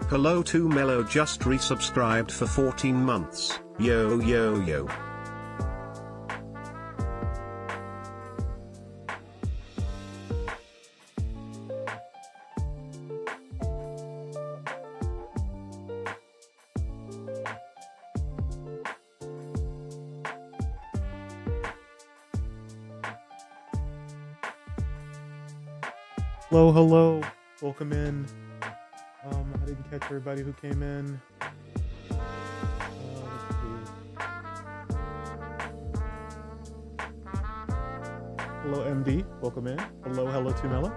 Hello to Mellow, just resubscribed for 14 months. Yo yo yo. Hello, hello. Welcome in. I didn't catch everybody who came in. Let's see. Hello, MD. Welcome in. Hello, Tumela.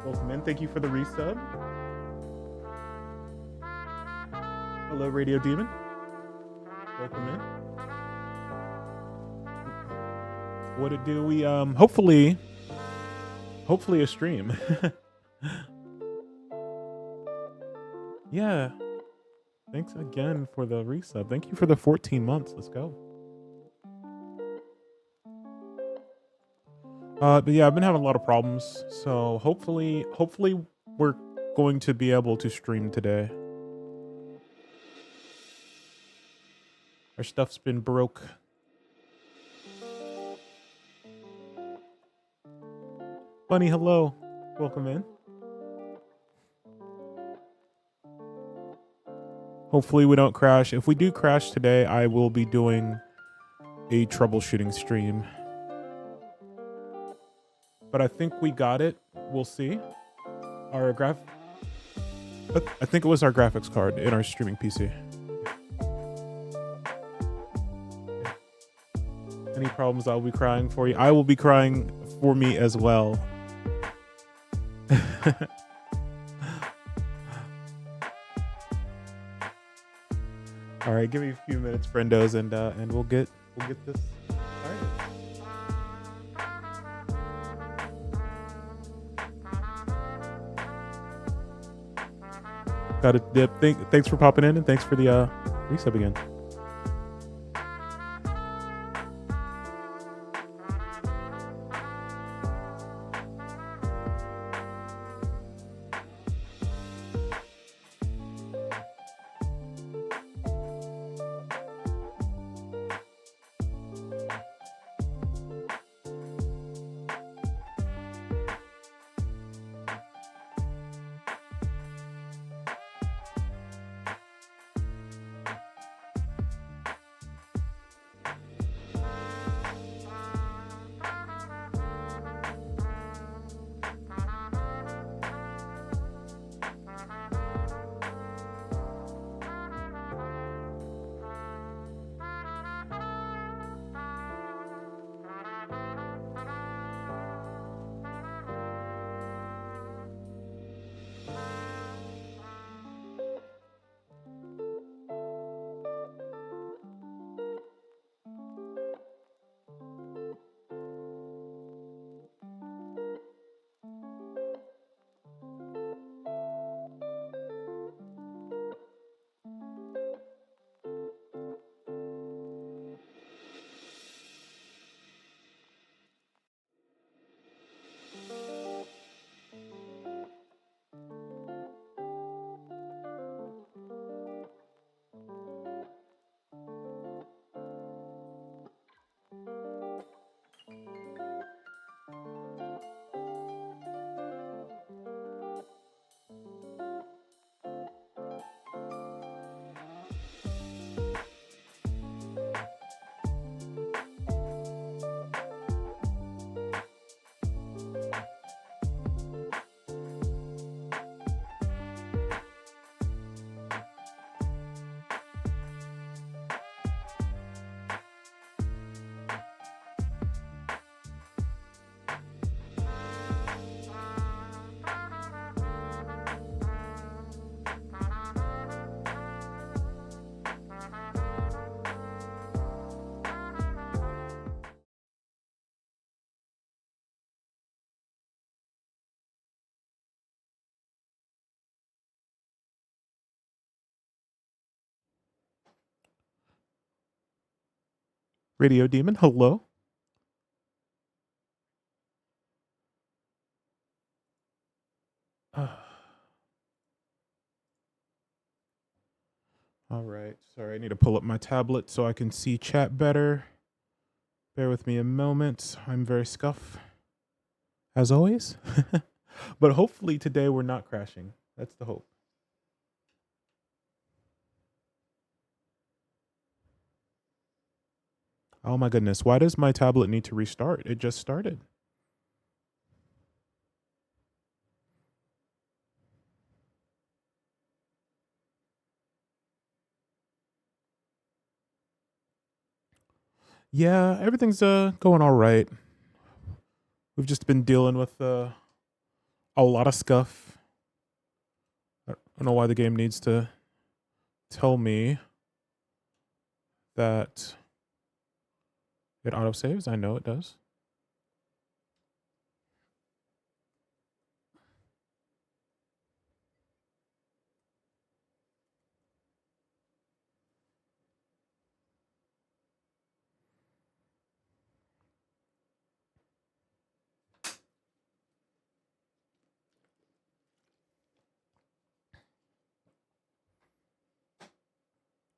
Welcome in. Thank you for the resub. Hello, Radio Demon. Welcome in. What it do? We hopefully a stream. Yeah. Thanks again for the resub. Thank you for the 14 months. Let's go. But yeah, I've been having a lot of problems. So hopefully we're going to be able to stream today. Our stuff's been broke. Bunny, hello. Welcome in. Hopefully we don't crash. If we do crash today, I will be doing a troubleshooting stream. But I think we got it. We'll see. I think it was our graphics card in our streaming PC. Any problems, I'll be crying for you. I will be crying for me as well. All right, give me a few minutes, friendos, and we'll get this started. Got it, Dip. Thanks for popping in, and thanks for the resub again. Radio Demon, hello. All right. Sorry, I need to pull up my tablet so I can see chat better. Bear with me a moment. I'm very scuff, as always. But hopefully today we're not crashing. That's the hope. Oh my goodness. Why does my tablet need to restart? It just started. Yeah, everything's going all right. We've just been dealing with a lot of scuff. I don't know why the game needs to tell me that it autosaves. I know it does.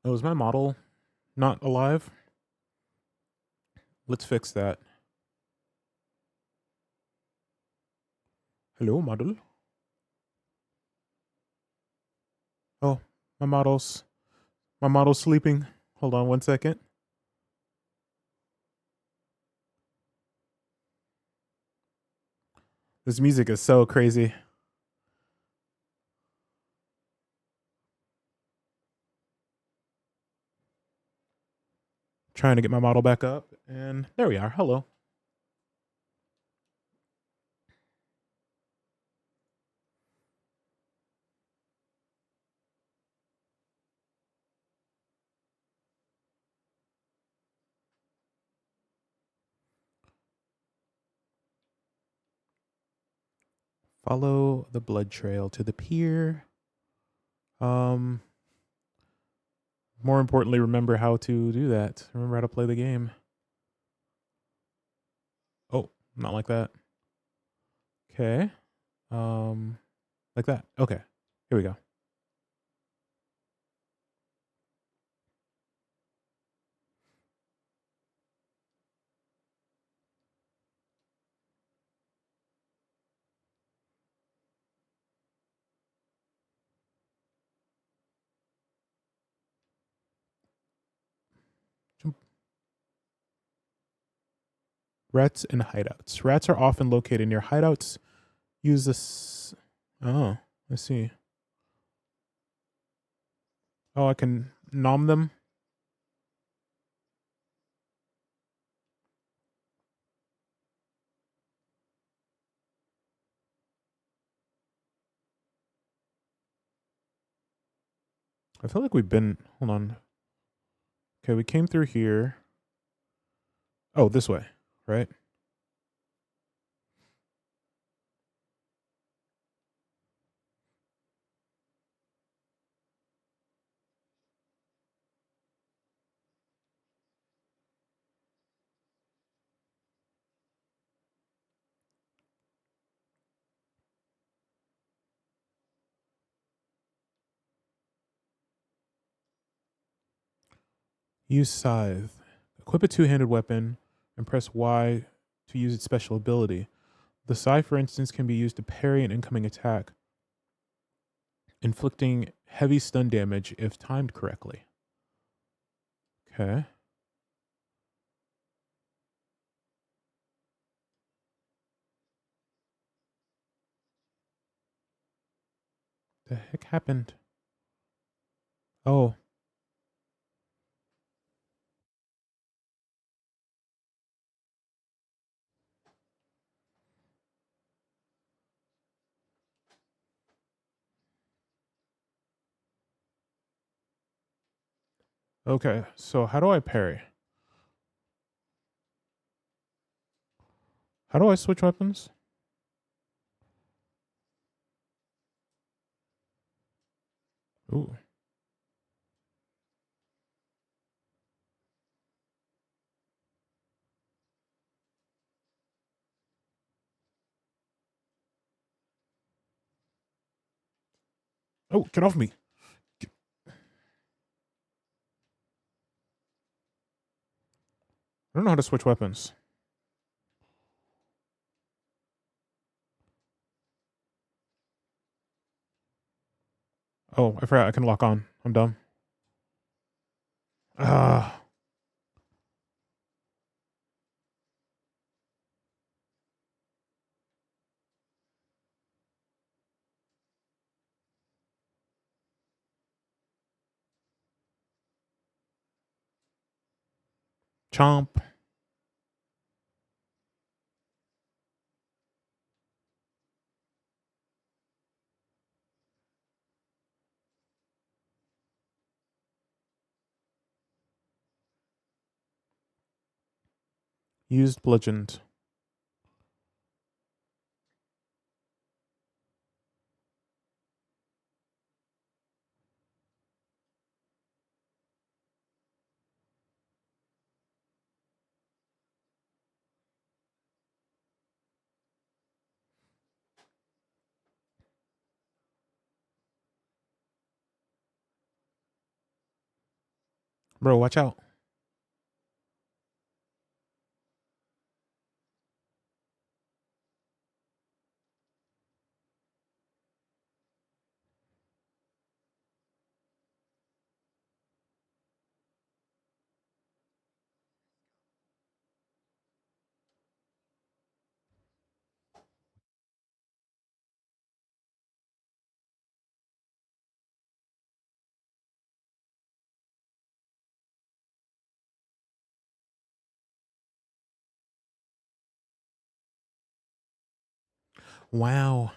Oh, is my model not alive? Let's fix that. Hello, model. Oh, my model's sleeping. Hold on one second. This music is so crazy. Trying to get my model back up, and there we are. Hello. Follow the blood trail to the pier. More importantly, remember how to do that. Remember how to play the game. Oh, not like that. Okay. Like that. Okay. Here we go. Jump. Rats and hideouts. Rats are often located near hideouts. Use this. Oh, I see. Oh, I can nom them. I feel like we've been. Hold on. Okay, we came through here. Oh, this way, right? Use scythe. Equip a two-handed weapon and press Y to use its special ability. The scythe, for instance, can be used to parry an incoming attack, inflicting heavy stun damage if timed correctly. Okay. The heck happened? Oh. Okay. So how do I parry? How do I switch weapons? Ooh. Oh, get off me. I don't know how to switch weapons. Oh, I forgot I can lock on. I'm dumb. Ah, chomp. Used bludgeoned. Bro, watch out. Wow.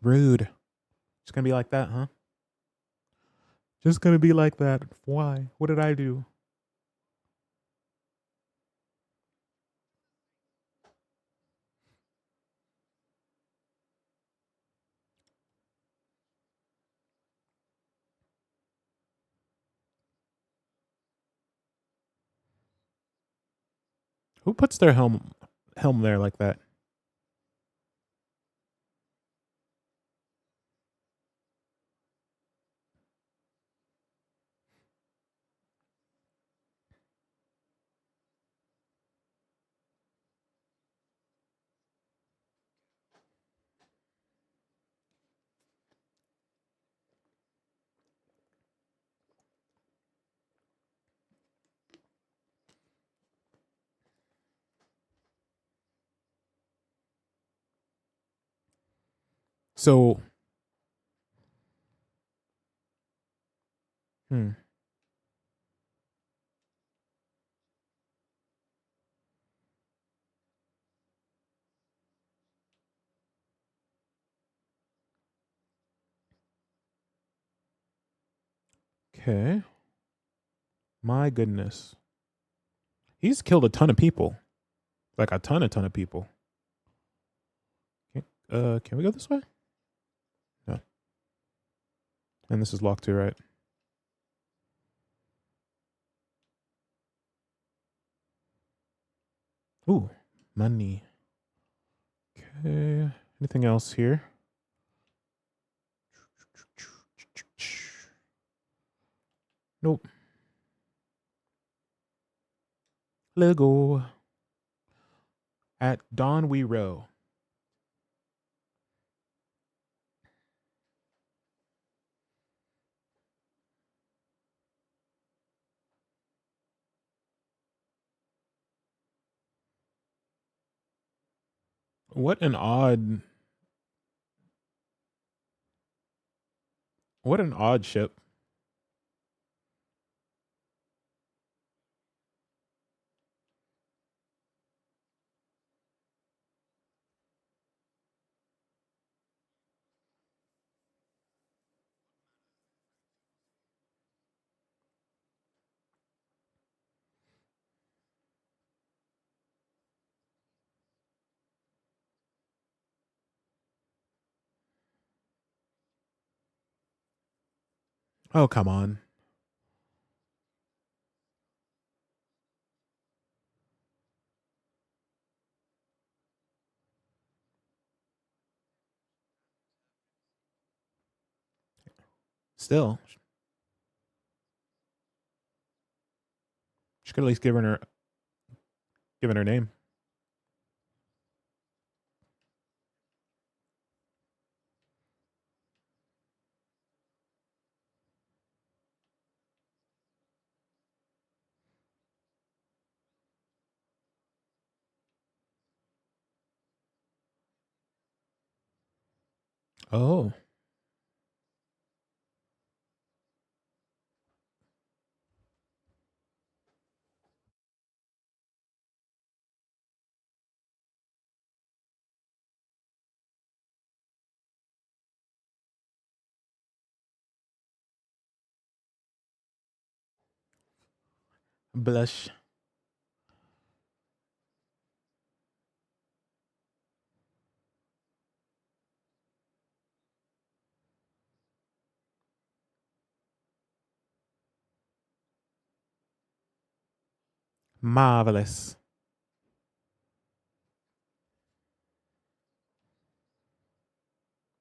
Rude. It's gonna be like that, huh? Just gonna be like that. Why? What did I do? Who puts their helm there like that? So, hmm. Okay. My goodness. He's killed a ton of people. Like a ton of people. Can we go this way? No. And this is locked too, right? Ooh, money. Okay. Anything else here? Nope. Lego. At dawn we row. What an odd what an odd ship. Oh, come on. Still, she could at least given her name. Oh, blush. Marvelous.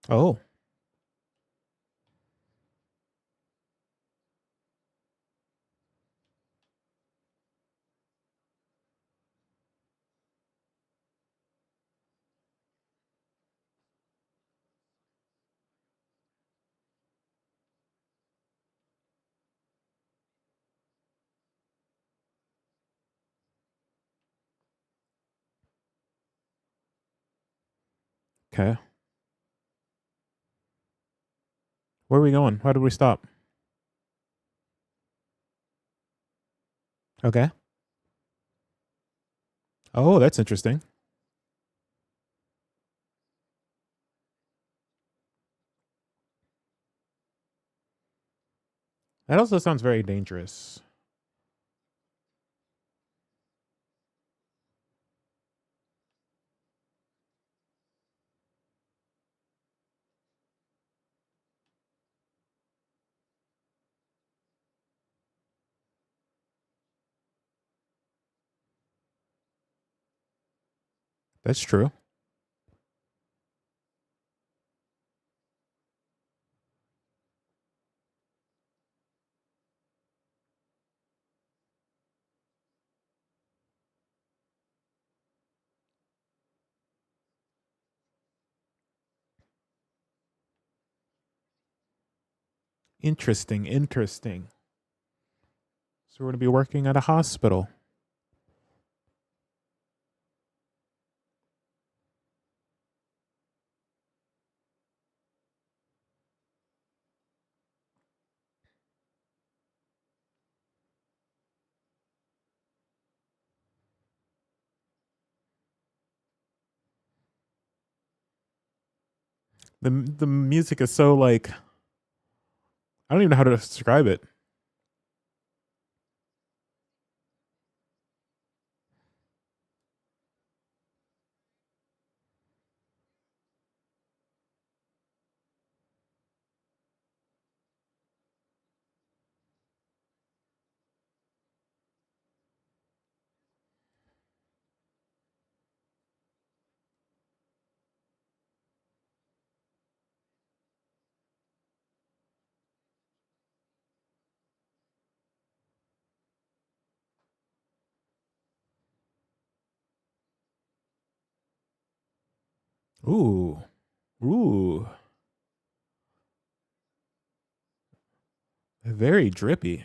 Oh, okay. Where are we going? How did we stop? Okay. Oh, that's interesting. That also sounds very dangerous. That's true. Interesting. Interesting. So we're going to be working at a hospital. The music is so like I don't even know how to describe it. Ooh. Ooh. Very drippy.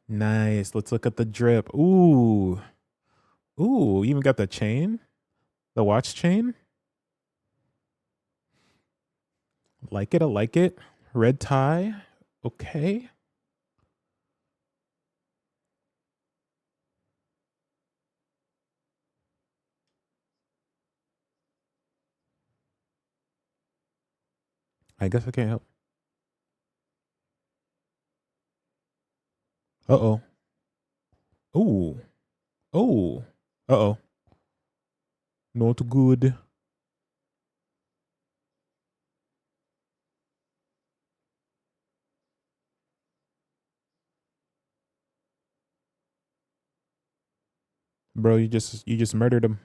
Nice. Let's look at the drip. Ooh. Ooh, even got the chain? The watch chain? Like it, I like it. Red tie. Okay. I guess I can't help. Uh-oh. Ooh. Oh. Uh-oh. Not good. Bro, you just murdered him.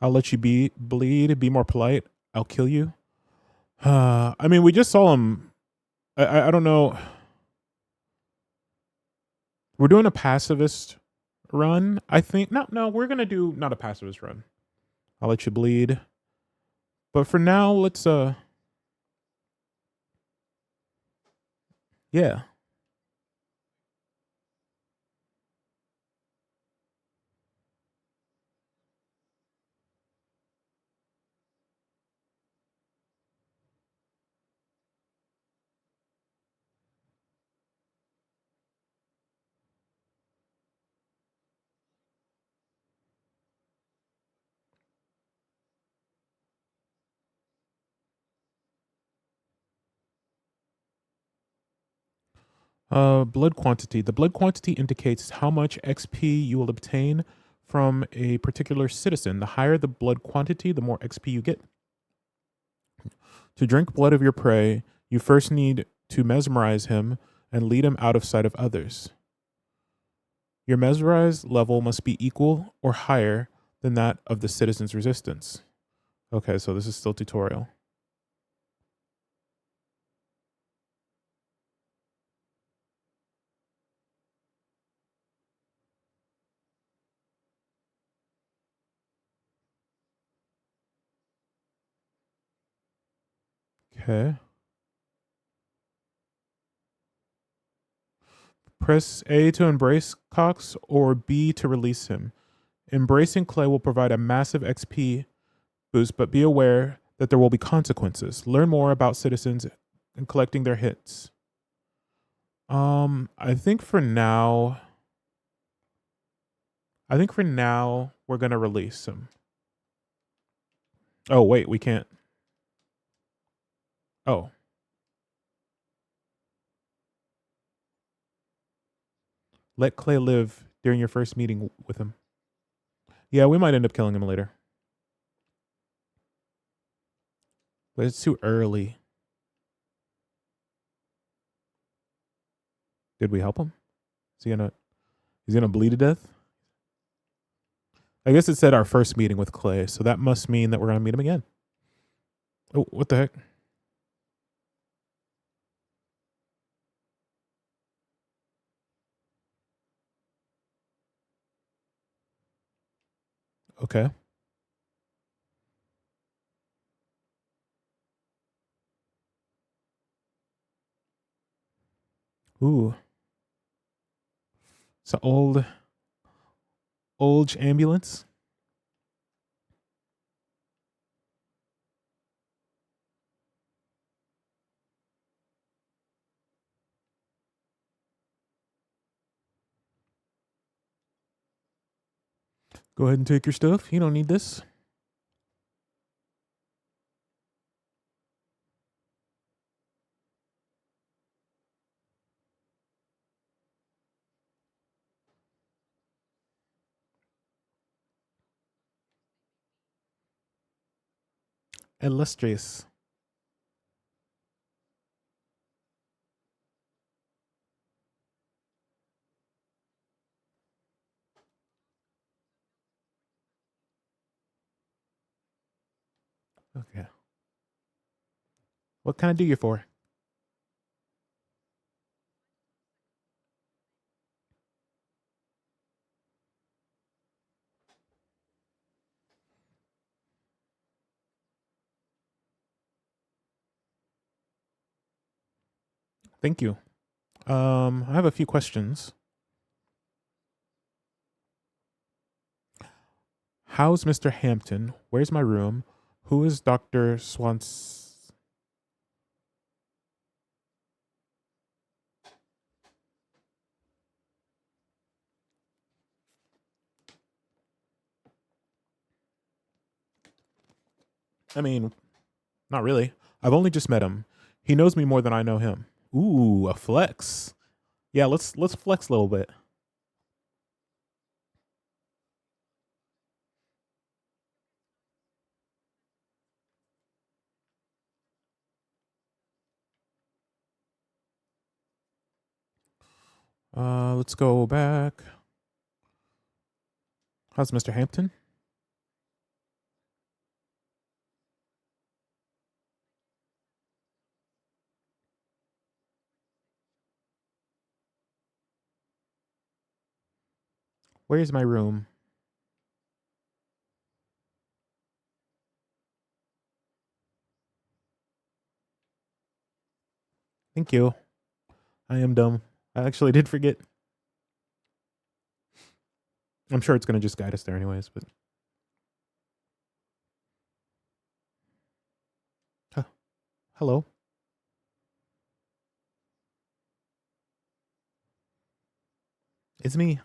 I'll let you bleed. Be more polite. I'll kill you. I mean, we just saw him. I don't know. We're doing a pacifist run. I think no. We're gonna do not a pacifist run. I'll let you bleed. But for now, let's yeah. Blood quantity. The blood quantity indicates how much XP you will obtain from a particular citizen. The higher the blood quantity, the more XP you get. To drink blood of your prey, you first need to mesmerize him and lead him out of sight of others. Your mesmerized level must be equal or higher than that of the citizen's resistance. Okay, so this is still tutorial. Okay. Press A to embrace Cox or B to release him. Embracing Clay will provide a massive XP boost, but be aware that there will be consequences. Learn more about citizens and collecting their hits. I think for now we're gonna release him. Oh wait, we can't. Oh. Let Clay live during your first meeting with him. Yeah, we might end up killing him later. But it's too early. Did we help him? He's gonna bleed to death? I guess it said our first meeting with Clay, so that must mean that we're gonna meet him again. Oh, what the heck? Okay. Ooh. It's an old ambulance. Go ahead and take your stuff. You don't need this. Illustrious. Okay. What can I do you for? Thank you. I have a few questions. How's Mr. Hampton? Where's my room? Who is Dr. Swans? I mean, not really. I've only just met him. He knows me more than I know him. Ooh, a flex. Yeah, let's flex a little bit. Let's go back. How's Mr. Hampton? Where's my room? Thank you. I am dumb. I actually did forget. I'm sure it's gonna just guide us there anyways, but huh, hello. It's me.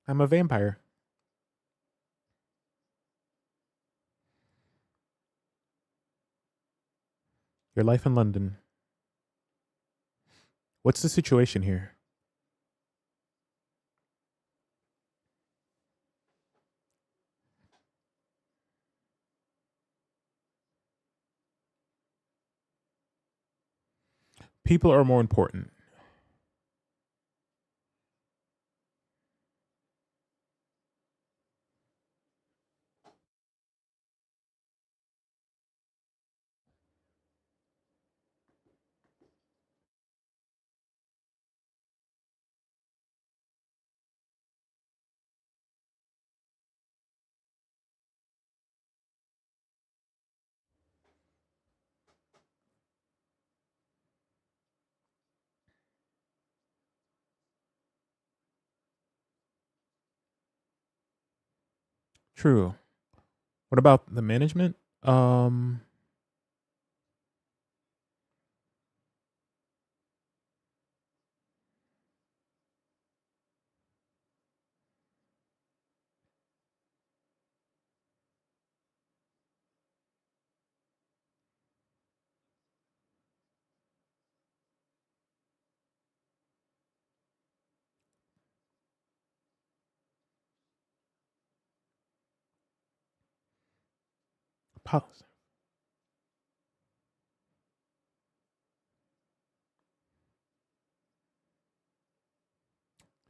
I'm a vampire. Your life in London. What's the situation here? People are more important. True. What about the management? Um, pause.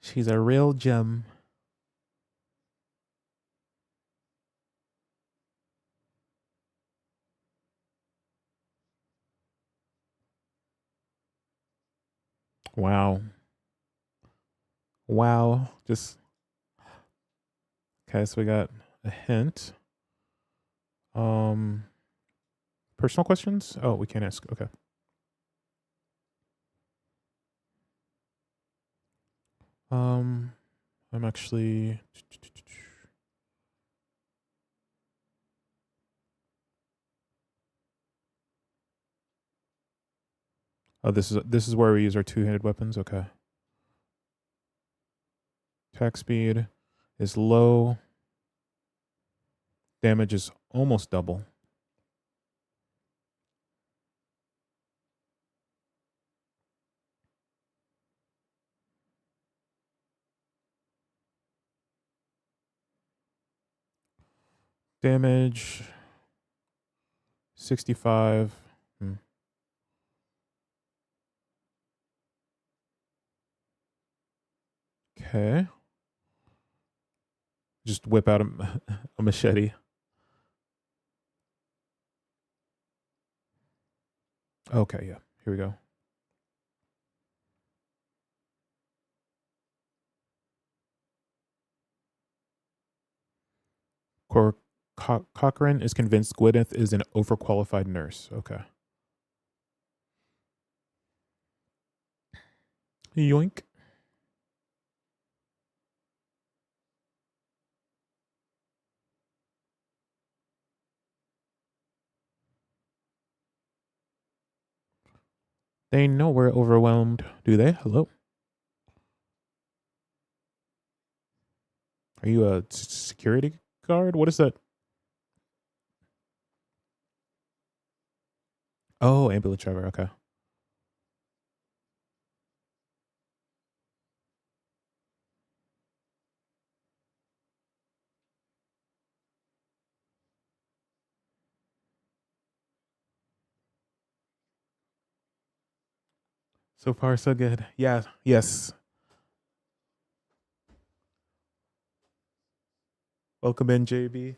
She's a real gem. Wow. Wow. Just okay, so we got a hint. Um Personal questions? Oh, we can't ask. Okay. Um I'm actually oh, this is where we use our two-handed weapons. Okay. Attack speed is low. Damage is almost double. Damage 65. Okay. Just whip out a machete. Okay, yeah. Here we go. Cochrane is convinced Gwyneth is an overqualified nurse. Okay. Yoink. They know we're overwhelmed, do they? Hello? Are you a security guard? What is that? Oh, ambulance driver. Okay. So far, so good. Yeah. Yes. Welcome in, JB.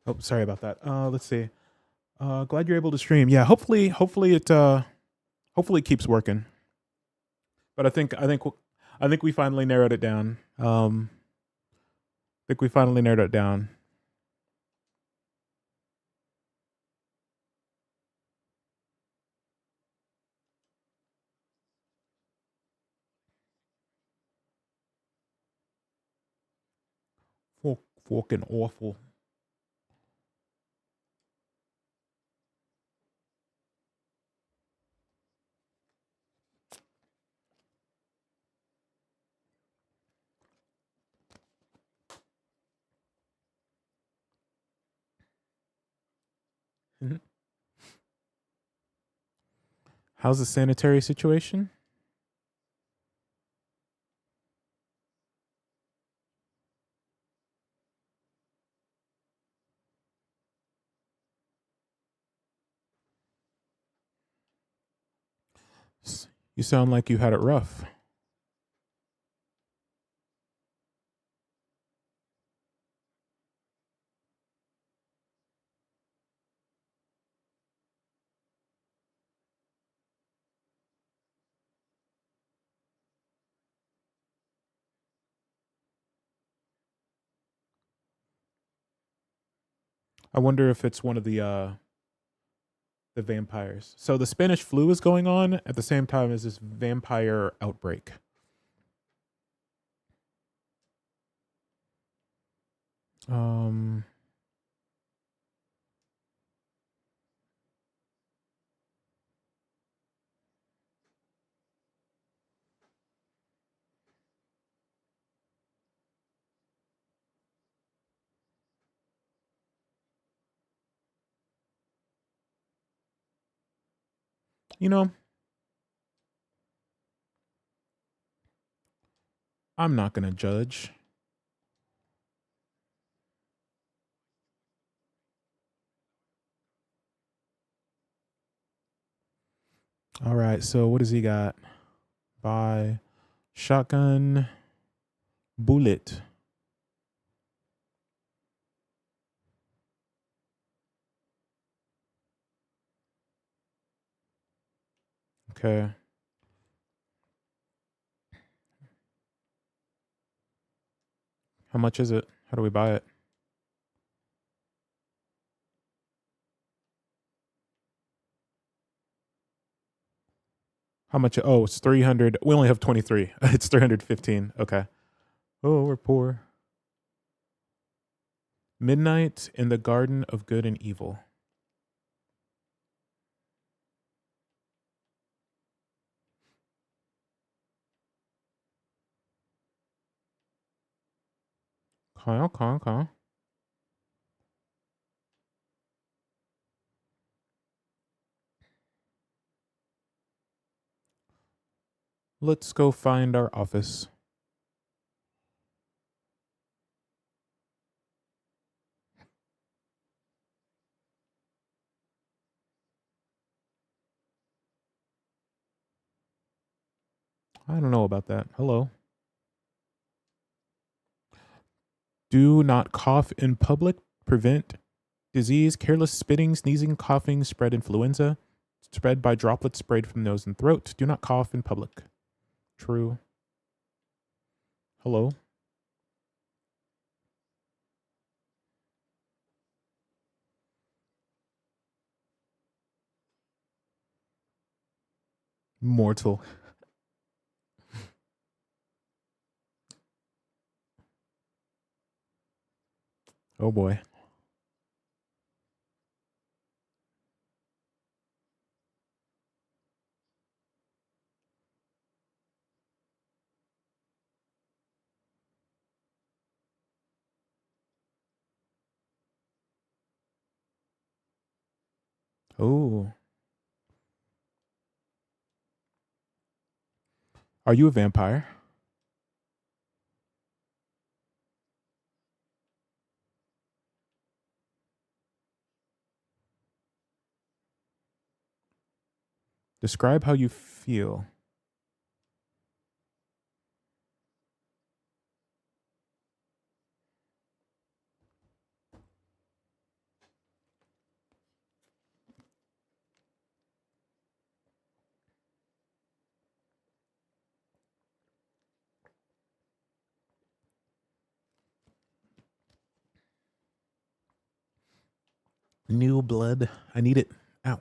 Oh, sorry about that. Let's see. Glad you're able to stream. Yeah, hopefully it keeps working. But I think we finally narrowed it down. I think we finally narrowed it down. Fucking awful. Mhm. How's the sanitary situation? You sound like you had it rough. I wonder if it's one of the vampires. So the Spanish flu is going on at the same time as this vampire outbreak. Um, you know, I'm not gonna judge. All right, so what does he got? Buy shotgun bullet. Okay. How much is it? How do we buy it? How much? Oh, it's 300. We only have 23. It's 315. Okay. Oh, we're poor. Midnight in the Garden of Good and Evil. Okay. Let's go find our office. I don't know about that. Hello. Do not cough in public. Prevent disease. Careless spitting, sneezing, coughing, spread influenza. Spread by droplets sprayed from nose and throat. Do not cough in public. True. Hello. Mortal. Oh boy. Oh. Are you a vampire? Describe how you feel. New blood. I need it. Ow.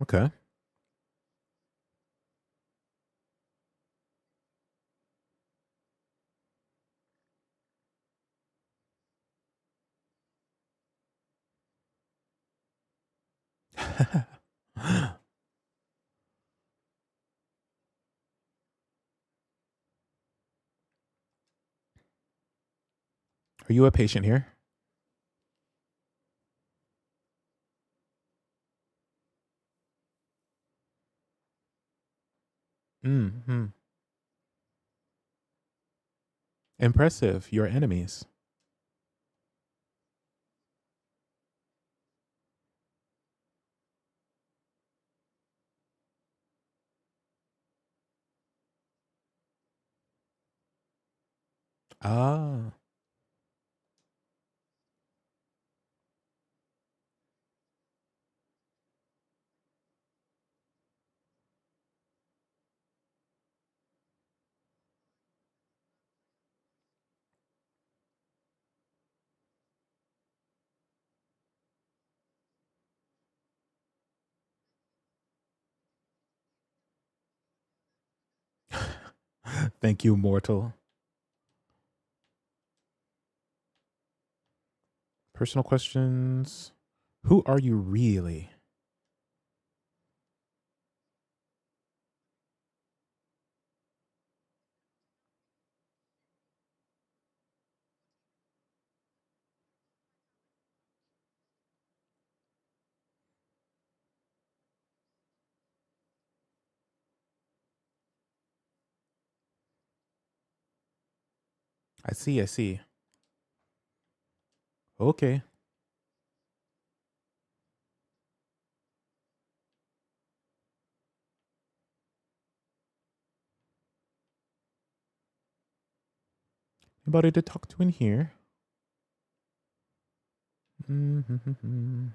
Okay. Are you a patient here? Mm-hmm. Impressive. Your enemies. Ah. Thank you, mortal. Personal questions. Who are you really? I see. Okay. Anybody to talk to in here? Mm-hmm.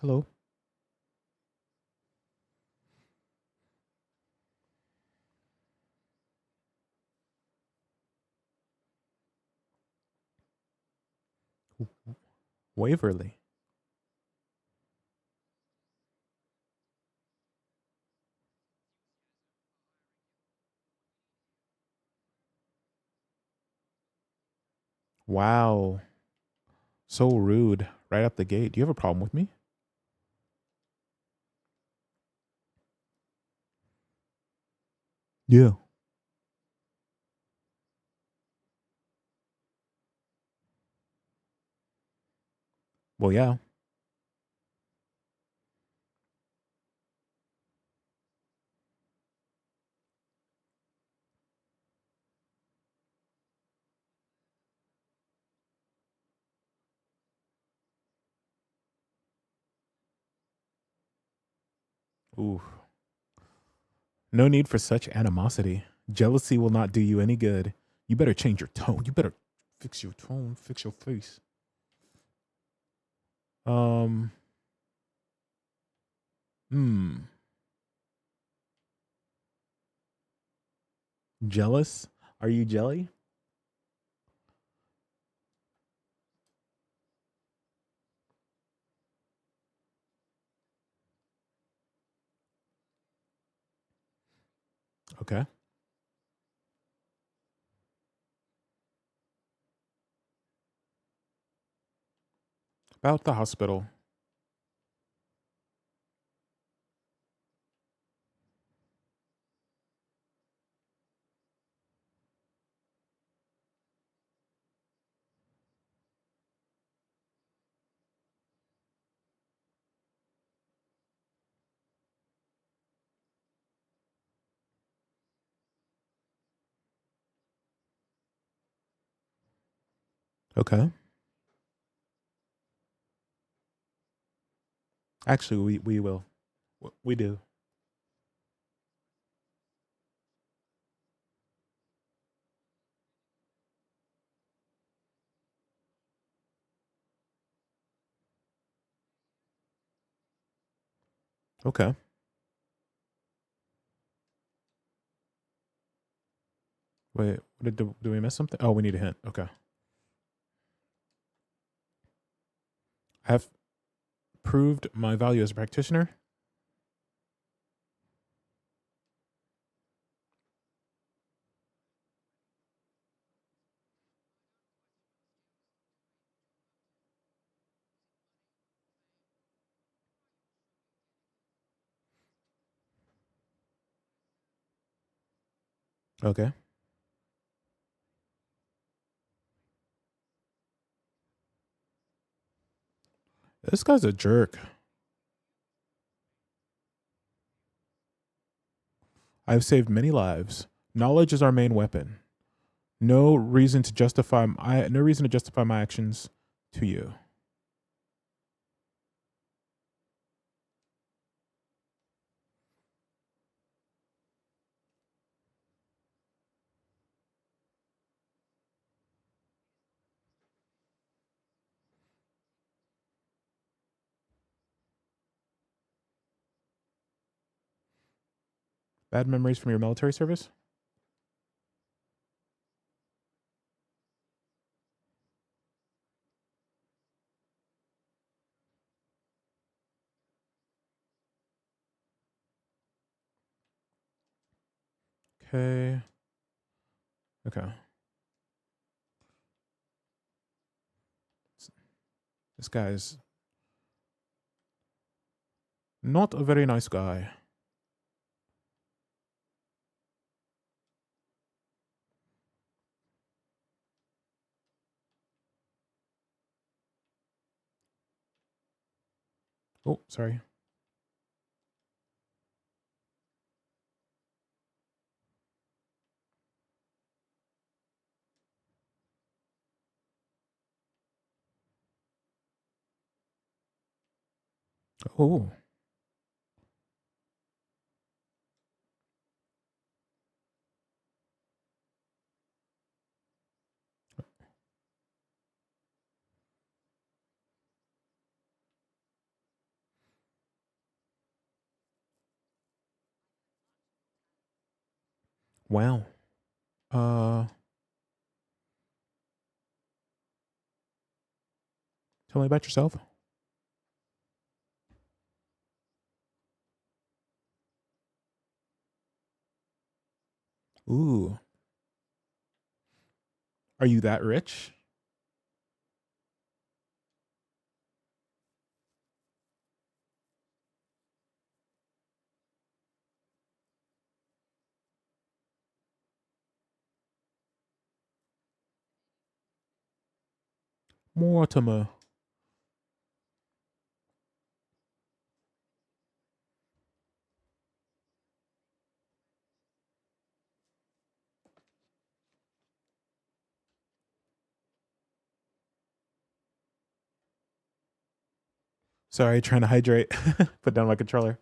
Hello. Waverly. Wow. So rude. Right out the gate. Do you have a problem with me? Yeah. Well, yeah. Ooh. No need for such animosity. Jealousy will not do you any good. You better change your tone. You better fix your tone, fix your face. Um, hmm. Jealous? Are you jelly? Okay. About the hospital. Okay. Actually, we will. We do. Okay. Wait, do we miss something? Oh, we need a hint. Okay. I have proved my value as a practitioner. Okay. This guy's a jerk. I've saved many lives. Knowledge is our main weapon. No reason to justify my actions to you. Bad memories from your military service? Okay. Okay. This guy's not a very nice guy. Oh, sorry. Oh, wow. Uh, Tell me about yourself. Ooh, are you that rich? Mortimer. Sorry, trying to hydrate. Put down my controller.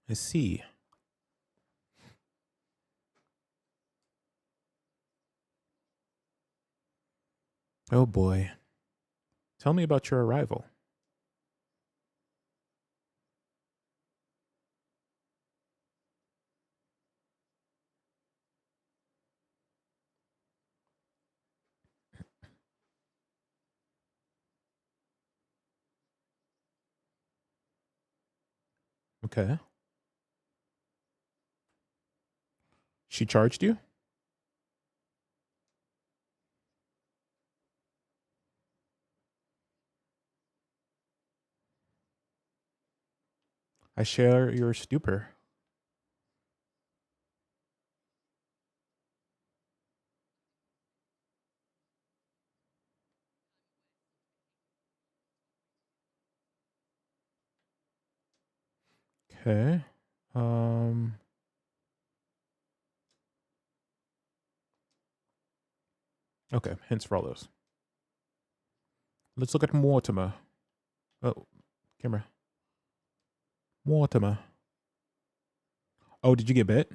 I see. Oh boy. Tell me about your arrival. Okay. She charged you? I share your stupor. Okay. Um okay, hints for all those. Let's look at Mortimer. Oh, camera. Mortimer. Oh, did you get bit?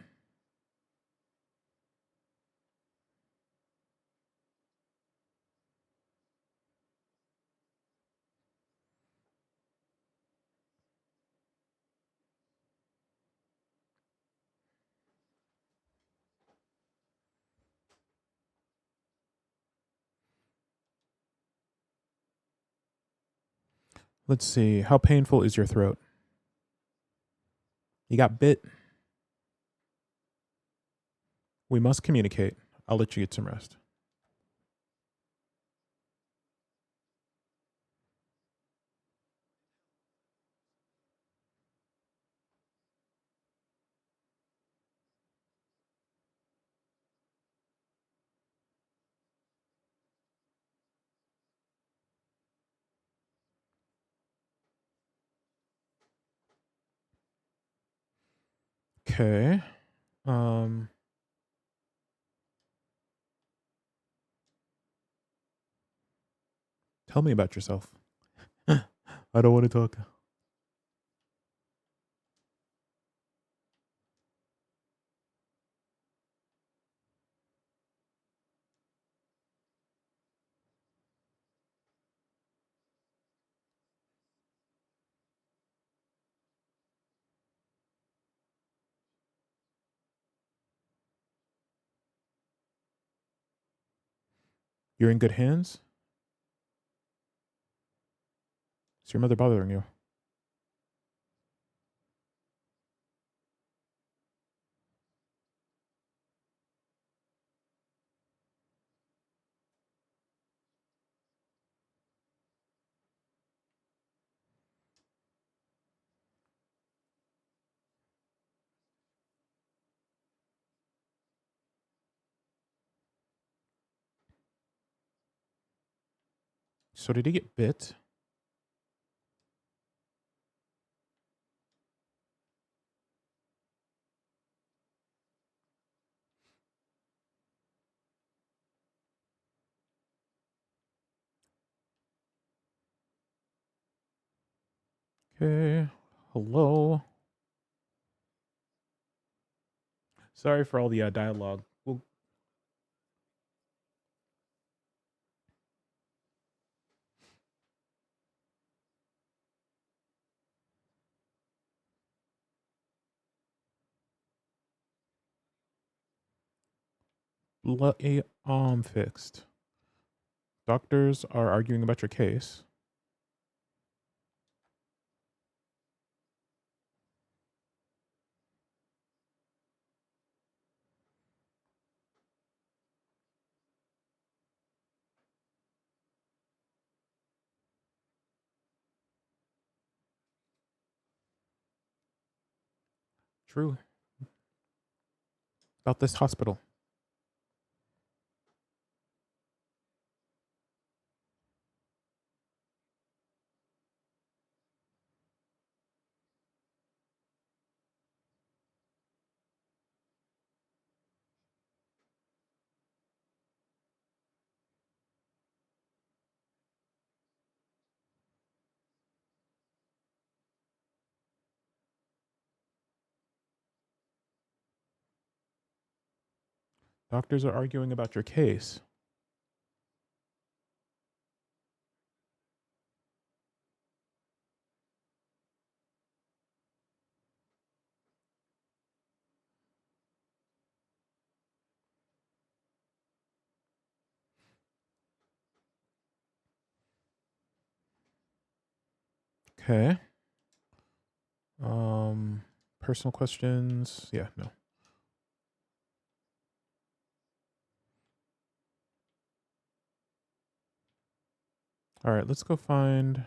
Let's see. How painful is your throat? You got bit? We must communicate. I'll let you get some rest. Okay. Um Tell me about yourself. I don't want to talk. You're in good hands? Is your mother bothering you? So did he get bit? Okay. Hello. Sorry for all the dialogue. Well, a arm fixed. Doctors are arguing about your case. True. About this hospital. Doctors are arguing about your case. Okay. Personal questions. Yeah, no. All right, let's go find.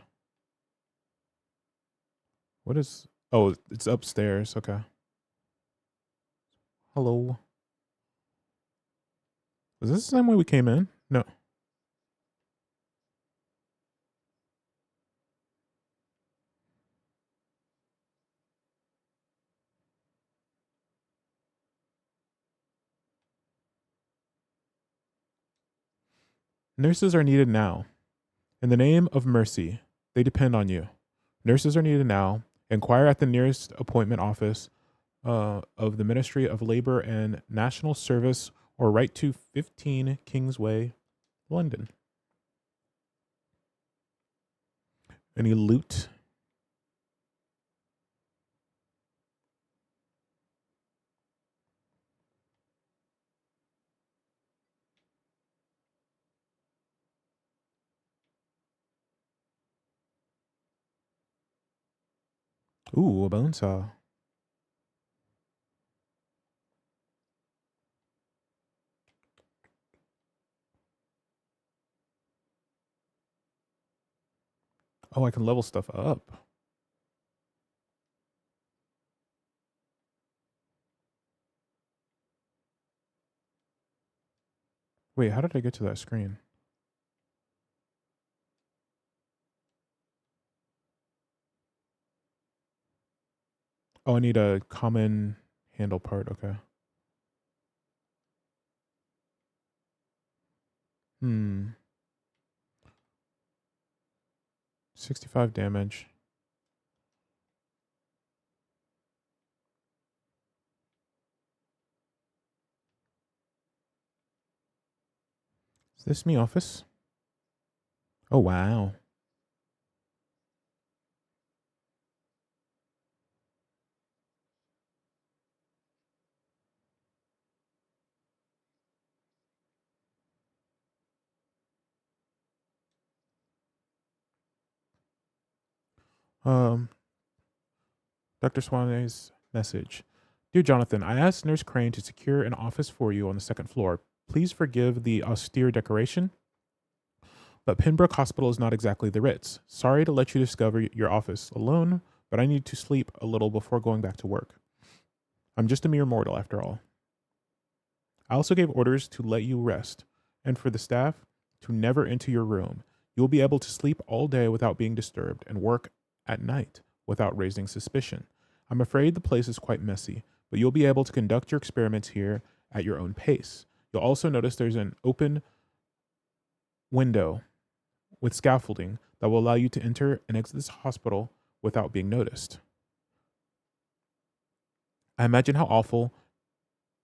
What is. Oh, it's upstairs. Okay. Hello. Was this the same way we came in? No. Nurses are needed now. In the name of mercy, they depend on you. Nurses are needed now. Inquire at the nearest appointment office of the Ministry of Labor and National Service or write to 15 Kingsway, London. Any loot? Ooh, a bone saw. Oh, I can level stuff up. Wait, how did I get to that screen? Oh, I need a common handle part. Okay. 65 damage. Is this me office? Oh, wow. Um, Dr. Swane's message. Dear Jonathan, I asked Nurse Crane to secure an office for you on the second floor. Please forgive the austere decoration, but Pembroke Hospital is not exactly the Ritz. Sorry to let you discover your office alone, but I need to sleep a little before going back to work. I'm just a mere mortal after all. I also gave orders to let you rest, and for the staff to never enter your room. You'll be able to sleep all day without being disturbed and work at night without raising suspicion. I'm afraid the place is quite messy, but you'll be able to conduct your experiments here at your own pace. You'll also notice there's an open window with scaffolding that will allow you to enter and exit this hospital without being noticed. I imagine how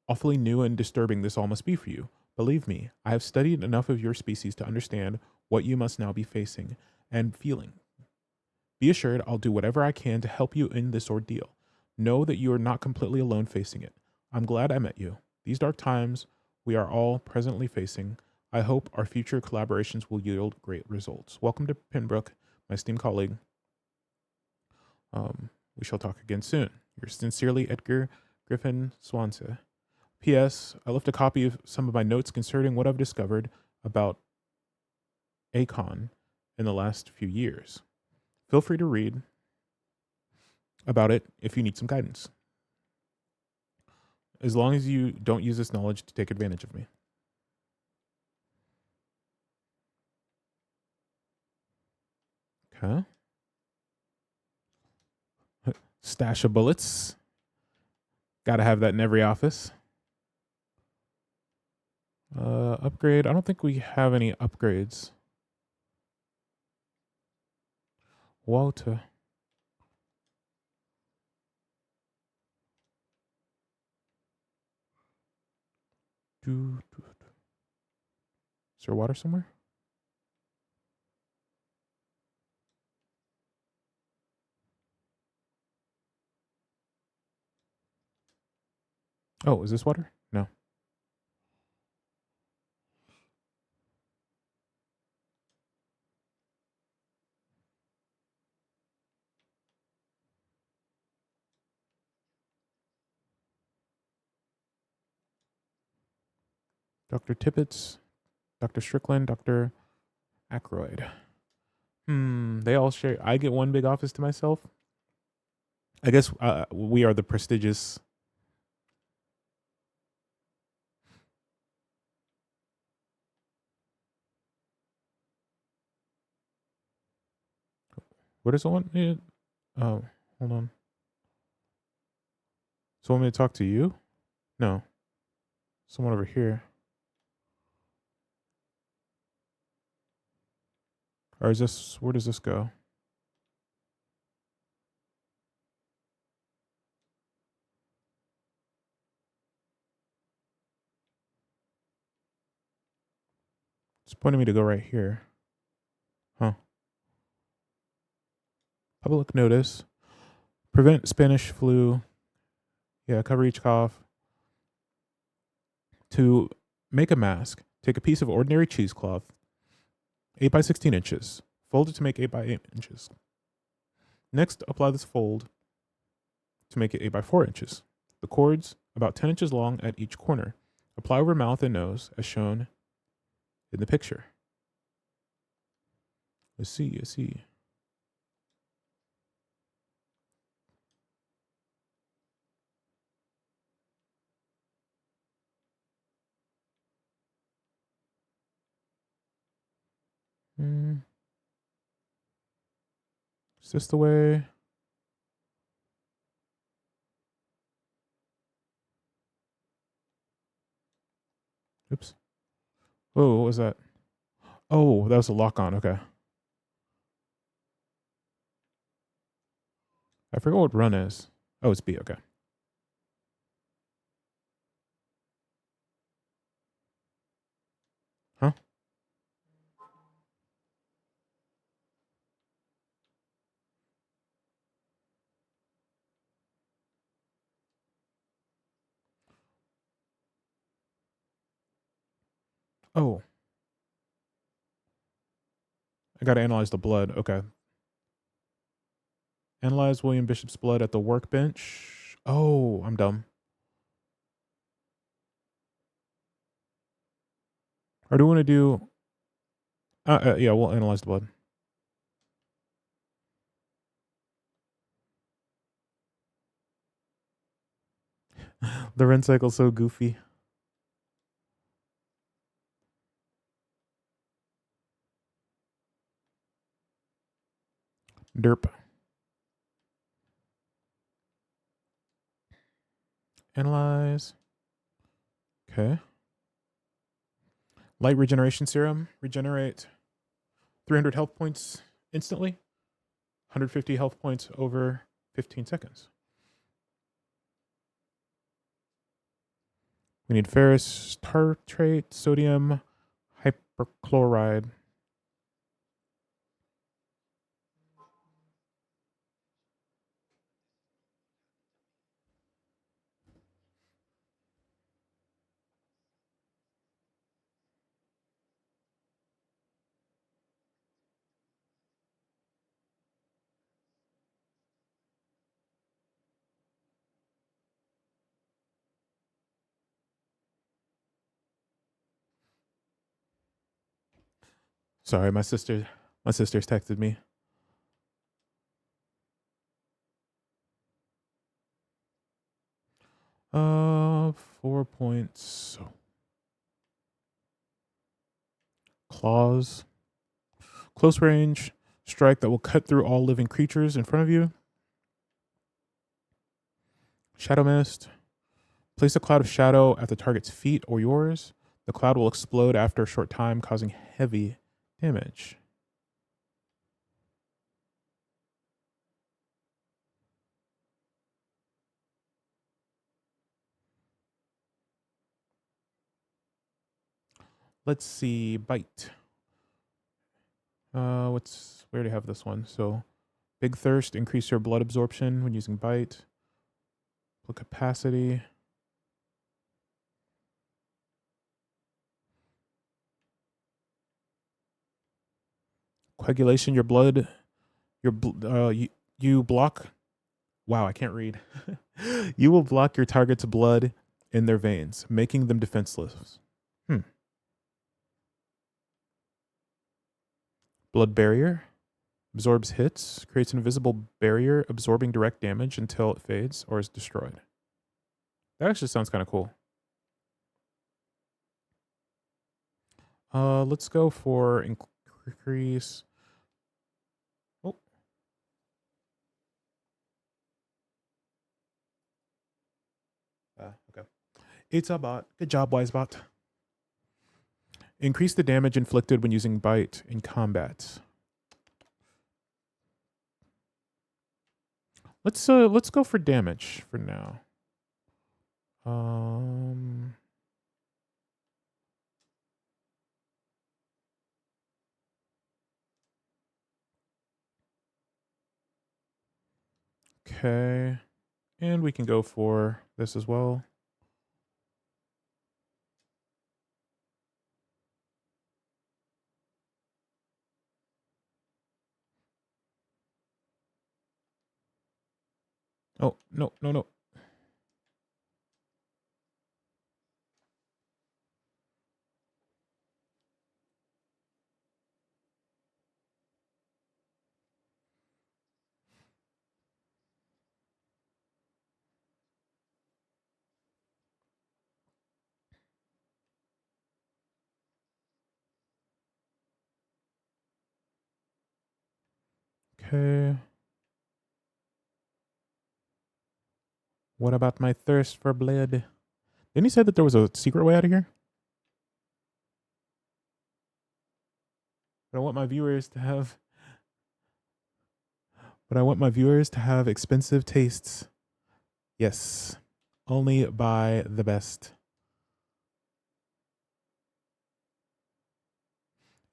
awfully new and disturbing this all must be for you. Believe me, I have studied enough of your species to understand what you must now be facing and feeling. Be assured I'll do whatever I can to help you in this ordeal. Know that you are not completely alone facing it. I'm glad I met you. These dark times we are all presently facing, I hope our future collaborations will yield great results. Welcome to Pembroke, my esteemed colleague. We shall talk again soon. Yours sincerely, Edgar Griffin Swansea. P.S. I left a copy of some of my notes concerning what I've discovered about Acon in the last few years. Feel free to read about it if you need some guidance. as long as you don't use this knowledge to take advantage of me. Okay. Stash of bullets. Gotta have that in every office. Upgrade. I don't think we have any upgrades. Walter. Is there water somewhere? Oh, is this water? No. Dr. Tippett's, Dr. Strickland, Dr. Ackroyd. They all share. I get one big office to myself. I guess we are the prestigious. What does someone need? Oh, hold on. So want me to talk to you? No. Someone over here. Or is this, where does this go? It's pointing me to go right here. Huh. Public notice. Prevent Spanish flu. Yeah, cover each cough. To make a mask, take a piece of ordinary cheesecloth, 8 by 16 inches. Fold it to make 8 by 8 inches. Next, apply this fold to make it 8 by 4 inches. The cords, about 10 inches long at each corner. Apply over mouth and nose as shown in the picture. Let's see. Is this the way? Oops. Oh, what was that? Oh, that was a lock on. Okay. I forgot what run is. Oh, it's B. Okay. Huh? Oh. I gotta analyze the blood. Okay. Analyze William Bishop's blood at the workbench. Oh, I'm dumb. Or do we want to do... yeah, we'll analyze the blood. The rent cycle's so goofy. Derp. Analyze. Okay. Light regeneration serum. Regenerate 300 health points instantly. 150 health points over 15 seconds. We need ferrous tartrate, sodium hyperchloride. Sorry, my sister's texted me. points. Claws. Close range strike that will cut through all living creatures in front of you. Shadow Mist. Place a cloud of shadow at the target's feet or yours. The cloud will explode after a short time, causing heavy damage. Let's see, bite. We already have this one. So, big thirst, increase your blood absorption when using bite. Put capacity. Coagulation, you block. Wow, I can't read. You will block your target's blood in their veins, making them defenseless. Blood barrier. Absorbs hits, creates an invisible barrier absorbing direct damage until it fades or is destroyed. That actually sounds kind of cool. Let's go for increase. Oh. Okay. It's a bot. Good job, Wisebot. Increase the damage inflicted when using bite in combat. Let's go for damage for now. Okay. And we can go for this as well. Oh, no. Okay. What about my thirst for blood? Didn't he say that there was a secret way out of here? But I want my viewers to have expensive tastes. Yes. Only buy the best.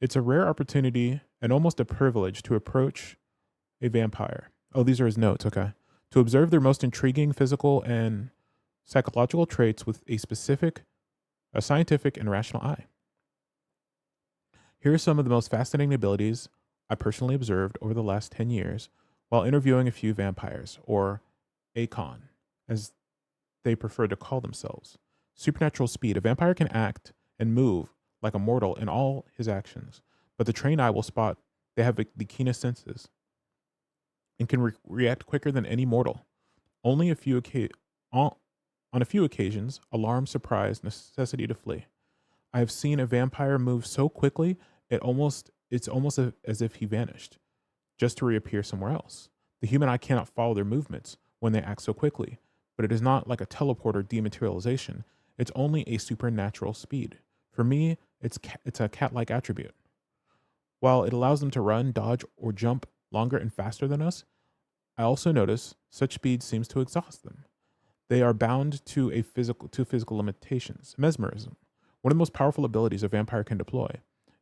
It's a rare opportunity and almost a privilege to approach a vampire. Oh, these are his notes, okay. To observe their most intriguing physical and psychological traits with a scientific and rational eye. Here are some of the most fascinating abilities I personally observed over the last 10 years while interviewing a few vampires, or Akon, as they prefer to call themselves. Supernatural speed. A vampire can act and move like a mortal in all his actions, but the trained eye will spot they have the keenest senses and can react quicker than any mortal. Only on a few occasions, alarm, surprise, necessity to flee. I have seen a vampire move so quickly it's almost as if he vanished, just to reappear somewhere else. The human eye cannot follow their movements when they act so quickly, but it is not like a teleporter dematerialization. It's only a supernatural speed. For me, it's a cat-like attribute. While it allows them to run, dodge, or jump longer and faster than us, I also notice such speed seems to exhaust them. They are bound to physical limitations. Mesmerism. One of the most powerful abilities a vampire can deploy.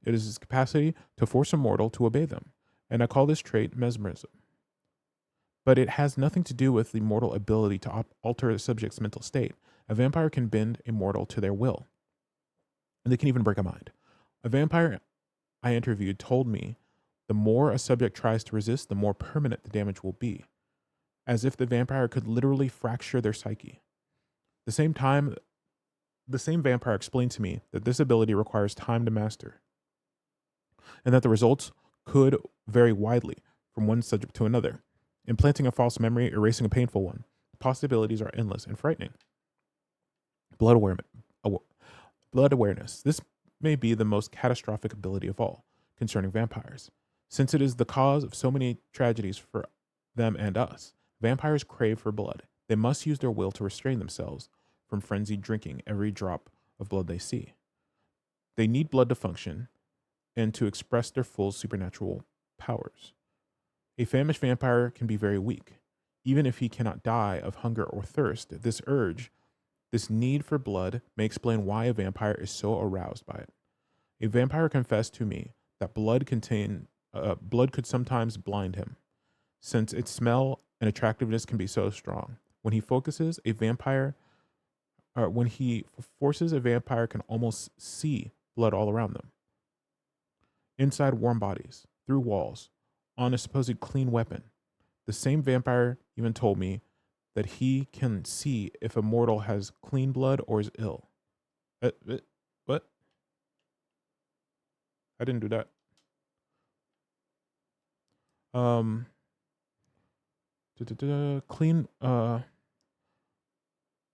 It is his capacity to force a mortal to obey them, and I call this trait mesmerism. But it has nothing to do with the mortal ability to alter a subject's mental state. A vampire can bend a mortal to their will, and they can even break a mind. A vampire I interviewed told me the more a subject tries to resist, the more permanent the damage will be, as if the vampire could literally fracture their psyche. The same vampire explained to me that this ability requires time to master, and that the results could vary widely from one subject to another, implanting a false memory, erasing a painful one. The possibilities are endless and frightening. Blood awareness. Blood awareness. This may be the most catastrophic ability of all concerning vampires, since it is the cause of so many tragedies for them and us. Vampires crave for blood. They must use their will to restrain themselves from frenzied drinking every drop of blood they see. They need blood to function and to express their full supernatural powers. A famished vampire can be very weak. Even if he cannot die of hunger or thirst, this urge, this need for blood, may explain why a vampire is so aroused by it. A vampire confessed to me that blood could sometimes blind him, since its smell and attractiveness can be so strong. When he focuses, a vampire, or when he forces a vampire, can almost see blood all around them, inside warm bodies, through walls, on a supposed clean weapon. The same vampire even told me that he can see if a mortal has clean blood or is ill. What? I didn't do that. Um, clean.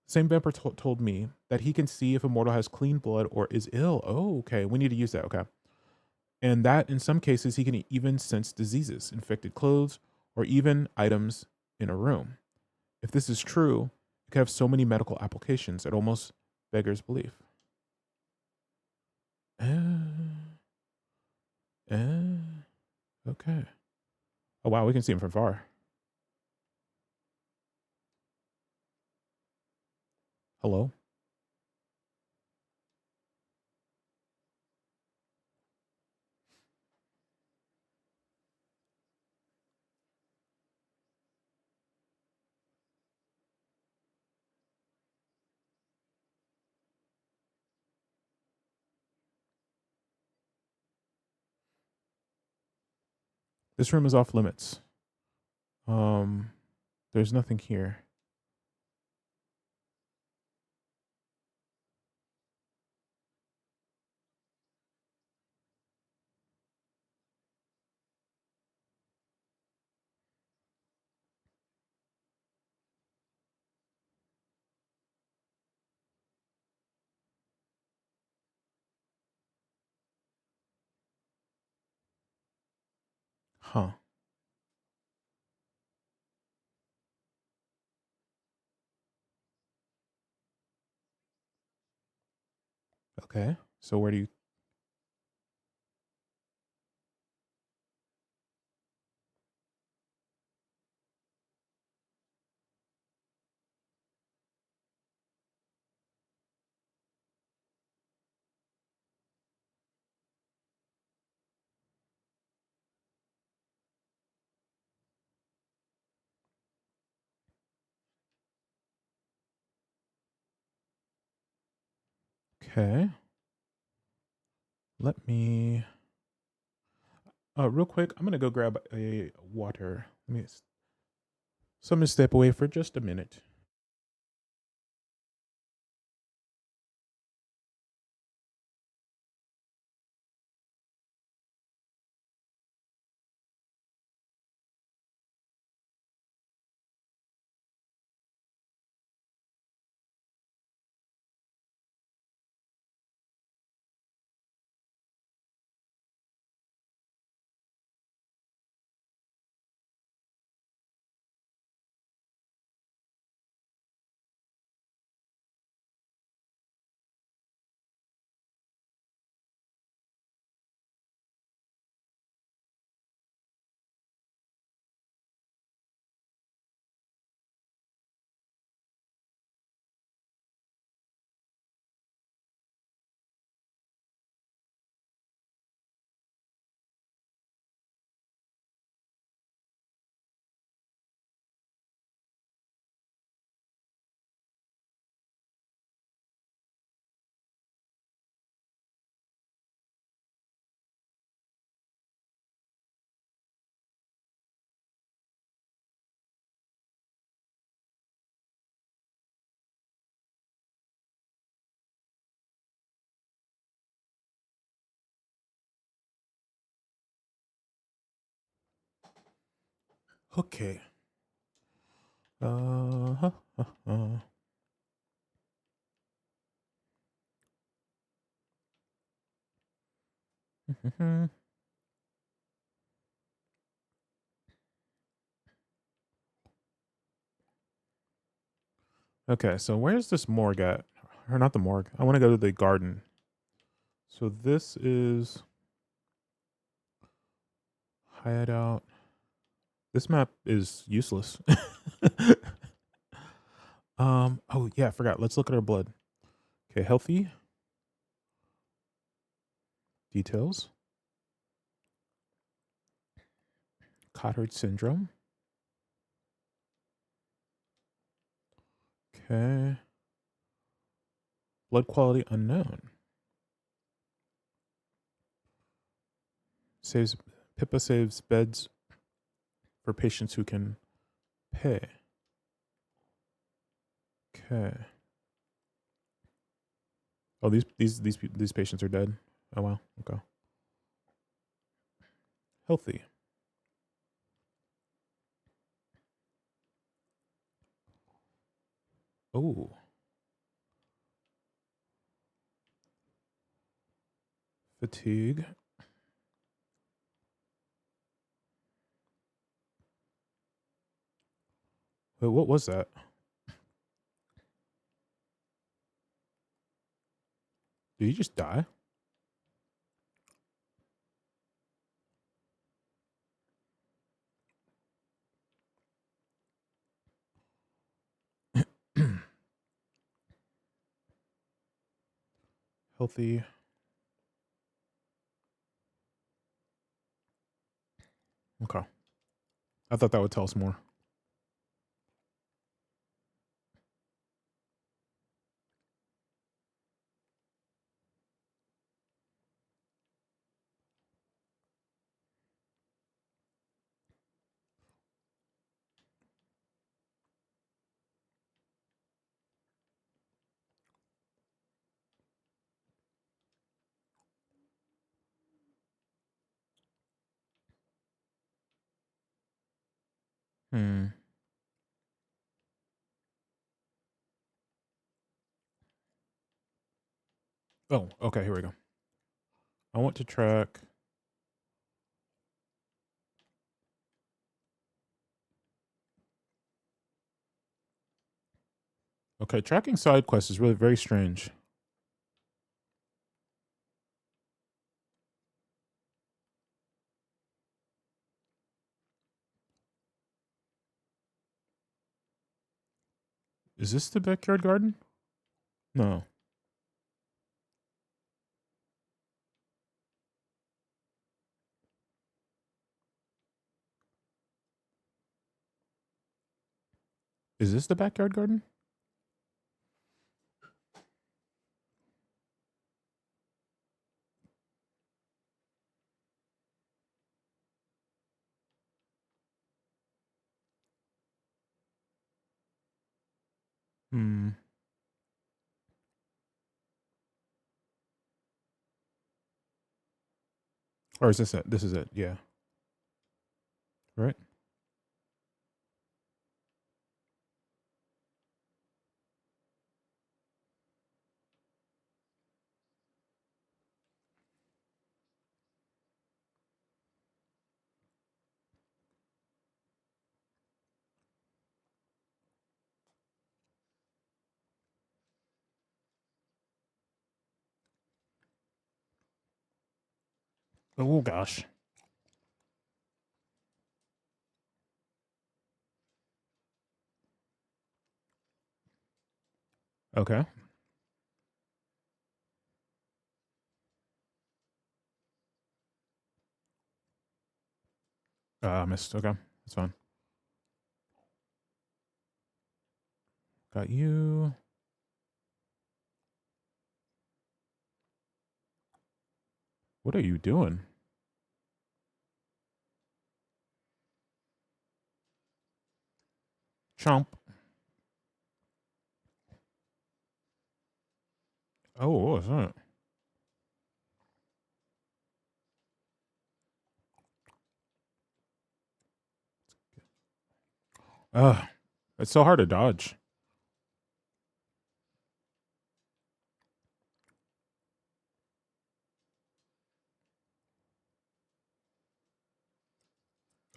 Same vampire told me that he can see if a mortal has clean blood or is ill. Oh, okay. We need to use that. Okay. And that in some cases, he can even sense diseases, infected clothes, or even items in a room. If this is true, it could have so many medical applications, it almost beggars belief. Okay. Oh, wow. We can see him from far. Hello? This room is off limits. Um, there's nothing here. Huh. Okay. So where do you? Okay. Let me. Real quick, I'm gonna go grab a water. So I'm gonna step away for just a minute. Okay. Uh, huh, huh, huh. Hmm. Okay, so where's this morgue at? Or not the morgue. I want to go to the garden. So this is hideout. This map is useless. Oh yeah, I forgot. Let's look at our blood. Okay, healthy. Details. Cotard syndrome. Okay. Blood quality unknown. Saves Pippa saves beds for patients who can pay. Okay. Oh, these patients are dead. Oh wow. Okay. Healthy. Oh. Fatigue. Wait, what was that? Did he just die? Healthy. Okay. I thought that would tell us more. Hmm. Oh, okay, here we go. I want to track. Okay, tracking side quests is really very strange. Is this the backyard garden? No. Is this the backyard garden? Hmm. Or is this it? This is it. Yeah. Right? Oh gosh. Okay. I missed. Okay. That's fine. Got you. What are you doing? Chomp. Oh, what was that? Ugh. It's so hard to dodge.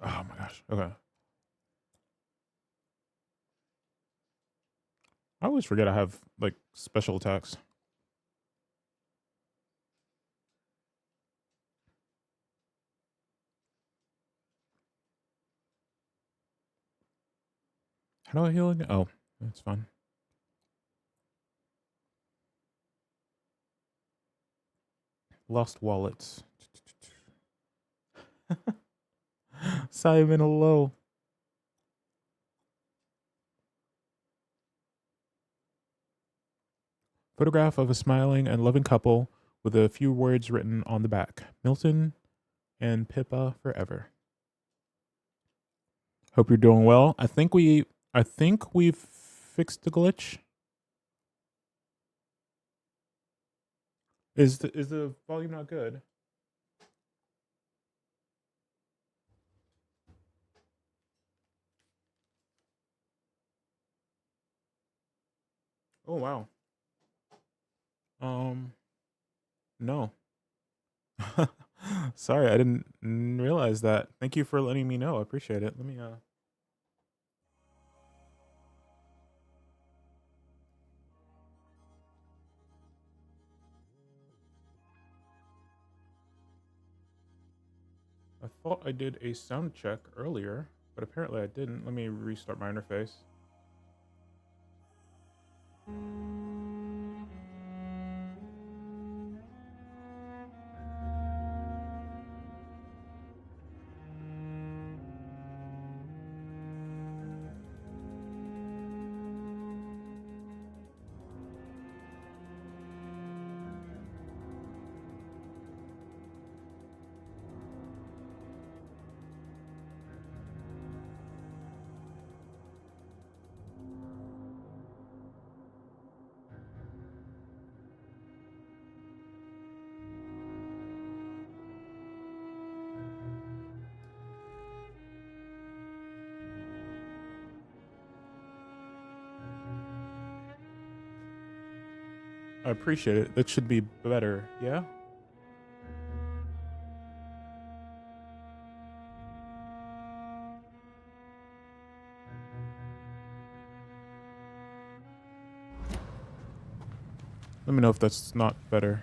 Oh my gosh. Okay. I always forget I have like special attacks. How do I heal again? Oh, that's fine. Lost wallets. Simon, hello. Photograph of a smiling and loving couple with a few words written on the back. Milton and Pippa forever. Hope you're doing well. I think we've fixed the glitch. Is the volume not good? Oh wow. No. Sorry, I didn't realize that. Thank you for letting me know. I appreciate it. Let me I thought I did a sound check earlier, but apparently I didn't. Let me restart my interface. I appreciate it. That should be better. Yeah? Let me know if that's not better.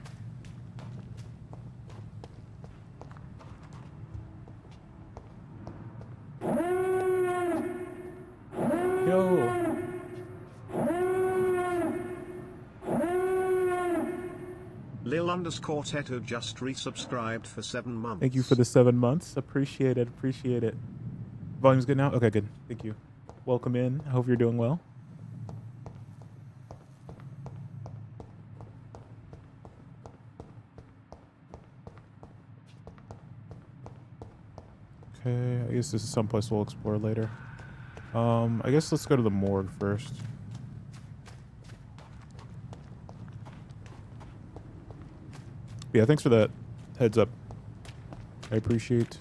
Yo. Lil_Teto just resubscribed for 7 months. Thank you for the 7 months. Appreciate it. Appreciate it. Volume's good now? Okay, good. Thank you. Welcome in. I hope you're doing well. Okay, I guess this is someplace we'll explore later. I guess let's go to the morgue first. Yeah, thanks for that heads up. I appreciate.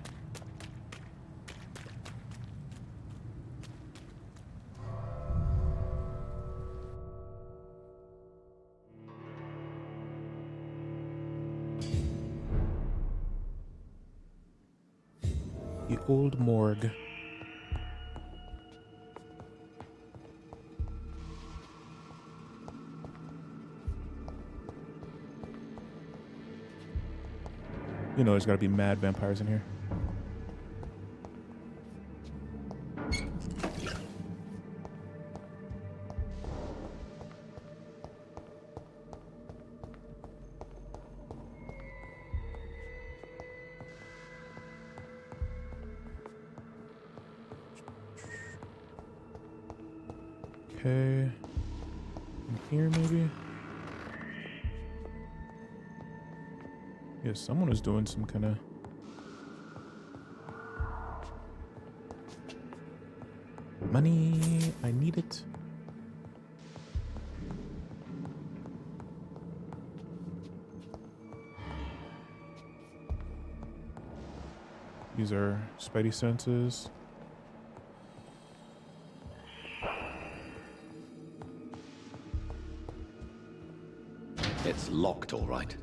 The old morgue. You know there's gotta be mad vampires in here. Okay. In here maybe? Yeah, someone is doing some kind of... Money, I need it. These are Spidey senses. It's locked, all right.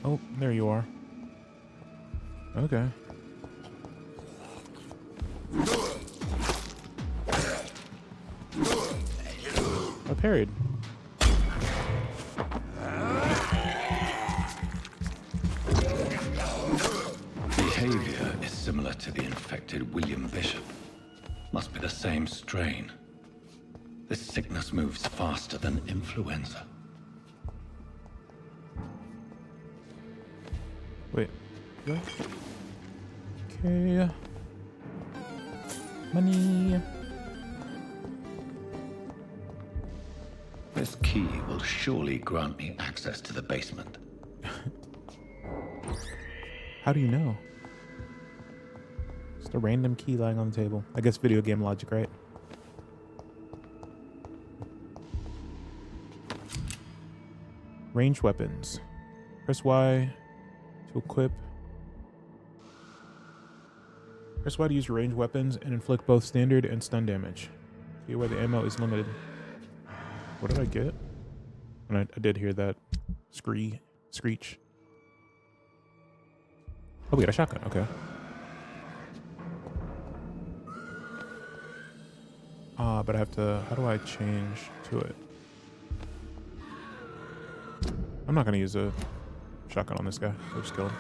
Oh, there you are. Okay. I parried. Behavior is similar to the infected William Bishop. Must be the same strain. This sickness moves faster than influenza. Wait. What? Okay. Money. This key will surely grant me access to the basement. How do you know? Just a random key lying on the table. I guess video game logic, right? Ranged weapons. Press Y to equip. Press Y to use your ranged weapons and inflict both standard and stun damage. See where the ammo is limited. What did I get? And I did hear that screech. Oh, we got a shotgun. Okay. But I have to. How do I change to it? I'm not gonna use a shotgun on this guy. I'll just kill him.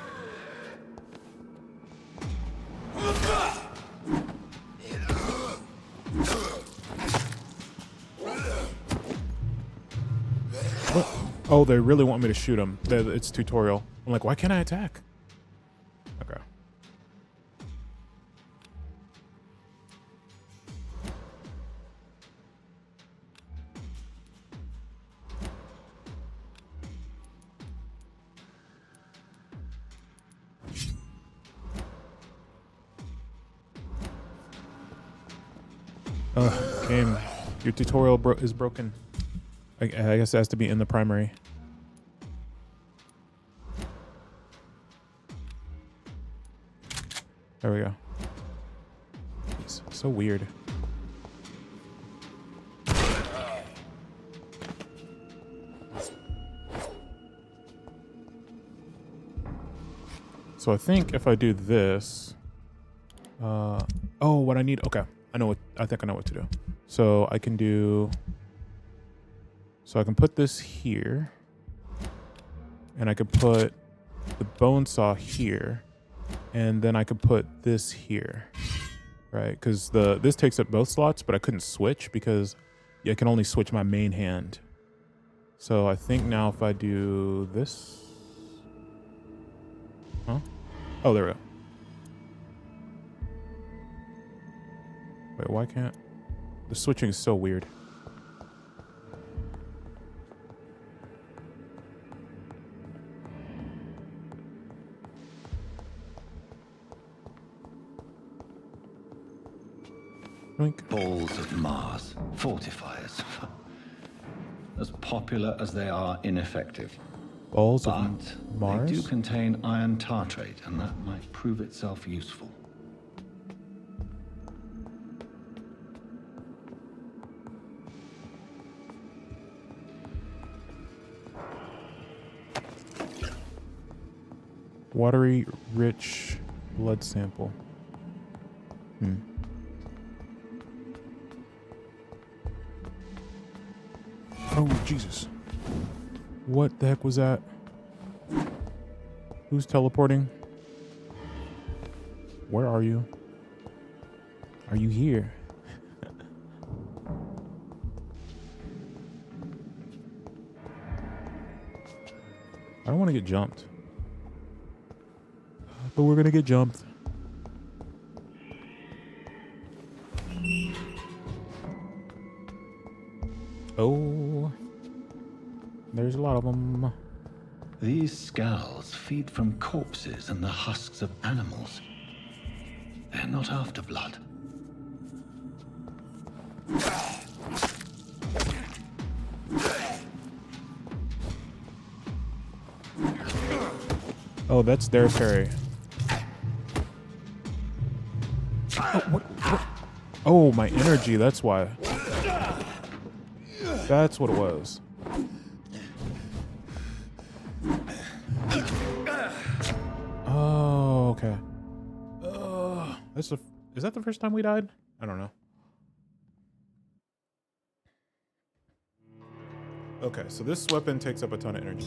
What? Oh, they really want me to shoot him. It's tutorial. I'm like, why can't I attack? Okay. Game. Your tutorial is broken. I guess it has to be in the primary. There we go. It's so weird. So I think if I do this, oh, what I need. Okay, I think I know what to do. So I can do. So I can put this here, and I could put the bone saw here, and then I could put this here, right? Because this takes up both slots, but I couldn't switch because I can only switch my main hand. So I think now if I do this, huh? Oh, there we go. Wait, why can't the switching is so weird? Balls of Mars, fortifiers. As popular as they are ineffective. Balls of But Mars? they do contain iron tartrate, and that might prove itself useful. Watery, rich blood sample. Oh, Jesus. What the heck was that? Who's teleporting? Where are you? Are you here? I don't want to get jumped. But we're gonna get jumped. Oh, there's a lot of them. These skulls feed from corpses and the husks of animals. They're not after blood. Oh, that's their parry. Oh, what? Oh, my energy, that's why. That's what it was. Oh, okay. Is that the first time we died? I don't know. Okay, so this weapon takes up a ton of energy.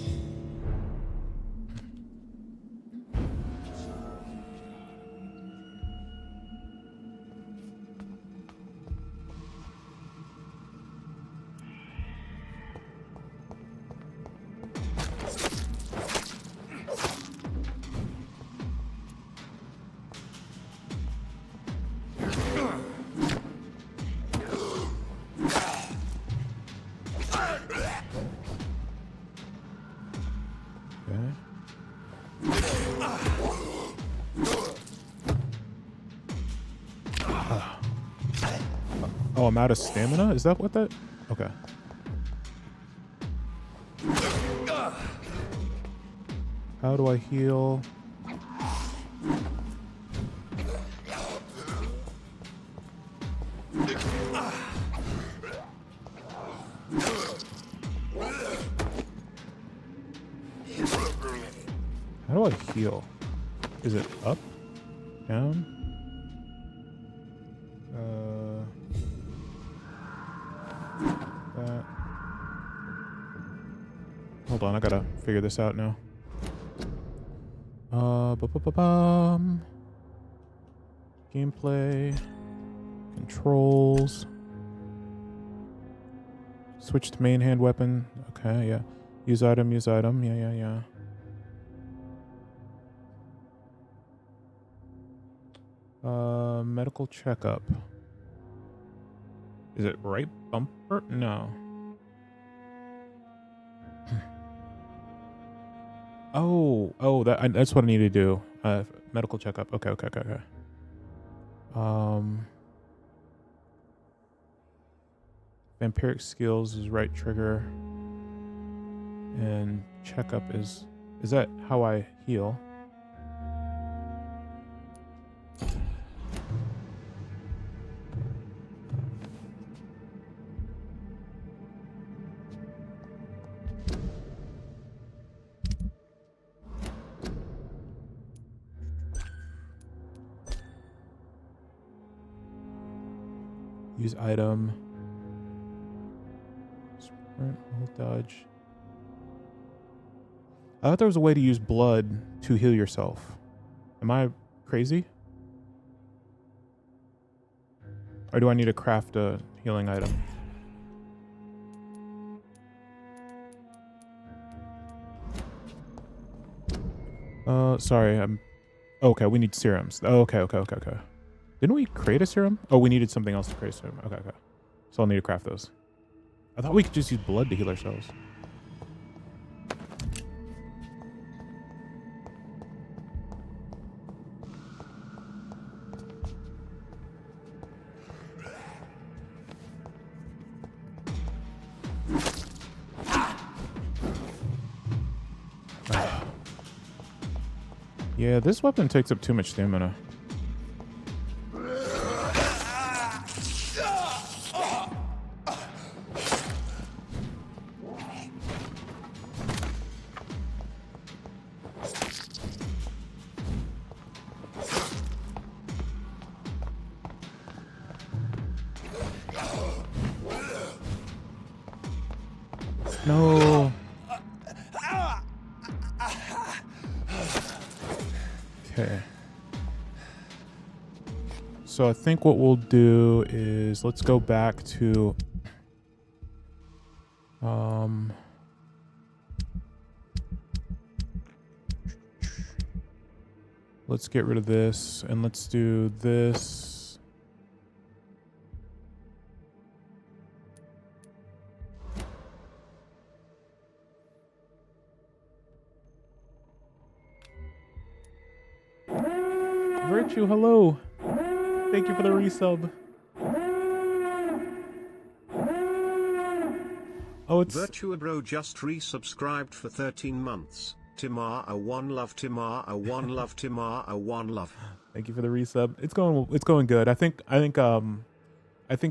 Oh, I'm out of stamina? Is that what that? Okay. How do I heal? How do I heal? Is it up? Down? That. Hold on, I gotta figure this out now. Gameplay. Controls. Switch to main hand weapon. Okay, yeah. Use item, use item. Yeah. Medical checkup. Is it right bumper? No. That's what I need to do. Medical checkup. Okay. Vampiric skills is right trigger. And checkup is that how I heal? Use item. Sprint, hold dodge. I thought there was a way to use blood to heal yourself. Am I crazy? Or do I need to craft a healing item? Sorry, okay, we need serums. Okay. Didn't we create a serum? Oh, we needed something else to create a serum. Okay. So I'll need to craft those. I thought we could just use blood to heal ourselves. Yeah, this weapon takes up too much stamina. No. Okay. So I think what we'll do is let's go back to let's get rid of this and let's do this. Virtue, hello. Thank you for the resub. Oh, it's Virtua Bro just resubscribed for 13 months. Timara one love, Timara one love, Timara one love. Thank you for the resub. It's going good. I think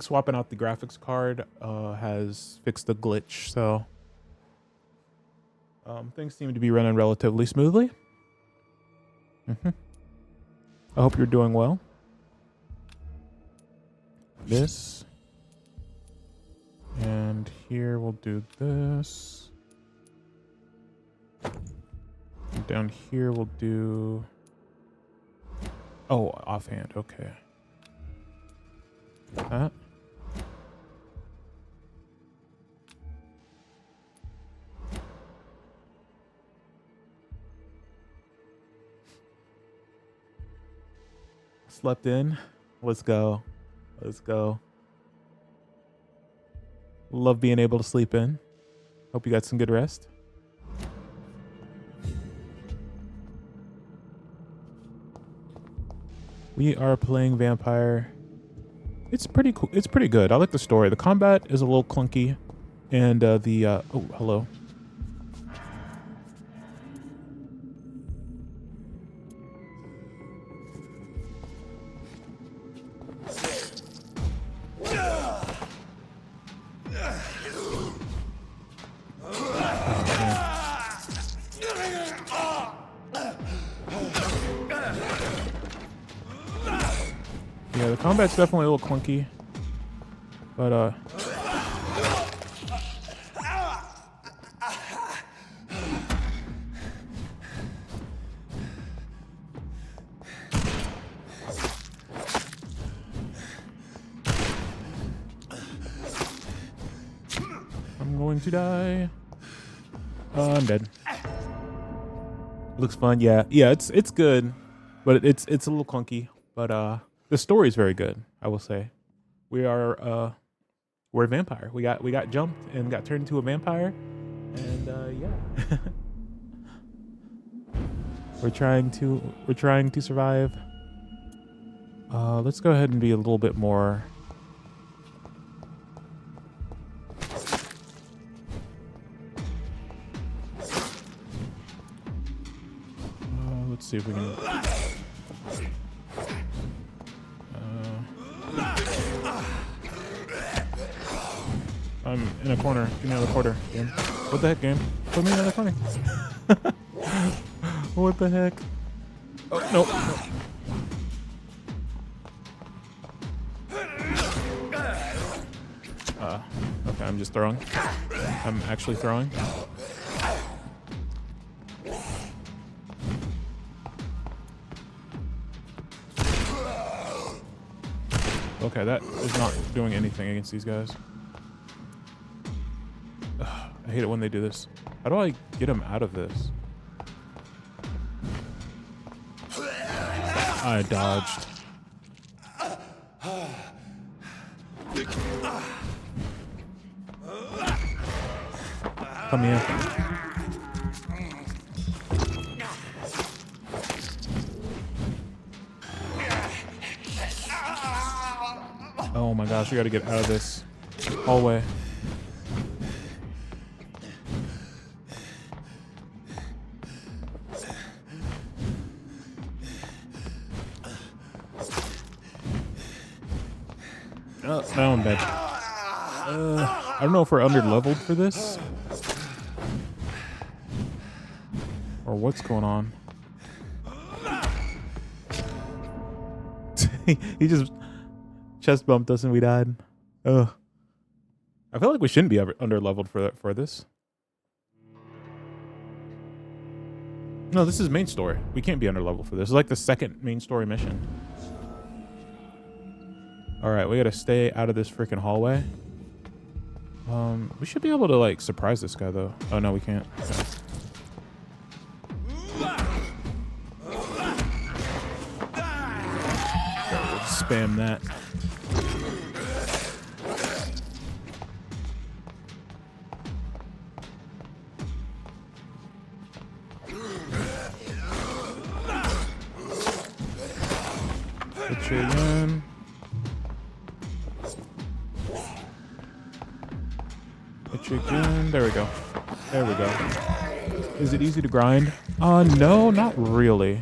swapping out the graphics card has fixed the glitch, so things seem to be running relatively smoothly. I hope you're doing well. this. And here we'll do this. And down here we'll do... Oh, offhand, okay. That. Slept in. Let's go. Let's go. Love being able to sleep in. Hope you got some good rest. We are playing Vampyr. It's pretty cool. It's pretty good. I like the story. The combat is a little clunky, and oh, hello. Yeah, the combat's definitely a little clunky, but I'm going to die. I'm dead. Looks fun, yeah. Yeah, it's good, but it's a little clunky, but the story is very good, I will say. We're a vampire. We got jumped and got turned into a vampire, and yeah. we're trying to survive. Let's go ahead and be a little bit more. Let's see if we can. I'm in a corner. Give me another quarter, game. What the heck, game? Put me in another corner. What the heck? Oh, no. Okay, I'm just throwing. I'm actually throwing. Okay, that is not doing anything against these guys. Ugh, I hate it when they do this. How do I get them out of this? I dodged. Come here. Oh my gosh, we gotta get out of this hallway. Oh, now I'm dead. I don't know if we're under-leveled for this, or what's going on. He just chest bumped us and we died. Ugh. I feel like we shouldn't be under-leveled for this. No, this is main story. We can't be under-leveled for this. It's like the second main story mission. Alright, we gotta stay out of this freaking hallway. We should be able to, like, surprise this guy, though. Oh, no, we can't. Okay. Spam that. Hit you again. Hit you again. There we go. There we go. Is it easy to grind? No, not really.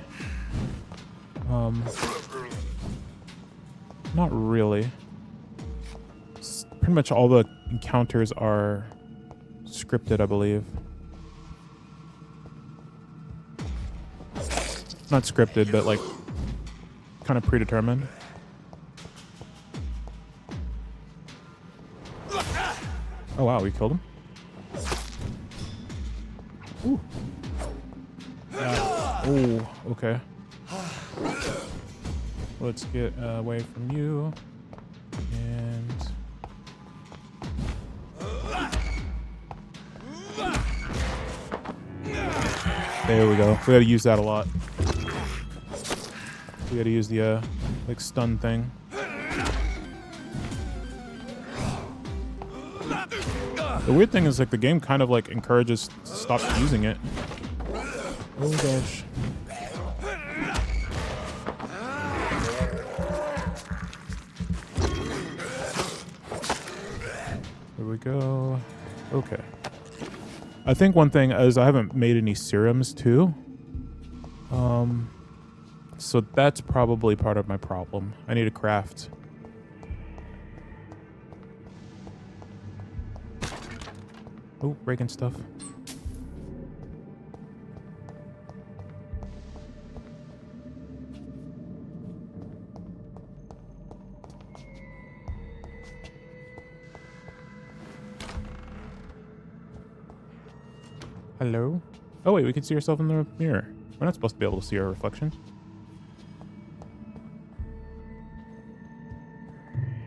Not really. Pretty much all the encounters are scripted, I believe. Not scripted, but like kind of predetermined. Oh wow, we killed him. Ooh. Oh, okay. Let's get away from you. And there we go. We gotta use that a lot. We gotta use the like stun thing. The weird thing is like the game kind of like encourages to stop using it. Oh gosh. There we go. Okay. I think one thing is I haven't made any serums too. So that's probably part of my problem. I need to craft. Oh, breaking stuff. Hello? Oh wait, we can see ourselves in the mirror. We're not supposed to be able to see our reflection.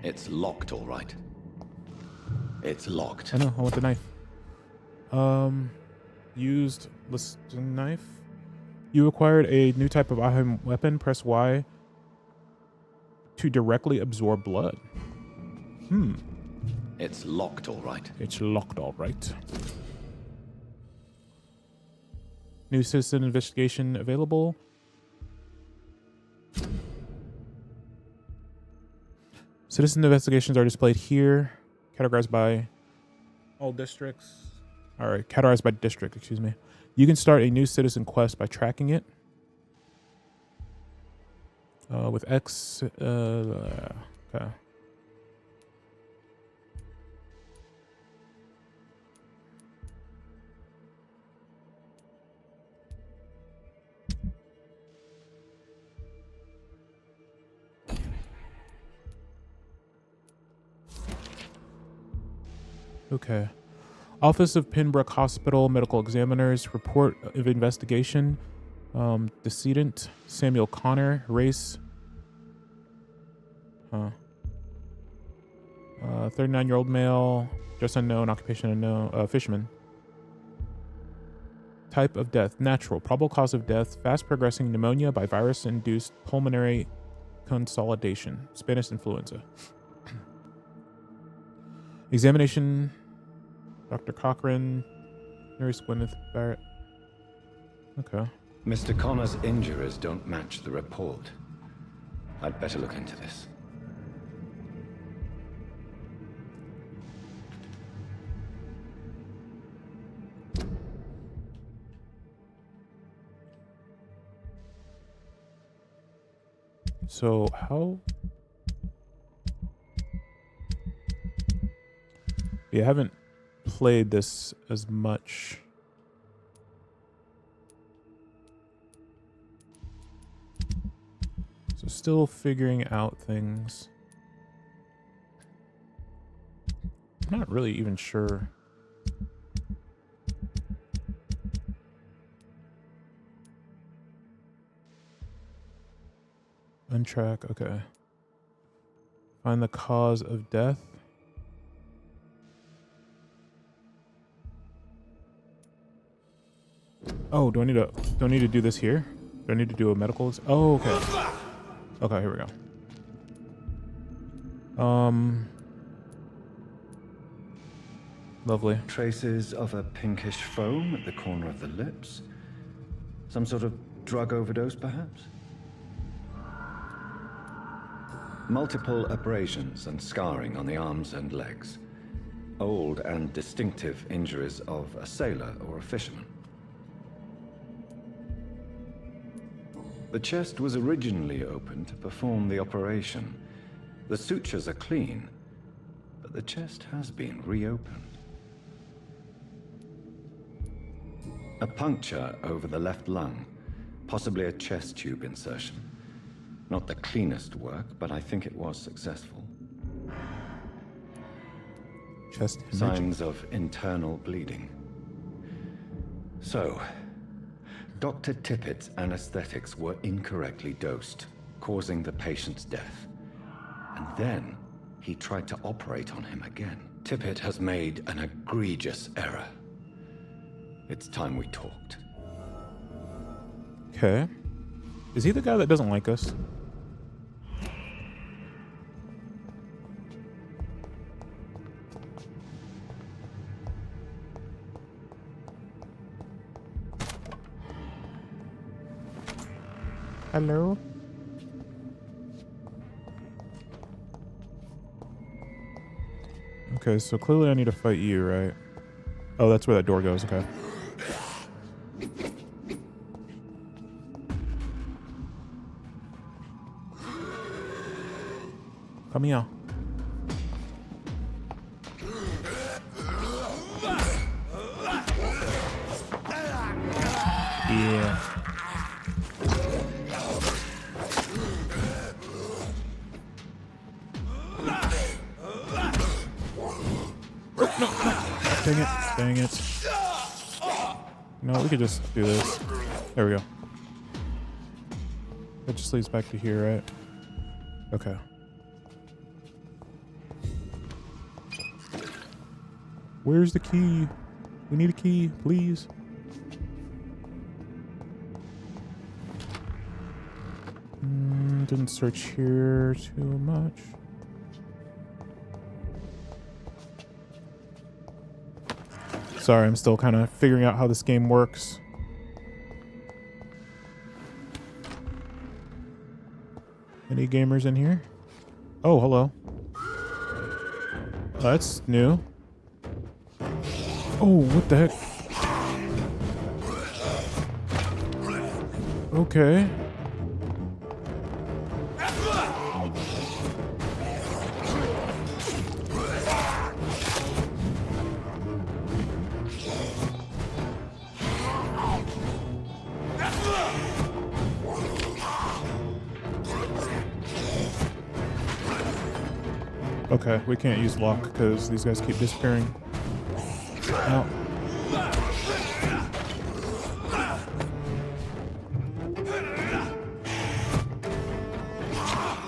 It's locked, all right. It's locked. I know, I want the knife. Used list knife. You acquired a new type of item weapon. Press Y to directly absorb blood. It's locked, all right. It's locked, all right. New citizen investigation available. Citizen investigations are displayed here, categorized by all districts. All right, categorized by district, excuse me. You can start a new citizen quest by tracking it. With X, okay. Okay. Office of Pinbrook Hospital Medical Examiners Report of Investigation. Decedent Samuel Connor, race 39-year-old male, just unknown, occupation unknown, fisherman. Type of death, natural. Probable cause of death, fast progressing pneumonia by virus-induced pulmonary consolidation, Spanish influenza. Examination, Dr. Cochran, Nurse Gwyneth Barrett. Okay. Mr. Connor's injuries don't match the report. I'd better look into this. So how? Yeah, I haven't played this as much. So still figuring out things. I'm not really even sure. Untrack, okay. Find the cause of death. Oh, do I need to do this here? Do I need to do a medical? Oh, okay. Okay, here we go. Lovely. Traces of a pinkish foam at the corner of the lips. Some sort of drug overdose, perhaps? Multiple abrasions and scarring on the arms and legs. Old and distinctive injuries of a sailor or a fisherman. The chest was originally open to perform the operation. The sutures are clean, but the chest has been reopened. A puncture over the left lung, possibly a chest tube insertion. Not the cleanest work, but I think it was successful. Chest hemorrhage. Signs of internal bleeding. So, Dr. Tippett's anesthetics were incorrectly dosed, causing the patient's death. And then he tried to operate on him again. Tippett has made an egregious error. It's time we talked. Okay. Is he the guy that doesn't like us? Hello? Okay, so clearly I need to fight you, right? Oh, that's where that door goes, okay. Come here. Yeah. Dang it. Dang it. No, we could just do this. There we go. That just leads back to here, right? Okay. Where's the key? We need a key, please. Didn't search here too much. Sorry, I'm still kind of figuring out how this game works. Any gamers in here? Oh, hello. Oh, that's new. Oh, what the heck? Okay. Okay, we can't use lock because these guys keep disappearing. Ow.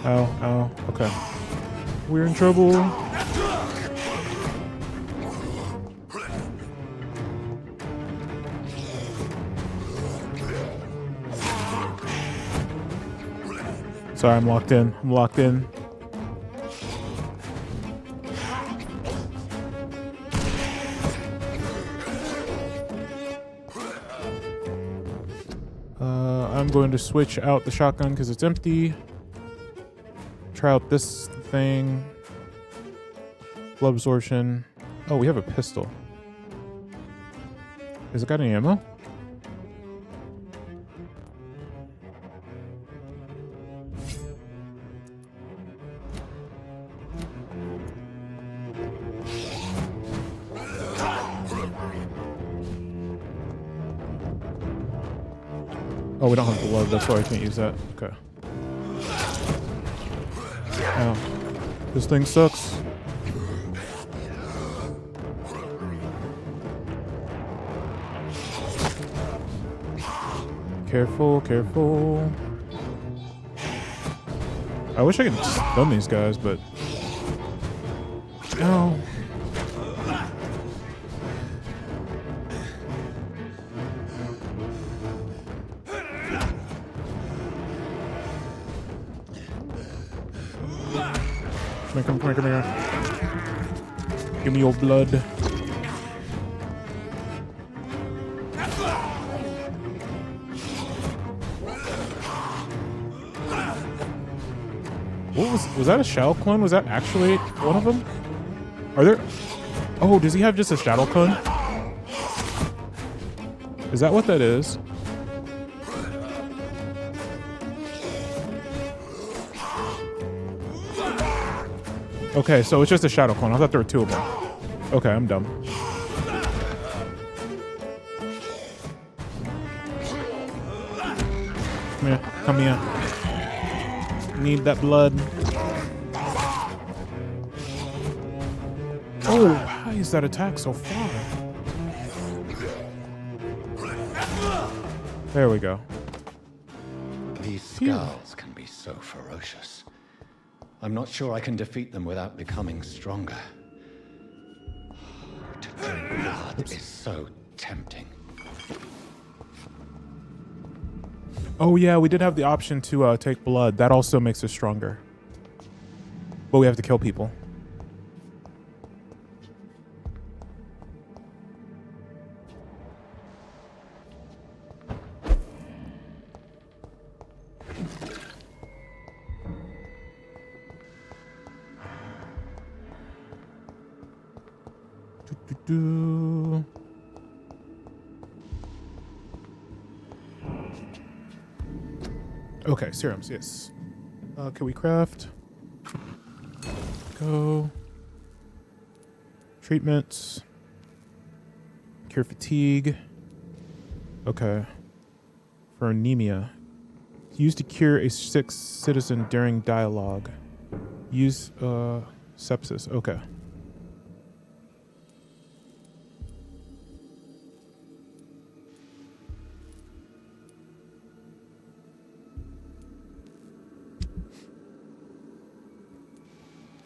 Ow, ow, okay. We're in trouble. Sorry, I'm locked in. I'm locked in. I'm going to switch out the shotgun because it's empty. Try out this thing. Blood absorption. Oh, we have a pistol. Has it got any ammo? Oh, we don't have blood, that's why I can't use that. Okay. Ow. This thing sucks. Careful, careful. I wish I could stun these guys, but... Ow. Come here, come here. Give me your blood. What was that a shadow clone? Was that actually one of them? Are there... Oh, does he have just a shadow clone? Is that what that is? Okay, so it's just a shadow clone. I thought there were two of them. Okay, I'm dumb. Come here. Come here. Need that blood. Oh, is that attack so far? There we go. These skulls can be so ferocious. I'm not sure I can defeat them without becoming stronger. To drink blood is so tempting. Oh yeah, we did have the option to take blood. That also makes us stronger. But we have to kill people. Do. Okay, serums, yes. Can we craft? Go. Treatments. Cure fatigue. Okay. For anemia. Used to cure a sick citizen during dialogue. Use sepsis. Okay.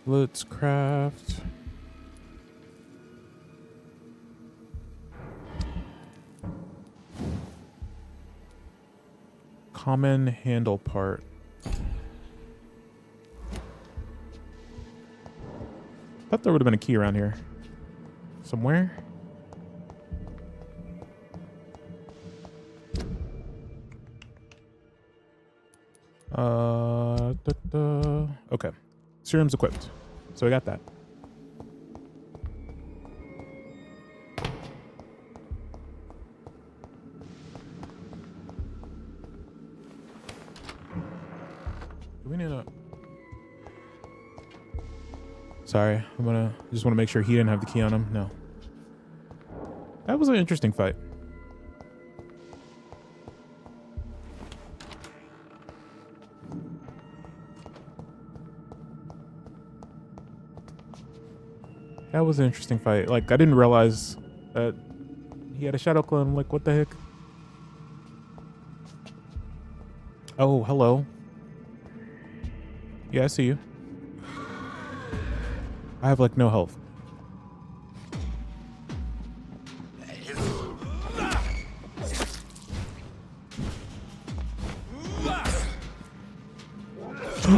Let's craft. Common handle part. Thought there would have been a key around here. Somewhere? Okay. Serum's equipped. So we got that. Do we need a... Sorry, just want to make sure he didn't have the key on him. No. That was an interesting fight. That was an interesting fight. Like, I didn't realize that he had a shadow clone. Like, what the heck? Oh, hello. Yeah, I see you. I have, like, no health.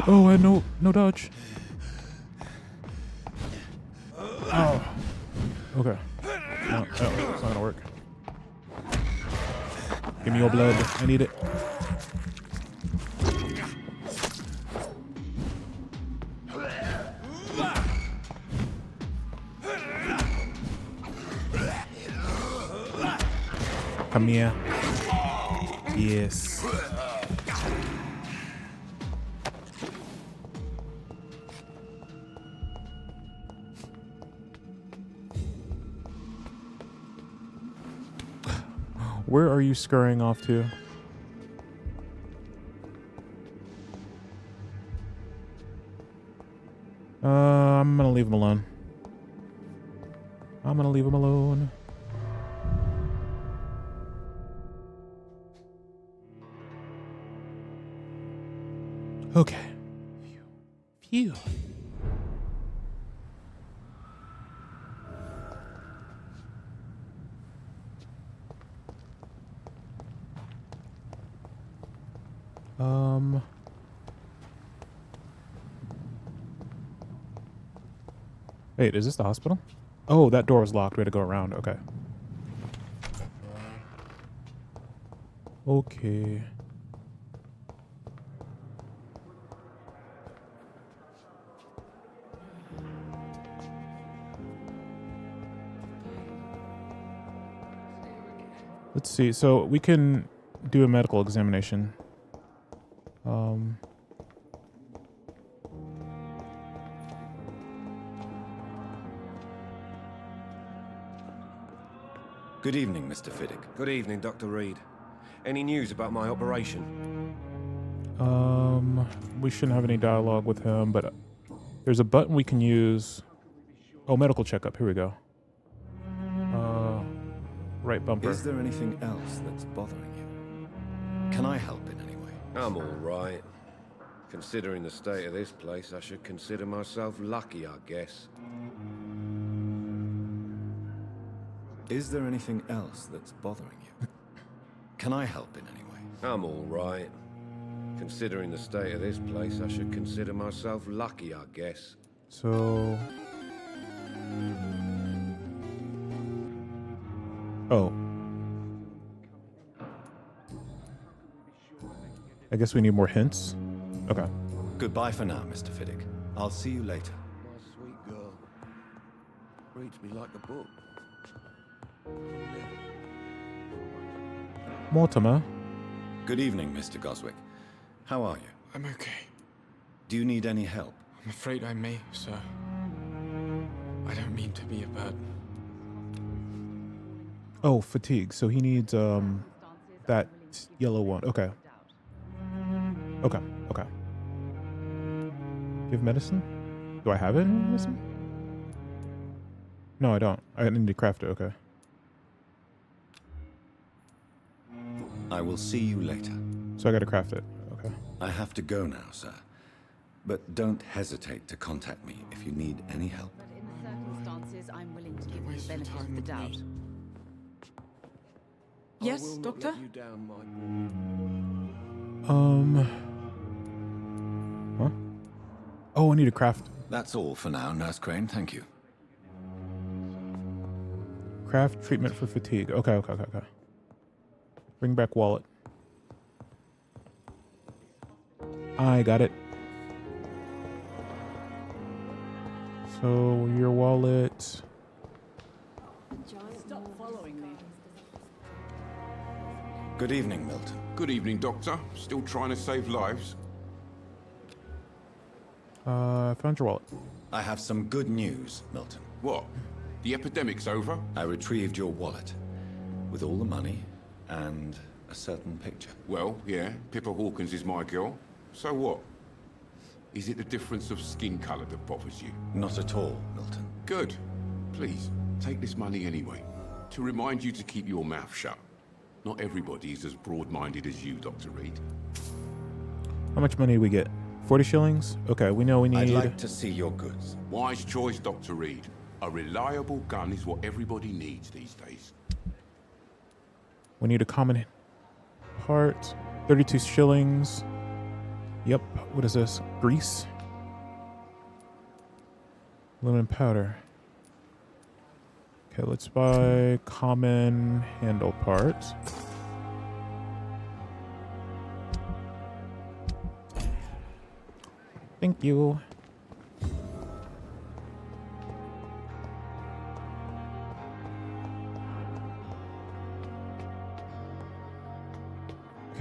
Oh, I had no dodge. Oh. Okay. No, it's not gonna work. Give me your blood. I need it. Come here. Yes. Where are you scurrying off to? I'm gonna leave him alone. I'm gonna leave him alone. Okay. Phew. Wait, is this the hospital? Oh, that door was locked. We had to go around. Okay. Okay. Let's see. So we can do a medical examination. Good evening, Mr. Fiddick. Good evening, Dr. Reed. Any news about my operation? We shouldn't have any dialogue with him, but there's a button we can use. Oh, medical checkup. Here we go. Right bumper. Is there anything else that's bothering you? Can I help in any way? I'm all right. Considering the state of this place, I should consider myself lucky, I guess. Is there anything else that's bothering you? Can I help in any way? I'm all right. Considering the state of this place, I should consider myself lucky, I guess. So... Oh. I guess we need more hints. Okay. Goodbye for now, Mr. Fiddick. I'll see you later. My sweet girl. Reads me like a book. Mortimer. Good evening, Mr. Goswick. How are you? I'm okay. Do you need any help? I'm afraid I may, sir. I don't mean to be a burden. Oh, fatigue. So he needs that yellow one. Okay. Okay. Okay. Do you have medicine? Do I have any medicine? No, I don't. I need to craft it. Okay. I will see you later. So I got to craft it. Okay. I have to go now, sir. But don't hesitate to contact me if you need any help. But in the circumstances, I'm willing to give you the Waste your benefit time of the with doubt. me. I Yes, will not Doctor? let you down, my Huh? Oh, I need to craft. That's all for now, Nurse Crane. Thank you. Craft treatment for fatigue. Okay, okay, okay, okay. Bring back wallet. I got it. So your wallet. Stop following me. Good evening, Milton. Good evening, Doctor. Still trying to save lives? I found your wallet. I have some good news, Milton. What? The epidemic's over? I retrieved your wallet with all the money and a certain picture. Well, yeah, Pippa Hawkins is my girl. So what? Is it the difference of skin color that bothers you? Not at all, Milton. Good. Please, take this money anyway. To remind you to keep your mouth shut. Not everybody is as broad-minded as you, Dr. Reed. How much money do we get? 40 shillings? Okay, we know we need... I'd like to see your goods. Wise choice, Dr. Reed. A reliable gun is what everybody needs these days. We need a common part. 32 shillings. Yep. What is this? Grease? Aluminum powder. Okay, let's buy common handle parts. Thank you.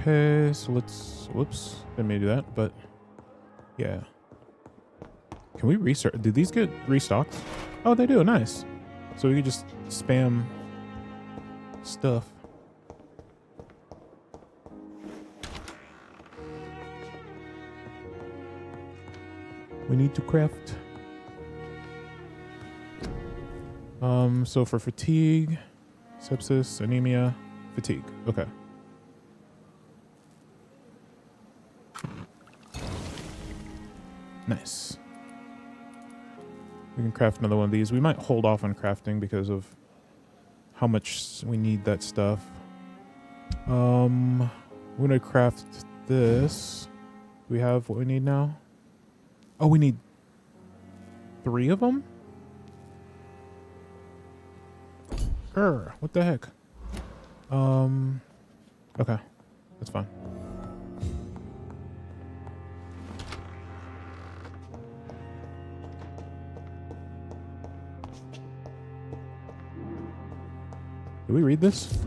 Okay, so let's, whoops, didn't mean to do that, but yeah. Can we restart? Do these get restocked? Oh, they do, nice. So we can just spam stuff. We need to craft. So for fatigue, sepsis, anemia, fatigue, okay. Nice. We can craft another one of these. We might hold off on crafting because of how much we need that stuff. We're gonna craft this. Do we have what we need now? Oh, we need 3 of them? What the heck? Okay. That's fine. Do we read this?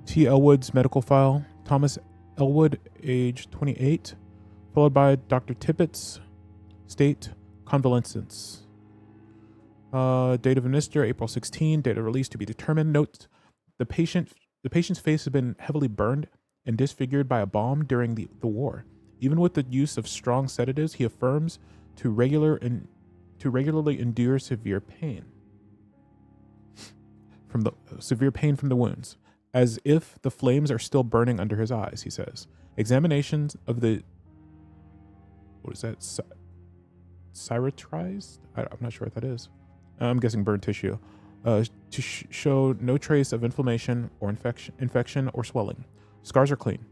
T. Elwood's medical file. Thomas Elwood, age 28. Followed by Dr. Tippett's state convalescence. Date of administer, April 16. Date of release to be determined. Note, the patient's face has been heavily burned and disfigured by a bomb during the war. Even with the use of strong sedatives, he affirms to regularly endure severe pain. from the wounds, as if the flames are still burning under his eyes, he says. Examinations of the, what is that, cyrotrized? I'm not sure what that is. I'm guessing burn tissue. To show no trace of inflammation or infection or swelling. Scars are clean.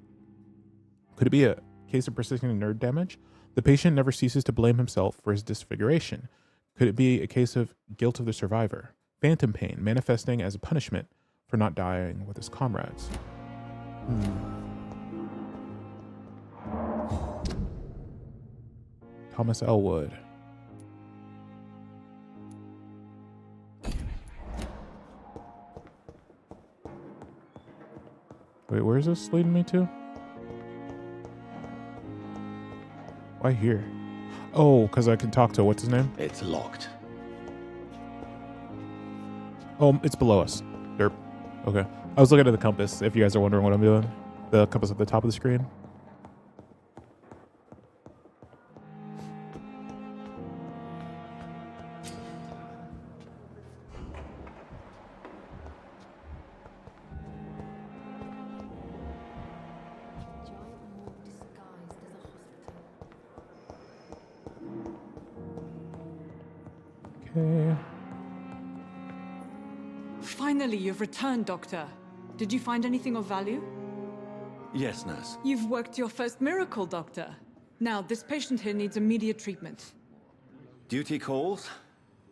Could it be a case of persisting nerve damage? The patient never ceases to blame himself for his disfiguration. Could it be a case of guilt of the survivor? Phantom pain manifesting as a punishment for not dying with his comrades. Thomas Elwood. Wait, where is this leading me to? Why here? Oh, because I can talk to, what's his name? It's locked. Oh, it's below us. Derp. Okay. I was looking at the compass, if you guys are wondering what I'm doing. The compass at the top of the screen. Okay. Finally, you've returned, Doctor. Did you find anything of value? Yes, nurse. You've worked your first miracle, Doctor. Now, this patient here needs immediate treatment. Duty calls.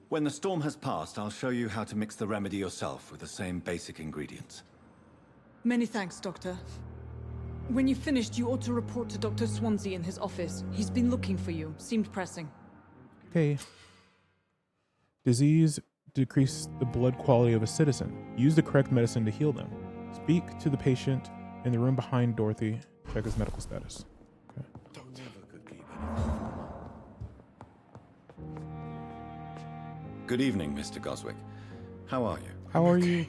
When the storm has passed, I'll show you how to mix the remedy yourself with the same basic ingredients. Many thanks, Doctor. When you've finished, you ought to report to Dr. Swansea in his office. He's been looking for you. Seemed pressing. Okay. Disease decrease the blood quality of a citizen. Use the correct medicine to heal them. Speak to the patient in the room behind Dorothy. Check his medical status. Okay. Good evening, Mr. Goswick. How are you? How are you?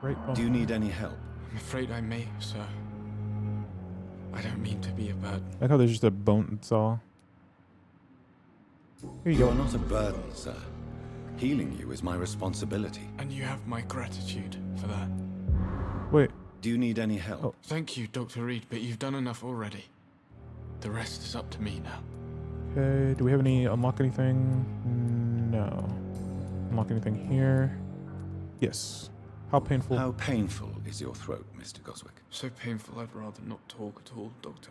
Right bump. Do you need any help? I'm afraid I may, sir. I don't mean to be a burden. I like how there's just a bone saw. Here you You go. are not a burden, sir. Healing you is my responsibility. And you have my gratitude for that. Wait. Do you need any help? Oh. Thank you, Dr. Reed, but you've done enough already. The rest is up to me now. Okay. Do we have any unlock anything? No. Unlock anything here? Yes. How painful? How painful is your throat, Mr. Goswick? So painful, I'd rather not talk at all, Doctor.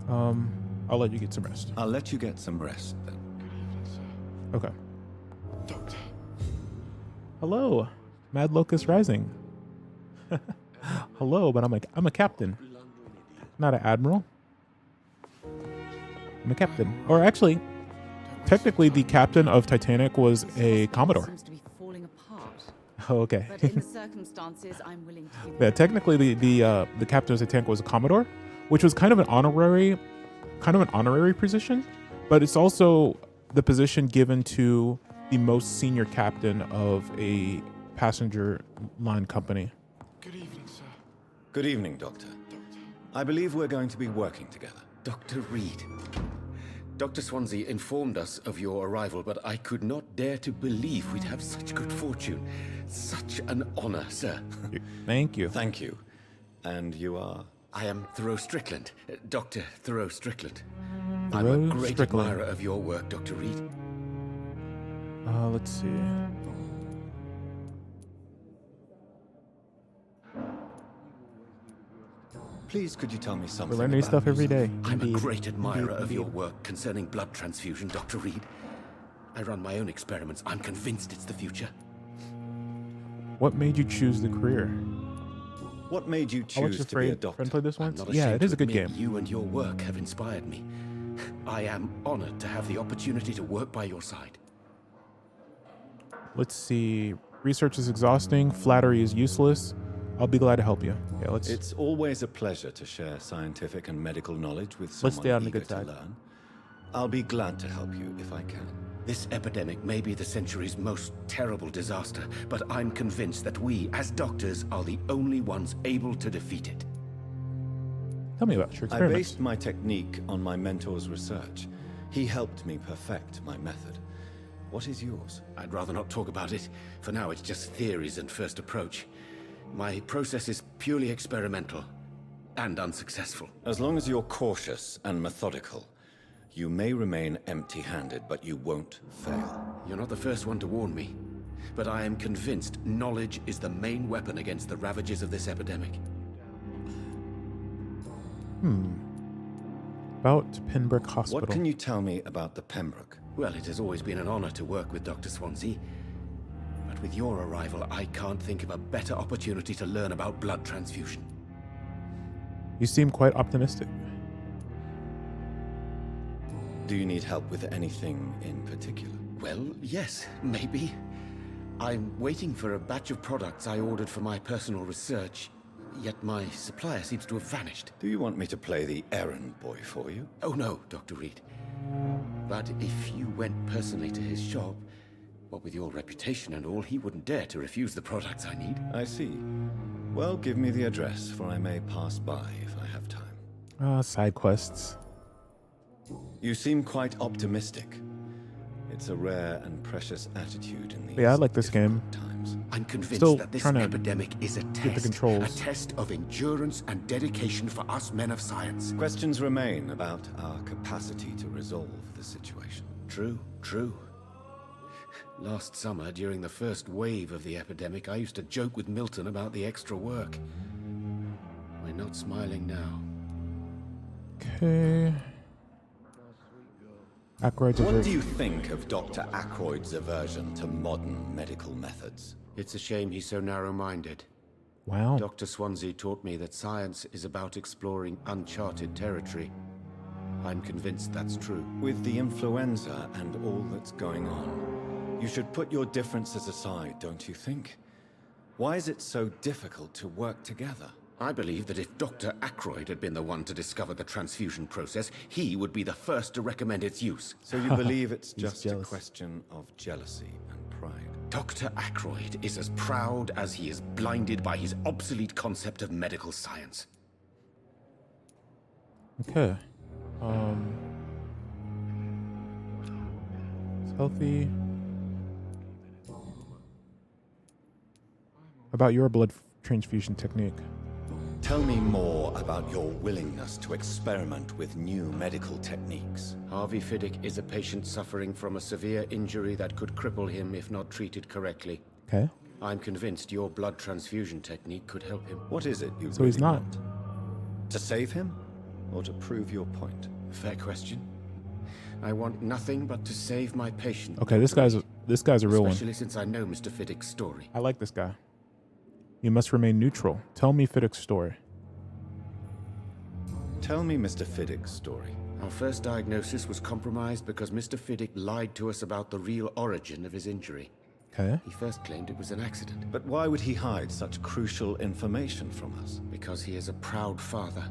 I'll let you get some rest. I'll let you get some rest, then. Good evening, sir. Okay. Doctor. Hello, Mad Locust Rising. Hello, but I'm a captain, not an admiral. I'm a captain, or actually, technically, the captain of Titanic was a commodore. Seems to be falling apart. Oh, okay. But in the circumstances, I'm willing to give Yeah, technically, the captain of Titanic was a commodore, which was kind of an honorary position, but it's also the position given to the most senior captain of a passenger line company. Good evening, sir. Good evening, Doctor. I believe we're going to be working together. Dr. Reed. Dr. Swansea informed us of your arrival, but I could not dare to believe we'd have such good fortune. Such an honor, sir. Thank you. Thank you. And you are? I am Thoreau Strickland, Dr. Thoreau Strickland. I'm Thoreau a great Strickland. admirer of your work, Dr. Reed. Let's see. Please, could you tell me something We learn new about stuff every yourself? day. I'm Indeed. a great admirer of your Indeed. work concerning blood transfusion, Dr. Reed. I run my own experiments. I'm convinced it's the future. What made you choose the career? What made you I'll let choose your to be a friend doctor? play this I'm once. not Yeah, ashamed it is to a good admit game. You and your work have inspired me. I am honored to have the opportunity to work by your side. Let's see. Research is exhausting. Flattery is useless. I'll be glad to help you. Yeah, let's. It's always a pleasure to share scientific and medical knowledge with Let's someone stay on the eager good to side. learn. I'll be glad to help you if I can. This epidemic may be the century's most terrible disaster, but I'm convinced that we, as doctors, are the only ones able to defeat it. Tell me about your I experiments. based my technique on my mentor's research. He helped me perfect my method. What is yours? I'd rather not talk about it. For now, it's just theories and first approach. My process is purely experimental and unsuccessful. As long as you're cautious and methodical, you may remain empty-handed, but you won't fail. You're not the first one to warn me, but I am convinced knowledge is the main weapon against the ravages of this epidemic. About Pembroke Hospital. What can you tell me about the Pembroke? Well, it has always been an honor to work with Dr. Swansea. But with your arrival, I can't think of a better opportunity to learn about blood transfusion. You seem quite optimistic. Do you need help with anything in particular? Well, yes, maybe. I'm waiting for a batch of products I ordered for my personal research, yet my supplier seems to have vanished. Do you want me to play the errand boy for you? Oh no, Dr. Reed. But if you went personally to his shop, what with your reputation and all, he wouldn't dare to refuse the products I need. I see. Well, give me the address, for I may pass by if I have time. Side quests. You seem quite optimistic. It's a rare and precious attitude in these Yeah, I like this game. times. I'm convinced Still that this trying to epidemic is a get the test. controls. A test of endurance and dedication for us men of science. Questions remain about our capacity to resolve the situation. True, true. Last summer, during the first wave of the epidemic, I used to joke with Milton about the extra work. We're not smiling now. Okay. Aykroyd's What do aversion. you think of Dr. Aykroyd's aversion to modern medical methods? It's a shame he's so narrow-minded. Wow. Dr. Swansea taught me that science is about exploring uncharted territory. I'm convinced that's true. With the influenza and all that's going on, you should put your differences aside, don't you think? Why is it so difficult to work together? I believe that if Dr. Aykroyd had been the one to discover the transfusion process, he would be the first to recommend its use. So you believe it's He's just a jealous. question of jealousy and pride? Dr. Aykroyd is as proud as he is blinded by his obsolete concept of medical science. Okay. It's healthy. About your blood transfusion technique. Tell me more about your willingness to experiment with new medical techniques. Harvey Fiddick is a patient suffering from a severe injury that could cripple him if not treated correctly. Okay. I'm convinced your blood transfusion technique could help him. What is it you So he's really not. want? To save him? Or to prove your point? Fair question. I want nothing but to save my patient. Okay, this guy's a real one. Especially since I know Mr. Fiddick's story. I like this guy. You must remain neutral. Tell me Fiddick's story. Tell me Mr. Fiddick's story. Our first diagnosis was compromised because Mr. Fiddick lied to us about the real origin of his injury. Okay. He first claimed it was an accident. But why would he hide such crucial information from us? Because he is a proud father,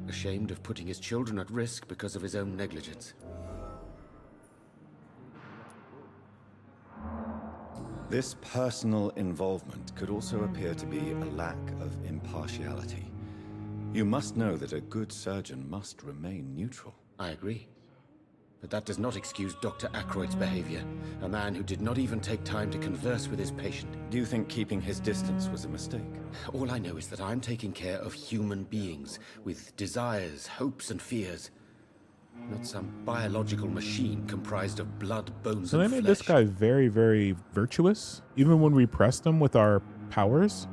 ashamed of putting his children at risk because of his own negligence. This personal involvement could also appear to be a lack of impartiality. You must know that a good surgeon must remain neutral. I agree. But that does not excuse Dr. Aykroyd's behavior, a man who did not even take time to converse with his patient. Do you think keeping his distance was a mistake? All I know is that I'm taking care of human beings with desires, hopes, and fears. Not some biological machine comprised of blood, bones, So they and made flesh. this guy very, very virtuous, even when we pressed him with our powers.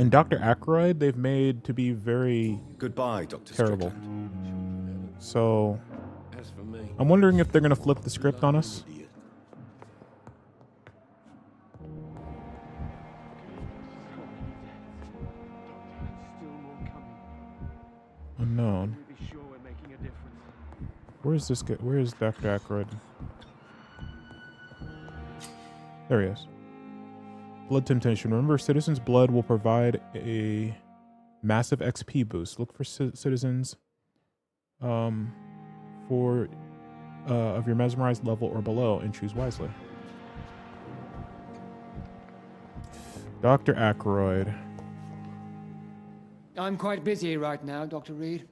And Dr. Aykroyd, they've made to be very Goodbye, Dr. terrible. Strickland. So As for me, I'm wondering if they're gonna flip the script on us. Unknown. Where is this guy? Where is Dr. Aykroyd? There he is. Blood temptation. Remember, citizens' blood will provide a massive XP boost. Look for citizens for of your mesmerized level or below and choose wisely. Dr. Aykroyd. I'm quite busy right now, Dr. Reed.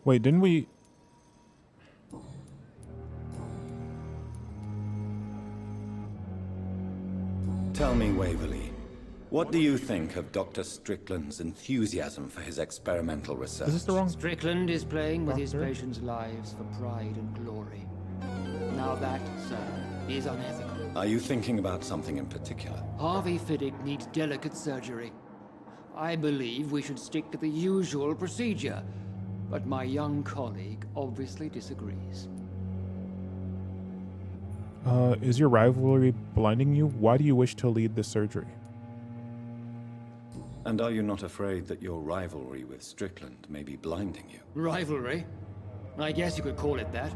Wait, didn't we? Tell me, Waverly, what do you think of Dr. Strickland's enthusiasm for his experimental research? Is this the wrong? Strickland is playing with his Doctor? patients' lives for pride and glory. Now that, sir, is unethical. Are you thinking about something in particular? Harvey Fiddick needs delicate surgery. I believe we should stick to the usual procedure, but my young colleague obviously disagrees. Is your rivalry blinding you? Why do you wish to lead this surgery? And are you not afraid that your rivalry with Strickland may be blinding you? Rivalry? I guess you could call it that.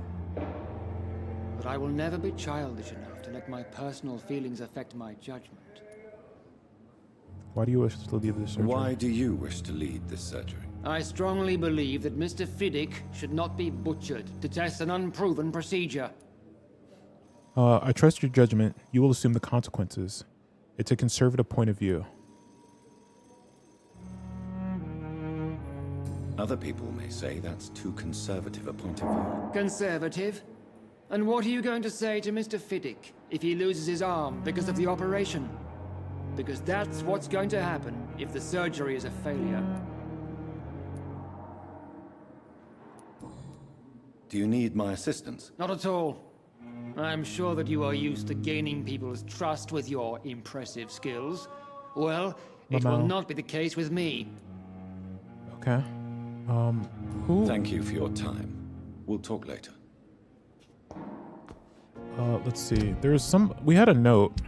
But I will never be childish enough to let my personal feelings affect my judgment. Why do you wish to lead this surgery? Why do you wish to lead this surgery? I strongly believe that Mr. Fiddick should not be butchered to test an unproven procedure. I trust your judgment. You will assume the consequences. It's a conservative point of view. Other people may say that's too conservative a point of view. Conservative? And what are you going to say to Mr. Fiddick if he loses his arm because of the operation? Because that's what's going to happen if the surgery is a failure. Do you need my assistance? Not at all. I'm sure that you are used to gaining people's trust with your impressive skills. Well, it will not be the case with me. Okay. Who? Thank you for your time. We'll talk later. Let's see. There's some. We had a note.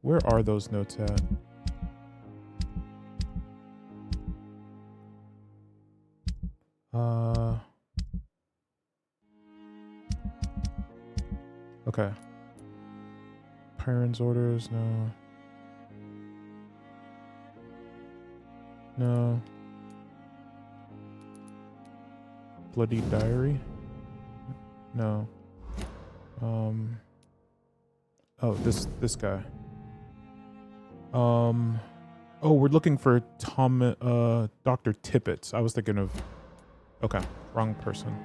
Where are those notes at? Okay. Parents' orders, no. No. Bloody diary? No. Oh, this guy. Oh, we're looking for Dr. Tippett. I was thinking of. Okay, wrong person.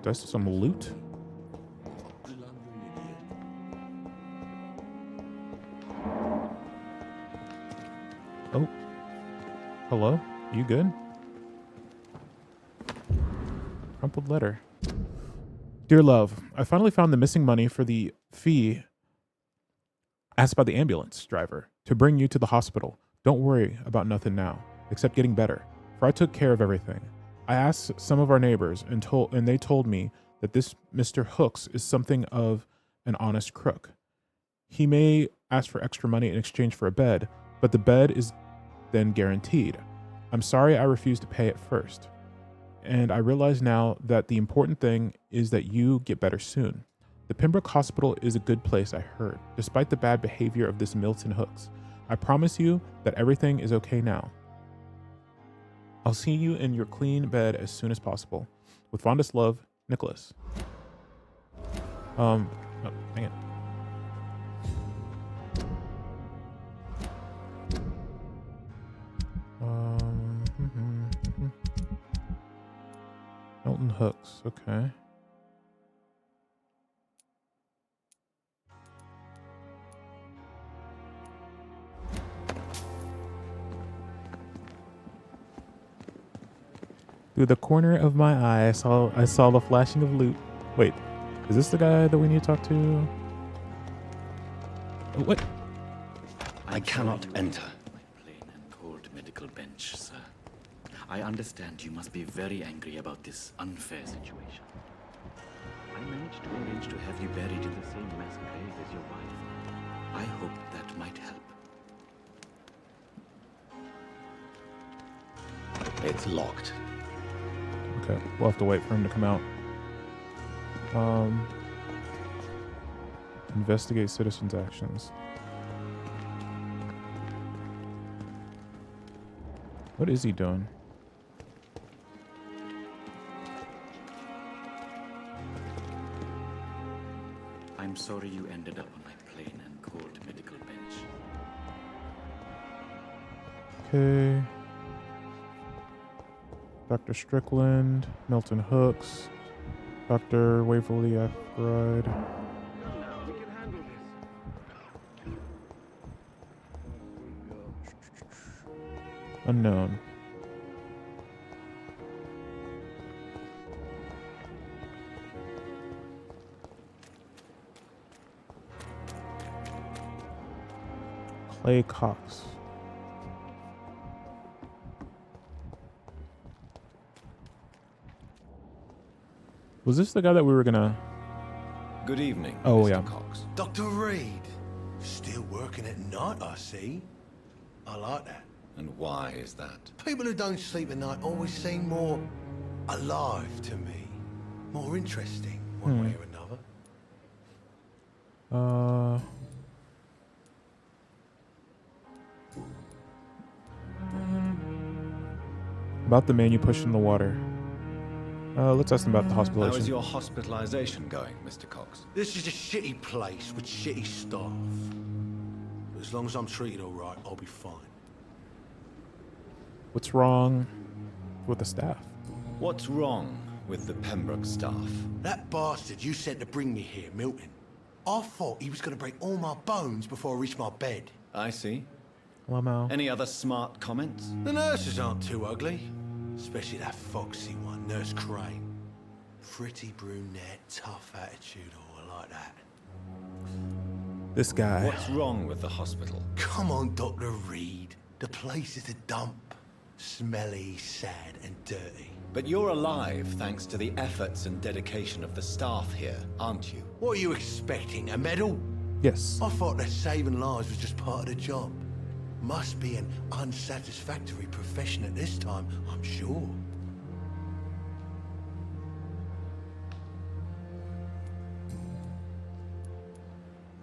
That's some loot. Oh. Hello? You good? Crumpled letter. Dear love, I finally found the missing money for the fee asked by the ambulance driver to bring you to the hospital. Don't worry about nothing now, except getting better, for I took care of everything. I asked some of our neighbors and they told me that this Mr. Hooks is something of an honest crook. He may ask for extra money in exchange for a bed, but the bed is then guaranteed. I'm sorry I refused to pay at first. And I realize now that the important thing is that you get better soon. The Pembroke Hospital is a good place, I heard, despite the bad behavior of this Milton Hooks. I promise you that everything is okay now. I'll see you in your clean bed as soon as possible. With fondest love, Nicholas. Oh, dang it. Milton Hooks, okay. Through the corner of my eye, I saw the flashing of loot. Wait, is this the guy that we need to talk to? Oh, what? I cannot enter. My plain and cold medical bench, sir. I understand you must be very angry about this unfair situation. I managed to arrange to have you buried in the same mass grave as your wife. I hope that might help. It's locked. Okay, we'll have to wait for him to come out. Investigate citizens' actions. What is he doing? I'm sorry you ended up on my plain and cold medical bench. Okay. Dr. Strickland, Milton Hooks, Dr. Waverly Ackroyd. Unknown. Clay Cox. Was this the guy that we were gonna... Good evening, Oh, Mr. yeah. Cox. Dr. Reed, still working at night, I see. I like that. And why is that? People who don't sleep at night always seem more alive to me. More interesting, one way or another. About the man you pushed in the water. Let's ask him about the How hospitalization. is your hospitalization going, Mr. Cox? This is a shitty place with shitty staff. But as long as I'm treated all right, I'll be fine. What's wrong with the staff? What's wrong with the Pembroke staff? That bastard you sent to bring me here, Milton. I thought he was going to break all my bones before I reached my bed. I see. Lamo. Any other smart comments? The nurses aren't too ugly. Especially that foxy one, Nurse Crane. Pretty brunette, tough attitude, all like that. This guy. What's wrong with the hospital? Come on, Dr. Reed. The place is a dump. Smelly, sad, and dirty. But you're alive thanks to the efforts and dedication of the staff here, aren't you? What are you expecting, a medal? Yes. I thought that saving lives was just part of the job. Must be an unsatisfactory profession at this time, I'm sure.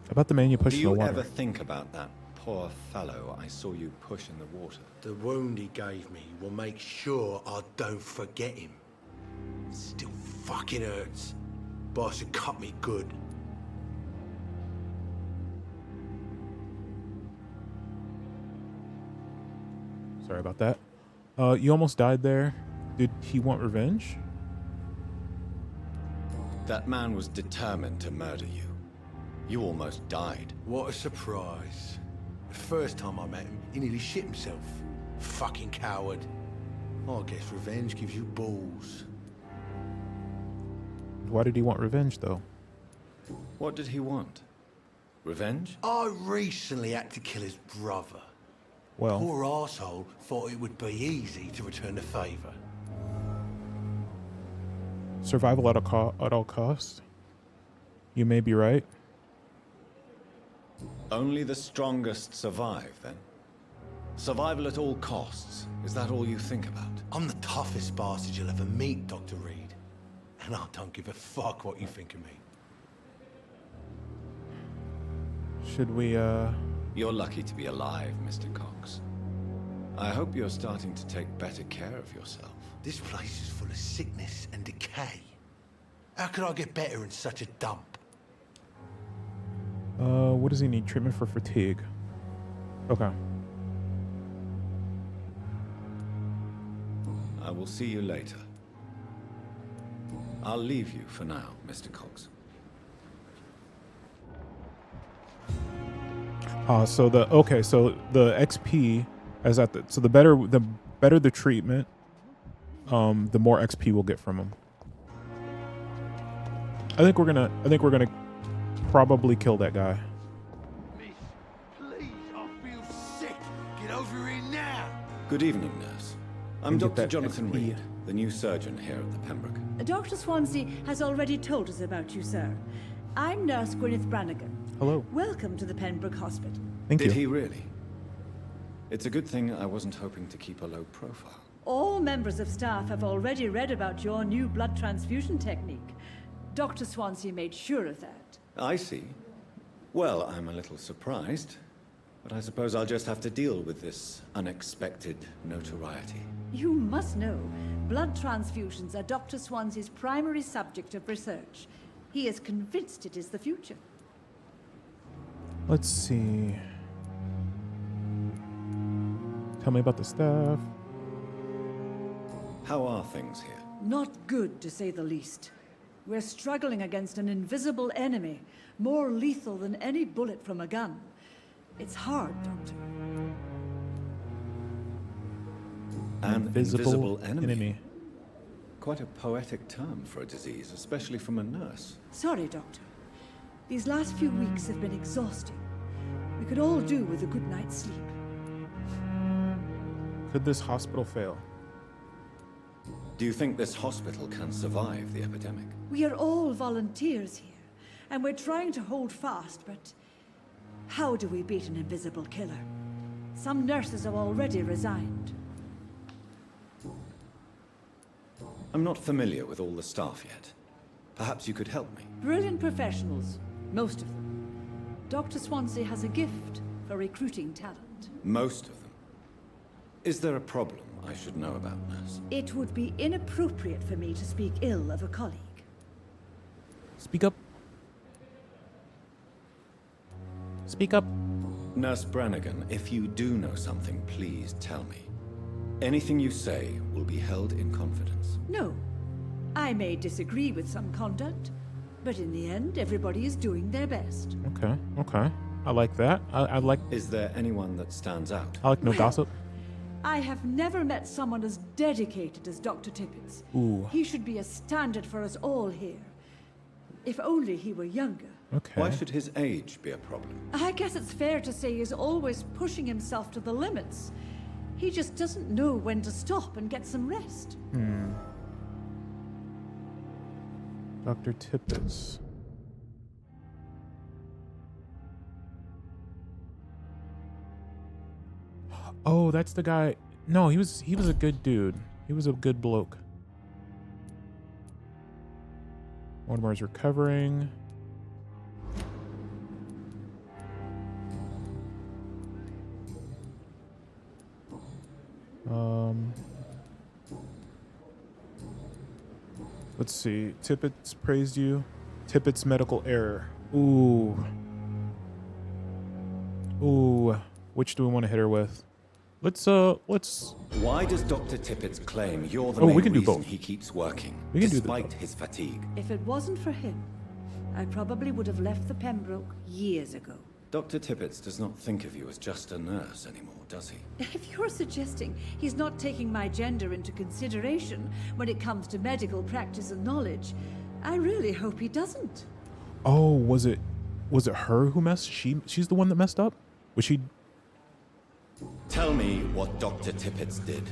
About the man you pushed Do in the you water. ever think about that poor fellow I saw you push in the water? The wound he gave me will make sure I don't forget him. Still fucking hurts. Boss had cut me good. Sorry about that. You almost died there. Did he want revenge? That man was determined to murder you. You almost died. What a surprise. The first time I met him, he nearly shit himself. Fucking coward. I guess revenge gives you balls. Why did he want revenge, though? What did he want? Revenge? I recently had to kill his brother. Well, Poor arsehole thought it would be easy to return the favor. survival at all costs. You may be right. Only the strongest survive, then? Survival at all costs. Is that all you think about? I'm the toughest bastard you'll ever meet, Dr. Reed. And I don't give a fuck what you think of me. Should we, You're lucky to be alive, Mr. Cox. I hope you're starting to take better care of yourself. This place is full of sickness and decay. How could I get better in such a dump? what does he need? Treatment for fatigue. Okay. I will see you later. I'll leave you for now, Mr. Cox. So the XP is at the better the treatment, the more XP we'll get from him. I think we're gonna probably kill that guy. Miss, please, I feel sick. Get over here now. Good evening, nurse. I'm And get Dr. that Jonathan XP. Reed, the new surgeon here at the Pembroke. Dr. Swansea has already told us about you, sir. I'm Nurse Gwyneth Brannigan. Hello. Welcome to the Pembroke Hospital. Thank you. Did he really? It's a good thing I wasn't hoping to keep a low profile. All members of staff have already read about your new blood transfusion technique. Dr. Swansea made sure of that. I see. Well, I'm a little surprised, but I suppose I'll just have to deal with this unexpected notoriety. You must know, blood transfusions are Dr. Swansea's primary subject of research. He is convinced it is the future. Let's see. Tell me about the staff. How are things here? Not good, to say the least. We're struggling against an invisible enemy, more lethal than any bullet from a gun. It's hard, Doctor. An invisible enemy. enemy. Quite a poetic term for a disease, especially from a nurse. Sorry, Doctor. These last few weeks have been exhausting. We could all do with a good night's sleep. Could this hospital fail? Do you think this hospital can survive the epidemic? We are all volunteers here, and we're trying to hold fast, but how do we beat an invisible killer? Some nurses have already resigned. I'm not familiar with all the staff yet. Perhaps you could help me. Brilliant professionals, most of them. Dr. Swansea has a gift for recruiting talent. Most of them. Is there a problem I should know about, nurse? It would be inappropriate for me to speak ill of a colleague. Speak up. Speak up. Nurse Brannigan, if you do know something, please tell me. Anything you say will be held in confidence. No. I may disagree with some conduct, but in the end, everybody is doing their best. Okay, okay. I like that. I like... Is there anyone that stands out? I like no gossip. I have never met someone as dedicated as Dr. Tippets. Ooh. He should be a standard for us all here. If only he were younger. Okay. Why should his age be a problem? I guess it's fair to say he's always pushing himself to the limits. He just doesn't know when to stop and get some rest. Dr. Tippets. Oh, that's the guy. No, he was a good dude. He was a good bloke. Mortimer's recovering. Let's see. Tippets praised you. Tippets medical error. Ooh. Ooh. Which do we want to hit her with? Let's Why does Dr. Tippets claim you're the we main can do reason both. he keeps working, We can do despite both. his fatigue? If it wasn't for him, I probably would have left the Pembroke years ago. Dr. Tippets does not think of you as just a nurse anymore, does he? If you're suggesting he's not taking my gender into consideration when it comes to medical practice and knowledge, I really hope he doesn't. Oh, was it her who messed? She's the one that messed up? Was she? Tell me what Dr. Tippets did.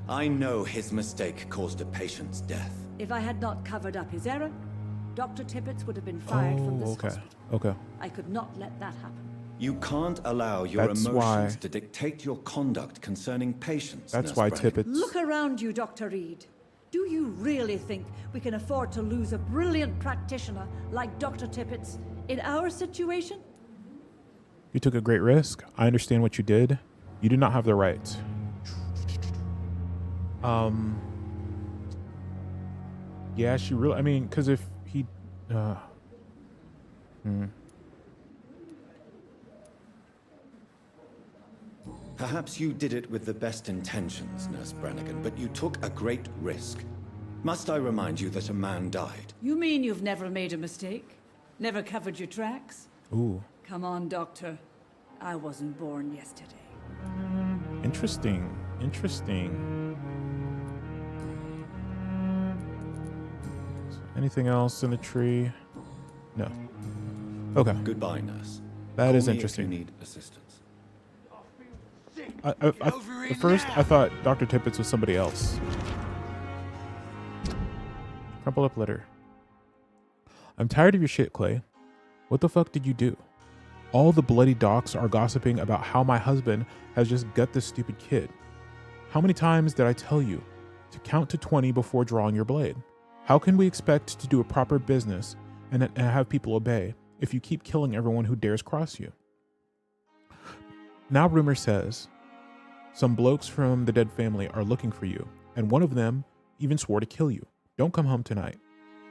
I know his mistake caused a patient's death. If I had not covered up his error, Dr. Tippets would have been fired from this okay. hospital. Okay. I could not let that happen. You can't allow your That's emotions why- to dictate your conduct concerning patients. That's Nurse why Brannigan. Tippets. Look around you, Dr. Reed. Do you really think we can afford to lose a brilliant practitioner like Dr. Tippets in our situation? You took a great risk. I understand what you did. You did not have the right. Yeah, she really. I mean, because if he. Perhaps you did it with the best intentions, Nurse Brannigan, but you took a great risk. Must I remind you that a man died? You mean you've never made a mistake? Never covered your tracks? Ooh. Come on, Doctor. I wasn't born yesterday. Interesting. Interesting. Anything else in the tree? No. Okay. Goodbye, nurse. That Call is me if interesting. you need assistance. At first, I thought Dr. Tippets was somebody else. Crumple up letter. I'm tired of your shit, Clay. What the fuck did you do? All the bloody docs are gossiping about how my husband has just gut this stupid kid. How many times did I tell you to count to 20 before drawing your blade? How can we expect to do a proper business and have people obey if you keep killing everyone who dares cross you? Now rumor says some blokes from the dead family are looking for you, and one of them even swore to kill you. Don't come home tonight.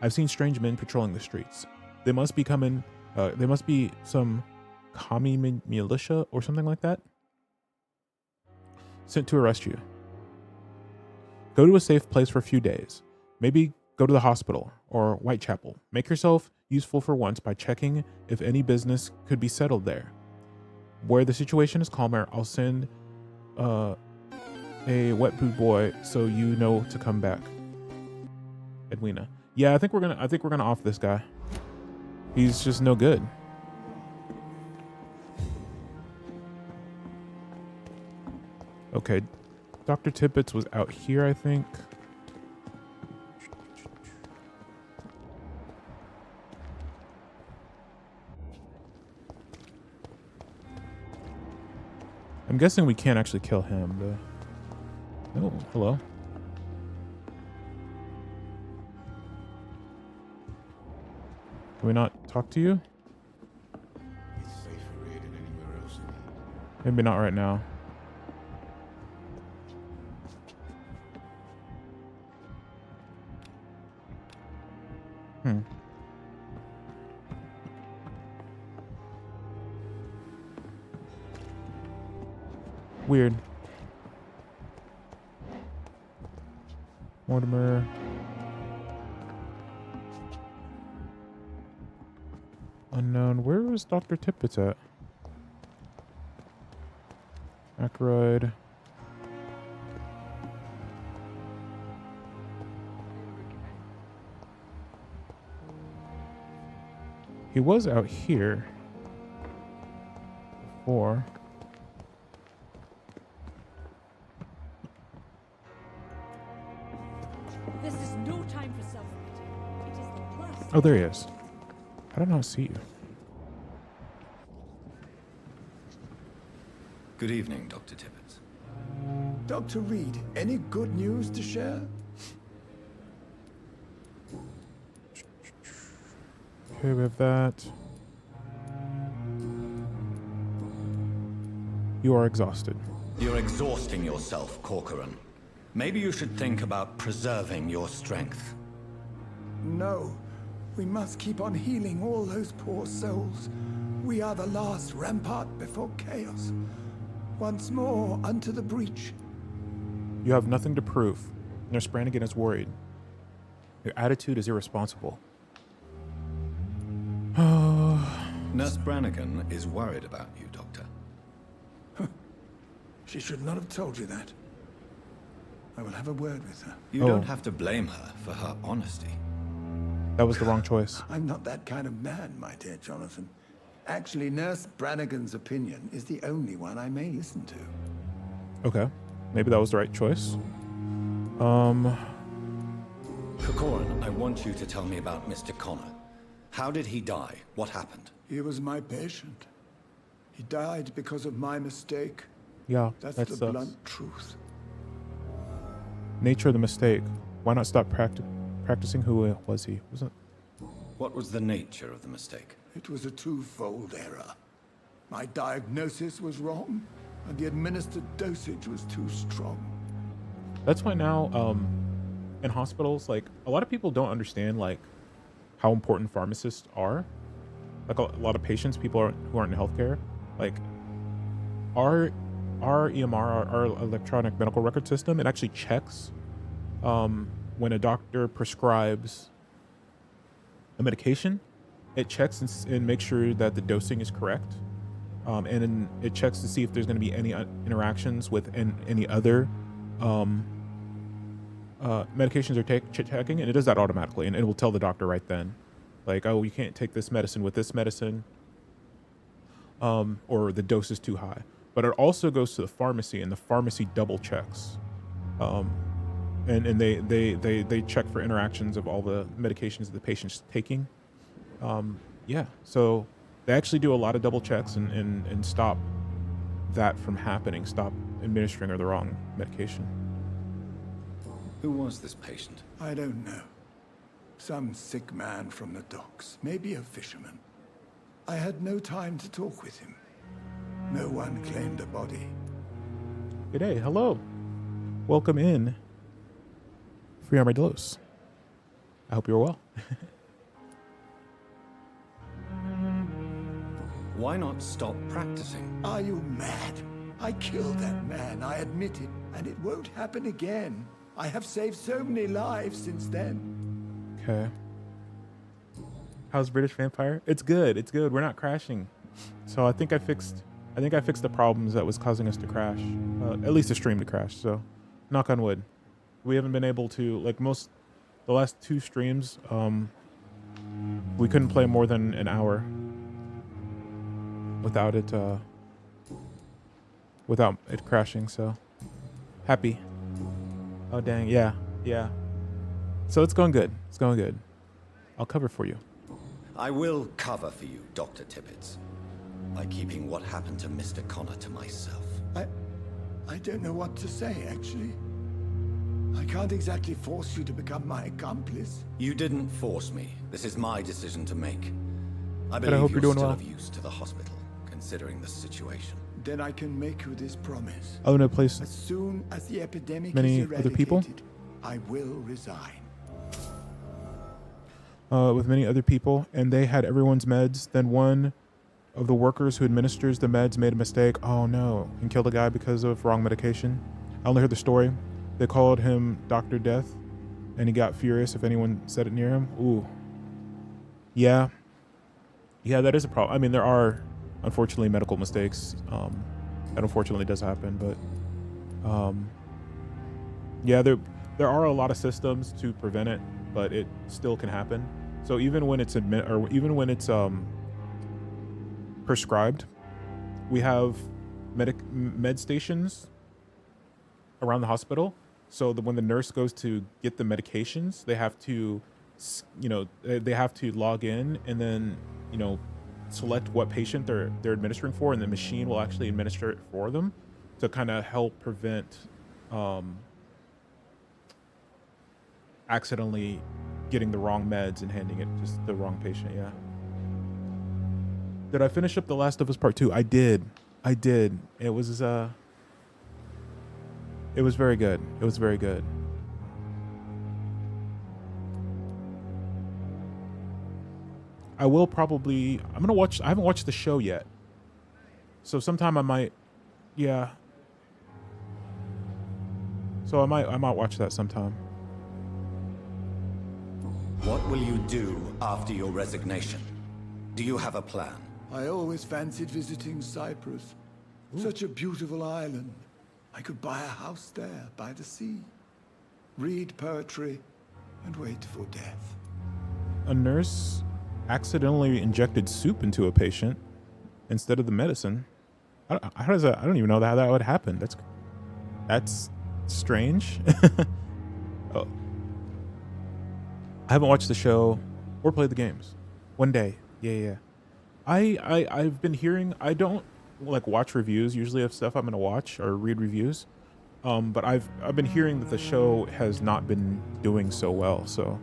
I've seen strange men patrolling the streets. They must be coming. They must be some commie militia or something like that. Sent to arrest you. Go to a safe place for a few days. Maybe go to the hospital or Whitechapel. Make yourself useful for once by checking if any business could be settled there. Where the situation is calmer, I'll send a wet boot boy so you know to come back. Edwina. Yeah, I think we're gonna off this guy. He's just no good. Okay, Dr. Tippett was out here, I think. I'm guessing we can't actually kill him, but... Oh, hello. Can we not talk to you? It's safer here than anywhere else. Maybe not right now. Weird. Mortimer. Unknown. Where is Dr. Tippett at? Ackroyd. He was out here before. This is no time for self-pity. It is the last. Oh, there he is. How did I not see you? Good evening, Dr. Tippett. Dr. Reed, any good news to share? Okay, we have that. You are exhausted. You're exhausting yourself, Corcoran. Maybe you should think about preserving your strength. No. We must keep on healing all those poor souls. We are the last rampart before chaos. Once more, unto the breach. You have nothing to prove. Nurse Brannigan is worried. Your attitude is irresponsible. Nurse Brannigan is worried about you, Doctor. She should not have told you that. I will have a word with her. You don't have to blame her for her honesty. That was the wrong choice. I'm not that kind of man, my dear Jonathan. Actually, Nurse Brannigan's opinion is the only one I may listen to. Okay. Maybe that was the right choice. Corcoran, I want you to tell me about Mr. Connor. How did he die? What happened? He was my patient. He died because of my mistake. Yeah, That's that the sucks. blunt truth. Nature of the mistake. Why not stop practicing? Who was he? Was it? What was the nature of the mistake? It was a twofold error. My diagnosis was wrong, and the administered dosage was too strong. That's why now, in hospitals, like, a lot of people don't understand, like, how important pharmacists are. Like, a lot of patients, people who aren't in healthcare, like, our EMR, our electronic medical record system, it actually checks when a doctor prescribes a medication. It checks and makes sure that the dosing is correct. And then it checks to see if there's going to be any interactions with any other medications are checking, and it does that automatically, and it will tell the doctor right then, like, oh, you can't take this medicine with this medicine, or the dose is too high. But it also goes to the pharmacy, and the pharmacy double checks, and they check for interactions of all the medications that the patient's taking. Yeah, so they actually do a lot of double checks and stop that from happening, stop administering her the wrong medication. Who was this patient? I don't know. Some sick man from the docks, maybe a fisherman. I had no time to talk with him. No one claimed a body. Good day, hello. Welcome in, Free Armadillos. hope you're well. Why not stop practicing? Are you mad? I killed that man, I admit it, and it won't happen again. I have saved so many lives since then. Okay. How's British Vampire? It's good. It's good. We're not crashing. So I think I fixed the problems that was causing us to crash. At least the stream to crash. So knock on wood. We haven't been able to, like the last 2 streams, we couldn't play more than an hour without it crashing. So happy. Oh dang, yeah. So it's going good. It's going good. I'll cover for you. I will cover for you, Dr. Tippett, by keeping what happened to Mr. Connor to myself. I don't know what to say, actually. I can't exactly force you to become my accomplice. You didn't force me. This is my decision to make. I But believe I hope you're you're doing still well. of use to the hospital, considering the situation. Then I can make you this promise. Oh, no place. As soon as the epidemic Many is other eradicated, people? I will resign. With many other people, and they had everyone's meds. Then one of the workers who administers the meds made a mistake. Oh no, and killed a guy because of wrong medication. I only heard the story. They called him Dr. Death, and he got furious if anyone said it near him. Ooh. Yeah, that is a problem. I mean, there are, unfortunately, medical mistakes. That unfortunately does happen, but yeah, there are a lot of systems to prevent it, but it still can happen. So even when it's prescribed, we have med stations around the hospital. So that when the nurse goes to get the medications, they have to, they have to log in and then, select what patient they're administering for, and the machine will actually administer it for them to kind of help prevent accidentally getting the wrong meds and handing it to the wrong patient. Yeah. Did I finish up The Last of Us Part 2? I did. It was very good. It was very good. I will probably, I haven't watched the show yet. So sometime I might, yeah. So I might watch that sometime. What will you do after your resignation? Do you have a plan? I always fancied visiting Cyprus. Such a beautiful island. I could buy a house there by the sea, read poetry, and wait for death. A nurse accidentally injected soup into a patient instead of the medicine. How does that? I don't even know how that would happen. That's strange. Oh. I haven't watched the show or played the games. One day. Yeah. I've been hearing, I don't watch reviews usually of stuff I'm gonna watch or read reviews. But I've been hearing that the show has not been doing so well, so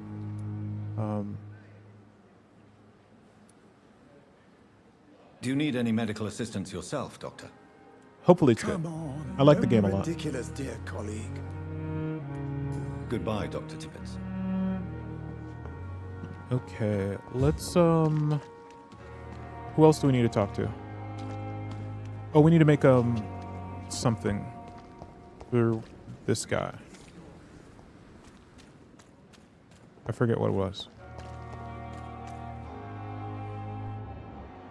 Do you need any medical assistance yourself, Doctor? hopefully it's Come good. on. I like the don't be game a lot. ridiculous, dear colleague. Goodbye, Dr. Tippett. Okay, let's who else do we need to talk to? Oh, we need to make something for this guy. I forget what it was.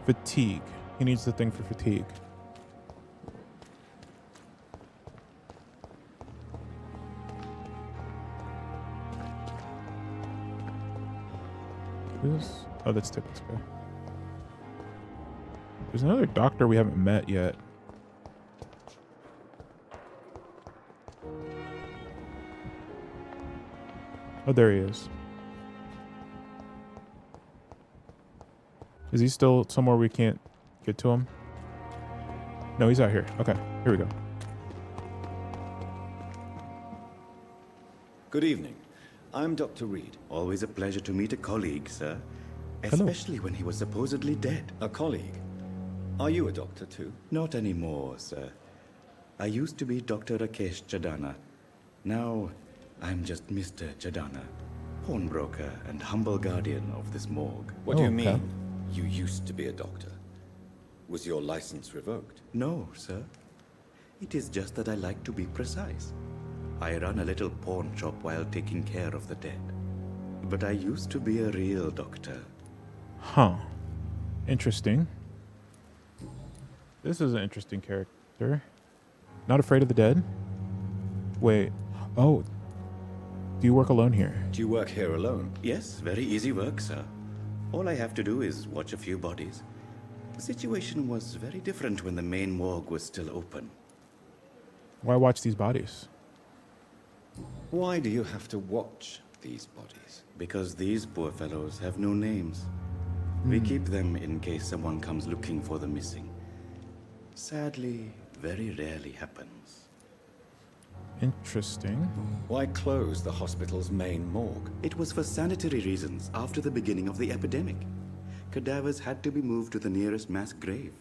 Fatigue. He needs the thing for fatigue. This? Oh, that's Tippett's guy. There's another doctor we haven't met yet. Oh, there he is. Is he still somewhere we can't get to him? No, he's out here. Okay, here we go. Good evening. I'm Dr. Reed. Always a pleasure to meet a colleague, sir. Especially when he was supposedly dead. A colleague? Are you a doctor too? Not anymore, sir. I used to be Dr. Rakesh Chadana. Now, I'm just Mr. Chadana. pawnbroker and humble guardian of this morgue. What do you okay. mean? You used to be a doctor. Was your license revoked? No, sir. It is just that I like to be precise. I run a little pawn shop while taking care of the dead. But I used to be a real doctor. Huh. Interesting. This is an interesting character. Not afraid of the dead? Wait. Oh. Do you work alone here? Do you work here alone? Yes, very easy work, sir. All I have to do is watch a few bodies. The situation was very different when the main morgue was still open. Why watch these bodies? Why do you have to watch these bodies? Because these poor fellows have no names. We keep them in case someone comes looking for the missing. Sadly, very rarely happens. Interesting. Why close the hospital's main morgue? It was for sanitary reasons after the beginning of the epidemic. Cadavers had to be moved to the nearest mass grave.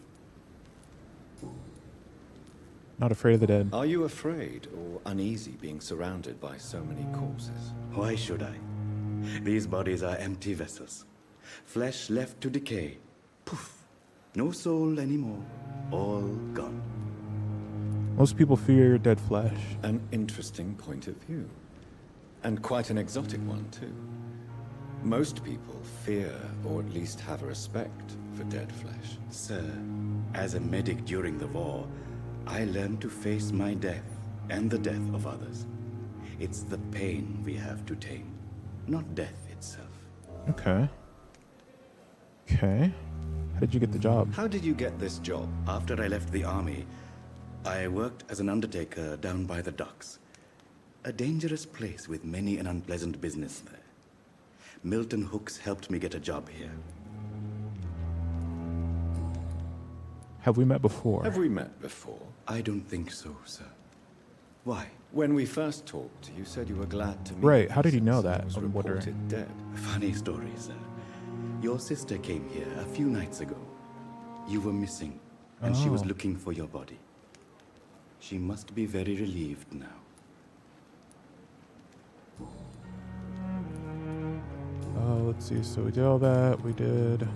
Not afraid of the dead. Are you afraid or uneasy being surrounded by so many corpses? Why should I? These bodies are empty vessels. Flesh left to decay. Poof. No soul anymore. All gone. Most people fear dead flesh. An interesting point of view. And quite an exotic one, too. Most people fear, or at least have a respect, for dead flesh. Sir, as a medic during the war, I learned to face my death and the death of others. It's the pain we have to tame, not death itself. Okay. Okay. How did you get the job? How did you get this job? After I left the army, I worked as an undertaker down by the docks. A dangerous place with many an unpleasant business there. Milton Hooks helped me get a job here. Have we met before? Have we met before? I don't think so, sir. Why? When we first talked, you said you were glad to meet Right, me how did you know since that? I was I'm wondering. reported dead. Funny story, sir. Your sister came here a few nights ago. You were missing, and she was Oh. looking for your body. She must be very relieved now. Let's see. So we did all that. We did.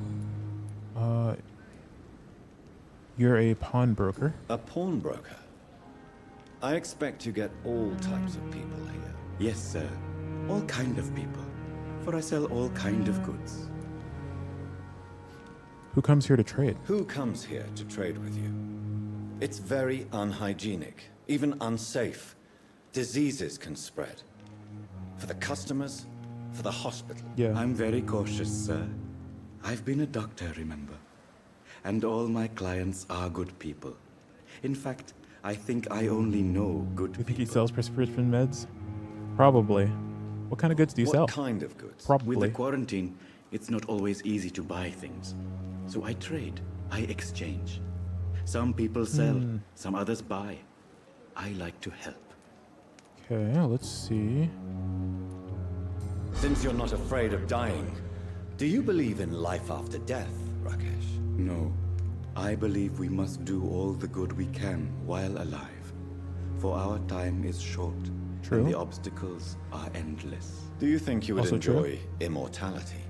You're a pawnbroker. A pawnbroker? I expect you get all types of people here. Yes, sir. All kind of people. For I sell all kind of goods. Who comes here to trade? Who comes here to trade with you? It's very unhygienic, even unsafe. Diseases can spread. For the customers, for the hospital. Yeah. I'm very cautious, sir. I've been a doctor, remember? And all my clients are good people. In fact, I think I only know good people. You think he sells prescription meds? Probably. What kind of goods do you sell? What kind of goods? Probably. With the quarantine, it's not always easy to buy things. So I trade. I exchange. Some people sell, some others buy. I like to help. Okay, let's see. Since you're not afraid of dying, do you believe in life after death, Rakesh? No. I believe we must do all the good we can while alive. For our time is short. True. And the obstacles are endless. Do you think you would Also true. enjoy immortality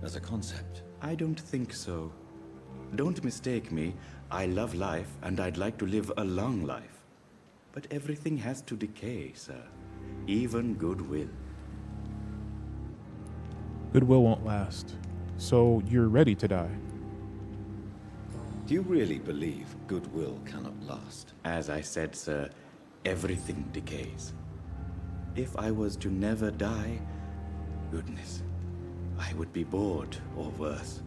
as a concept? I don't think so. Don't mistake me. I love life and I'd like to live a long life. But everything has to decay, sir. Even goodwill. Goodwill won't last. So you're ready to die. Do you really believe goodwill cannot last? As I said, sir, everything decays. If I was to never die, goodness, I would be bored or worse.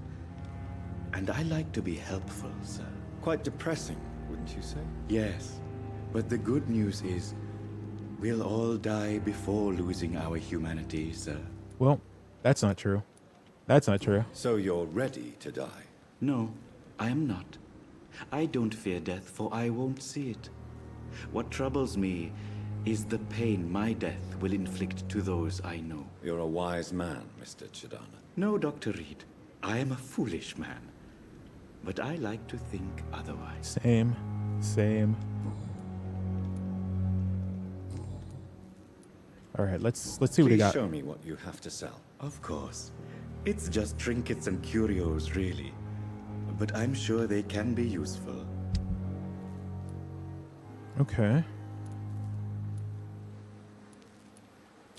And I like to be helpful, sir. Quite depressing, wouldn't you say? Yes, but the good news is, we'll all die before losing our humanity, sir. Well, that's not true. That's not true. So you're ready to die? No, I am not. I don't fear death, for I won't see it. What troubles me is the pain my death will inflict to those I know. You're a wise man, Mr. Chidana. No, Dr. Reed. I am a foolish man. But I like to think otherwise. Same. All right, let's see what we Please got. show me what you have to sell. Of course. It's just trinkets and curios, really. But I'm sure they can be useful. Okay.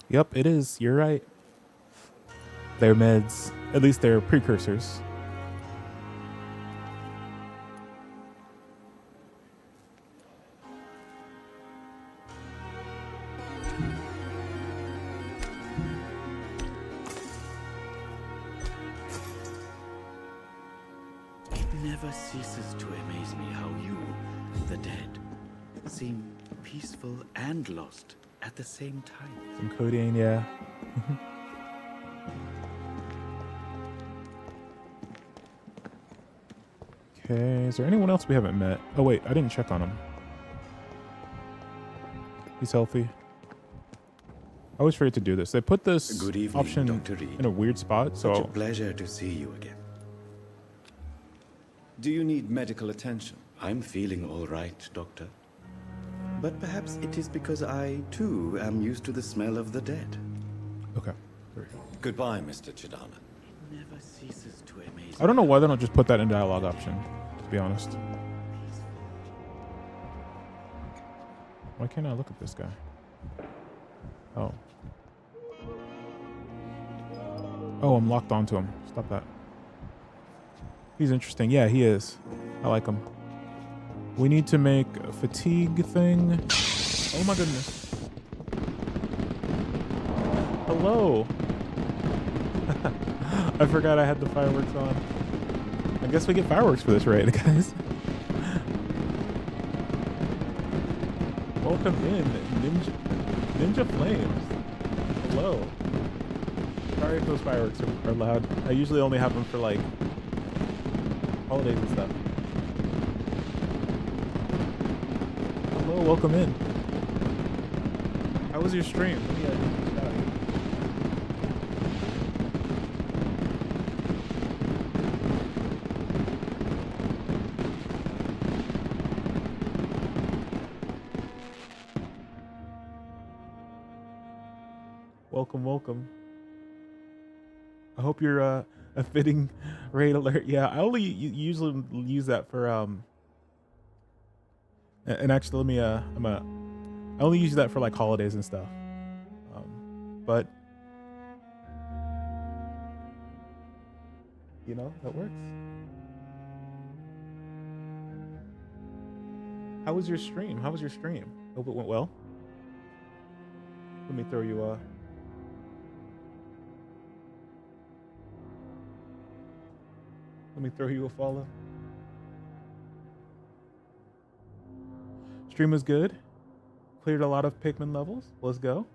Yep, it is. You're right. They're meds. At least they're precursors. It never ceases to amaze me how you, the dead, seem peaceful and lost at the same time. Some codeine, yeah. Okay, is there anyone else we haven't met? Oh wait, I didn't check on him. He's healthy. I always forget to do this. They put this Good evening, option Dr. Reed. in a weird spot, Such a so pleasure to see you again. Do you need medical attention? I'm feeling all right, Doctor. But perhaps it is because I, too, am used to the smell of the dead. okay. Goodbye, Mr. Chidana. It never ceases to amaze I don't know why they don't just put that in dialogue option, to be honest. Why can't I look at this guy? Oh. Oh, I'm locked onto him. Stop that. He's interesting. Yeah, he is. I like him. We need to make a fatigue thing. Oh my goodness. Hello. I forgot I had the fireworks on. I guess we get fireworks for this raid, guys. Welcome in, Ninja Flames. Hello. Sorry if those fireworks are loud. I usually only have them for like holidays and stuff. Hello, welcome in. How was your stream? Let me, just out here. Welcome, welcome. I hope you're a fitting raid alert. Yeah, I only usually use that for and actually let me I only use that for like holidays and stuff. But you know, that works. How was your stream? How was your stream? Hope it went well. Let me throw you a follow. Stream was good. Cleared a lot of Pikmin levels. Let's go.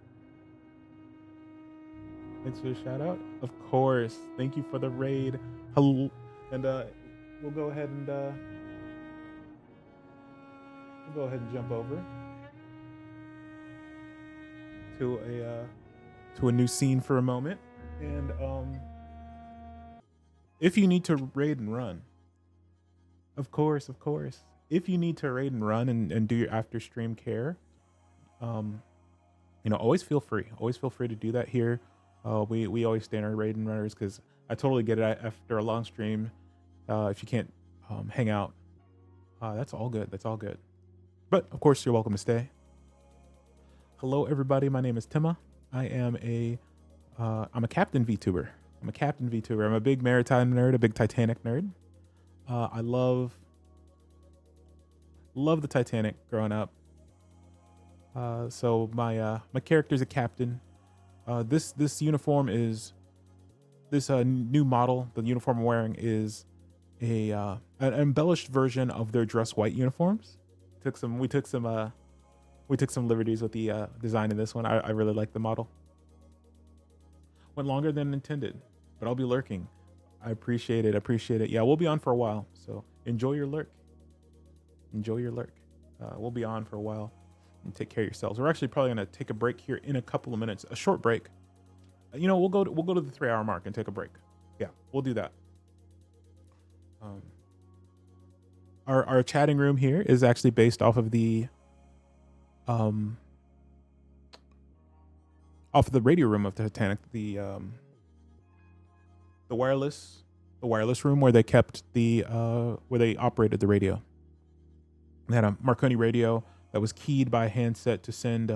Thanks for the shout out. Of course. Thank you for the raid. Hello. And we'll go ahead and jump over to a new scene for a moment. And if you need to raid and run, of course. If you need to raid and run and do your after stream care, always feel free. Always feel free to do that here. We always stand our raid and runners because I totally get it after a long stream. If you can't hang out, that's all good. That's all good. But of course, you're welcome to stay. Hello, everybody. My name is Tima. I am I'm a Captain VTuber. I'm a big maritime nerd, a big Titanic nerd. I love the Titanic growing up. So my character's a captain. This uniform is this new model. The uniform I'm wearing is an embellished version of their dress white uniforms. We took some liberties with the design of this one. I really like the model. Went longer than intended, but I'll be lurking. I appreciate it. Yeah, we'll be on for a while, so enjoy your lurk. We'll be on for a while, and take care of yourselves. We're actually probably gonna take a break here in a couple of minutes, a short break. We'll go to the 3-hour mark and take a break. Yeah, we'll do that. Our chatting room here is actually based off of the off the radio room of the Titanic, the wireless room where they kept the where they operated the radio. They had a Marconi radio that was keyed by a handset to send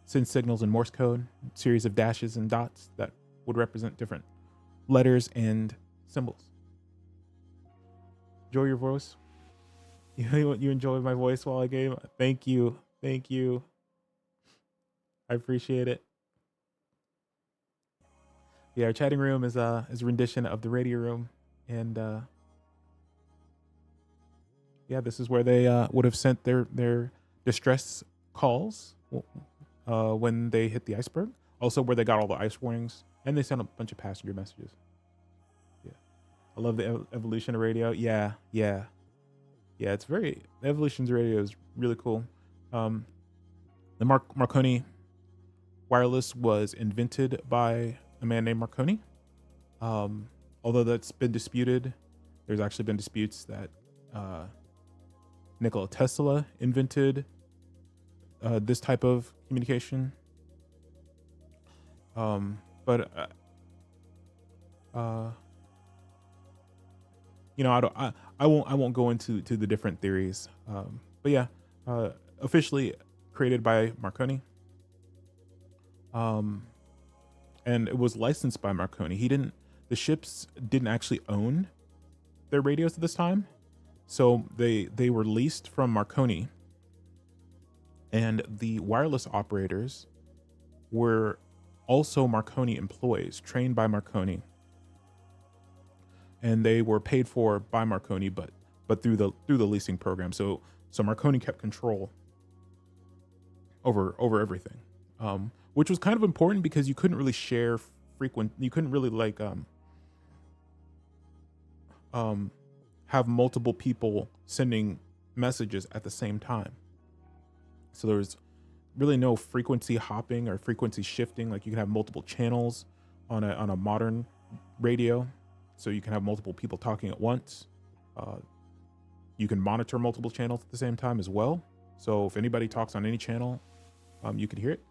signals in Morse code, series of dashes and dots that would represent different letters and symbols. Enjoy your voice. You enjoyed my voice while I game. Thank you. I appreciate it. Yeah, our chatting room is a rendition of the radio room, and yeah, this is where they would have sent their distress calls when they hit the iceberg. Also, where they got all the ice warnings, and they sent a bunch of passenger messages. Yeah, I love the evolution of radio. Yeah. It's evolution's radio is really cool. The Marconi wireless was invented by a man named Marconi. Although that's been disputed, there's actually been disputes that Nikola Tesla invented this type of communication. But I won't go into the different theories. But yeah, officially created by Marconi. And it was licensed by Marconi. The ships didn't actually own their radios at this time. So they were leased from Marconi. And the wireless operators were also Marconi employees, trained by Marconi. And they were paid for by Marconi, but through the leasing program. So Marconi kept control over everything. Which was kind of important because you couldn't really share you couldn't really like have multiple people sending messages at the same time. So there was really no frequency hopping or frequency shifting. Like you can have multiple channels on a modern radio, so you can have multiple people talking at once. You can monitor multiple channels at the same time as well. So if anybody talks on any channel, you could hear it.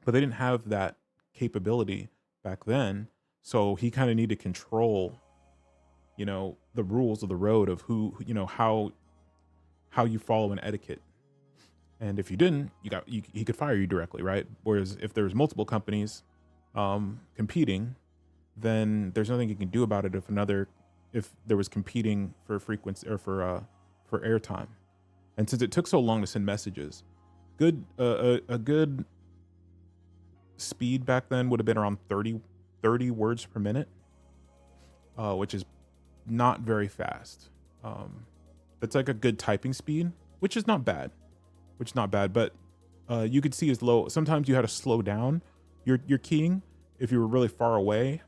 But they didn't have that capability back then. So he kind of needed to control, the rules of the road of how you follow an etiquette. And if you didn't, he could fire you directly, right? Whereas if there's multiple companies competing, then there's nothing you can do about it if there was competing for frequency or for airtime. And since it took so long to send messages, a good speed back then would have been around 30 words per minute, which is not very fast. That's like a good typing speed, which is not bad. But you could see as low. Sometimes you had to slow down your keying if you were really far away,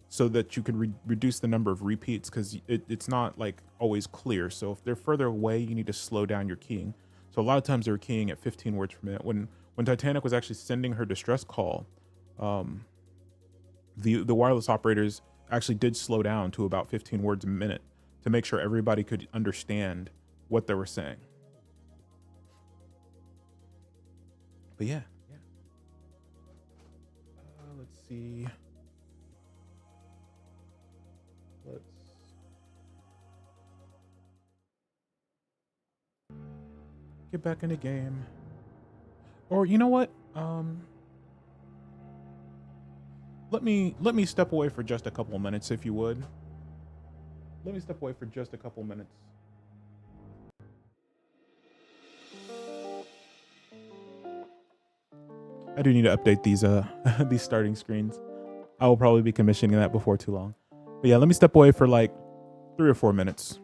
so that you could reduce the number of repeats, because it's not like always clear. So if they're further away, you need to slow down your keying. So a lot of times they were keying at 15 words per minute. When Titanic was actually sending her distress call, the wireless operators actually did slow down to about 15 words a minute to make sure everybody could understand what they were saying. But yeah. Let's see. Let's get back in the game. Or you know what? Let me step away for just a couple of minutes, if you would. Let me step away for just a couple of minutes. I do need to update these these starting screens. I will probably be commissioning that before too long. But yeah, let me step away for like 3 or 4 minutes.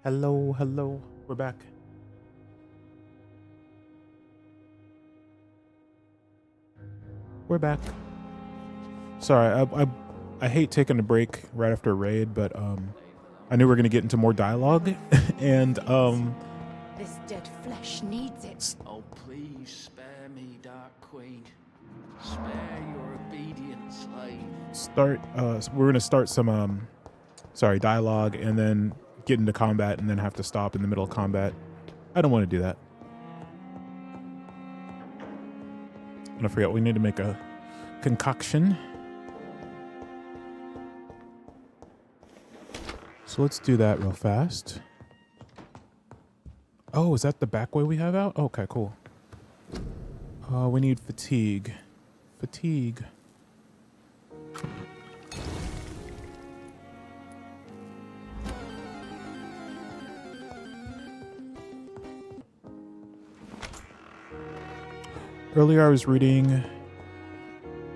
Hello, hello. We're back. We're back. Sorry, I hate taking a break right after a raid, but I knew we were gonna get into more dialogue, and This dead flesh needs it. Oh, please spare me, Dark Queen. Spare your obedient slave. we're gonna start some dialogue, and then get into combat, and then have to stop in the middle of combat. I don't want to do that. And I forgot we need to make a concoction. So let's do that real fast. Oh, is that the back way we have out? Okay, cool. We need fatigue. Fatigue. Earlier I was reading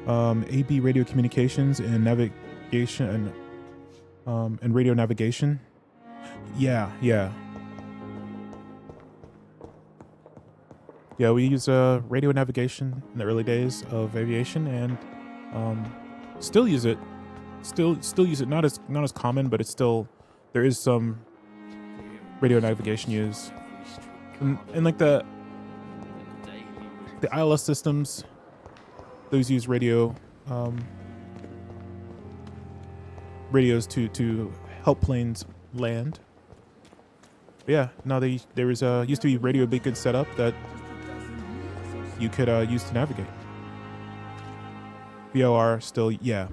AB radio communications and navigation and radio navigation. Yeah. Yeah, we use radio navigation in the early days of aviation, and still use it. Still use it. Not as common, but it's still, there is some radio navigation used. And like the ILS systems, those use radios to help planes land. But yeah, no, there was used to be radio beacons set up that you could use to navigate. VOR still, yeah.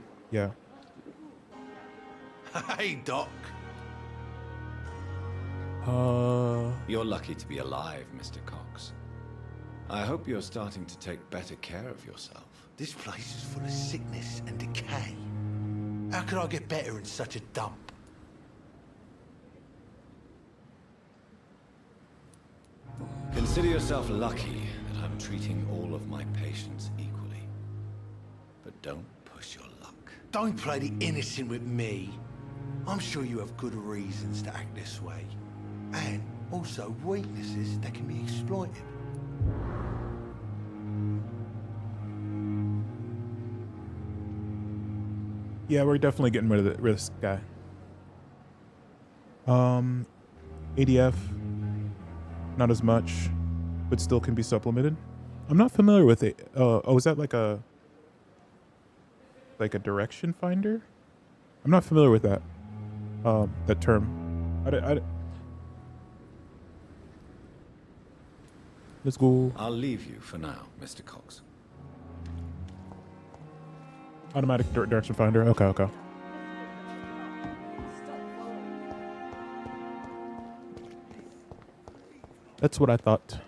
Hey, Doc. You're lucky to be alive, Mr. Cox. I hope you're starting to take better care of yourself. This place is full of sickness and decay. How could I get better in such a dump? Consider yourself lucky that I'm treating all of my patients equally. But don't push your luck. Don't play the innocent with me. I'm sure you have good reasons to act this way. And also weaknesses that can be exploited. Yeah, we're definitely getting rid of this guy. ADF, not as much, but still can be supplemented. I'm not familiar with it. Is that like a direction finder? I'm not familiar with that. That term. Let's go. I'll leave you for now, Mr. Cox. Automatic direction finder. Okay. That's what I thought.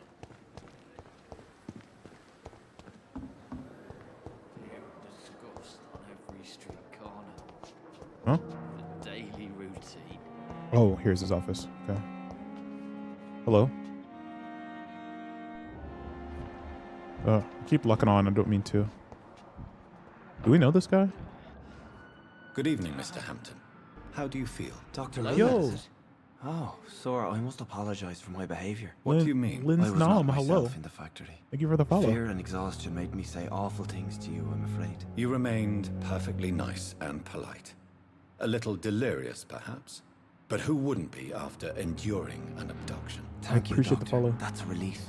Huh? The daily routine. Oh, here's his office. Okay. Hello. I keep locking on. I don't mean to. Do we know this guy? Good evening, Mr. Hampton. How do you feel? Dr. Yo. Lynn. Oh, sir, I must apologize for my behavior. What do you mean? Lynn's I was not Nom, myself hello. in the factory. Thank you for the follow. Fear and exhaustion made me say awful things to you, I'm afraid. You remained perfectly nice and polite. A little delirious, perhaps. But who wouldn't be after enduring an abduction? Thank you, appreciate the Doctor. follow. That's a relief.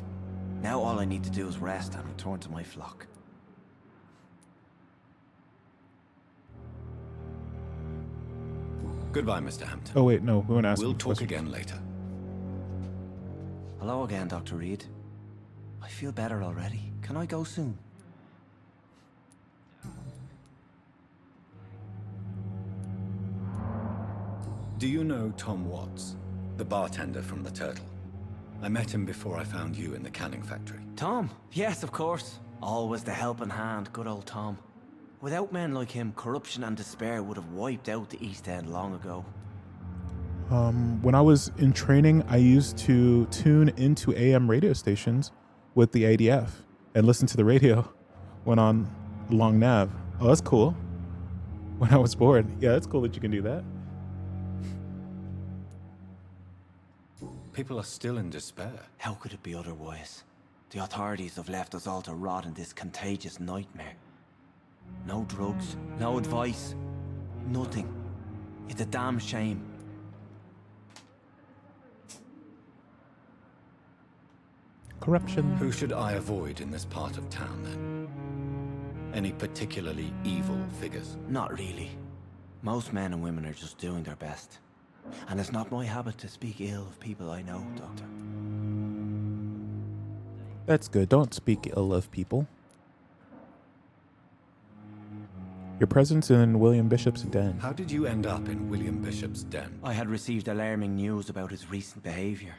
Now all I need to do is rest and return to my flock. Goodbye, Mr. Hampton. Oh wait, no, we want to ask. We'll him a talk question. again later. Hello again, Dr. Reed. I feel better already. Can I go soon? Do you know Tom Watts, the bartender from the Turtle? I met him before I found you in the canning factory. Tom? Yes, of course. Always the helping hand, good old Tom. Without men like him, corruption and despair would have wiped out the East End long ago. When I was in training, I used to tune into AM radio stations with the ADF and listen to the radio when on long nav. Oh, that's cool. When I was bored. Yeah, that's cool that you can do that. People are still in despair. How could it be otherwise? The authorities have left us all to rot in this contagious nightmare. No drugs, no advice, nothing. It's a damn shame. Corruption. Who should I avoid in this part of town, then? Any particularly evil figures? Not really. Most men and women are just doing their best. And it's not my habit to speak ill of people I know, Doctor. That's good. Don't speak ill of people. Your presence in William Bishop's den. How did you end up in William Bishop's den? I had received alarming news about his recent behavior.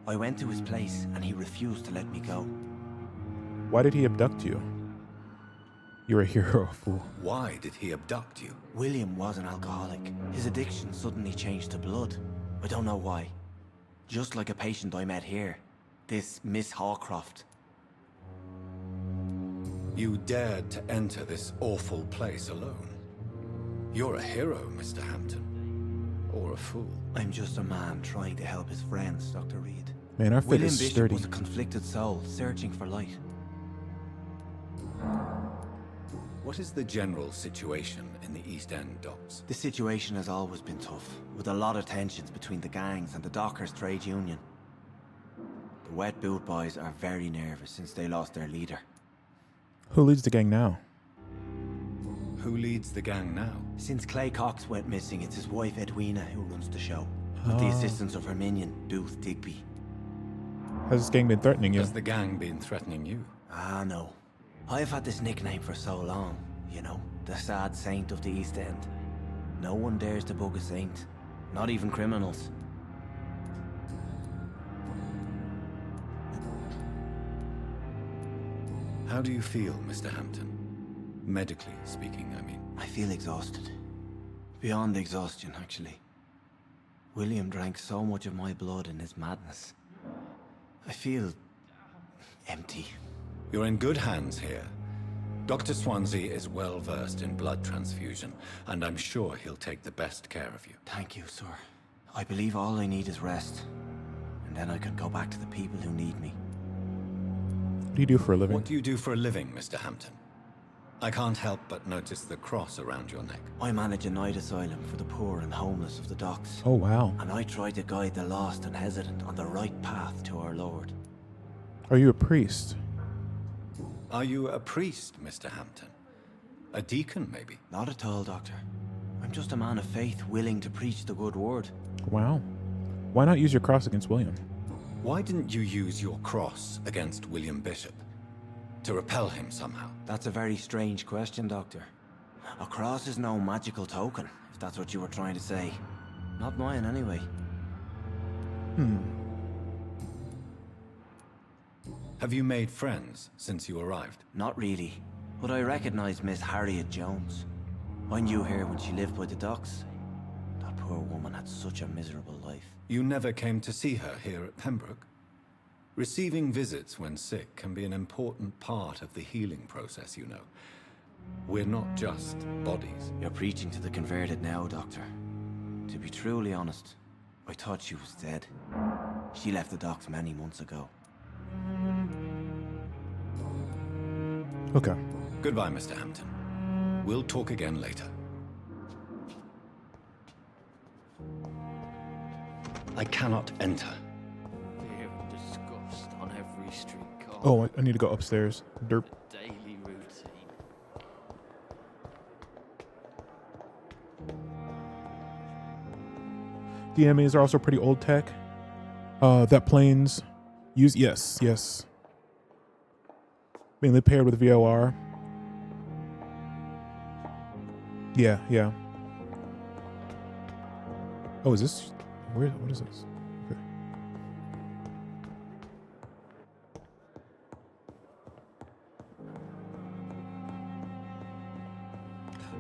I went to his place and he refused to let me go. Why did he abduct you? You're a hero, fool. Why did he abduct you? William was an alcoholic. His addiction suddenly changed to blood. I don't know why. Just like a patient I met here. This Miss Hawcroft. You dared to enter this awful place alone. You're a hero, Mr. Hampton. Or a fool. I'm just a man trying to help his friends, Dr. Reed. Man, our fit William is Bishop sturdy. was a conflicted soul, searching for light. What is the general situation in the East End docks? The situation has always been tough, with a lot of tensions between the gangs and the Dockers Trade Union. The Wet Boot Boys are very nervous since they lost their leader. Who leads the gang now? Who leads the gang now? Since Clay Cox went missing, it's his wife Edwina who runs the show, with the assistance of her minion, Booth Digby. Has this gang been threatening you? Has the gang been threatening you? Ah, no. I've had this nickname for so long, you know, the sad saint of the East End. No one dares to bug a saint, not even criminals. How do you feel, Mr. Hampton? Medically speaking, I mean. I feel exhausted. Beyond exhaustion, actually. William drank so much of my blood in his madness. I feel empty. You're in good hands here. Dr. Swansea is well versed in blood transfusion, and I'm sure he'll take the best care of you. Thank you, sir. I believe all I need is rest. And then I can go back to the people who need me. What do you do for a living? What do you do for a living, Mr. Hampton? I can't help but notice the cross around your neck. I manage a night asylum for the poor and homeless of the docks. Oh, wow. And I try to guide the lost and hesitant on the right path to our Lord. Are you a priest? Are you a priest, Mr. Hampton? A deacon, maybe? Not at all, Doctor. I'm just a man of faith willing to preach the good word. Wow. Why not use your cross against William? Why didn't you use your cross against William Bishop? To repel him somehow? That's a very strange question, Doctor. A cross is no magical token, if that's what you were trying to say. Not mine, anyway. Have you made friends since you arrived? Not really, but I recognize Miss Harriet Jones. I knew her when she lived by the docks. That poor woman had such a miserable life. You never came to see her here at Pembroke? Receiving visits when sick can be an important part of the healing process, you know. We're not just bodies. You're preaching to the converted now, Doctor. To be truly honest, I thought she was dead. She left the docks many months ago. Okay. Goodbye, Mr. Hampton. We'll talk again later. I cannot enter. Fear and disgust on every streetcar. Oh, I need to go upstairs. Derp. Daily routine. DMAs are also pretty old tech. That planes use, yes. Mainly paired with VOR. Yeah. Oh, is this, what is this? Okay.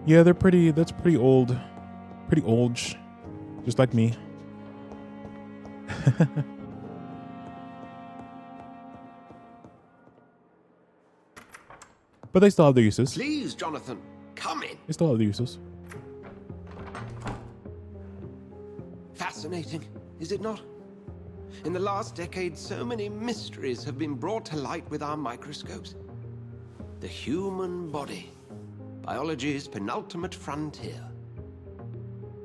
Yeah, that's pretty old. Pretty old. Just like me. But they still have their uses. Please, Jonathan, come in. They still have their uses. Fascinating, is it not? In the last decade, so many mysteries have been brought to light with our microscopes. The human body, biology's penultimate frontier.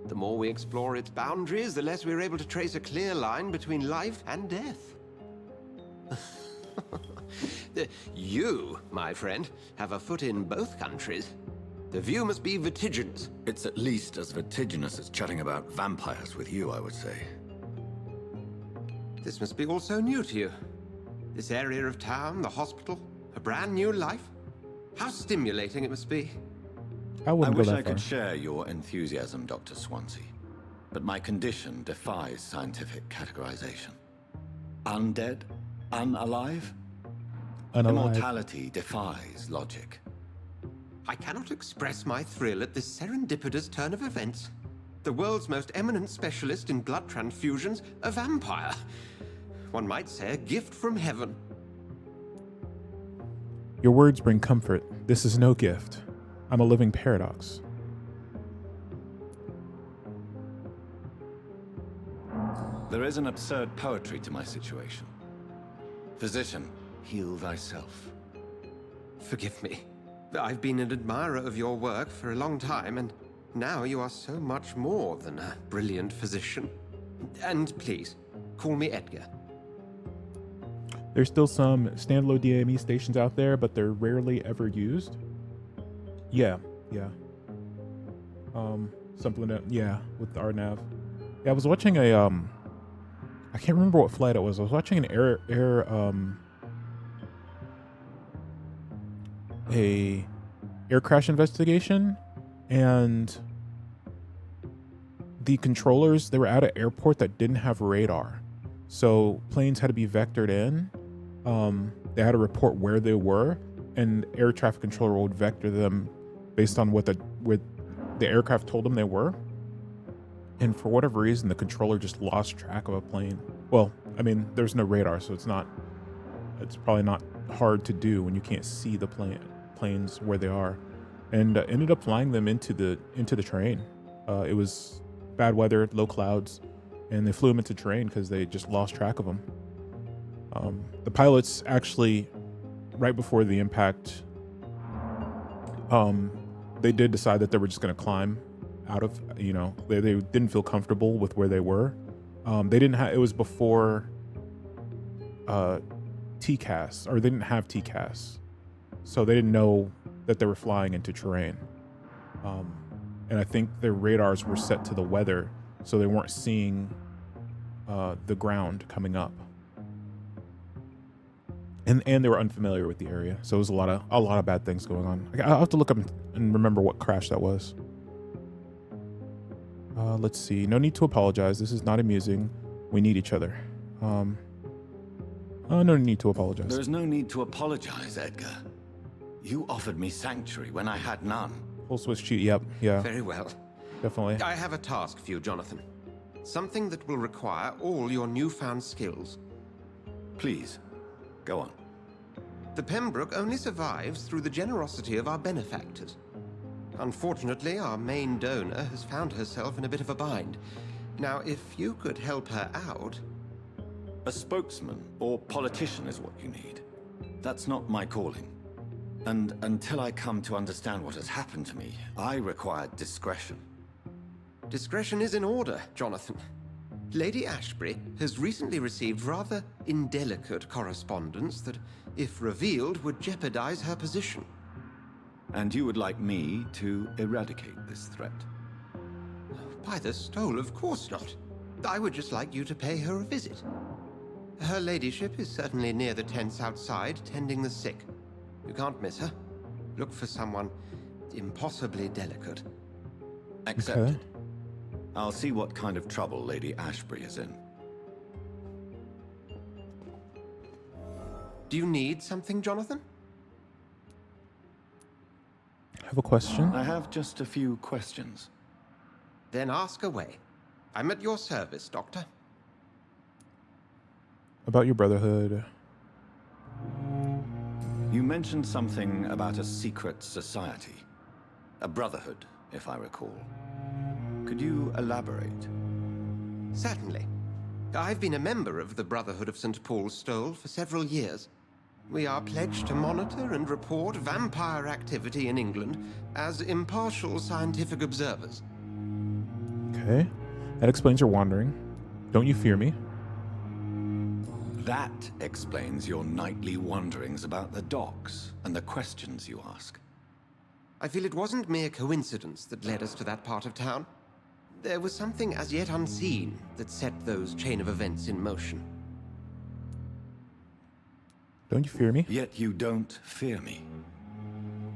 The more we explore its boundaries, the less we're able to trace a clear line between life and death. You, my friend, have a foot in both countries. The view must be vertiginous. It's at least as vertiginous as chatting about vampires with you, I would say. This must be all so new to you. This area of town, the hospital, a brand new life. How stimulating it must be. I wish I could share your enthusiasm, Dr. Swansea. But my condition defies scientific categorization. Undead? Unalive? Immortality defies logic. I cannot express my thrill at this serendipitous turn of events. The world's most eminent specialist in blood transfusions, a vampire. One might say a gift from heaven. Your words bring comfort. This is no gift. I'm a living paradox. There is an absurd poetry to my situation. Physician, heal thyself. Forgive me. I've been an admirer of your work for a long time, and now you are so much more than a brilliant physician. And please, call me Edgar. There's still some standalone DME stations out there, but they're rarely ever used. Yeah. Something that, with RNAV. Yeah, I was watching a, I can't remember what flight it was. I was watching an air crash investigation, and the controllers, they were at an airport that didn't have radar. So planes had to be vectored in. They had to report where they were, and air traffic controller would vector them based on where the aircraft told them they were. And for whatever reason, the controller just lost track of a plane. Well, I mean, there's no radar, so it's probably not hard to do when you can't see the planes where they are, and ended up flying them into the terrain. It was bad weather, low clouds, and they flew them into terrain because they just lost track of them. The pilots actually, right before the impact, they did decide that they were just going to climb out of, they didn't feel comfortable with where they were. It was before TCAS, or they didn't have TCAS. So they didn't know that they were flying into terrain. And I think their radars were set to the weather, so they weren't seeing the ground coming up. And they were unfamiliar with the area, so it was a lot of bad things going on. I'll have to look up and remember what crash that was. Let's see. No need to apologize. This is not amusing. We need each other. No need to apologize. There's no need to apologize, Edgar. You offered me sanctuary when I had none. Full switch cheat. Yep. Yeah. Very well. Definitely. I have a task for you, Jonathan. Something that will require all your newfound skills. Please, go on. The Pembroke only survives through the generosity of our benefactors. Unfortunately, our main donor has found herself in a bit of a bind. Now, if you could help her out... A spokesman or politician is what you need. That's not my calling. And until I come to understand what has happened to me, I require discretion. Discretion is in order, Jonathan. Lady Ashbury has recently received rather indelicate correspondence that, if revealed, would jeopardize her position. And you would like me to eradicate this threat? By the stole, of course not. I would just like you to pay her a visit. Her ladyship is certainly near the tents outside, tending the sick. You can't miss her. Look for someone impossibly delicate. Accepted. Okay. I'll see what kind of trouble Lady Ashbury is in. Do you need something, Jonathan? I have a question. I have just a few questions. Then ask away. I'm at your service, Doctor. About your brotherhood. You mentioned something about a secret society. A brotherhood, if I recall. Could you elaborate? Certainly. I've been a member of the Brotherhood of St. Paul's Stole for several years. We are pledged to monitor and report vampire activity in England as impartial scientific observers. Okay. That explains your wandering. Don't you fear me? That explains your nightly wanderings about the docks and the questions you ask. I feel it wasn't mere coincidence that led us to that part of town. There was something as yet unseen that set those chain of events in motion. Don't you fear me? Yet you don't fear me.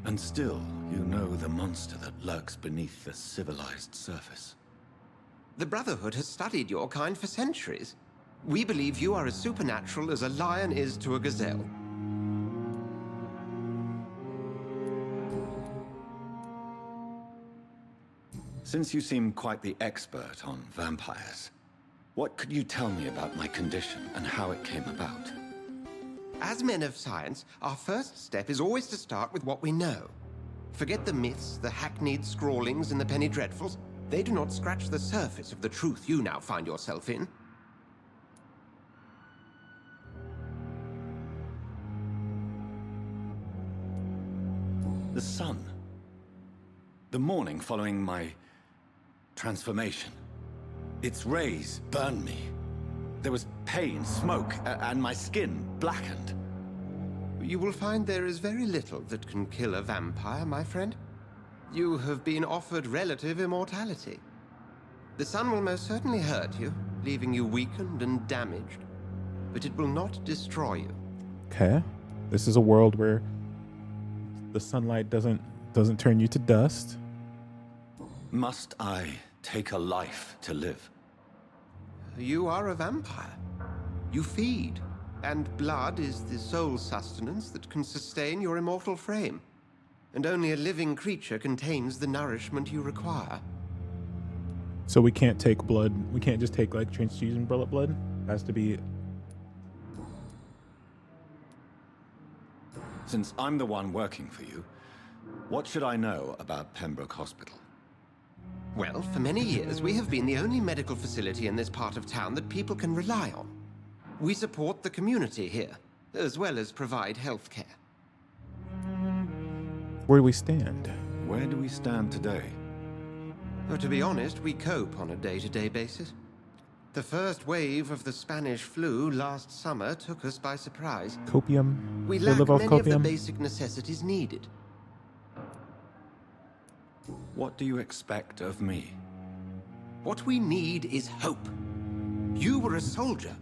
And still, you know the monster that lurks beneath the civilized surface. The Brotherhood has studied your kind for centuries. We believe you are as supernatural as a lion is to a gazelle. Since you seem quite the expert on vampires, what could you tell me about my condition and how it came about? As men of science, our first step is always to start with what we know. Forget the myths, the hackneyed scrawlings, and the penny dreadfuls. They do not scratch the surface of the truth you now find yourself in. The sun. The morning following my transformation. Its rays burned me. There was pain, smoke, and my skin blackened. You will find there is very little that can kill a vampire, my friend. You have been offered relative immortality. The sun will most certainly hurt you, leaving you weakened and damaged, but it will not destroy you. Okay. This is a world where the sunlight doesn't turn you to dust. Must I take a life to live? You are a vampire. You feed, and blood is the sole sustenance that can sustain your immortal frame. And only a living creature contains the nourishment you require. So we can't take blood. We can't just take like transfusion blood. It has to be. Since I'm the one working for you, what should I know about Pembroke Hospital? Well, for many years, we have been the only medical facility in this part of town that people can rely on. We support the community here, as well as provide health care. Where do we stand? Where do we stand today? Well, to be honest, we cope on a day-to-day basis. The first wave of the Spanish flu last summer took us by surprise. Copium? We They lack live off many of the copium? basic necessities needed. What do you expect of me? What we need is hope. You were a soldier.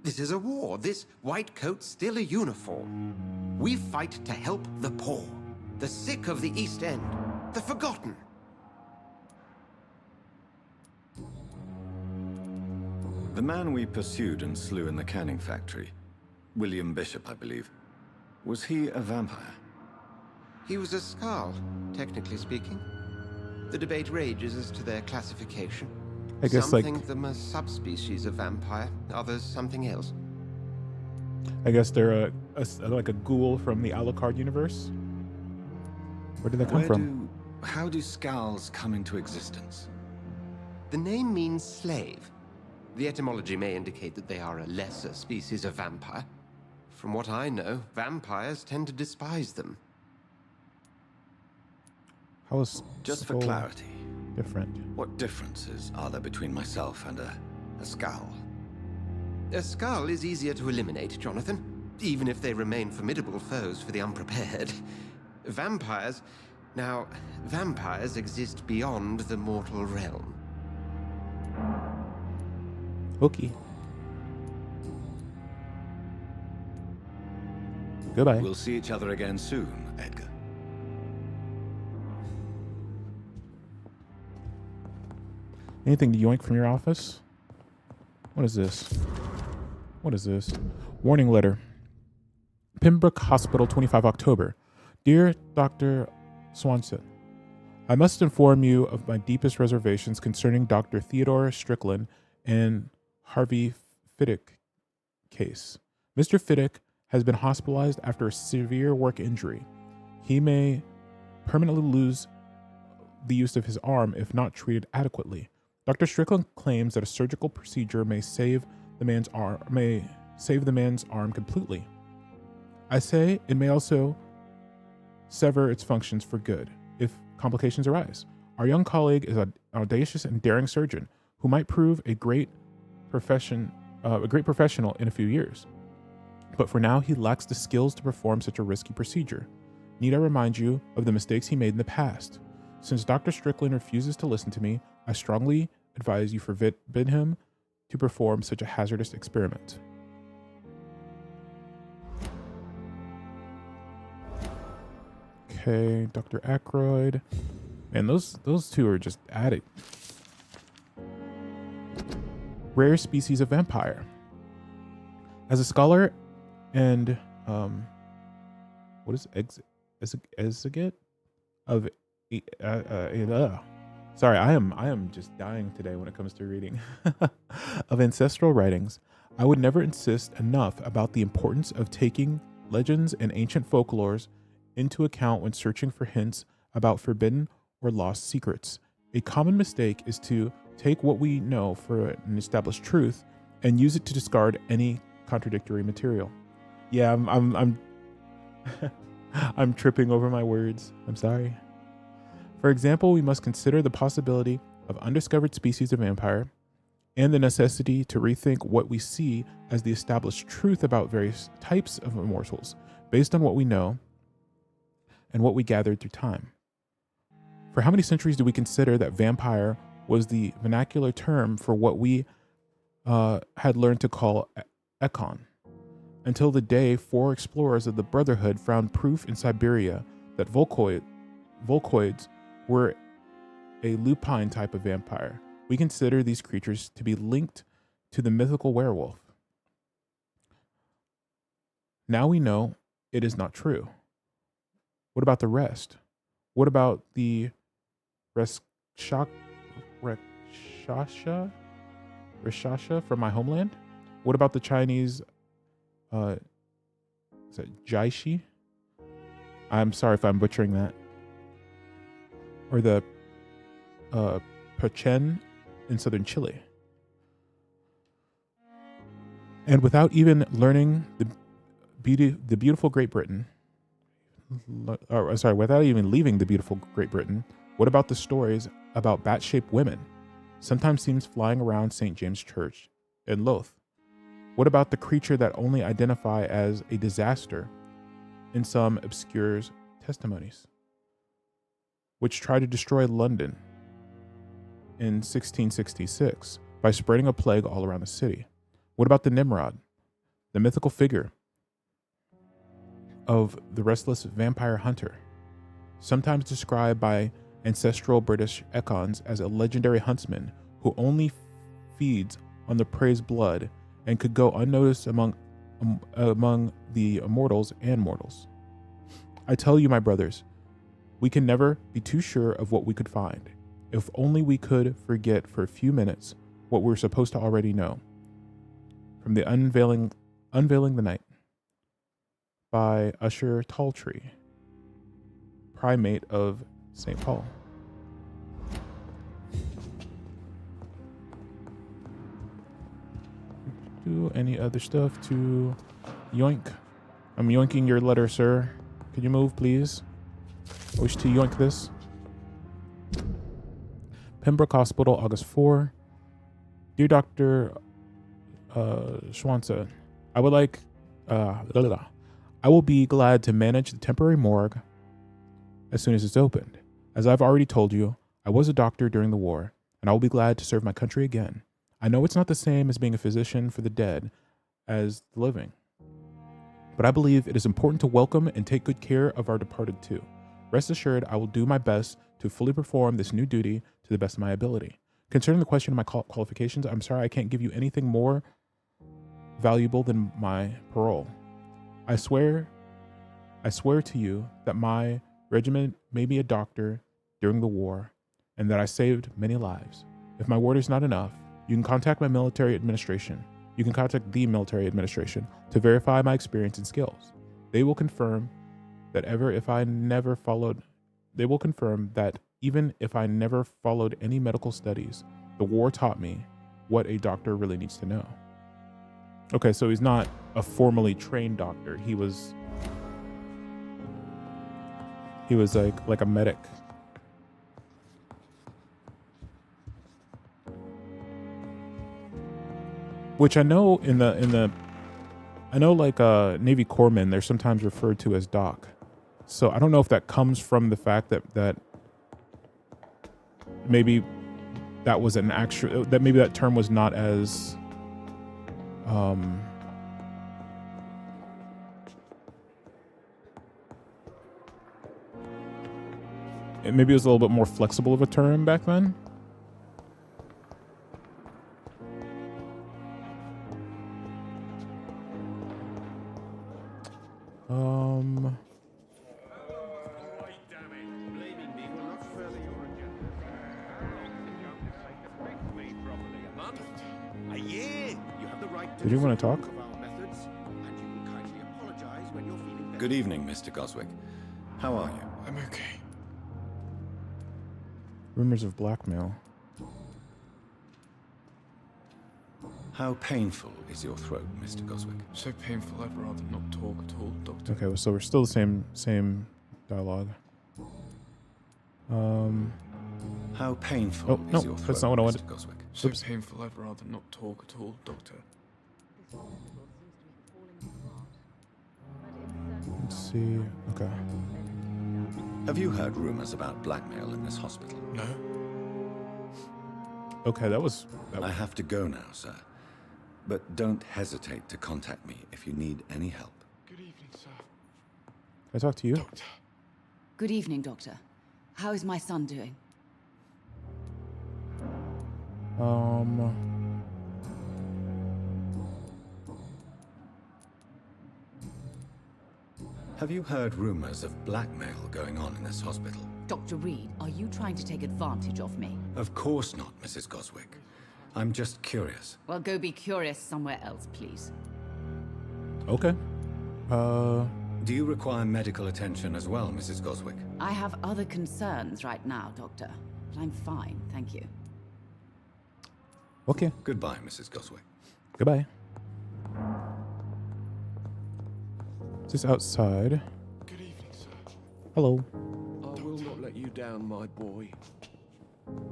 This is a war. This white coat's still a uniform. We fight to help the poor, the sick of the East End, the forgotten. The man we pursued and slew in the canning factory, William Bishop, I believe, was he a vampire? He was a Skald, technically speaking. The debate rages as to their classification. I guess, Some like- think them a subspecies of vampire, others something else. I guess they're like a ghoul from the Alucard universe. Where did that come from? How do Skulls come into existence? The name means slave. The etymology may indicate that they are a lesser species of vampire. From what I know, vampires tend to despise them. How is Just for Skull clarity, different? what differences are there between myself and a Skull? A skull is easier to eliminate, Jonathan, even if they remain formidable foes for the unprepared. Vampires... Now, vampires exist beyond the mortal realm. Okay. Goodbye. We'll see each other again soon, Edgar. Anything to yoink from your office? What is this? What is this? Warning letter. Pembroke Hospital, 25 October. Dear Dr. Swanson, I must inform you of my deepest reservations concerning Dr. Theodore Strickland and Harvey Fiddick case. Mr. Fiddick has been hospitalized after a severe work injury. He may permanently lose the use of his arm if not treated adequately. Dr. Strickland claims that a surgical procedure may save the man's arm completely. I say it may also sever its functions for good if complications arise. Our young colleague is an audacious and daring surgeon who might prove a great professional in a few years. But for now, he lacks the skills to perform such a risky procedure. Need I remind you of the mistakes he made in the past? Since Dr. Strickland refuses to listen to me, I strongly advise you forbid him to perform such a hazardous experiment. Okay, Dr. Aykroyd. Man, those two are just at it. Rare species of vampire. As a scholar and what is exegete of sorry, I am just dying today when it comes to reading of ancestral writings. I would never insist enough about the importance of taking legends and ancient folklores into account when searching for hints about forbidden or lost secrets. A common mistake is to take what we know for an established truth and use it to discard any contradictory material. Yeah, I'm I'm tripping over my words. I'm sorry. For example, we must consider the possibility of undiscovered species of vampire and the necessity to rethink what we see as the established truth about various types of immortals based on what we know and what we gathered through time. For how many centuries do we consider that vampire was the vernacular term for what we had learned to call Ekon, until the day 4 explorers of the Brotherhood found proof in Siberia that Volcoids were a lupine type of vampire. We consider these creatures to be linked to the mythical werewolf. Now we know it is not true. What about the rest? What about the Reshasha from my homeland? What about the Chinese is that Jaishi? I'm sorry if I'm butchering that. Or the Pachen in southern Chile. And without even learning the beautiful Great Britain, without even leaving the beautiful Great Britain, what about the stories about bat-shaped women, sometimes seen flying around St. James Church in Loth? What about the creature that only identify as a disaster in some obscure testimonies, which tried to destroy London in 1666 by spreading a plague all around the city? What about the Nimrod, the mythical figure of the restless vampire hunter, sometimes described by ancestral British Ekons as a legendary huntsman who only feeds on the prey's blood and could go unnoticed among the immortals and mortals? I tell you, my brothers, we can never be too sure of what we could find. If only we could forget for a few minutes what we're supposed to already know. From the Unveiling the Night by Usher Talltree, Primate of St. Paul. Do any other stuff to yoink? I'm yoinking your letter, sir. Could you move, please? I wish to yoink this. Pembroke Hospital, August 4. Dear Dr. Schwanza, I will be glad to manage the temporary morgue as soon as it's opened. As I've already told you, I was a doctor during the war, and I will be glad to serve my country again. I know it's not the same as being a physician for the dead as the living, but I believe it is important to welcome and take good care of our departed too. Rest assured, I will do my best to fully perform this new duty to the best of my ability. Concerning the question of my qualifications, I'm sorry I can't give you anything more valuable than my parole. I swear to you that my regiment made me a doctor during the war and that I saved many lives. If my word is not enough, you can contact my military administration. You can contact the military administration to verify my experience and skills. They will confirm that even if I never followed any medical studies, The war taught me what a doctor really needs to know. Okay, so he's not a formally trained doctor. He was like a medic. Which I know I know like Navy corpsmen, they're sometimes referred to as doc. So I don't know if that comes from the fact that maybe that was an actual, that maybe that term was not as maybe it was a little bit more flexible of a term back then. Did you want to talk? Good evening, Mr. Goswick. How are you? I'm okay. Rumors of blackmail. How painful is your throat, Mr. Goswick? So painful, I'd rather not talk at all, Doctor. Okay, well, so we're still the same dialogue. How painful oh, no, is your throat, that's not what I wanted. Mr. Goswick? So painful, I'd rather not talk at all, Doctor. Let's see. Okay. Have you heard rumors about blackmail in this hospital? No. Okay, that was... I have to go now, sir. But don't hesitate to contact me if you need any help. Good evening, sir. Can I talk to you? Doctor. Good evening, Doctor. How is my son doing? Have you heard rumors of blackmail going on in this hospital? Dr. Reed, are you trying to take advantage of me? Of course not, Mrs. Goswick. I'm just curious. Well, go be curious somewhere else, please. Okay. Do you require medical attention as well, Mrs. Goswick? I have other concerns right now, Doctor. But I'm fine, thank you. Okay. Goodbye, Mrs. Goswick. Goodbye. Just outside. Good evening, sir. Hello. I will not let you down, my boy. With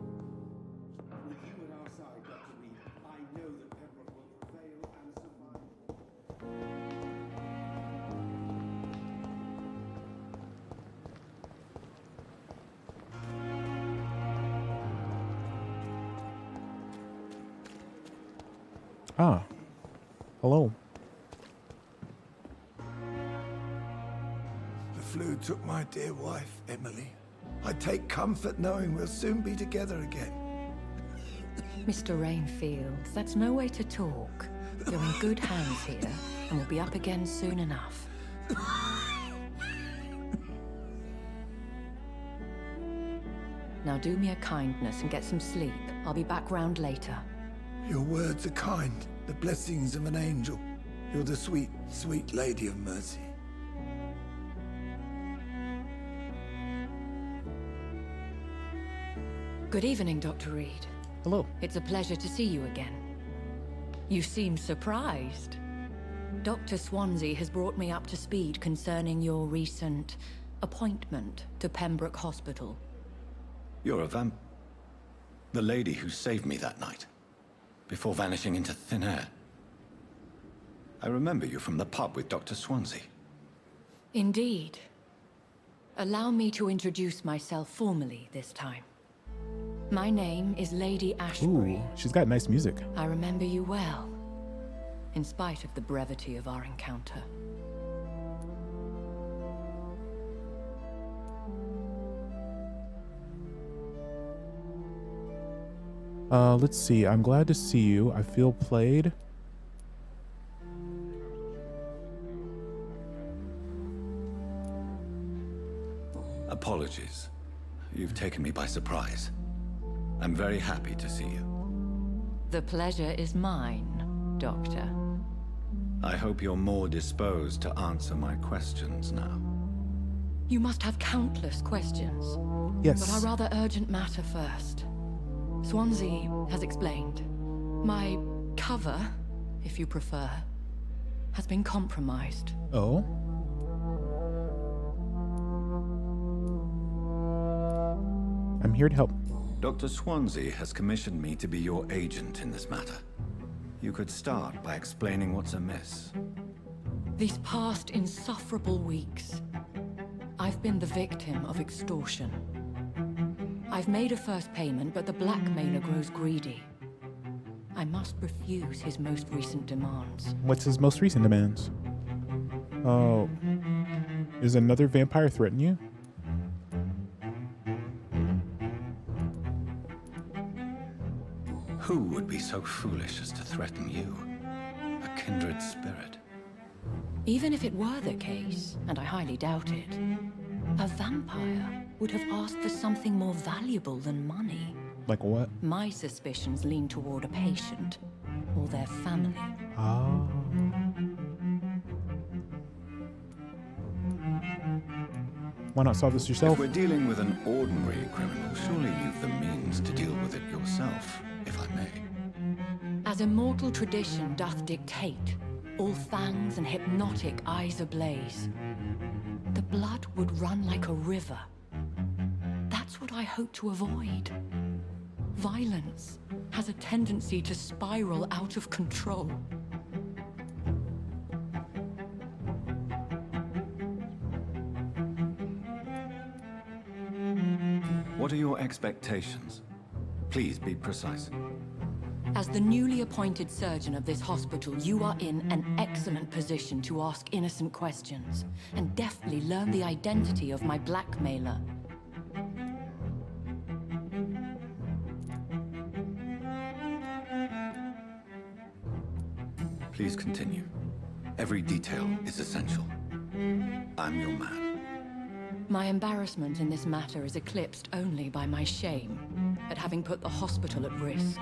you at our side, Dr. Reed, I know that Pembroke will fail and survive. Ah. Hello. The flu took my dear wife, Emily. I take comfort knowing we'll soon be together again. Mr. Rainfield, that's no way to talk. You're in good hands here, and we'll be up again soon enough. Now do me a kindness and get some sleep. I'll be back round later. Your words are kind, the blessings of an angel. You're the sweet, sweet Lady of Mercy. Good evening, Dr. Reed. Hello. It's a pleasure to see you again. You seem surprised. Dr. Swansea has brought me up to speed concerning your recent appointment to Pembroke Hospital. You're a the lady who saved me that night, before vanishing into thin air. I remember you from the pub with Dr. Swansea. Indeed. Allow me to introduce myself formally this time. My name is Lady Ashbury. Ooh, she's got nice music. I remember you well, in spite of the brevity of our encounter. Let's see. I'm glad to see you. I feel played. Apologies. You've taken me by surprise. I'm very happy to see you. The pleasure is mine, Doctor. I hope you're more disposed to answer my questions now. You must have countless questions. Yes. But our rather urgent matter first. Swansea has explained. My cover, if you prefer, has been compromised. Oh? I'm here to help. Dr. Swansea has commissioned me to be your agent in this matter. You could start by explaining what's amiss. These past insufferable weeks, I've been the victim of extortion. I've made a first payment, but the blackmailer grows greedy. I must refuse his most recent demands. What's his most recent demands? Oh, is another vampire threatening you? Who would be so foolish as to threaten you? A kindred spirit. Even if it were the case, and I highly doubt it, a vampire would have asked for something more valuable than money. Like what? My suspicions lean toward a patient or their family. Oh. Why not solve this yourself? If we're dealing with an ordinary criminal, surely you've the means to deal with it yourself, if I may. As immortal tradition doth dictate, all fangs and hypnotic eyes ablaze, the blood would run like a river. That's what I hope to avoid. Violence has a tendency to spiral out of control. What are your expectations? Please be precise. As the newly appointed surgeon of this hospital, you are in an excellent position to ask innocent questions and deftly learn the identity of my blackmailer. Please continue. Every detail is essential. I'm your man. My embarrassment in this matter is eclipsed only by my shame at having put the hospital at risk.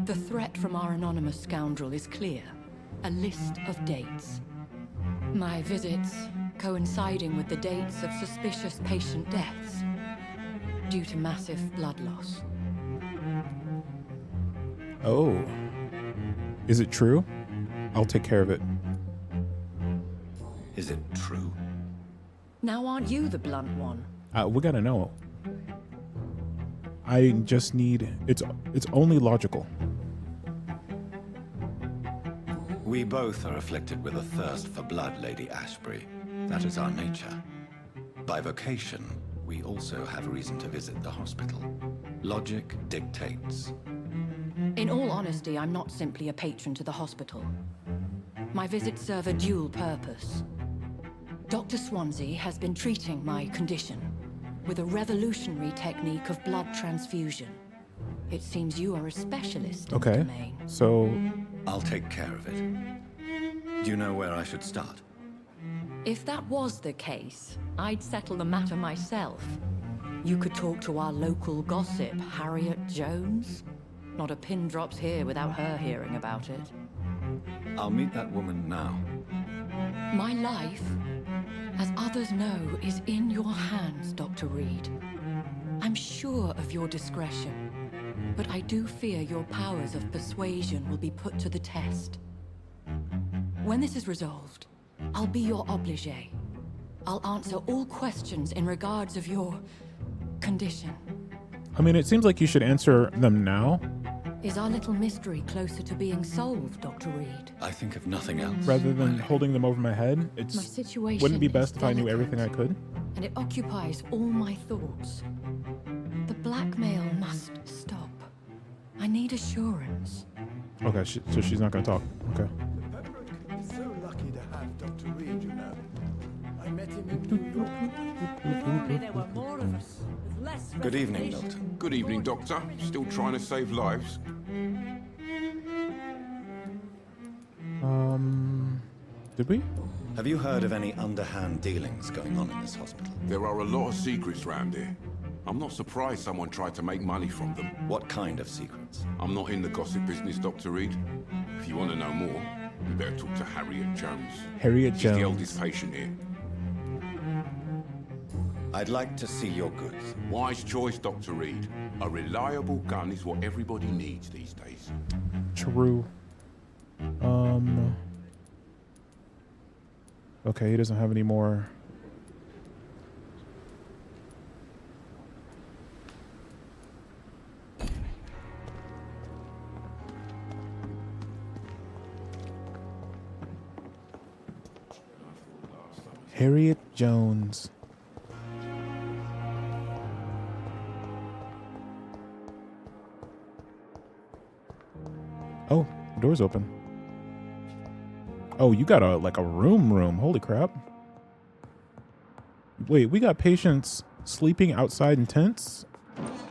The threat from our anonymous scoundrel is clear. A list of dates. My visits coinciding with the dates of suspicious patient deaths due to massive blood loss. Oh. Is it true? I'll take care of it. Is it true? Now aren't you the blunt one? We gotta know. I just need... It's only logical. We both are afflicted with a thirst for blood, Lady Ashbury. That is our nature. By vocation, we also have reason to visit the hospital. Logic dictates. In all honesty, I'm not simply a patron to the hospital. My visits serve a dual purpose. Dr. Swansea has been treating my condition with a revolutionary technique of blood transfusion. It seems you are a specialist in the Okay, domain. so... I'll take care of it. Do you know where I should start? If that was the case, I'd settle the matter myself. You could talk to our local gossip, Harriet Jones. Not a pin drops here without her hearing about it. I'll meet that woman now. My life, as others know, is in your hands, Dr. Reed. I'm sure of your discretion, but I do fear your powers of persuasion will be put to the test. When this is resolved, I'll be your obligé. I'll answer all questions in regards of your condition. I mean, it seems like you should answer them now. Is our little mystery closer to being solved, Dr. Reed? I think of nothing else. Rather than holding them over my head, My situation wouldn't it be is best if I knew delicate, everything I could? and it occupies all my thoughts. The blackmail must stop. I need assurance. Okay, so she's not gonna talk. Okay. So lucky to have Dr. Reed, you know. I met him in New York. If only there were more of us, with less Good evening, reservation. Doctor. Good evening, Doctor. Still trying to save lives? Did we? Have you heard of any underhand dealings going on in this hospital? There are a lot of secrets round here. I'm not surprised someone tried to make money from them. What kind of secrets? I'm not in the gossip business, Dr. Reed. If you want to know more, you better talk to Harriet Jones. Harriet She's Jones. the oldest patient here. I'd like to see your goods. Wise choice, Dr. Reed. A reliable gun is what everybody needs these days. True. Okay, he doesn't have any more. Harriet Jones. Oh, the door's open. Oh, you got a room. Holy crap. Wait, we got patients sleeping outside in tents?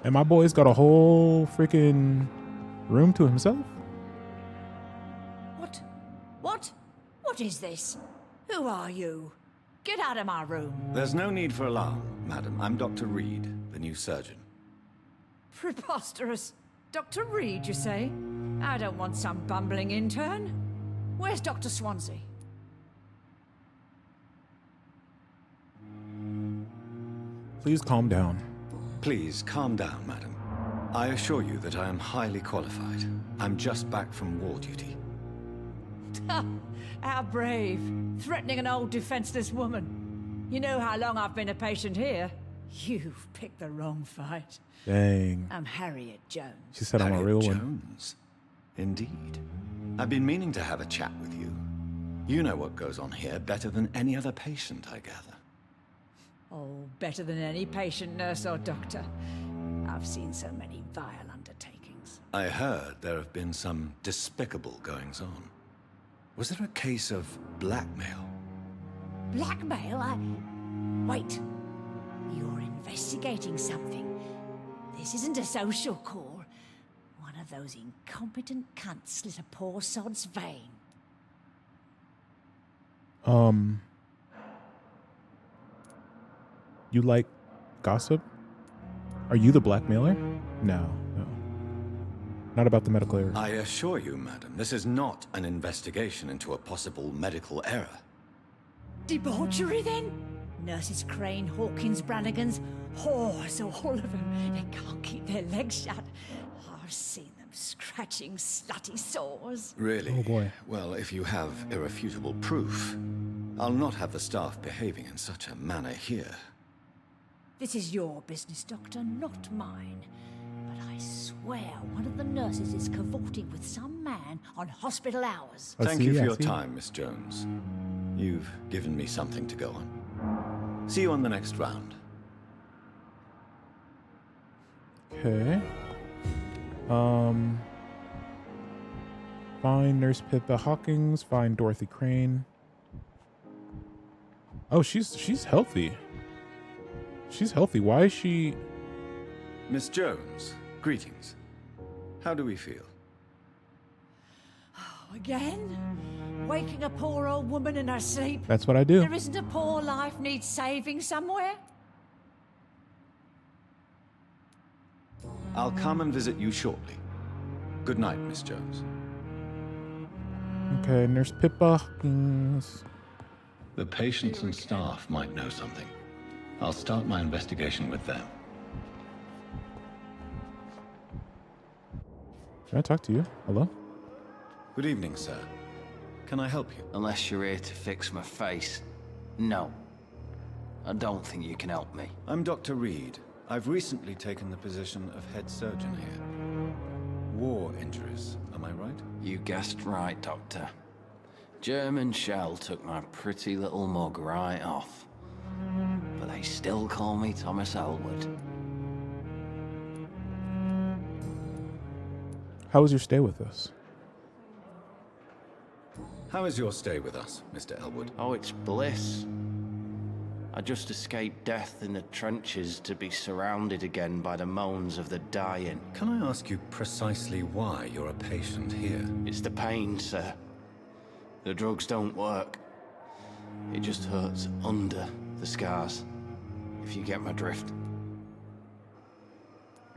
And my boy's got a whole freaking room to himself? What is this? Who are you? Get out of my room. There's no need for alarm, madam. I'm Dr. Reed, the new surgeon. Preposterous. Dr. Reed, you say? I don't want some bumbling intern. Where's Dr. Swansea? Please calm down. Please calm down, madam. I assure you that I am highly qualified. I'm just back from war duty. How brave. Threatening an old defenseless woman. You know how long I've been a patient here? You've picked the wrong fight. Dang. I'm Harriet Jones. She said I'm a real one. Jones? Indeed. I've been meaning to have a chat with you. You know what goes on here better than any other patient, I gather. Oh, better than any patient, nurse, or doctor. I've seen so many vile undertakings. I heard there have been some despicable goings-on. Was there a case of blackmail? Blackmail? Wait. You're investigating something. This isn't a social call. One of those incompetent cunts slit a poor sod's vein. You like gossip? Are you the blackmailer? No. Not about the medical error. I assure you, madam, this is not an investigation into a possible medical error. Debauchery, then? Nurses Crane, Hawkins, Brannigans, whores, all of them. They can't keep their legs shut. I've seen them scratching slutty sores. Really? Oh boy. Well, if you have irrefutable proof, I'll not have the staff behaving in such a manner here. This is your business, Doctor, not mine. But I swear one of the nurses is cavorting with some man on hospital hours. Thank you for your time, Miss Jones. You've given me something to go on. See you on the next round. Okay. Find Nurse Pippa Hawkins. Find Dorothy Crane. Oh, she's healthy. She's healthy. Why is she... Miss Jones, greetings. How do we feel? Oh, again? Waking a poor old woman in her sleep? That's what I do. There isn't a poor life needs saving somewhere? I'll come and visit you shortly. Good night, Miss Jones. Okay, Nurse Pippa Hawkins. The patients and staff might know something. I'll start my investigation with them. Can I talk to you? Hello? Good evening, sir. Can I help you? Unless you're here to fix my face. No. I don't think you can help me. I'm Dr. Reed. I've recently taken the position of head surgeon here. War injuries, am I right? You guessed right, Doctor. German shell took my pretty little mug right off. But they still call me Thomas Elwood. How was your stay with us? How is your stay with us, Mr. Elwood? Oh, it's bliss. I just escaped death in the trenches to be surrounded again by the moans of the dying. Can I ask you precisely why you're a patient here? It's the pain, sir. The drugs don't work. It just hurts under the scars, if you get my drift.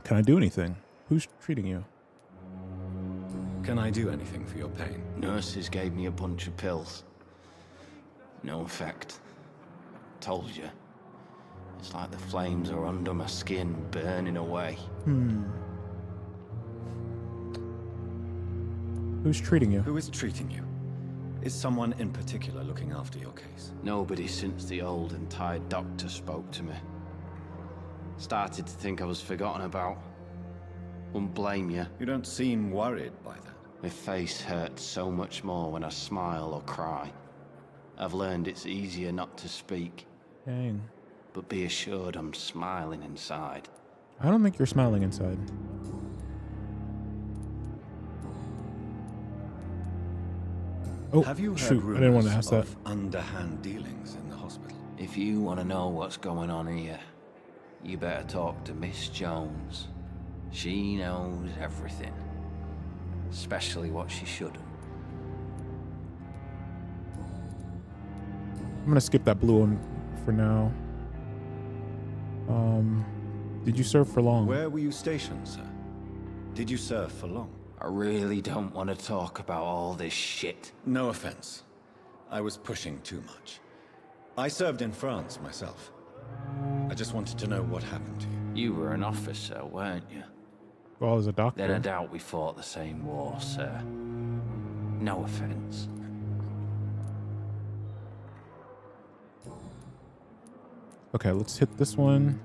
Can I do anything? Who's treating you? Can I do anything for your pain? Nurses gave me a bunch of pills. No effect. Told you. It's like the flames are under my skin, burning away. Who's treating you? Who is treating you? Is someone in particular looking after your case? Nobody since the old and tired doctor spoke to me. Started to think I was forgotten about. Wouldn't blame you. You don't seem worried by that. My face hurts so much more when I smile or cry. I've learned it's easier not to speak. Dang. But be assured I'm smiling inside. I don't think you're smiling inside. Oh, Have you heard shoot, I didn't want to rumors ask that. of underhand dealings in the hospital? If you want to know what's going on here, you better talk to Miss Jones. She knows everything. Especially what she shouldn't. I'm gonna skip that blue one for now. Did you serve for long? Where were you stationed, sir? Did you serve for long? I really don't want to talk about all this shit. No offense. I was pushing too much. I served in France myself. I just wanted to know what happened to you. You were an officer, weren't you? Well, as a doctor. Then I doubt we fought the same war, sir. No offense. Okay, let's hit this one.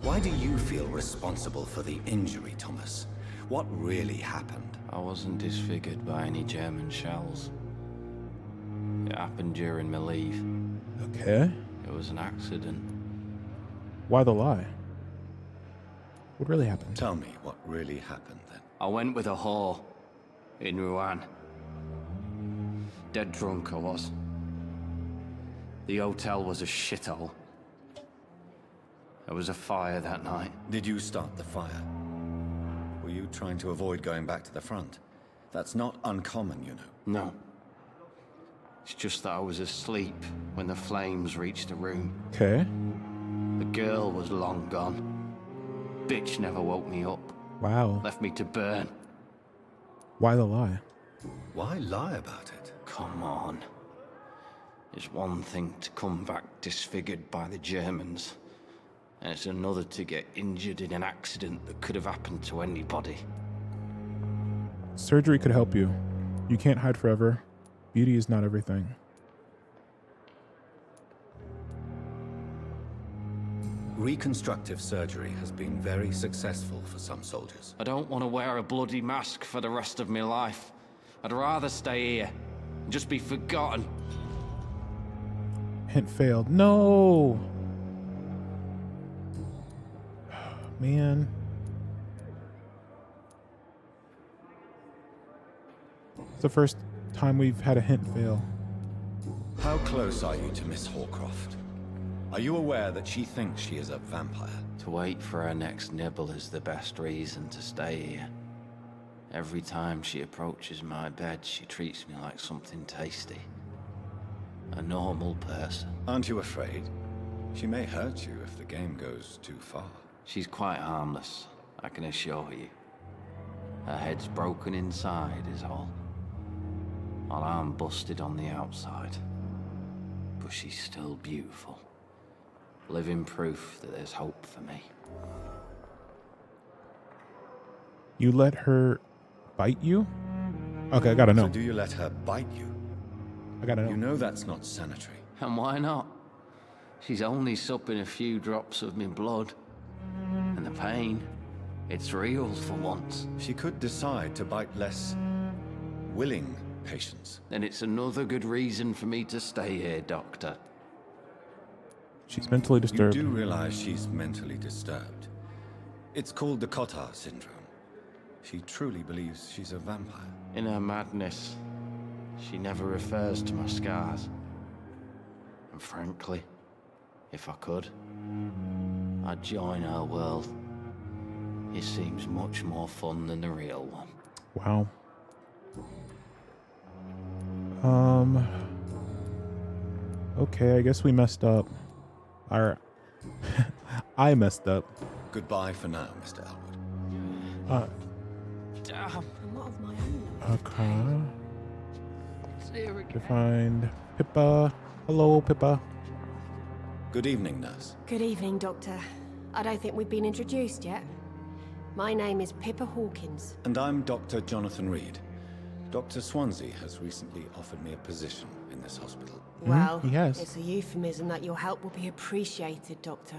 Why do you feel responsible for the injury, Thomas? What really happened? I wasn't disfigured by any German shells. It happened during my leave. Okay. It was an accident. Why the lie? What really happened? Tell me what really happened then. I went with a whore in Rouen. Dead drunk I was. The hotel was a shithole. There was a fire that night. Did you start the fire? Were you trying to avoid going back to the front? That's not uncommon, you know. No. It's just that I was asleep when the flames reached the room. Okay. The girl was long gone. Bitch never woke me up. Wow. Left me to burn. Why the lie? Why lie about it? Come on. It's one thing to come back disfigured by the Germans. And it's another to get injured in an accident that could have happened to anybody. Surgery could help you. You can't hide forever. Beauty is not everything. Reconstructive surgery has been very successful for some soldiers. I don't want to wear a bloody mask for the rest of my life. I'd rather stay here and just be forgotten. Hint failed. No! Man. It's the first time we've had a hint fail. How close are you to Miss Horcroft? Are you aware that she thinks she is a vampire? To wait for her next nibble is the best reason to stay here. Every time she approaches my bed, she treats me like something tasty. A normal person. Aren't you afraid? She may hurt you if the game goes too far. She's quite harmless, I can assure you. Her head's broken inside is all. While I'm busted on the outside. But she's still beautiful. Living proof that there's hope for me. You let her bite you? Okay, I gotta know. So do you let her bite you? I gotta know. You know that's not sanitary. And why not? She's only supping a few drops of me blood. And the pain, it's real for once. She could decide to bite less willing patients. Then it's another good reason for me to stay here, Doctor. She's mentally disturbed. You do realize she's mentally disturbed. It's called the Cotard syndrome. She truly believes she's a vampire. In her madness, she never refers to my scars. And frankly, if I could, I'd join her world. It seems much more fun than the real one. Wow. Okay, I guess we messed up. I messed up. Goodbye for now, Mr. Elwood. Damn. Okay. It's here again. Defined Pippa. Hello, Pippa. Good evening, nurse. Good evening, Doctor. I don't think we've been introduced yet. My name is Pippa Hawkins. And I'm Dr. Jonathan Reed. Dr. Swansea has recently offered me a position in this hospital. Well, yes. it's a euphemism that your help will be appreciated, Doctor.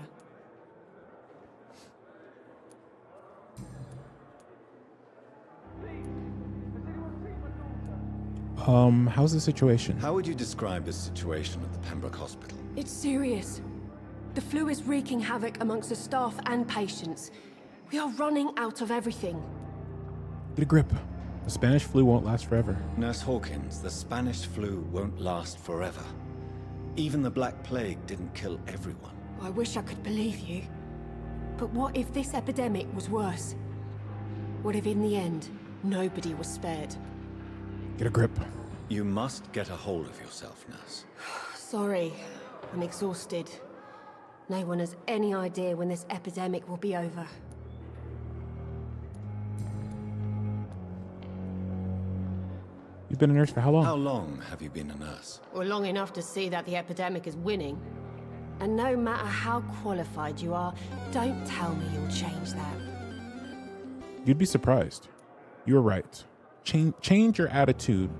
How's the situation? How would you describe the situation at the Pembroke Hospital? It's serious. The flu is wreaking havoc amongst the staff and patients. We are running out of everything. Get a grip. The Spanish flu won't last forever. Nurse Hawkins, the Spanish flu won't last forever. Even the Black Plague didn't kill everyone. I wish I could believe you. But what if this epidemic was worse? What if in the end, nobody was spared? Get a grip. You must get a hold of yourself, nurse. Sorry, I'm exhausted. No one has any idea when this epidemic will be over. You've been a nurse for how long? How long have you been a nurse? Well, long enough to see that the epidemic is winning. And no matter how qualified you are, don't tell me you'll change that. You'd be surprised. You were right. Change your attitude.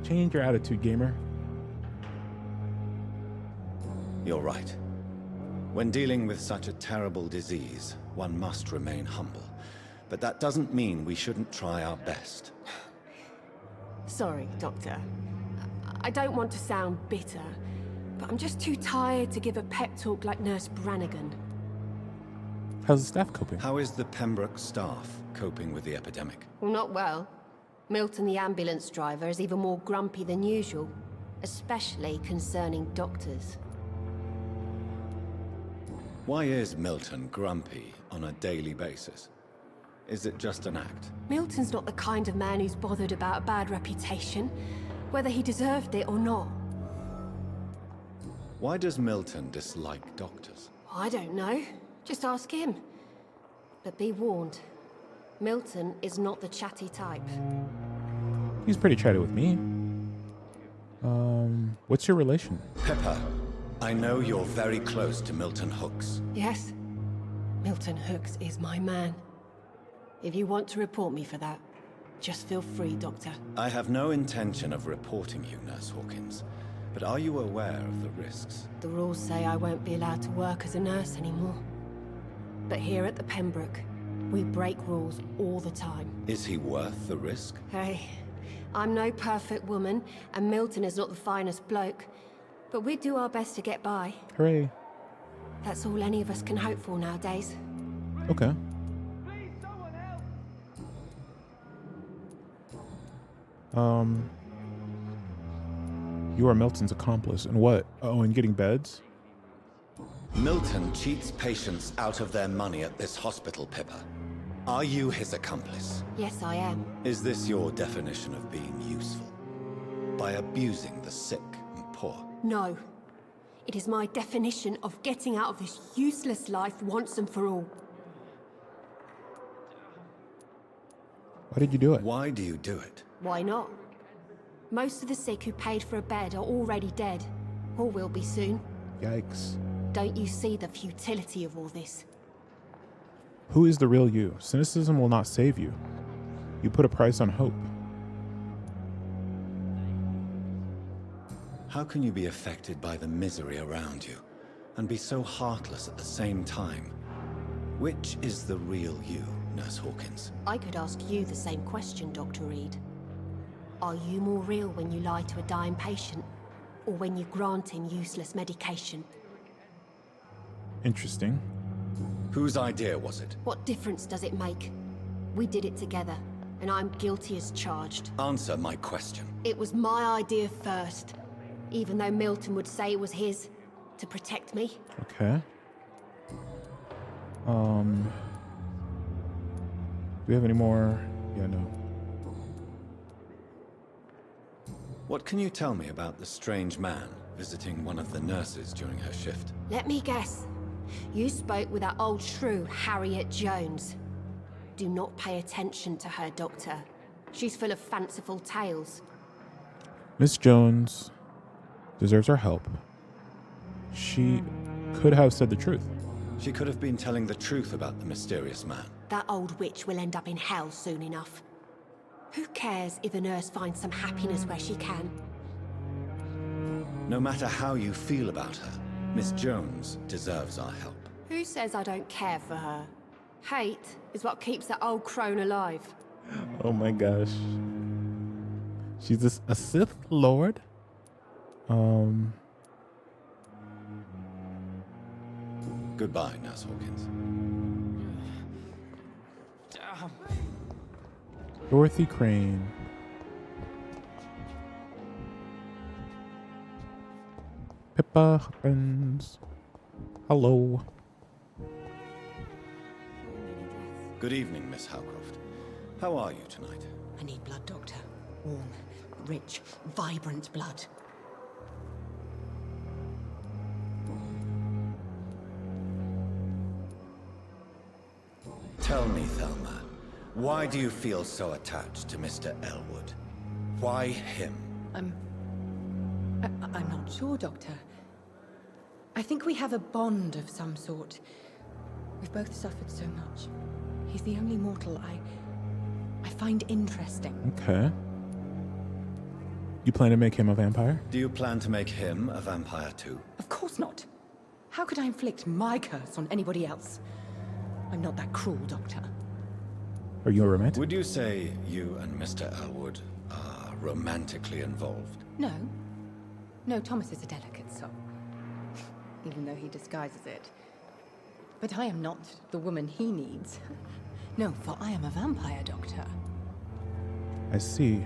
Change your attitude, gamer. You're right. When dealing with such a terrible disease, one must remain humble. But that doesn't mean we shouldn't try our best. Sorry, Doctor. I don't want to sound bitter, but I'm just too tired to give a pep talk like Nurse Brannigan. How's the staff coping? How is the Pembroke staff coping with the epidemic? Well, not well. Milton, the ambulance driver, is even more grumpy than usual, especially concerning doctors. Why is Milton grumpy on a daily basis? Is it just an act? Milton's not the kind of man who's bothered about a bad reputation, whether he deserved it or not. Why does Milton dislike doctors? I don't know. Just ask him. But be warned, Milton is not the chatty type. He's pretty chatty with me. What's your relation? Pippa, I know you're very close to Milton Hooks. Yes, Milton Hooks is my man. If you want to report me for that, just feel free, Doctor. I have no intention of reporting you, Nurse Hawkins. But are you aware of the risks? The rules say I won't be allowed to work as a nurse anymore. But here at the Pembroke, we break rules all the time. Is he worth the risk? Hey, I'm no perfect woman, and Milton is not the finest bloke. But we do our best to get by. Hooray. That's all any of us can hope for nowadays. Okay. You are Milton's accomplice. And what? Oh, in getting beds? Milton cheats patients out of their money at this hospital, Pippa. Are you his accomplice? Yes, I am. Is this your definition of being useful? By abusing the sick and poor? No. It is my definition of getting out of this useless life once and for all. Why did you do it? Why do you do it? Why not? Most of the sick who paid for a bed are already dead, or will be soon. Yikes. Don't you see the futility of all this? Who is the real you? Cynicism will not save you. You put a price on hope. How can you be affected by the misery around you, and be so heartless at the same time? Which is the real you, Nurse Hawkins? I could ask you the same question, Dr. Reed. Are you more real when you lie to a dying patient, or when you grant him useless medication? Interesting. Whose idea was it? What difference does it make? We did it together, and I'm guilty as charged. Answer my question. It was my idea first, even though Milton would say it was his, to protect me. Okay. Do we have any more? Yeah, no. What can you tell me about the strange man visiting one of the nurses during her shift? Let me guess. You spoke with that old shrew, Harriet Jones. Do not pay attention to her, Doctor. She's full of fanciful tales. Miss Jones deserves our help. She... could have said the truth. She could have been telling the truth about the mysterious man. That old witch will end up in hell soon enough. Who cares if a nurse finds some happiness where she can? No matter how you feel about her, Miss Jones deserves our help. Who says I don't care for her? Hate is what keeps that old crone alive. Oh my gosh. She's a Sith Lord. Goodbye, Nurse Hawkins. Dorothy Crane. Pippa Hawkins. Hello. Good evening, Miss Howcroft. How are you tonight? I need blood, Doctor. Warm, rich, vibrant blood. Tell me, Thelma, why do you feel so attached to Mr. Elwood? Why him? I'm not sure, Doctor. I think we have a bond of some sort. We've both suffered so much. He's the only mortal I find interesting. Okay. You plan to make him a vampire? Do you plan to make him a vampire too? Of course not. How could I inflict my curse on anybody else? I'm not that cruel, Doctor. Are you a romantic? Would you say you and Mr. Elwood are romantically involved? No. No, Thomas is a delicate soul. Even though he disguises it. But I am not the woman he needs. No, for I am a vampire, Doctor. I see.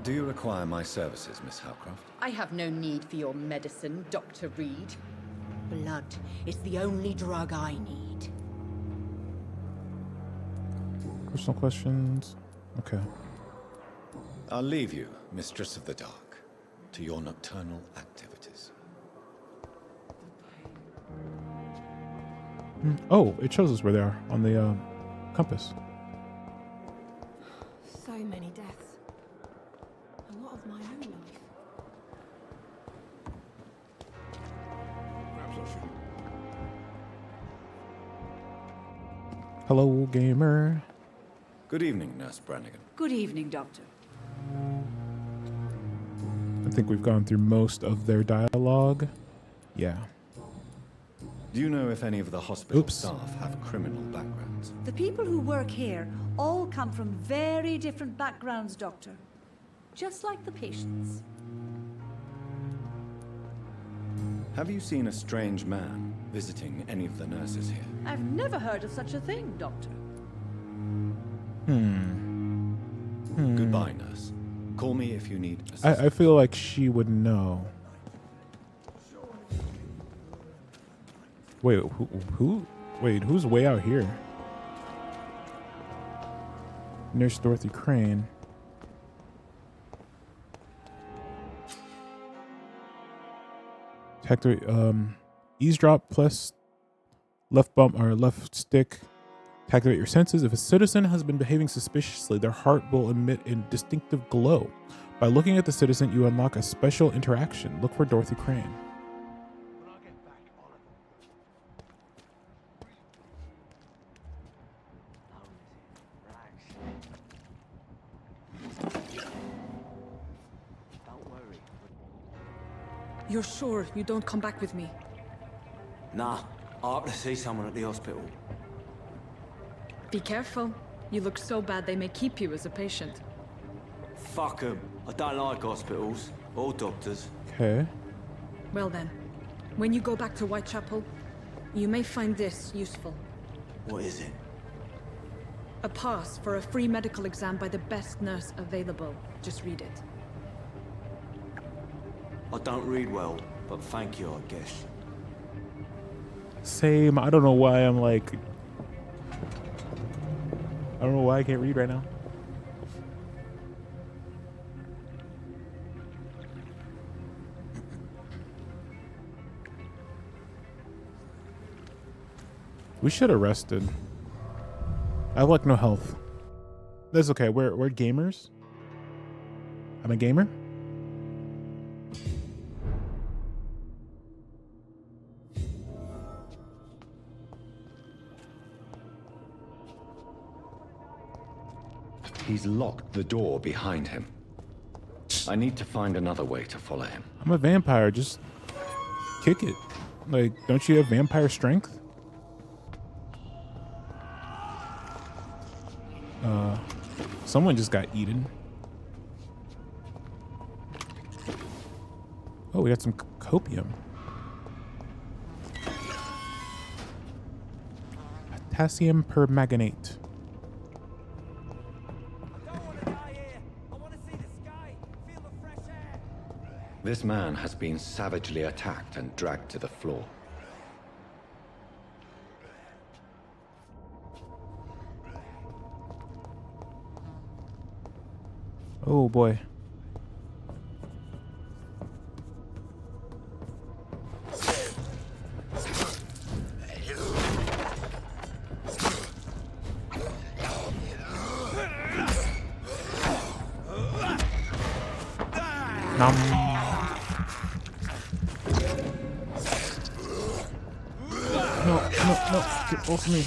Do you require my services, Miss Howcroft? I have no need for your medicine, Dr. Reed. Blood is the only drug I need. Personal questions? Okay. I'll leave you, Mistress of the Dark, to your nocturnal activities. Oh, it shows us where they are on the compass. So many deaths. A lot of my own life. Hello, gamer. Good evening, Nurse Brannigan. Good evening, Doctor. I think we've gone through most of their dialogue. Yeah. Do you know if any of the hospital staff have criminal backgrounds? The people who work here all come from very different backgrounds, Doctor. Just like the patients. Have you seen a strange man visiting any of the nurses here? I've never heard of such a thing, Doctor. Goodbye, nurse. Call me if you need assistance. I feel like she would know. Wait, who? Wait, who's way out here? Nurse Dorothy Crane. Activate, eavesdrop plus left bump or left stick to activate your senses. If a citizen has been behaving suspiciously, their heart will emit a distinctive glow. By looking at the citizen, you unlock a special interaction. Look for Dorothy Crane. You're sure you don't come back with me? Nah, I have to see someone at the hospital. Be careful. You look so bad they may keep you as a patient. Fuck 'em. I don't like hospitals or doctors. Okay. Well then, when you go back to Whitechapel, you may find this useful. What is it? A pass for a free medical exam by the best nurse available. Just read it. I don't read well, but thank you, I guess. Same. I don't know why I'm like... I don't know why I can't read right now. We should have rested. I have like no health. That's okay. We're gamers. I'm a gamer. He's locked the door behind him. I need to find another way to follow him. I'm a vampire. Just kick it. Like, don't you have vampire strength? Someone just got eaten. Oh, we got some copium. Potassium permanganate. This man has been savagely attacked and dragged to the floor. Oh boy. Nom. No, get off me.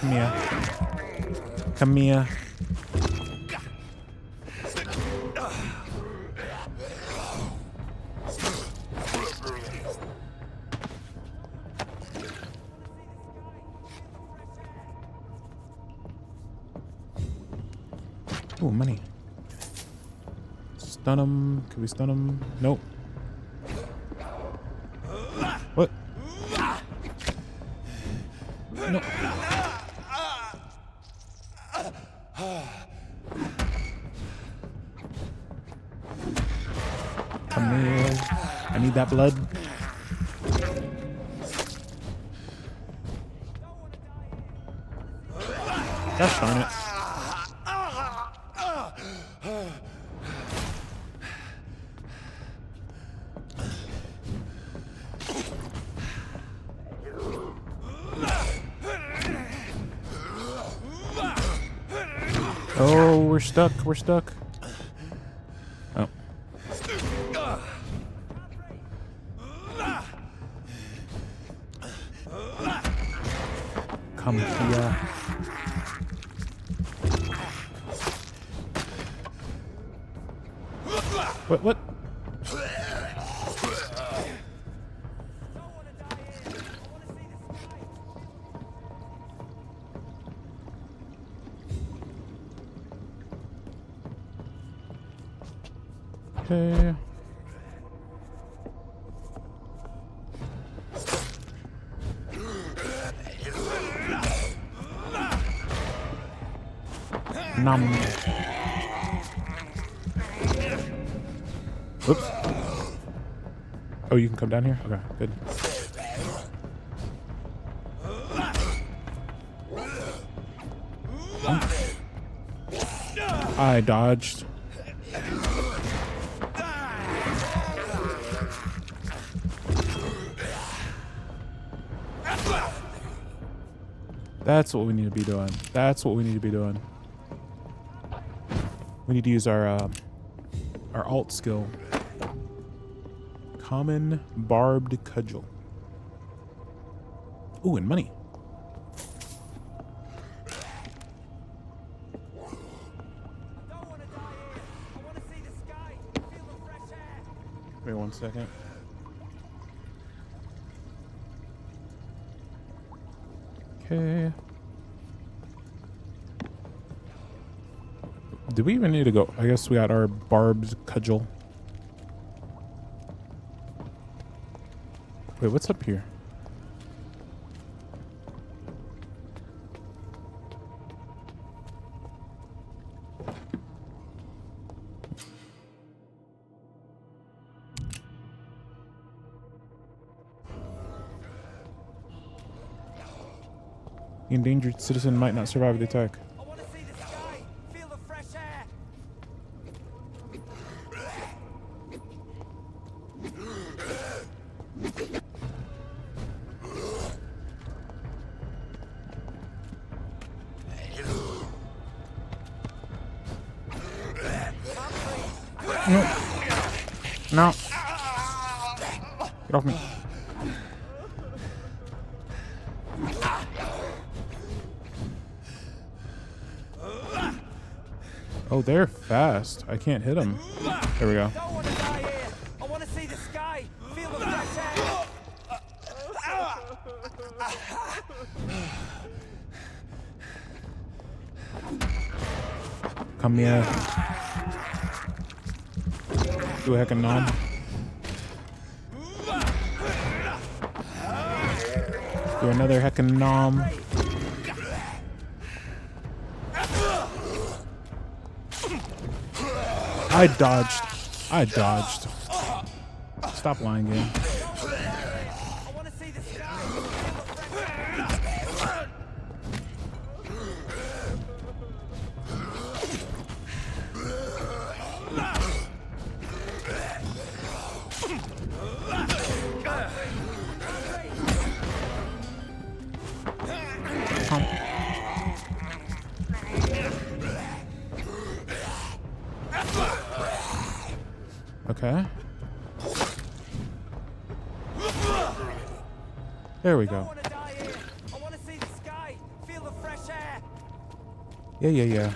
Come here. Come here. Oh, money. Stun him. Can we stun him? Nope. What? No. Come here. I need that blood. Gosh darn it. Oh, we're stuck. We're stuck. Oh. Come here. What? Okay. Nom. Whoops. Oh, you can come down here? Okay, good. I dodged. That's what we need to be doing. That's what we need to be doing. We need to use our alt skill. Common barbed cudgel. Ooh, and money. Wait 1 second. Okay. Do we even need to go? I guess we got our barbed cudgel. Wait, what's up here? The endangered citizen might not survive the attack. No. Get off me. Oh, they're fast. I can't hit them. There we go. Don't want to die here. I want to see the sky. Feel the fresh air. Come here. Do a heck of nom. Do another heck of nom. I dodged. I dodged. Stop lying, game. Okay. There we go. Yeah.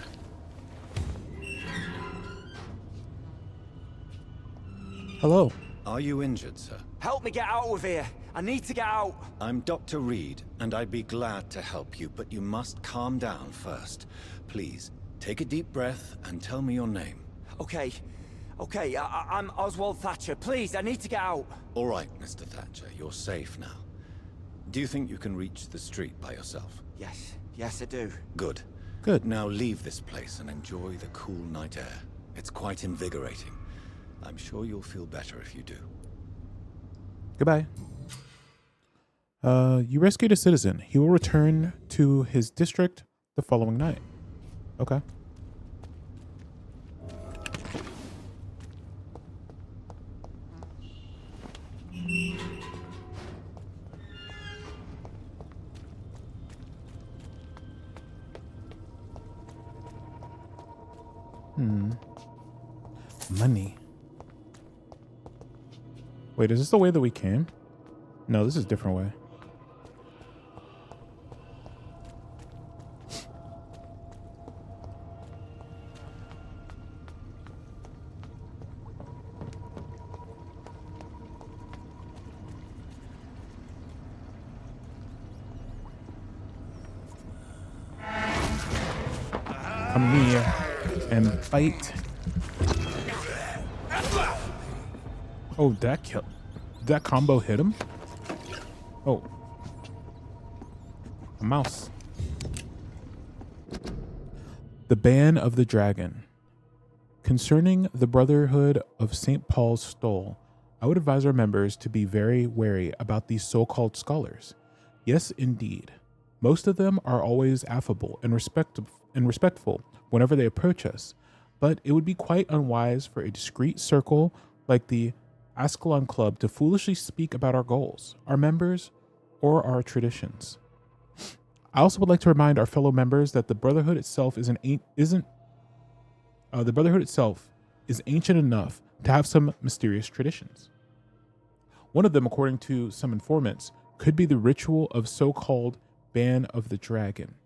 Hello. Are you injured, sir? Help me get out of here. I need to get out. I'm Dr. Reed, and I'd be glad to help you, but you must calm down first. Please, take a deep breath and tell me your name. Okay, I'm Oswald Thatcher. Please, I need to get out. All right, Mr. Thatcher, you're safe now. Do you think you can reach the street by yourself? Yes, I do. Good. Good. Now leave this place and enjoy the cool night air. It's quite invigorating. I'm sure you'll feel better if you do. Goodbye. You rescued a citizen. He will return to his district the following night. Okay. Money. Wait, is this the way that we came? No, this is a different way. Come here and fight. Oh, that killed. That combo hit him? Oh. A mouse. The Ban of the Dragon. Concerning the Brotherhood of St. Paul's Stole, I would advise our members to be very wary about these so-called scholars. Yes, indeed. Most of them are always affable and respectful whenever they approach us, but it would be quite unwise for a discreet circle like the Ascalon Club to foolishly speak about our goals, our members, or our traditions. I also would like to remind our fellow members that the Brotherhood itself is ancient enough to have some mysterious traditions. One of them, according to some informants, could be the ritual of so-called Ban of the Dragon.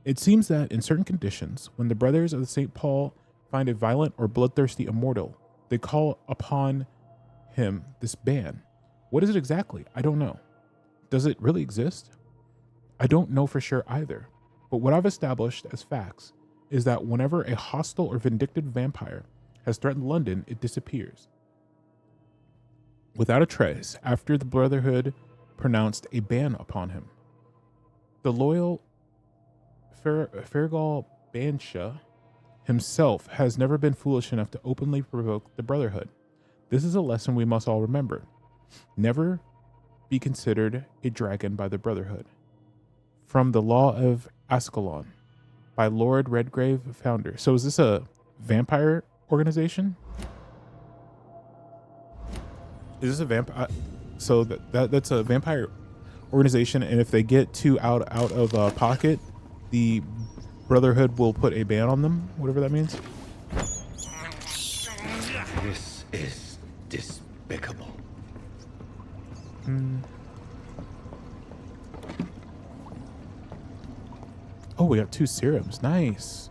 It seems that in certain conditions, when the brothers of the St. Paul find a violent or bloodthirsty immortal, they call upon him this ban. What is it exactly? I don't know. Does it really exist? I don't know for sure either. But what I've established as facts is that whenever a hostile or vindictive vampire has threatened London, it disappears without a trace after the Brotherhood pronounced a ban upon him. The loyal Fergal Bansha himself has never been foolish enough to openly provoke the Brotherhood. This is a lesson we must all remember. Never be considered a dragon by the Brotherhood. From the Law of Ascalon by Lord Redgrave, founder. So is this a vampire organization? Is this a vampire? So that's a vampire organization, and if they get too out of pocket, the Brotherhood will put a ban on them, whatever that means. is despicable. Oh, we got 2 serums. Nice.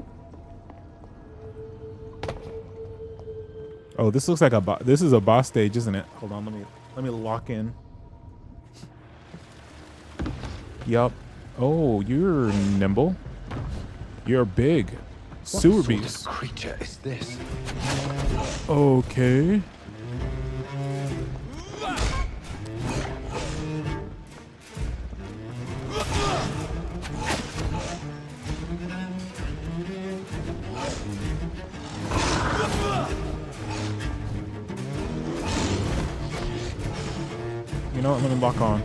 Oh, this looks like this is a boss stage, isn't it? Hold on, let me lock in. Yup. Oh, you're nimble. You're big. Sewer beast. What sort of creature is this? Okay. You know what? Let me lock on.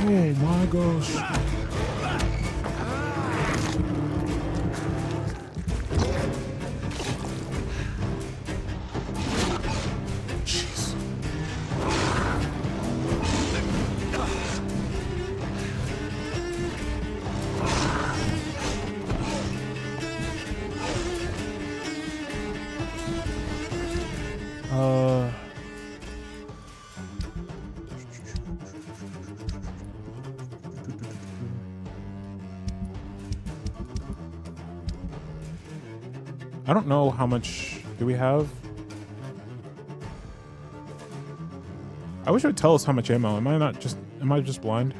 Oh my gosh. Jeez. I don't know how much do we have. I wish it would tell us how much ammo. Am I just blind?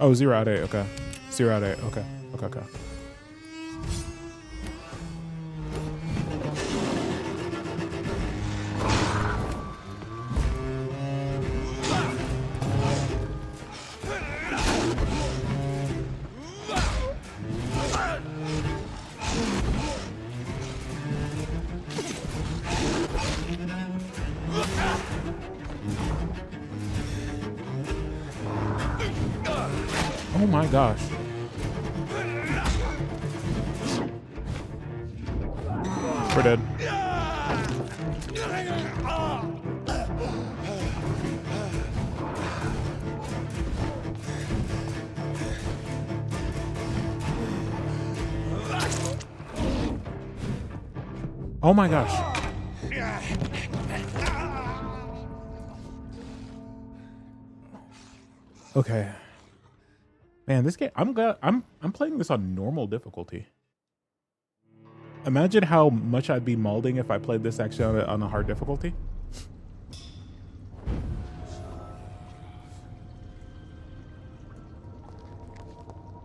Oh, 0 out of 8. Okay. 0 out of 8. Okay. Okay. Oh my gosh. We're dead. Oh my gosh. Okay. Man, this game, I'm playing this on normal difficulty. Imagine how much I'd be mauling if I played this actually on a hard difficulty.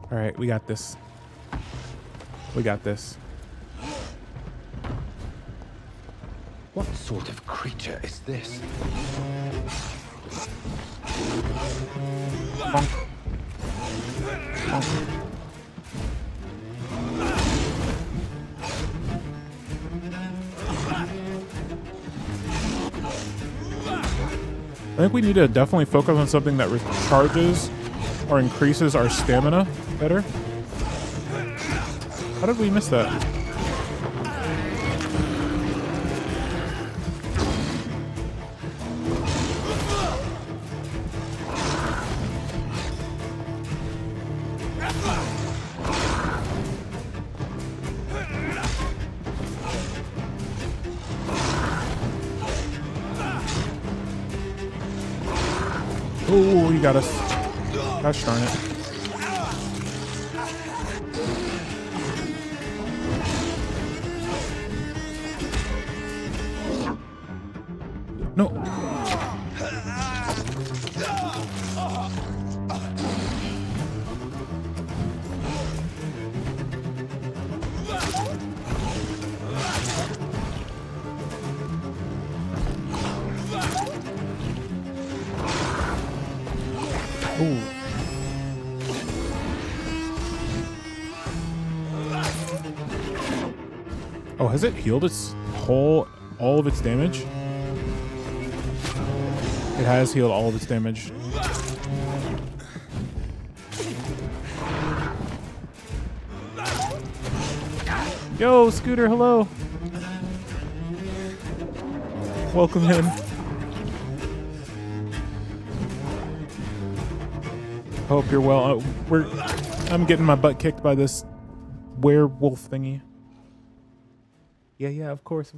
All right, we got this. We got this. What sort of creature is this? Bonk. Bonk. I think we need to definitely focus on something that recharges or increases our stamina better. How did we miss that? Oh, he got us. Gosh darn it. No. Oh, has it healed its all of its damage? It has healed all of its damage. Yo, Scooter, hello. Welcome in. Hope you're well. I'm getting my butt kicked by this werewolf thingy. Yeah, of course.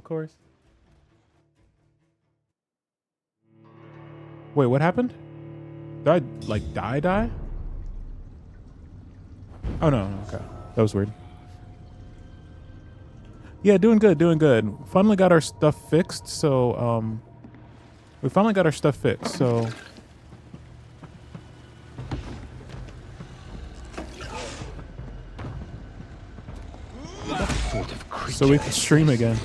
Wait, what happened? Did I, like, die? Oh, no, okay. That was weird. Yeah, doing good. Finally got our stuff fixed, so, we finally got our stuff fixed, so... So we can stream again.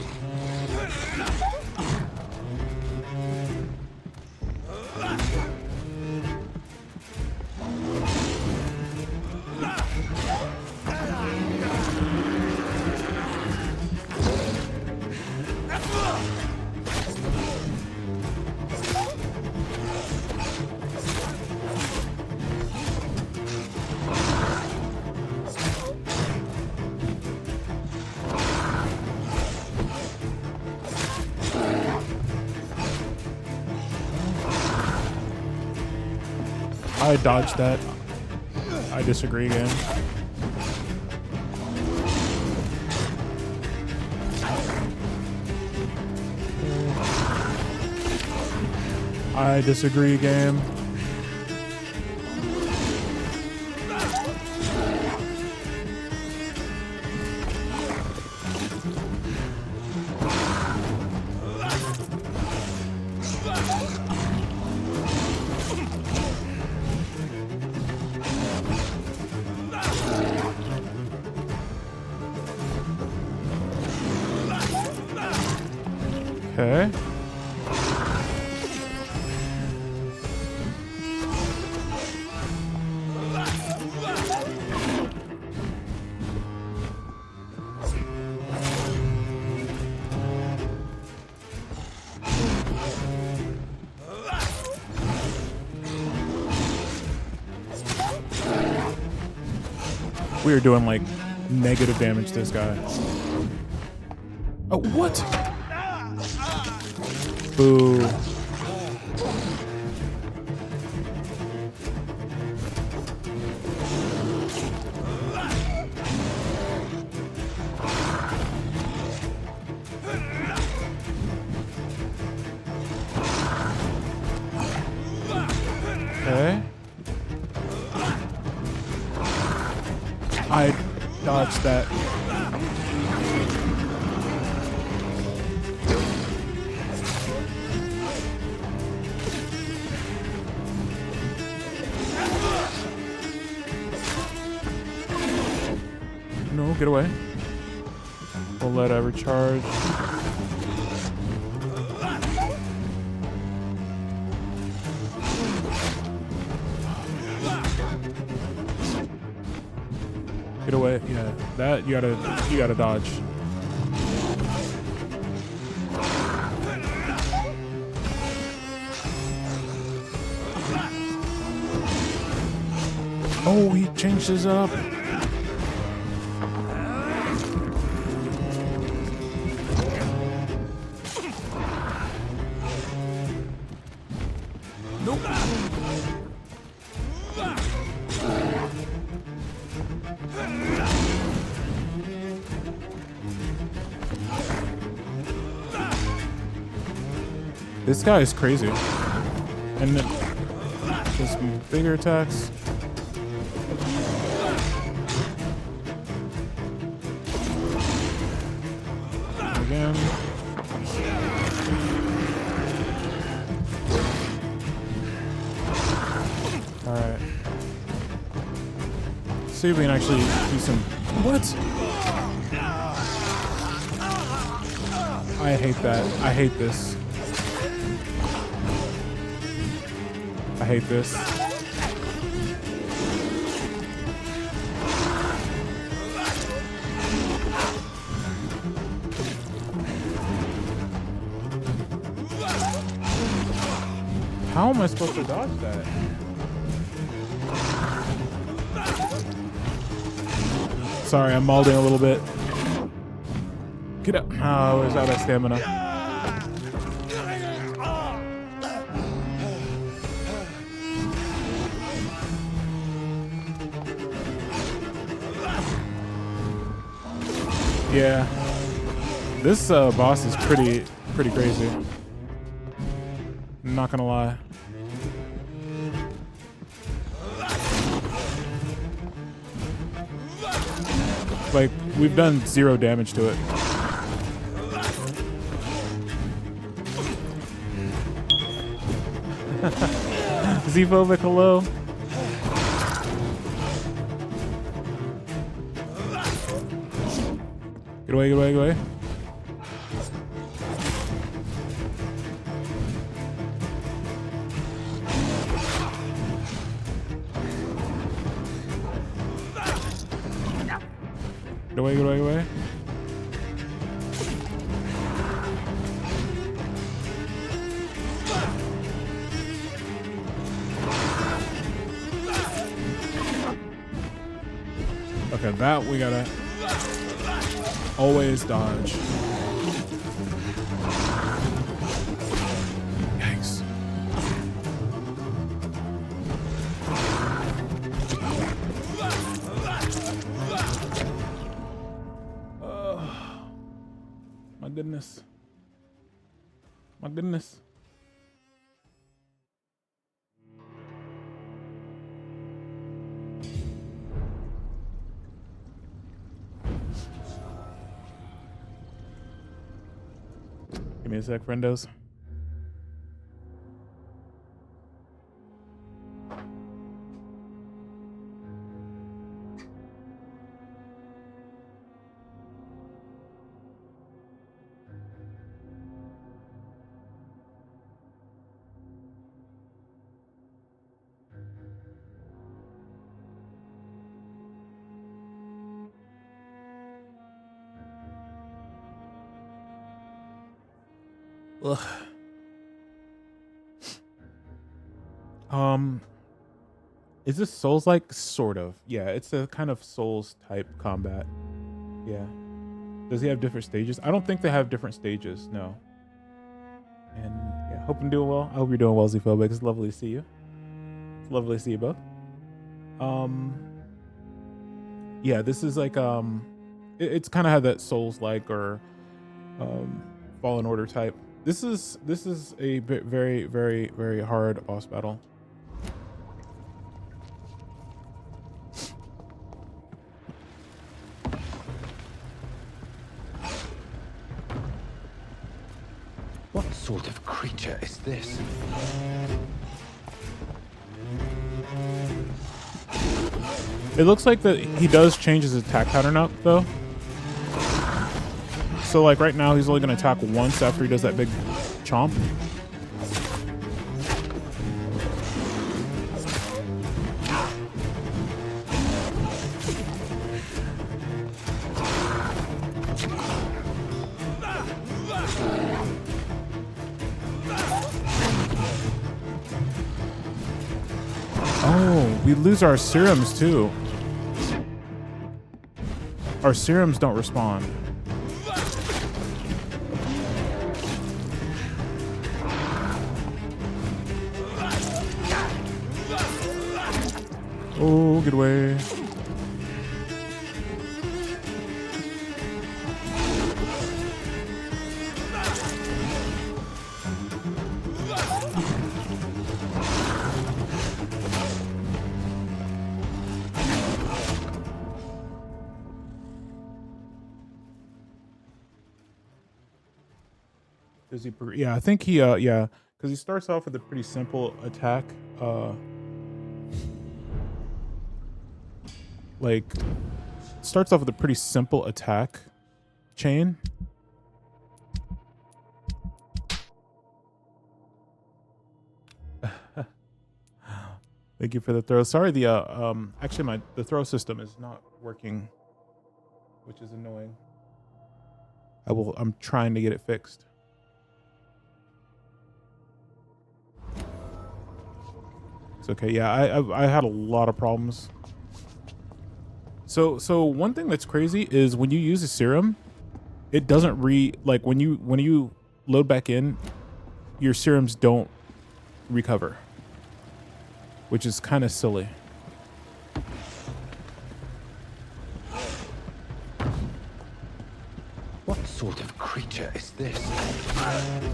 I dodged that. I disagree again. I disagree again. Okay. We are doing like negative damage to this guy. Oh, what? Boo. Okay. I dodged that. No, get away. We'll let her recharge. Get away. Yeah, that you gotta dodge. Oh, he changed his up. Nope. This guy is crazy. And then just bigger attacks. Again. Alright. See if we can actually do some... What? I hate that. I hate this. I hate this. How am I supposed to dodge that? Sorry, I'm mauling a little bit. Get up. Oh, where's all that stamina? Yeah. This boss is pretty crazy. I'm not gonna lie. Like, we've done 0 damage to it. Z-phobic, hello. Get away, get away, get away. Get away, get away, get away. Okay, that we gotta always dodge. Yikes. My goodness. My goodness. Give me a sec, friendos. Ugh. Is this Souls-like? Sort of. Yeah, it's a kind of Souls type combat. Yeah. Does he have different stages? I don't think they have different stages, no. And yeah, hope I'm doing well. I hope you're doing well, Z-phobic. It's lovely to see you. It's lovely to see you both. Yeah, this is like it's kind of had that Souls-like or Fallen Order type. This is a very, very, very hard boss battle. What sort of creature is this? It looks like that he does change his attack pattern up though. So like right now he's only gonna attack once after he does that big chomp. Oh, we lose our serums too. Our serums don't respond. Oh, get away. Does he? Yeah, I think he. Yeah, because he starts off with a pretty simple attack. Like, starts off with a pretty simple attack chain. Thank you for the throw. Sorry, the actually the throw system is not working, which is annoying. I'm trying to get it fixed. It's okay. Yeah, I had a lot of problems. So one thing that's crazy is when you use a serum, it doesn't like when you load back in, your serums don't recover, which is kind of silly. creature is this?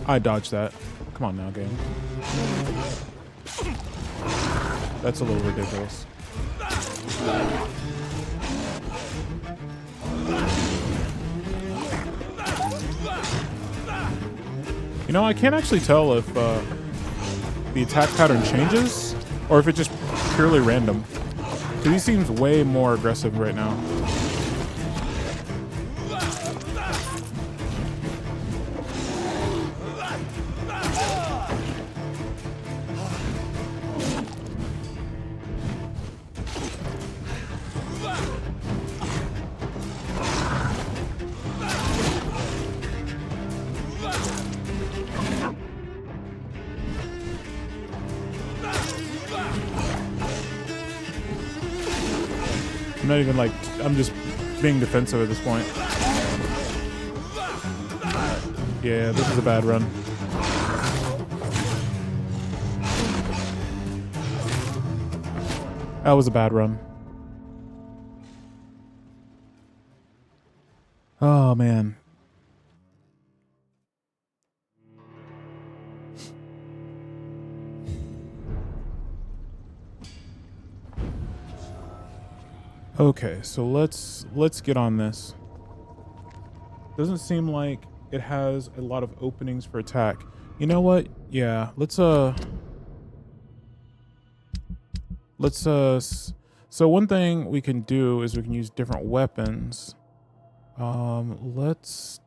I dodged that. Come on now, game. That's a little ridiculous. You know, I can't actually tell if the attack pattern changes or if it's just purely random. Because he seems way more aggressive right now. I'm not even like, I'm just being defensive at this point. Yeah, this is a bad run. That was a bad run. Oh, man. Okay, so let's get on this. Doesn't seem like it has a lot of openings for attack. You know what? Yeah, let's so one thing we can do is we can use different weapons. Let's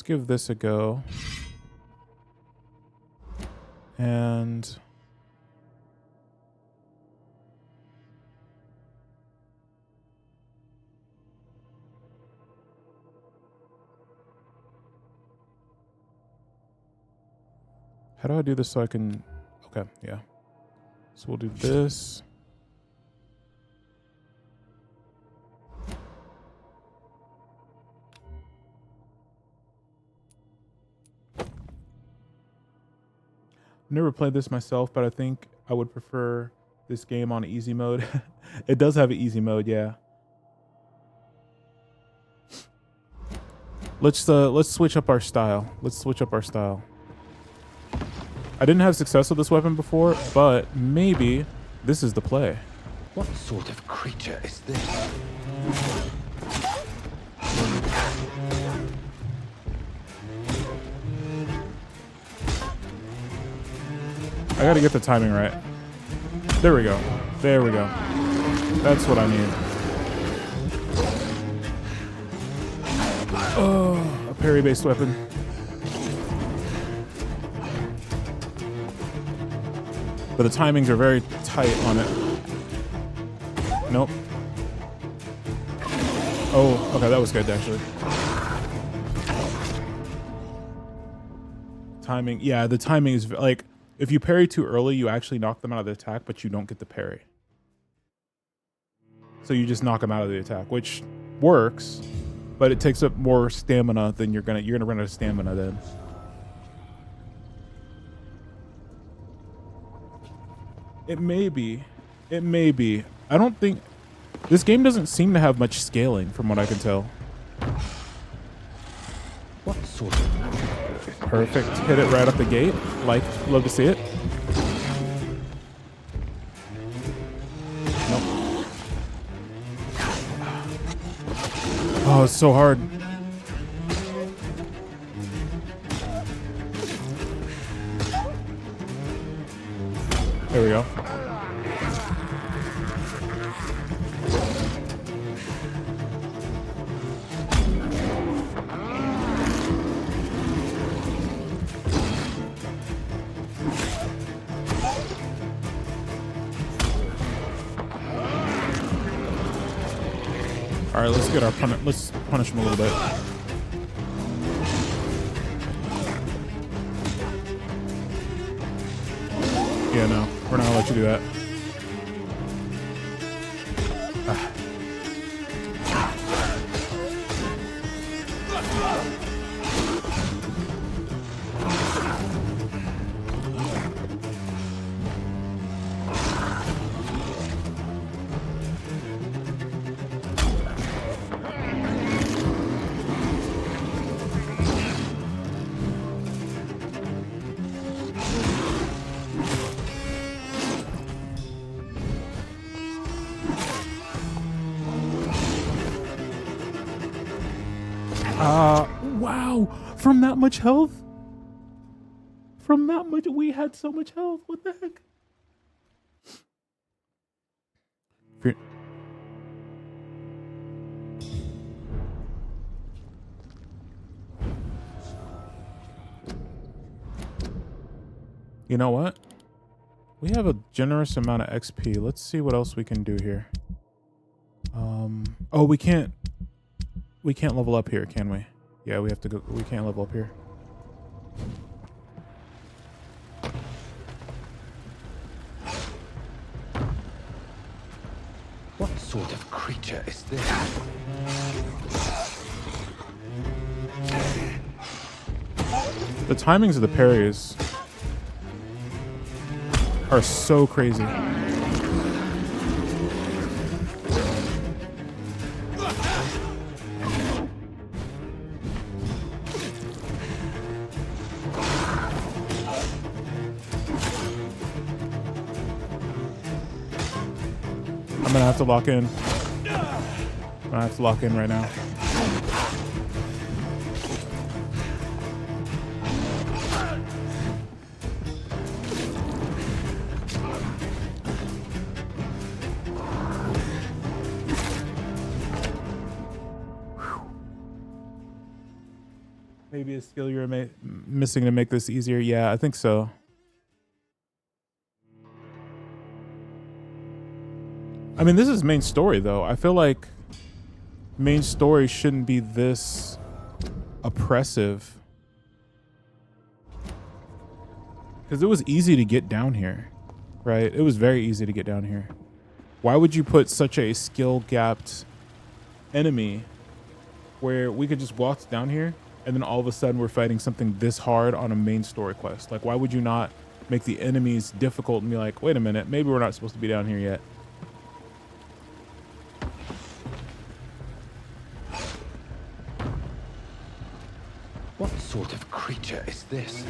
give this a go. And how do I do this so I can... Okay, yeah. So we'll do this. I've never played this myself, but I think I would prefer this game on easy mode. It does have an easy mode, yeah. Let's switch up our style. Let's switch up our style. I didn't have success with this weapon before, but maybe this is the play. What sort of creature is this? I gotta get the timing right. There we go. There we go. That's what I need. Oh, a parry-based weapon. But the timings are very tight on it. Nope. Oh, okay, that was good, actually. Timing, yeah, the timing is like, if you parry too early, you actually knock them out of the attack, but you don't get the parry. So you just knock them out of the attack, which works, but it takes up more stamina than you're gonna run out of stamina then. It may be. It may be. I don't think... This game doesn't seem to have much scaling, from what I can tell. What sort of... Perfect. Hit it right off the gate. Like, love to see it. Nope. Oh, it's so hard. There we go. All right, let's get our let's punish him a little bit. Yeah, no, we're not gonna let you do that. Ah. Wow. From that much health? From that much, we had so much health. What the heck? You know what? We have a generous amount of XP. Let's see what else we can do here. Oh, we can't level up here, can we? Yeah, we have to go. We can't level up here. What sort of creature is this? The timings of the parries are so crazy. I'm gonna have to lock in. I'm gonna have to lock in right now. Maybe a skill you're missing to make this easier. Yeah, I think so. I mean, this is main story, though. I feel like main story shouldn't be this oppressive. Because it was easy to get down here, right? It was very easy to get down here. Why would you put such a skill-gapped enemy where we could just walk down here and then all of a sudden we're fighting something this hard on a main story quest? Like, why would you not make the enemies difficult and be like, wait a minute, maybe we're not supposed to be down here yet? What sort of creature is this?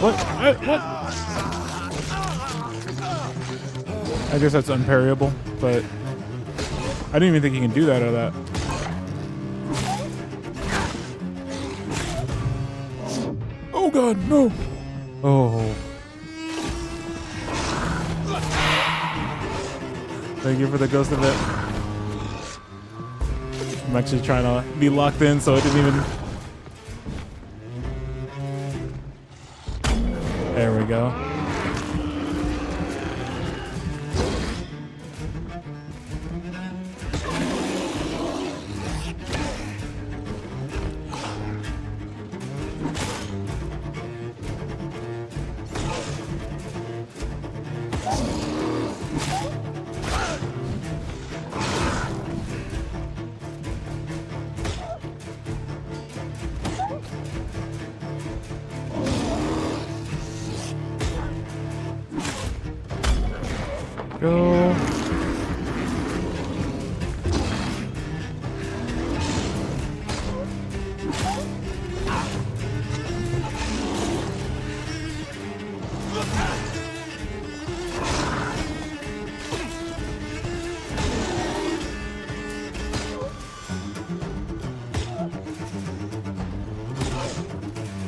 What? I guess that's unparryable, but I didn't even think you can do that out of that. Oh god, no! Oh. Thank you for the ghost of it. I'm actually trying to be locked in so it didn't even... There we go. Go.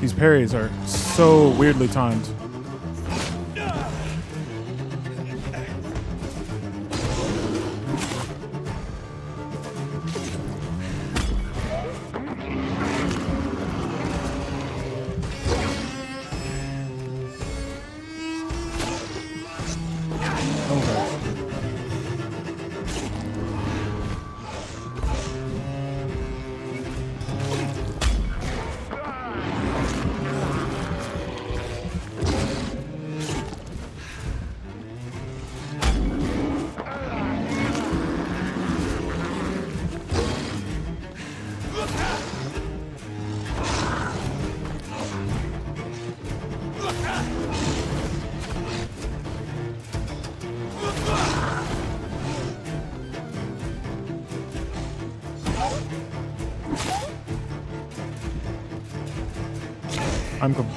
These parries are so weirdly timed.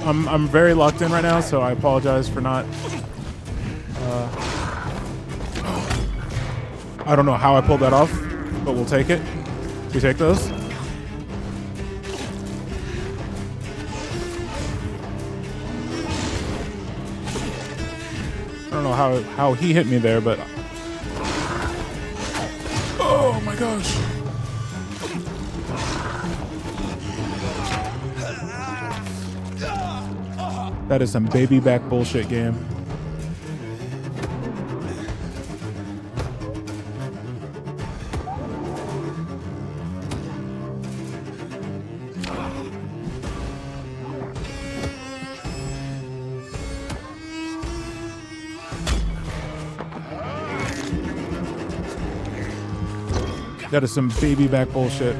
I'm very locked in right now, so I apologize for not. I don't know how I pulled that off, but we'll take it. We take those. I don't know how he hit me there, but oh my gosh. That is some baby back bullshit game. That is some baby back bullshit.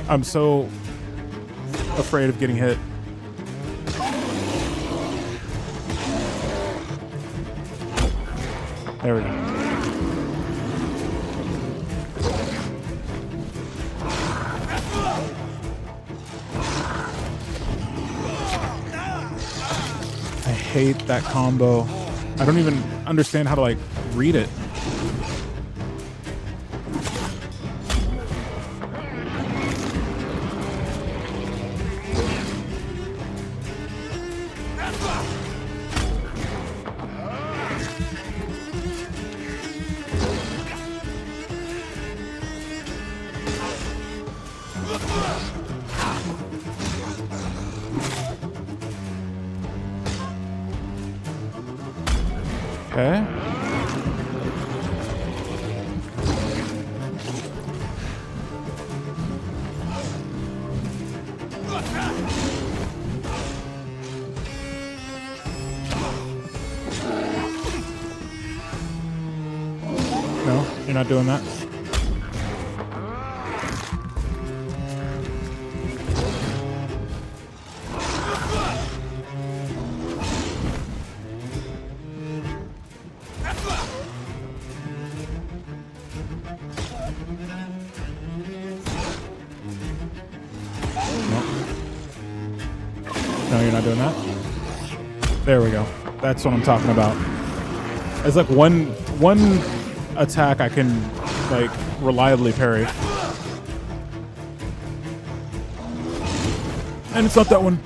I'm so afraid of getting hit. There we go. I hate that combo. I don't even understand how to like read it. Okay. No, you're not doing that. No, you're not doing that. There we go. That's what I'm talking about. It's like one attack I can like reliably parry. And it's not that one.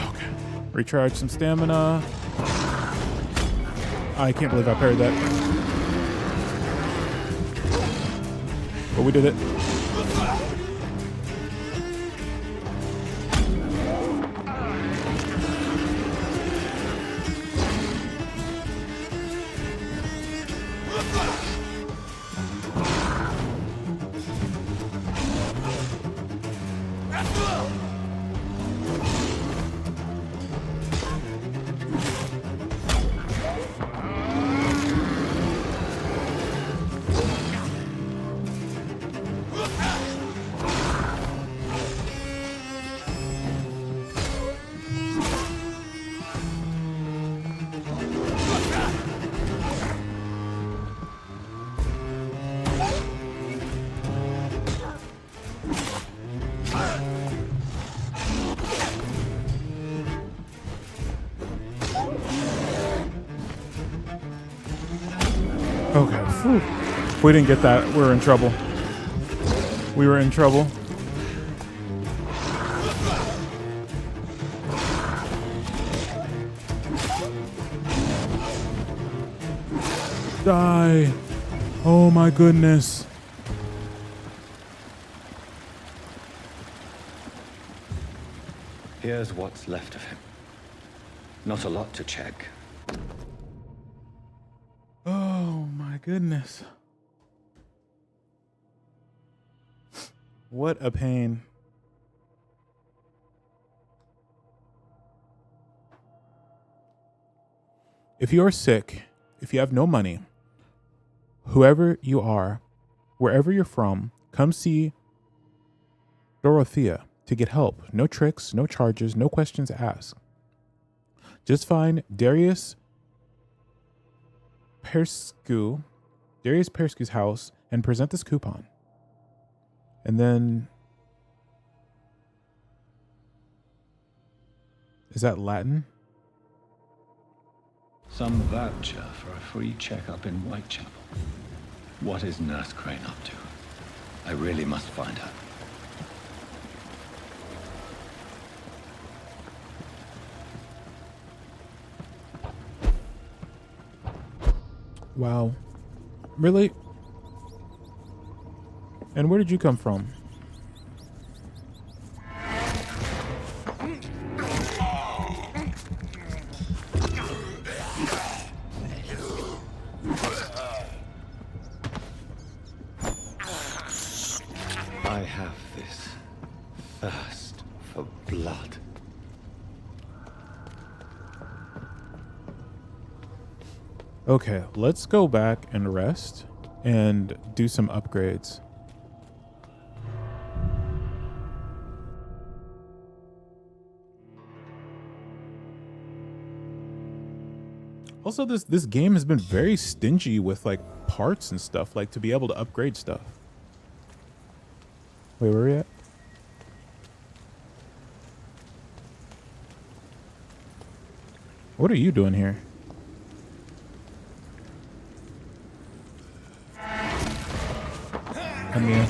Okay. Recharge some stamina. I can't believe I parried that. But we did it. Okay. Whew. If we didn't get that, we were in trouble. We were in trouble. Die. Oh my goodness. Here's what's left of him. Not a lot to check. Oh my goodness. What a pain. If you're sick, if you have no money, whoever you are, wherever you're from, come see Dorothea to get help. No tricks, no charges, no questions asked. Just find Darius Perscu's house and present this coupon. And then, is that Latin? Some voucher for a free checkup in Whitechapel. What is Nurse Crane up to? I really must find her. Wow. Really? And where did you come from? I have this thirst for blood. Okay, let's go back and rest and do some upgrades. Also, this game has been very stingy with like parts and stuff, like to be able to upgrade stuff. Wait, where are we at? What are you doing here? Come here.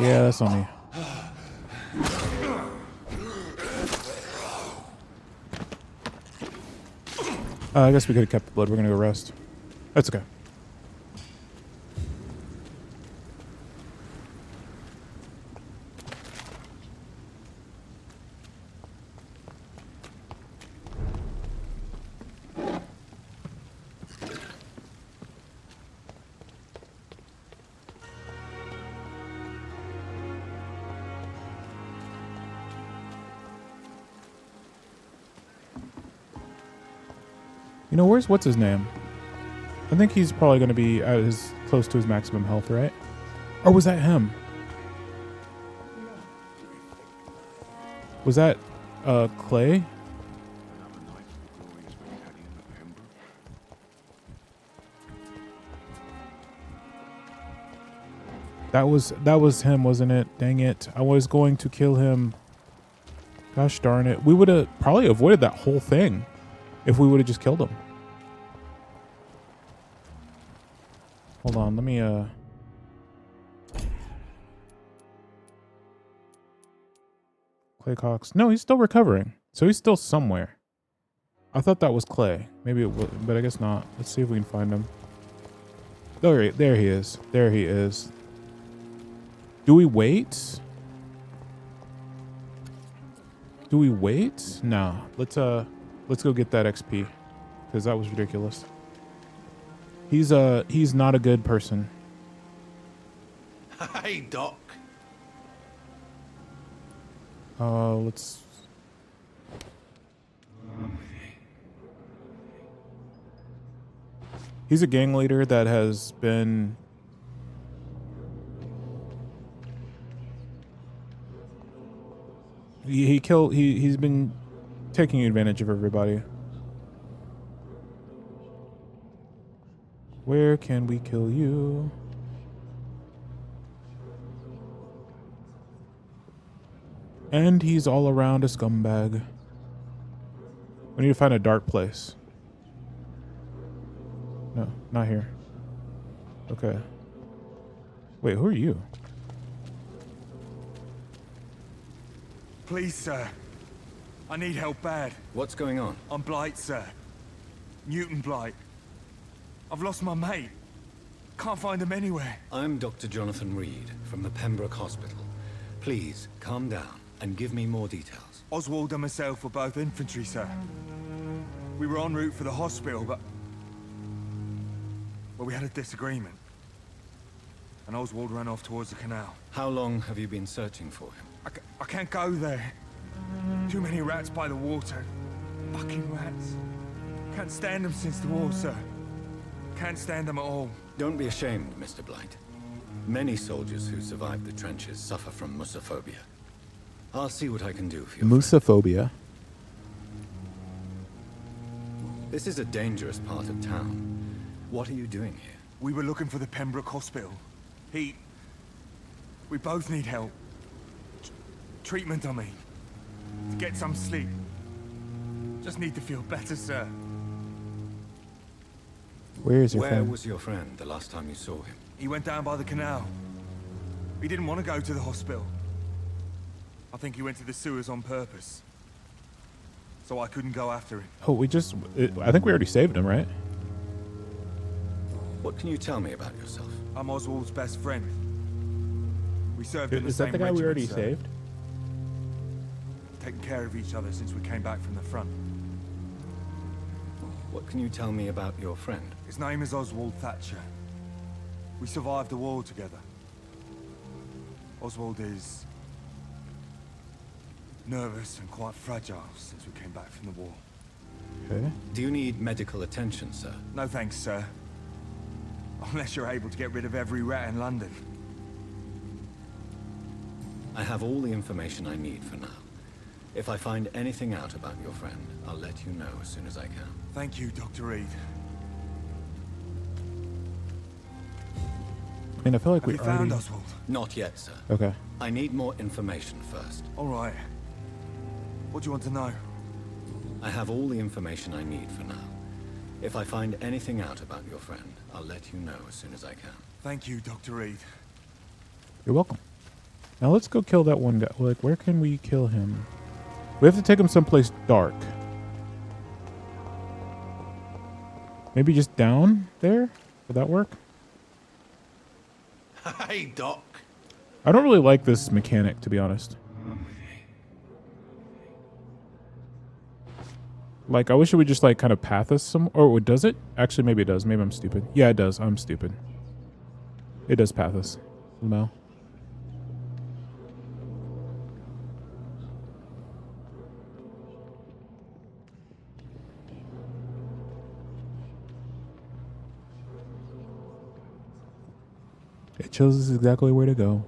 Yeah, that's on me. I guess we could have kept the blood. We're gonna go rest. That's okay. You know, what's his name? I think he's probably going to be at his close to his maximum health, right? Or was that him? Was that Clay? That was him, wasn't it? Dang it. I was going to kill him. Gosh darn it. We would have probably avoided that whole thing if we would have just killed him. Hold on, let me Clay Cox. No, he's still recovering. So he's still somewhere. I thought that was Clay. Maybe it was, but I guess not. Let's see if we can find him. Oh, there he is. There he is. Do we wait? Do we wait? No. Let's go get that XP. Because that was ridiculous. He's not a good person. Hey, Doc. Let's... He's a gang leader that has been... He's been taking advantage of everybody. Where can we kill you? And he's all around a scumbag. We need to find a dark place. No, not here. Okay. Wait, who are you? Please, sir. I need help bad. What's going on? I'm Blight, sir. Newton Blight. I've lost my mate. Can't find him anywhere. I'm Dr. Jonathan Reed from the Pembroke Hospital. Please, calm down and give me more details. Oswald and myself were both infantry, sir. We were en route for the hospital, but... well, we had a disagreement. and Oswald ran off towards the canal. How long have you been searching for him? I can't go there. Too many rats by the water. Fucking rats. Can't stand them since the war, sir. Can't stand them at all. Don't be ashamed, Mr. Blight. Many soldiers who survived the trenches suffer from musophobia. I'll see what I can do for you. Musophobia. This is a dangerous part of town. What are you doing here? We were looking for the Pembroke Hospital. We both need help. Treatment, I mean. To get some sleep. Just need to feel better, sir. Where is your Where friend? was your friend the last time you saw him? He went down by the canal. He didn't want to go to the hospital. I think he went to the sewers on purpose. So I couldn't go after him. Oh, I think we already saved him, right? What can you tell me about yourself? I'm Oswald's best friend. We served in the Is same that the guy we regiment, already sir. saved? Taken care of each other since we came back from the front. What can you tell me about your friend? His name is Oswald Thatcher. We survived the war together. Oswald is nervous and quite fragile since we came back from the war. Okay. Do you need medical attention, sir? No thanks, sir. Unless you're able to get rid of every rat in London. I have all the information I need for now. If I find anything out about your friend, I'll let you know as soon as I can. Thank you, Dr. Reed. I mean, I feel like we Have you found already... Oswald? Not yet, sir. Okay. I need more information first. All right. What do you want to know? I have all the information I need for now. If I find anything out about your friend, I'll let you know as soon as I can. Thank you, Dr. Reed. You're welcome. Now let's go kill that one guy. Like, where can we kill him? We have to take him someplace dark. Maybe just down there? Would that work? Hey, Doc. I don't really like this mechanic, to be honest. Like, I wish it would just, like, kind of path us some... Or does it? Actually, maybe it does. Maybe I'm stupid. Yeah, it does. I'm stupid. It does path us. No. It shows us exactly where to go.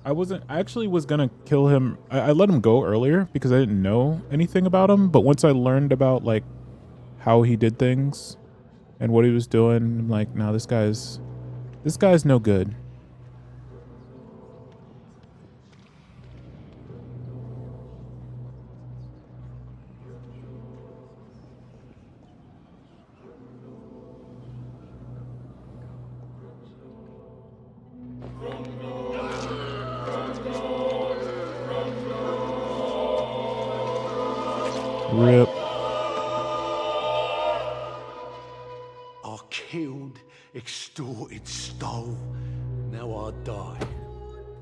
I actually was gonna kill him. I let him go earlier because I didn't know anything about him. But once I learned about like how he did things and what he was doing, I'm like, no, this guy's no good. Rip. I killed, extorted, stole. Now I die.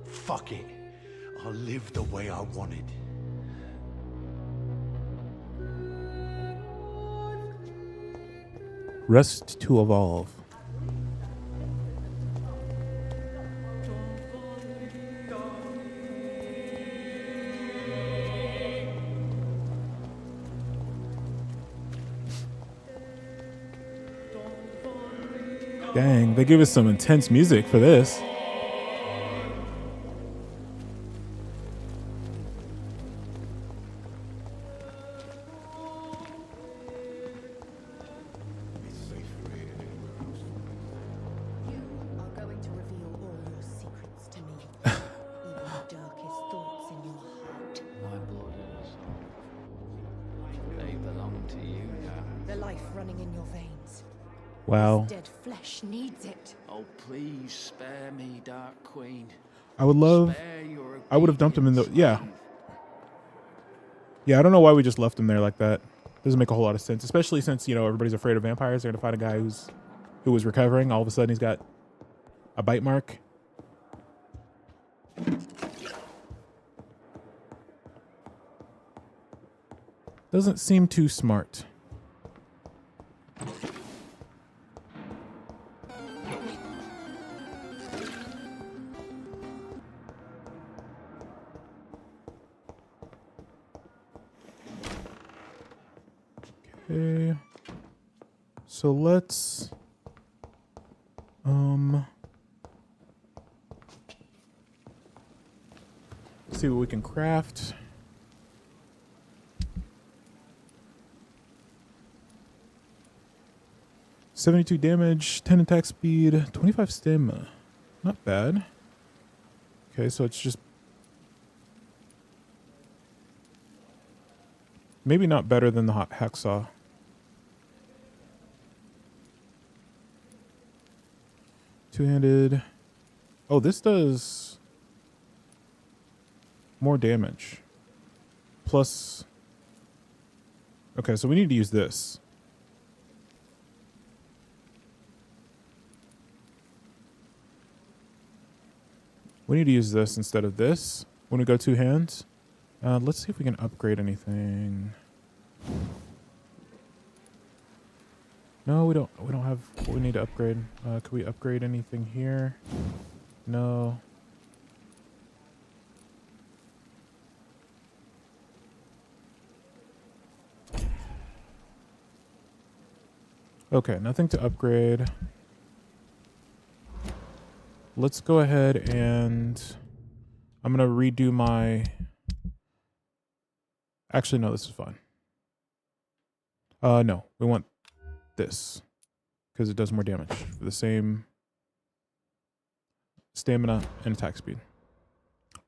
Fuck it. I live the way I wanted. Rest to evolve. Dang, they give us some intense music for this. My blood and soul. They belong to you now. The life running in your veins. Wow. This dead flesh needs it. Oh, please spare me, Dark Queen. I would love... I would have dumped him in the... Yeah. Yeah, I don't know why we just left him there like that. Doesn't make a whole lot of sense. Especially since, you know, everybody's afraid of vampires. They're going to find a guy who was recovering. All of a sudden he's got a bite mark. Doesn't seem too smart. Okay. So let's see what we can craft. $72 damage, 10 attack speed, 25 stamina. Not bad. Okay, so it's just maybe not better than the hot hacksaw. Two-handed. Oh, this does more damage. Plus. Okay, so we need to use this. We need to use this instead of this when we go two hands. Let's see if we can upgrade anything. No, we don't have what we need to upgrade. Could we upgrade anything here? No. Okay, nothing to upgrade. Let's go ahead and I'm going to redo my... Actually, no, this is fine. No, we want this because it does more damage for the same stamina and attack speed.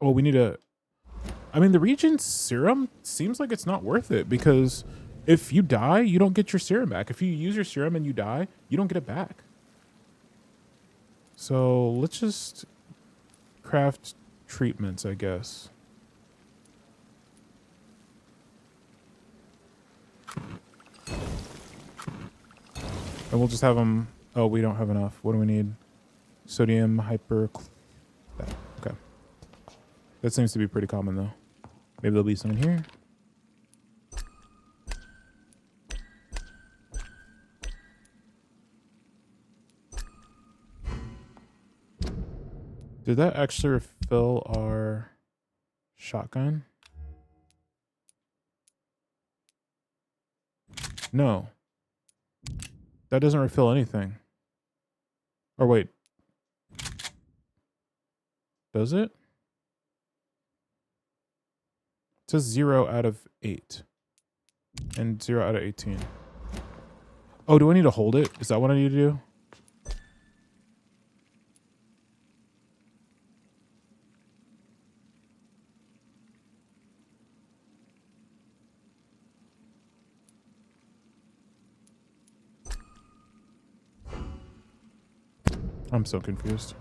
Oh, we need a... I mean, the Regent's serum seems like it's not worth it because if you die, you don't get your serum back. If you use your serum and you die, you don't get it back. So let's just craft treatments, I guess. And we'll just have them... Oh, we don't have enough. What do we need? Sodium hyper... That. Okay. That seems to be pretty common, though. Maybe there'll be some in here. Did that actually refill our shotgun? No. That doesn't refill anything. Or wait. Does it? It says 0 out of 8. And 0 out of 18. Oh, do I need to hold it? Is that what I need to do? I'm so confused.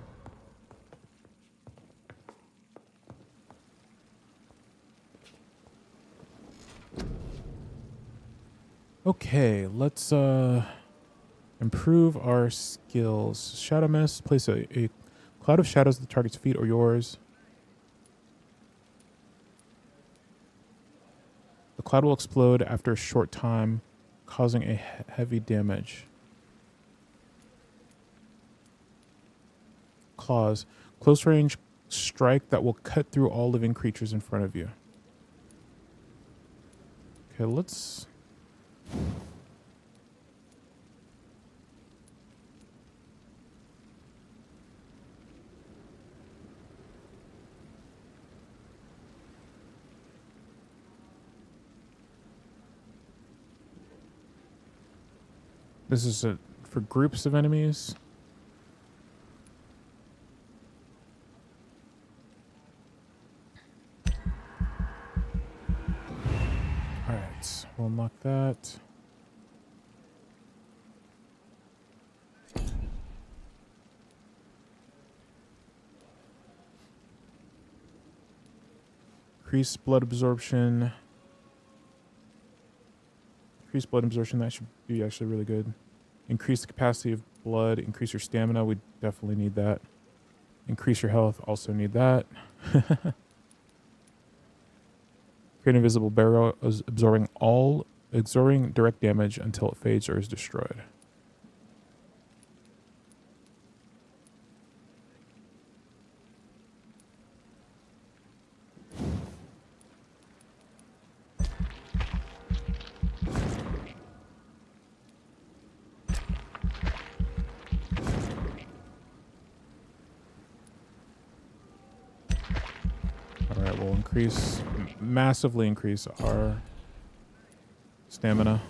Okay, let's improve our skills. Shadow Mist, place a cloud of shadows at the target's feet or yours. The cloud will explode after a short time, causing a heavy damage. Claws. Close range strike that will cut through all living creatures in front of you. Okay, let's... This is for groups of enemies. Alright, we'll unlock that. Increase blood absorption. Increase blood absorption, that should be actually really good. Increase the capacity of blood, increase your stamina, we definitely need that. Increase your health, also need that. Create an invisible barrel, absorbing direct damage until it fades or is destroyed. will increase, massively increase our stamina.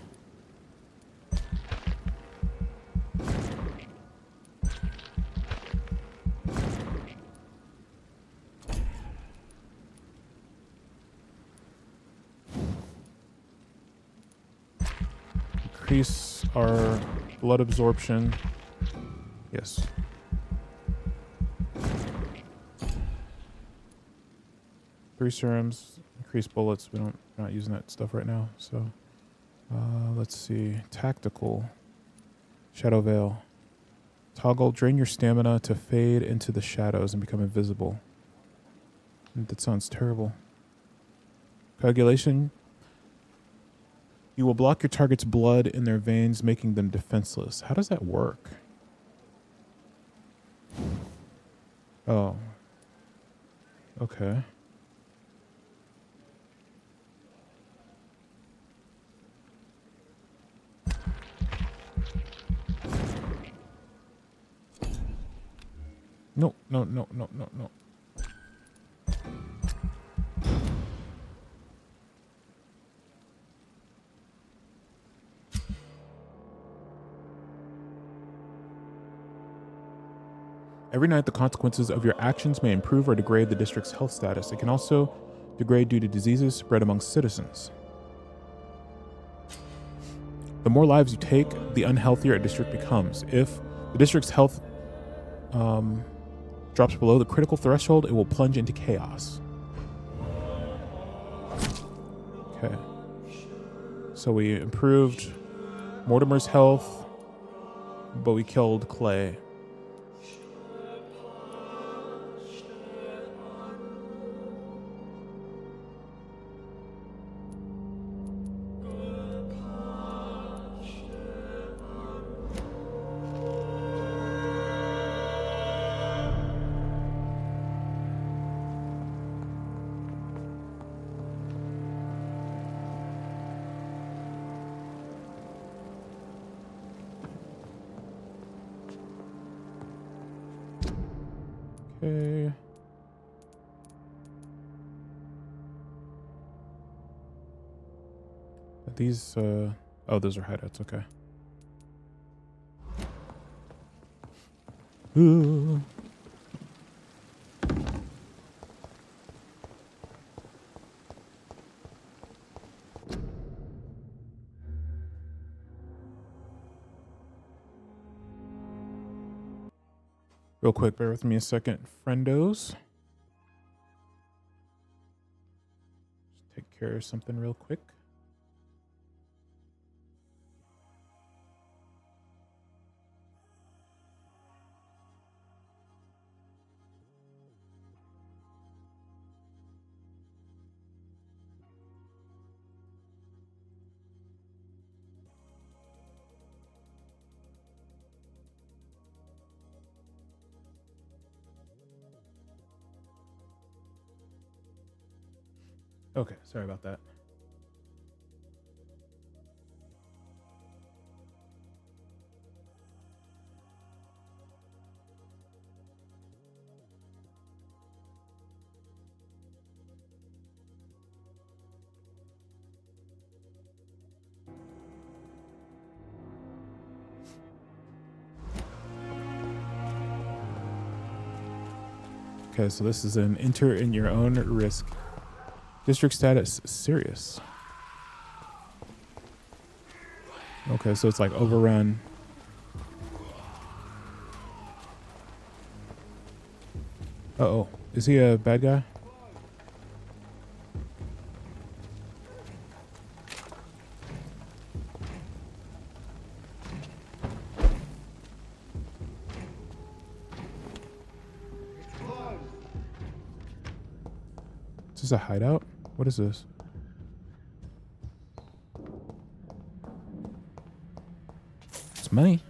Increase our blood absorption. Yes. Three serums, increase bullets. We're not using that stuff right now. So let's see. Tactical. Shadow Veil. Toggle, drain your stamina to fade into the shadows and become invisible. That sounds terrible. Coagulation. You will block your target's blood in their veins, making them defenseless. How does that work? Oh. Okay. No. Every night, the consequences of your actions may improve or degrade the district's health status. It can also degrade due to diseases spread among citizens. The more lives you take, the unhealthier a district becomes. If the district's health drops below the critical threshold, it will plunge into chaos. Okay. So we improved Mortimer's health, but we killed Clay. Okay. These, oh, those are hideouts, okay. Ooh. Real quick, bear with me a second, friendos. Just take care of something real quick. Okay, sorry about that. Okay, so this is an enter in your own risk. District status, serious. Okay, so it's like overrun. Uh-oh, is he a bad guy? Is this a hideout? What is this? It's money.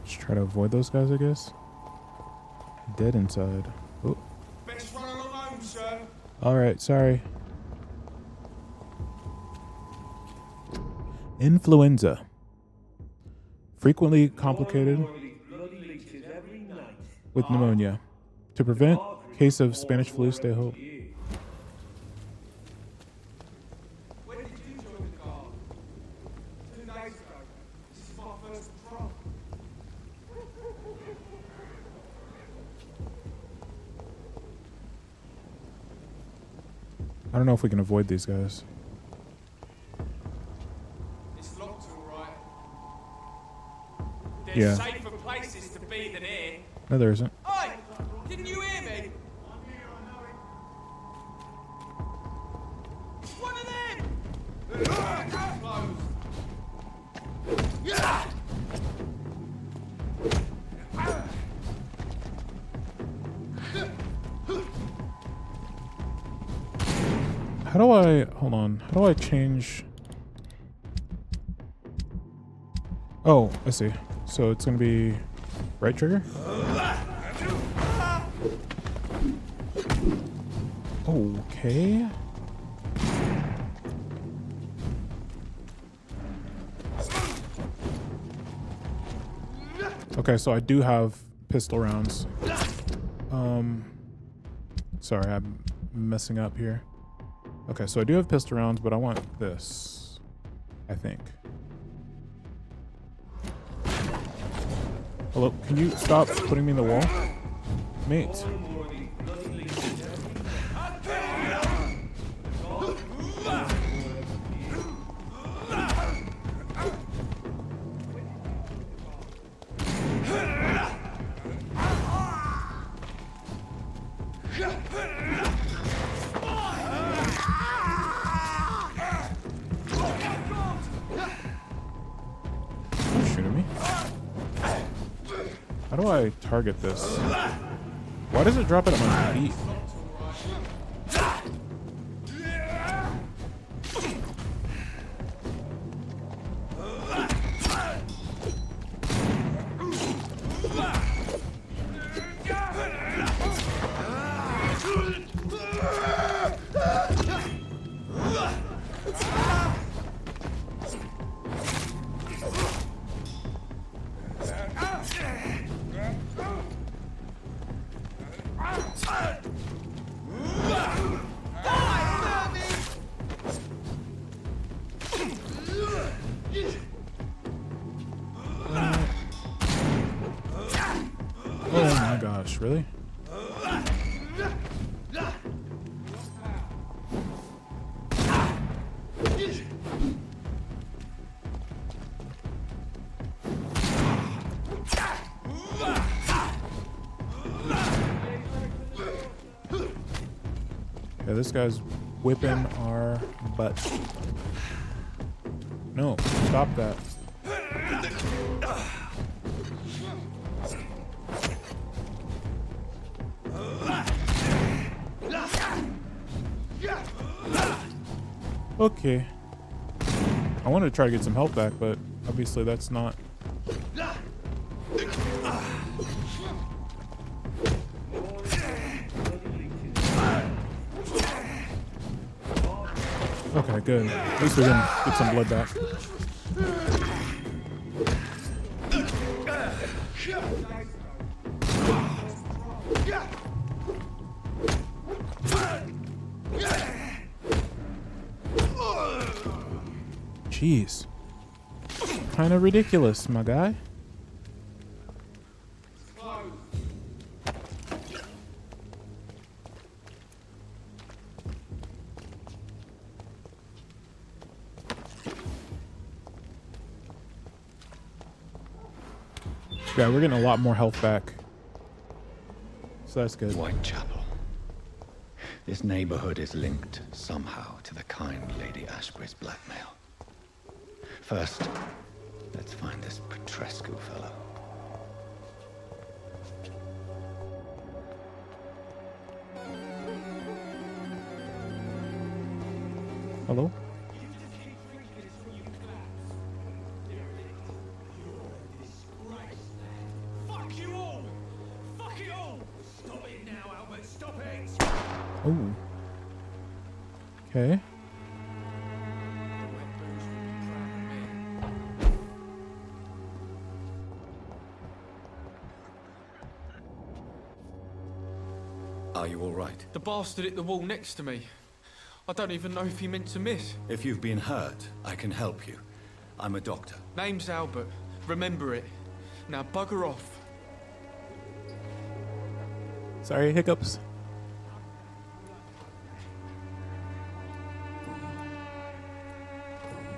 Just try to avoid those guys, I guess. Dead inside. Oh. Best run along home, sir. All right, sorry. Influenza. Frequently complicated with pneumonia. To prevent case of Spanish flu, stay home. When did you join the guard? 2 days ago. This is my first patrol. I don't know if we can avoid these guys. It's locked all right. There's Yeah. safer places to be than here. No, there isn't. Oi! Didn't you hear me? It's one of them! Closed. Yeah! How do I... Hold on. How do I change... Oh, I see. So it's going to be right trigger? Okay. Okay, so I do have pistol rounds. Sorry, I'm messing up here. Okay, so I do have pistol rounds, but I want this, I think. Hello, can you stop putting me in the wall? Mate. Don't shoot at me. How do I target this? Why does it drop it at my feet? Oh my gosh, really? Yeah, this guy's whipping our butt. No, stop that. Okay. I wanted to try to get some health back, but obviously that's not... Okay, good. At least we can get some blood back. Jeez. Kinda ridiculous, my guy. Yeah, we're getting a lot more health back. So that's good. Whitechapel. This neighborhood is linked somehow to the kind Lady Ashbury's blackmail. First, let's find this Petrescu fellow. Hello? Fuck you all! Fuck it all! Oh. Okay. Are you all right? The bastard hit the wall next to me. I don't even know if he meant to miss. If you've been hurt, I can help you. I'm a doctor. Name's Albert. Remember it. Now bugger off. Sorry, hiccups.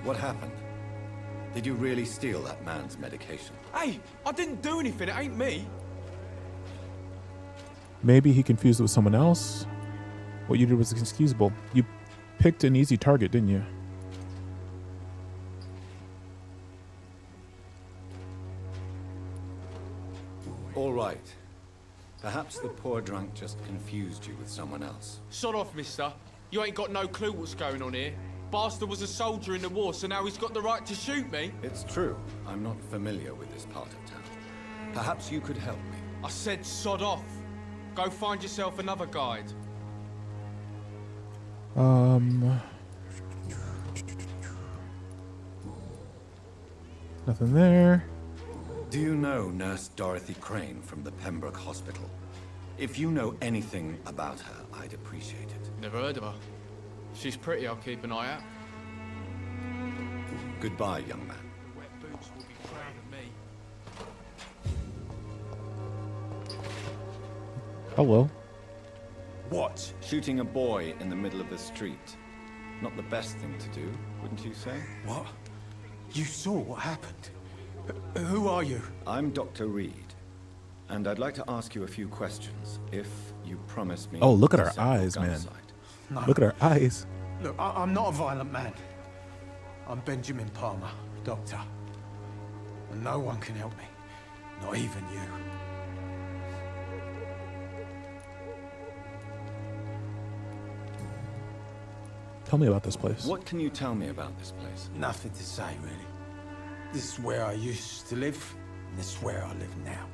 What happened? Did you really steal that man's medication? Hey, I didn't do anything. It ain't me. Maybe he confused it with someone else. What you did was excusable. You picked an easy target, didn't you? All right. Perhaps the poor drunk just confused you with someone else. Sod off, mister. You ain't got no clue what's going on here. Bastard was a soldier in the war, so now he's got the right to shoot me. It's true. I'm not familiar with this part of town. Perhaps you could help me. I said sod off. Go find yourself another guide. Nothing there. Do you know Nurse Dorothy Crane from the Pembroke Hospital? If you know anything about her, I'd appreciate it. Never heard of her. If she's pretty, I'll keep an eye out. Goodbye, young man. Wet boots will be proud of me. Hello. What? Shooting a boy in the middle of the street. Not the best thing to do, wouldn't you say? What? You saw what happened? Who are you? I'm Dr. Reed, and I'd like to ask you a few questions, if you promise me... Oh, look at to our send your eyes, gun man. sight. No. Look at our eyes. Look, I'm not a violent man. I'm Benjamin Palmer, doctor. And no one can help me. Not even you. Tell me about this place. What can you tell me about this place? Nothing to say, really. This is where I used to live, and this is where I live now.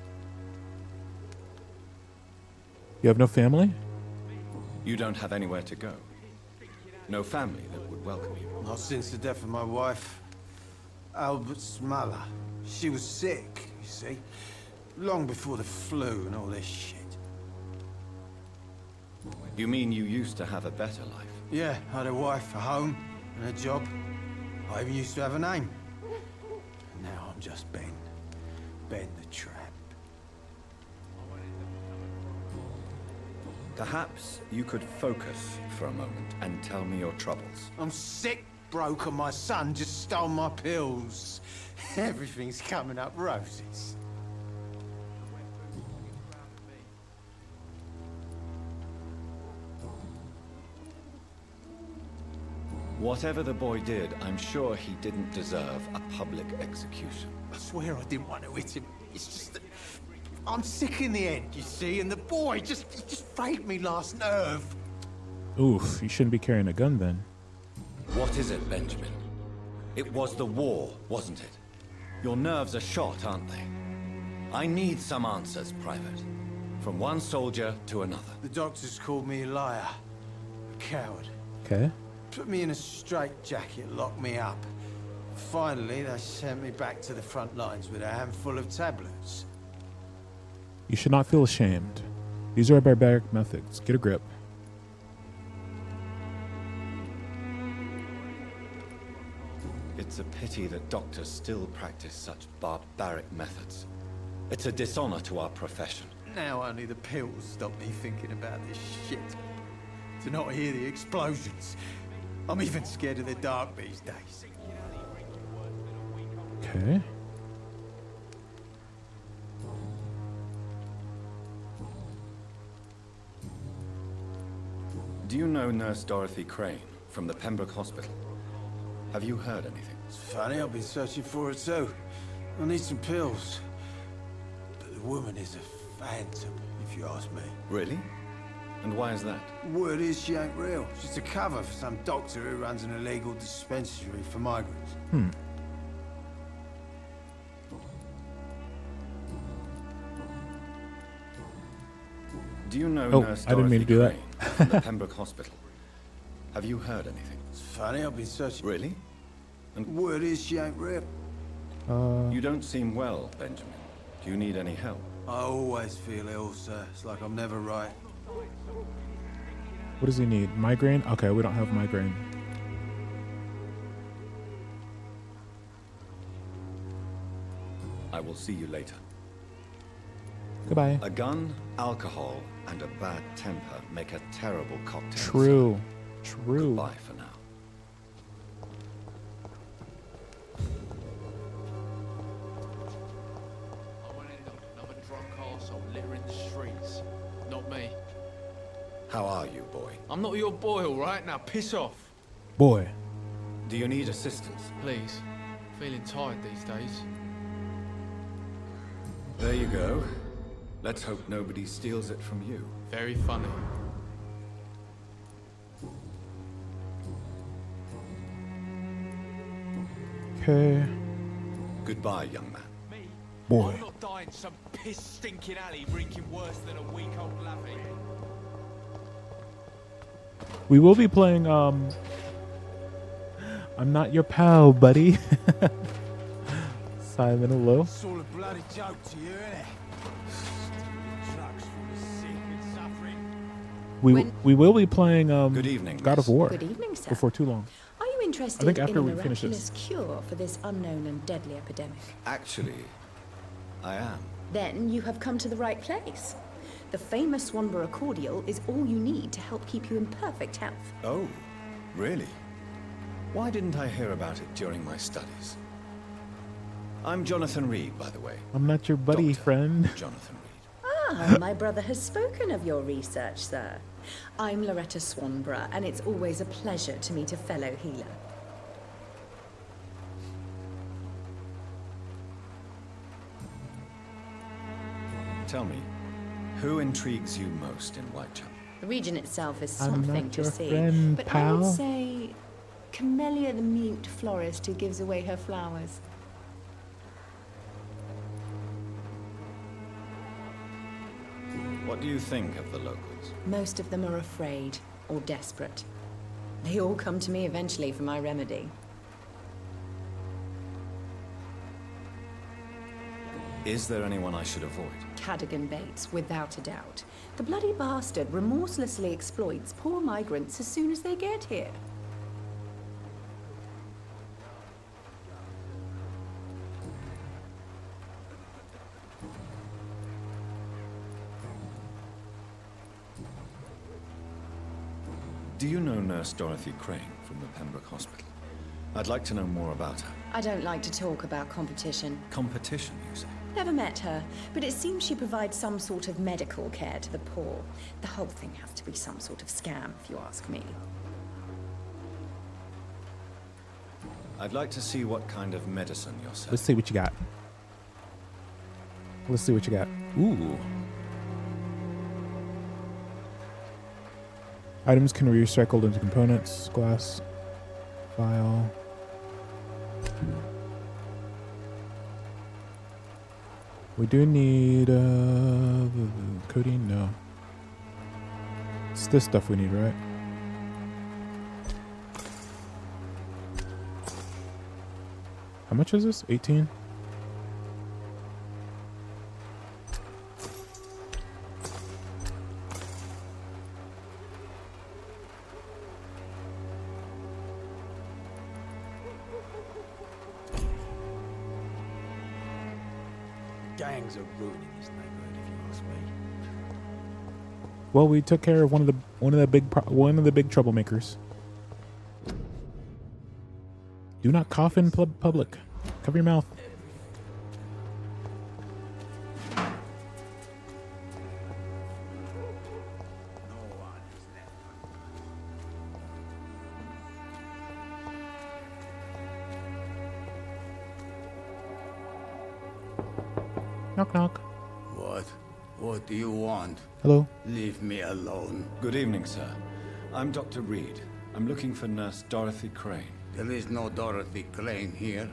You have no family? You don't have anywhere to go. No family that would welcome you. Not since the death of my wife, Albert's mother. She was sick, you see. Long before the flu and all this shit. You mean you used to have a better life? Yeah, I had a wife, a home, and a job. I even used to have a name. Now I'm just Ben. Ben the Tramp. Perhaps you could focus for a moment and tell me your troubles. I'm sick, broke, and my son just stole my pills. Everything's coming up roses. Whatever the boy did, I'm sure he didn't deserve a public execution. I swear I didn't want to hit him. It's just that I'm sick in the head, you see, and the boy just frayed me last nerve. Oof, you shouldn't be carrying a gun then. What is it, Benjamin? It was the war, wasn't it? Your nerves are shot, aren't they? I need some answers, Private. From one soldier to another. The doctors called me a liar, a coward. Okay. Put me in a straitjacket, locked me up. Finally, they sent me back to the front lines with a handful of tablets. You should not feel ashamed. These are barbaric methods. Get a grip. It's a pity that doctors still practice such barbaric methods. It's a dishonor to our profession. Now only the pills stop me thinking about this shit. To not hear the explosions. I'm even scared of the dark these days. Okay. Do you know Nurse Dorothy Crane from the Pembroke Hospital? Have you heard anything? It's funny, I've been searching for her too. I need some pills. But the woman is a phantom, if you ask me. Really? And why is that? Word is she ain't real. She's a cover for some doctor who runs an illegal dispensary for migrants. Do you know Oh, Nurse I didn't mean to Dorothy do that. Crane from the Pembroke Hospital. Have you heard anything? It's funny, I've been searching. Really? And word is she ain't ripped. You don't seem well, Benjamin. Do you need any help? I always feel ill, sir. It's like I'm never right. What does he need? Migraine? Okay, we don't have migraine. I will see you later. Goodbye. A gun, alcohol, and a bad temper make a terrible cocktail. True. True. Goodbye for now. I won't end up another drunk arsehole littering the streets. Not me. How are you, boy? I'm not your boy, all right? Now piss off. Boy. Do you need assistance? Please. Feeling tired these days. There you go. Let's hope nobody steals it from you. Very funny. Okay. Goodbye, young man. Boy. I'm not dying some piss-stinking alley reeking worse than a week-old lavvy. We will be playing, I'm Not Your Pal, buddy. Simon, hello. It's all a bloody joke to you, innit? Trucks full of sick and suffering. We will be playing, Good evening, God of War. Good evening, sir. Before too long. Are you interested I think in after a we finish miraculous this. cure for this unknown and deadly epidemic? Actually, I am. Then you have come to the right place. The famous Swanborough cordial is all you need to help keep you in perfect health. Oh, really? Why didn't I hear about it during my studies? I'm Jonathan Reed, by the way. I'm not your buddy, friend. Jonathan Reed. Ah, my brother has spoken of your research, sir. I'm Loretta Swanborough, and it's always a pleasure to meet a fellow healer. Tell me, who intrigues you most in Whitechapel? The region itself is I'm something not to your see. friend, But I pal. would say Camellia the mute florist who gives away her flowers. What do you think of the locals? Most of them are afraid or desperate. They all come to me eventually for my remedy. Is there anyone I should avoid? Cadogan Bates, without a doubt. The bloody bastard remorselessly exploits poor migrants as soon as they get here. Do you know Nurse Dorothy Crane from the Pembroke Hospital? I'd like to know more about her. I don't like to talk about competition. Competition, you say? Never met her, but it seems she provides some sort of medical care to the poor. The whole thing has to be some sort of scam, if you ask me. I'd like to see what kind of medicine you're selling. Let's see what you got. Let's see what you got. Ooh. Items can be recycled into components. Glass. Vial. We do need codeine. No. It's this stuff we need, right? How much is this? 18? Gangs are ruining this neighborhood, if you ask me. Well, we took care of one of the big troublemakers. Do not cough in public. Cover your mouth. Knock knock. What? What do you want? Hello. Leave me alone. Good evening, sir. I'm Dr. Reed. I'm looking for Nurse Dorothy Crane. There is no Dorothy Crane here.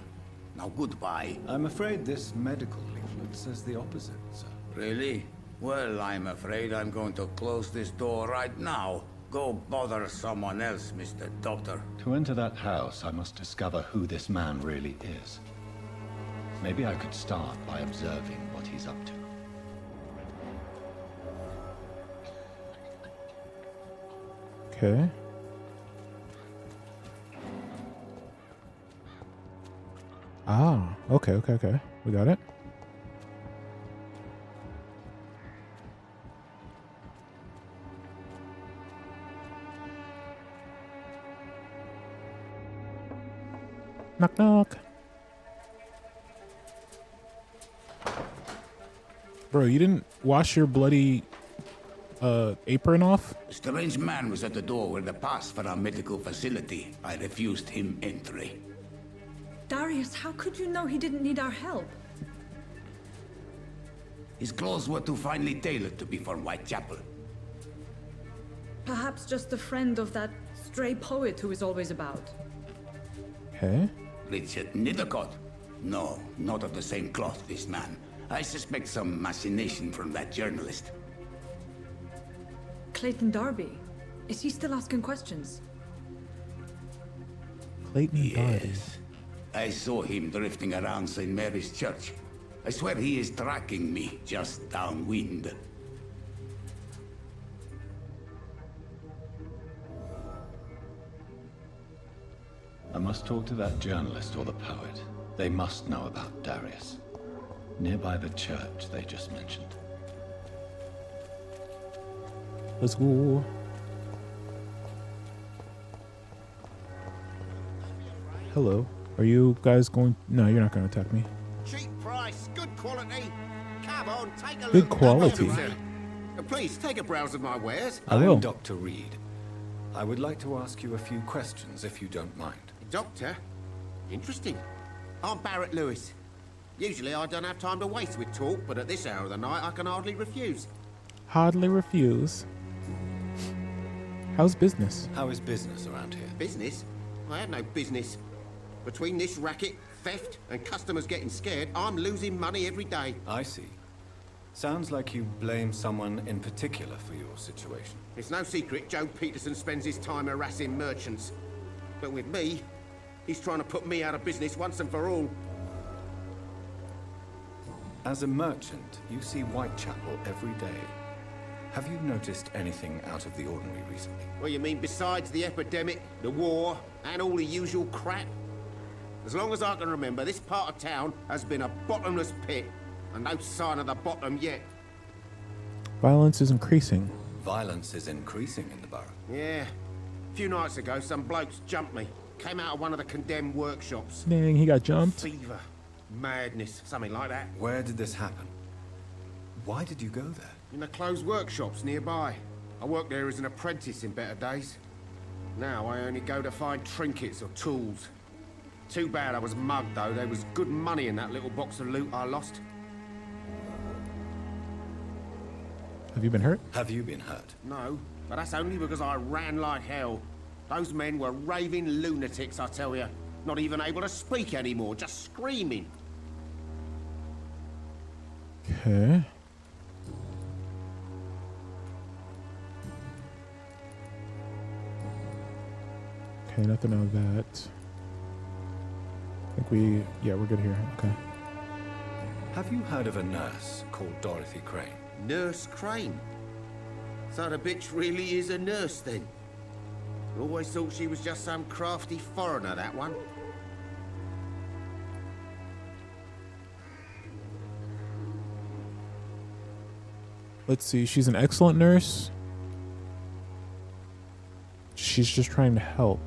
Now goodbye. I'm afraid this medical leaflet says the opposite, sir. Really? Well, I'm afraid I'm going to close this door right now. Go bother someone else, Mr. Doctor. To enter that house, I must discover who this man really is. Maybe I could start by observing what he's up to. Okay. Ah, okay. We got it. Knock, knock. Bro, you didn't wash your bloody apron off? A strange man was at the door with a pass for our medical facility. I refused him entry. Darius, how could you know he didn't need our help? His clothes were too finely tailored to be for Whitechapel. Perhaps just a friend of that stray poet who is always about. Okay. Richard Nethercott? No, not of the same cloth, this man. I suspect some machination from that journalist. Clayton Darby. Is he still asking questions? Clayton Darby. Yes. I saw him drifting around St. Mary's Church. I swear he is tracking me just downwind. I must talk to that journalist or the poet. They must know about Darius. Nearby the church they just mentioned. Let's go. Hello. Are you guys going? No, you're not going to attack me. Cheap price, good quality. Come on, take a Good look. quality. Please take a browse of my wares. I will. I'm Dr. Reed. I would like to ask you a few questions if you don't mind. Doctor? Interesting. I'm Barrett Lewis. Usually I don't have time to waste with talk, but at this hour of the night I can hardly refuse. Hardly refuse. How's business? How is business around here? Business? I have no business. Between this racket, theft, and customers getting scared, I'm losing money every day. I see. Sounds like you blame someone in particular for your situation. It's no secret Joe Peterson spends his time harassing merchants. But with me, he's trying to put me out of business once and for all. As a merchant, you see Whitechapel every day. Have you noticed anything out of the ordinary recently? Well, you mean besides the epidemic, the war, and all the usual crap? As long as I can remember, this part of town has been a bottomless pit, and no sign of the bottom yet. Violence is increasing. Violence is increasing in the borough. Yeah. A few nights ago, some blokes jumped me. Came out of one of the condemned workshops. Dang, he got jumped. Fever. Madness. Something like that. Where did this happen? Why did you go there? In the closed workshops nearby. I worked there as an apprentice in better days. Now I only go to find trinkets or tools. Too bad I was mugged, though. There was good money in that little box of loot I lost. Have you been hurt? Have you been hurt? No, but that's only because I ran like hell. Those men were raving lunatics, I tell you. Not even able to speak anymore, just screaming. Okay. Okay, nothing of that. I think we're good here. Okay. Have you heard of a nurse called Dorothy Crane? Nurse Crane? So the bitch really is a nurse, then? I always thought she was just some crafty foreigner, that one. Let's see. She's an excellent nurse. She's just trying to help.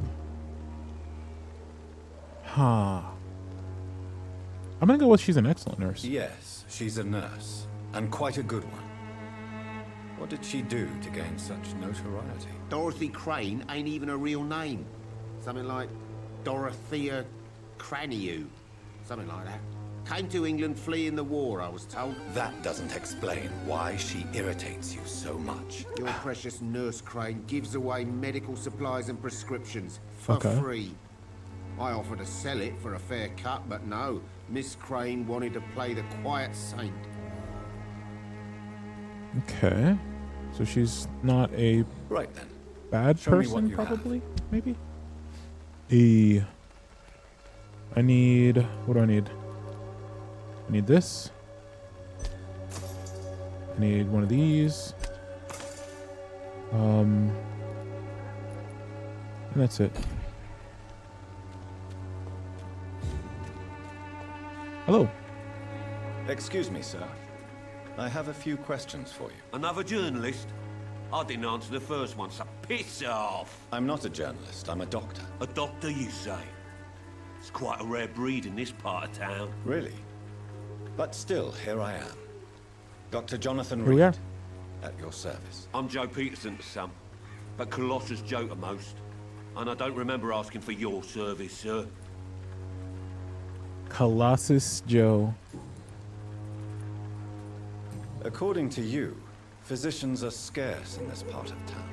Huh. I'm gonna go with she's an excellent nurse. Yes, she's a nurse, and quite a good one. What did she do to gain such notoriety? Dorothy Crane ain't even a real name. Something like Dorothea Craniu. Something like that. Came to England fleeing the war, I was told. That doesn't explain why she irritates you so much. Your precious Nurse Crane gives away medical supplies and prescriptions for free. I offered to sell it for a fair cut, but no. Miss Crane wanted to play the quiet saint. Okay. So she's not a Right then. bad Show me what person, you have. probably? Maybe? I need... What do I need? I need this. I need one of these. And that's it. Hello. Excuse me, sir. I have a few questions for you. Another journalist? I didn't answer the first one, so piss off! I'm not a journalist, I'm a doctor. A doctor, you say? It's quite a rare breed in this part of town. Really? But still, here I am. Dr. Jonathan Here we are. Reed, at your service. I'm Joe Peterson to some, but Colossus Joe to most. And I don't remember asking for your service, sir. Colossus Joe. According to you, physicians are scarce in this part of town.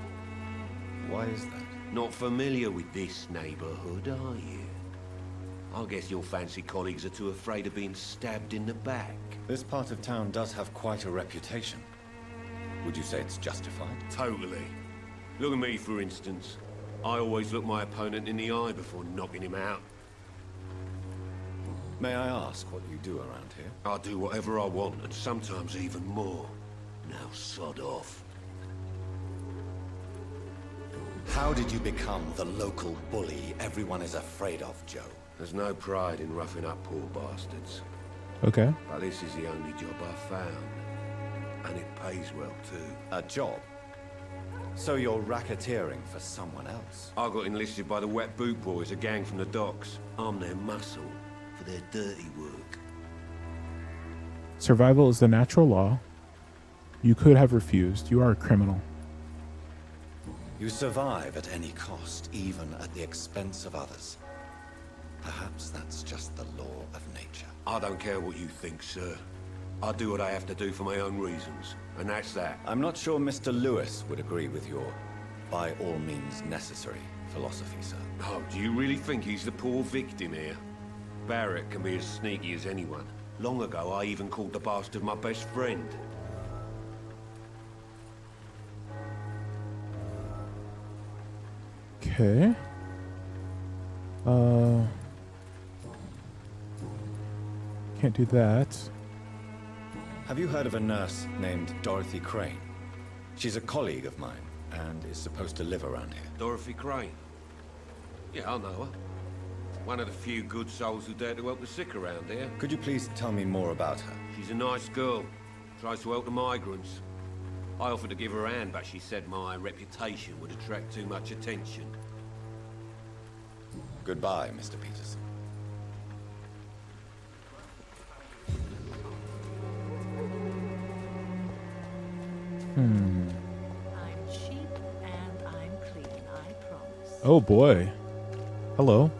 Why is that? Not familiar with this neighborhood, are you? I guess your fancy colleagues are too afraid of being stabbed in the back. This part of town does have quite a reputation. Would you say it's justified? Totally. Look at me, for instance. I always look my opponent in the eye before knocking him out. May I ask what you do around here? I do whatever I want, and sometimes even more. Now sod off. How did you become the local bully everyone is afraid of, Joe? There's no pride in roughing up poor bastards. Okay. But this is the only job I've found. And it pays well, too. A job? So you're racketeering for someone else? I got enlisted by the Wet Boot Boys, a gang from the docks. I'm their muscle for their dirty work. Survival is the natural law. You could have refused. You are a criminal. You survive at any cost, even at the expense of others. Perhaps that's just the law of nature. I don't care what you think, sir. I do what I have to do for my own reasons, and that's that. I'm not sure Mr. Lewis would agree with your by all means necessary philosophy, sir. Oh, do you really think he's the poor victim here? Barrett can be as sneaky as anyone. Long ago, I even called the bastard my best friend. Okay. Can't do that. Have you heard of a nurse named Dorothy Crane? She's a colleague of mine, and is supposed to live around here. Dorothy Crane? Yeah, I know her. One of the few good souls who dare to help the sick around here. Could you please tell me more about her? She's a nice girl. Tries to help the migrants. I offered to give her a hand, but she said my reputation would attract too much attention. Goodbye, Mr. Peterson. Hmm. I'm cheap and I'm clean, I promise. Oh boy. Hello.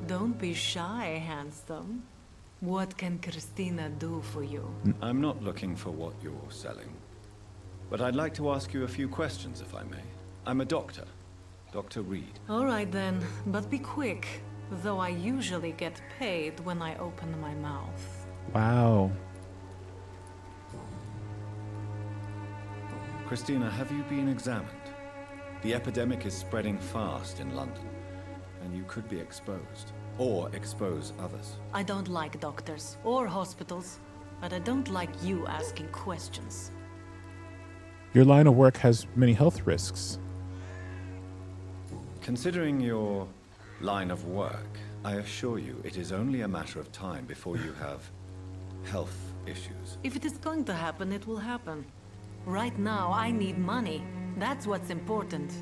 Don't be shy, handsome. What can Christina do for you? I'm not looking for what you're selling. But I'd like to ask you a few questions, if I may. I'm a doctor. Dr. Reed. All right then, but be quick. Though I usually get paid when I open my mouth. Wow. Christina, have you been examined? The epidemic is spreading fast in London, and you could be exposed. Or expose others. I don't like doctors or hospitals, but I don't like you asking questions. Your line of work has many health risks. Considering your line of work, I assure you it is only a matter of time before you have health issues. If it is going to happen, it will happen. Right now, I need money. That's what's important.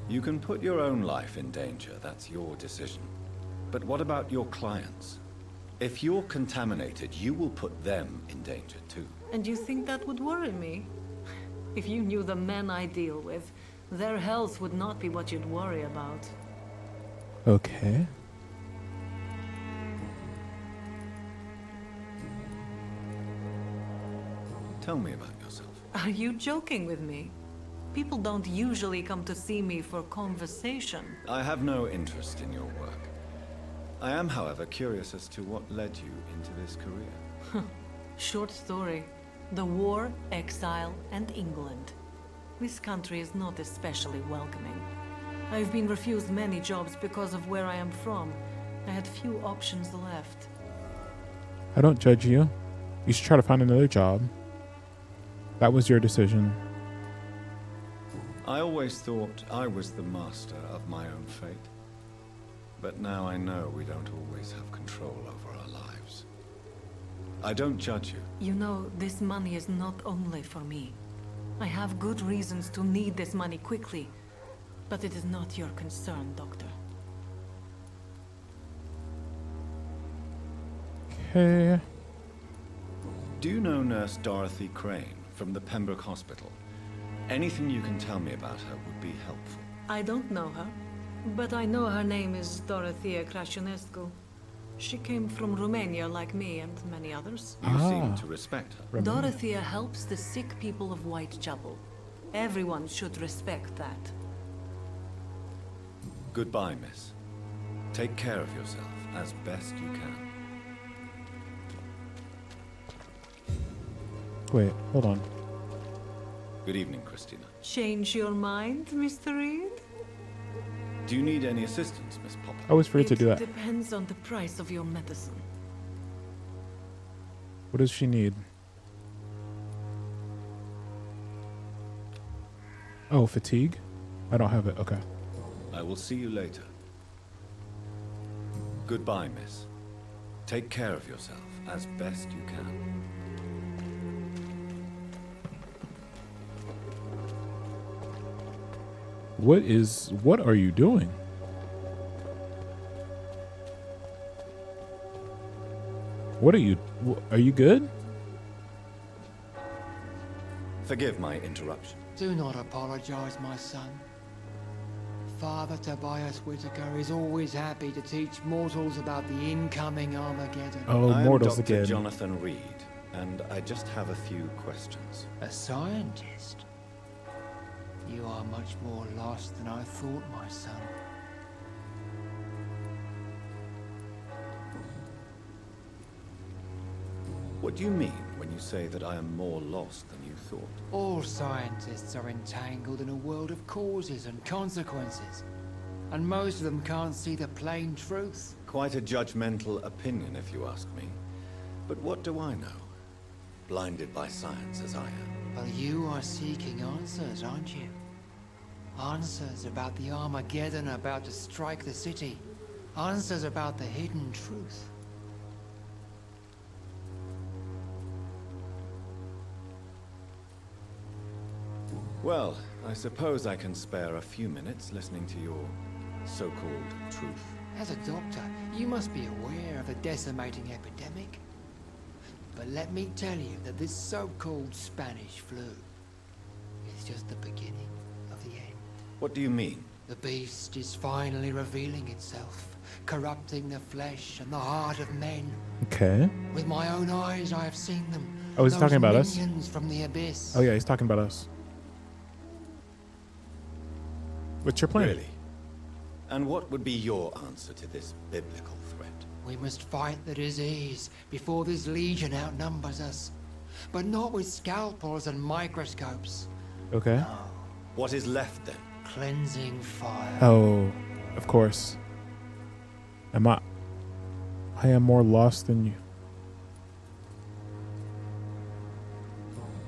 You can put your own life in danger, that's your decision. But what about your clients? If you're contaminated, you will put them in danger too. And you think that would worry me? If you knew the men I deal with, their health would not be what you'd worry about. Okay. Tell me about yourself. Are you joking with me? People don't usually come to see me for conversation. I have no interest in your work. I am, however, curious as to what led you into this career. Short story. The war, exile, and England. This country is not especially welcoming. I've been refused many jobs because of where I am from. I had few options left. I don't judge you. You should try to find another job. That was your decision. I always thought I was the master of my own fate. But now I know we don't always have control over our lives. I don't judge you. You know, this money is not only for me. I have good reasons to need this money quickly. But it is not your concern, Doctor. Okay. Do you know Nurse Dorothy Crane from the Pembroke Hospital? Anything you can tell me about her would be helpful. I don't know her, but I know her name is Dorothea Crăciunescu. She came from Romania like me and many others. You seem to respect her. Dorothea helps the sick people of Whitechapel. Everyone should respect that. Goodbye, miss. Take care of yourself as best you can. Wait, hold on. Good evening, Christina. Change your mind, Mr. Reed? Do you need any assistance, Miss Poppy? I always forget to do that. It depends on the price of your medicine. What does she need? Oh, fatigue? I don't have it. Okay. I will see you later. Goodbye, miss. Take care of yourself as best you can. What are you doing? What are you good? Forgive my interruption. Do not apologize, my son. Father Tobias Whitaker is always happy to teach mortals about the incoming Armageddon. Oh, mortals Dr. again. Jonathan Reed, and I just have a few questions. A scientist? You are much more lost than I thought, my son. What do you mean when you say that I am more lost than you thought? All scientists are entangled in a world of causes and consequences. And most of them can't see the plain truth. Quite a judgmental opinion, if you ask me. But what do I know? Blinded by science as I am. Well, you are seeking answers, aren't you? Answers about the Armageddon about to strike the city. Answers about the hidden truth. Well, I suppose I can spare a few minutes listening to your so-called truth. As a doctor, you must be aware of the decimating epidemic. But let me tell you that this so-called Spanish flu is just the beginning of the end. What do you mean? The beast is finally revealing itself, corrupting the flesh and the heart of men. Okay. With my own eyes, I have seen them. Oh, he's talking about us? Minions from the abyss. Oh yeah, he's talking about us. What's your plan? Really? And what would be your answer to this biblical threat? We must fight the disease before this legion outnumbers us. But not with scalpels and microscopes. Okay. No. What is left then? Cleansing fire. Oh, of course. I am more lost than you.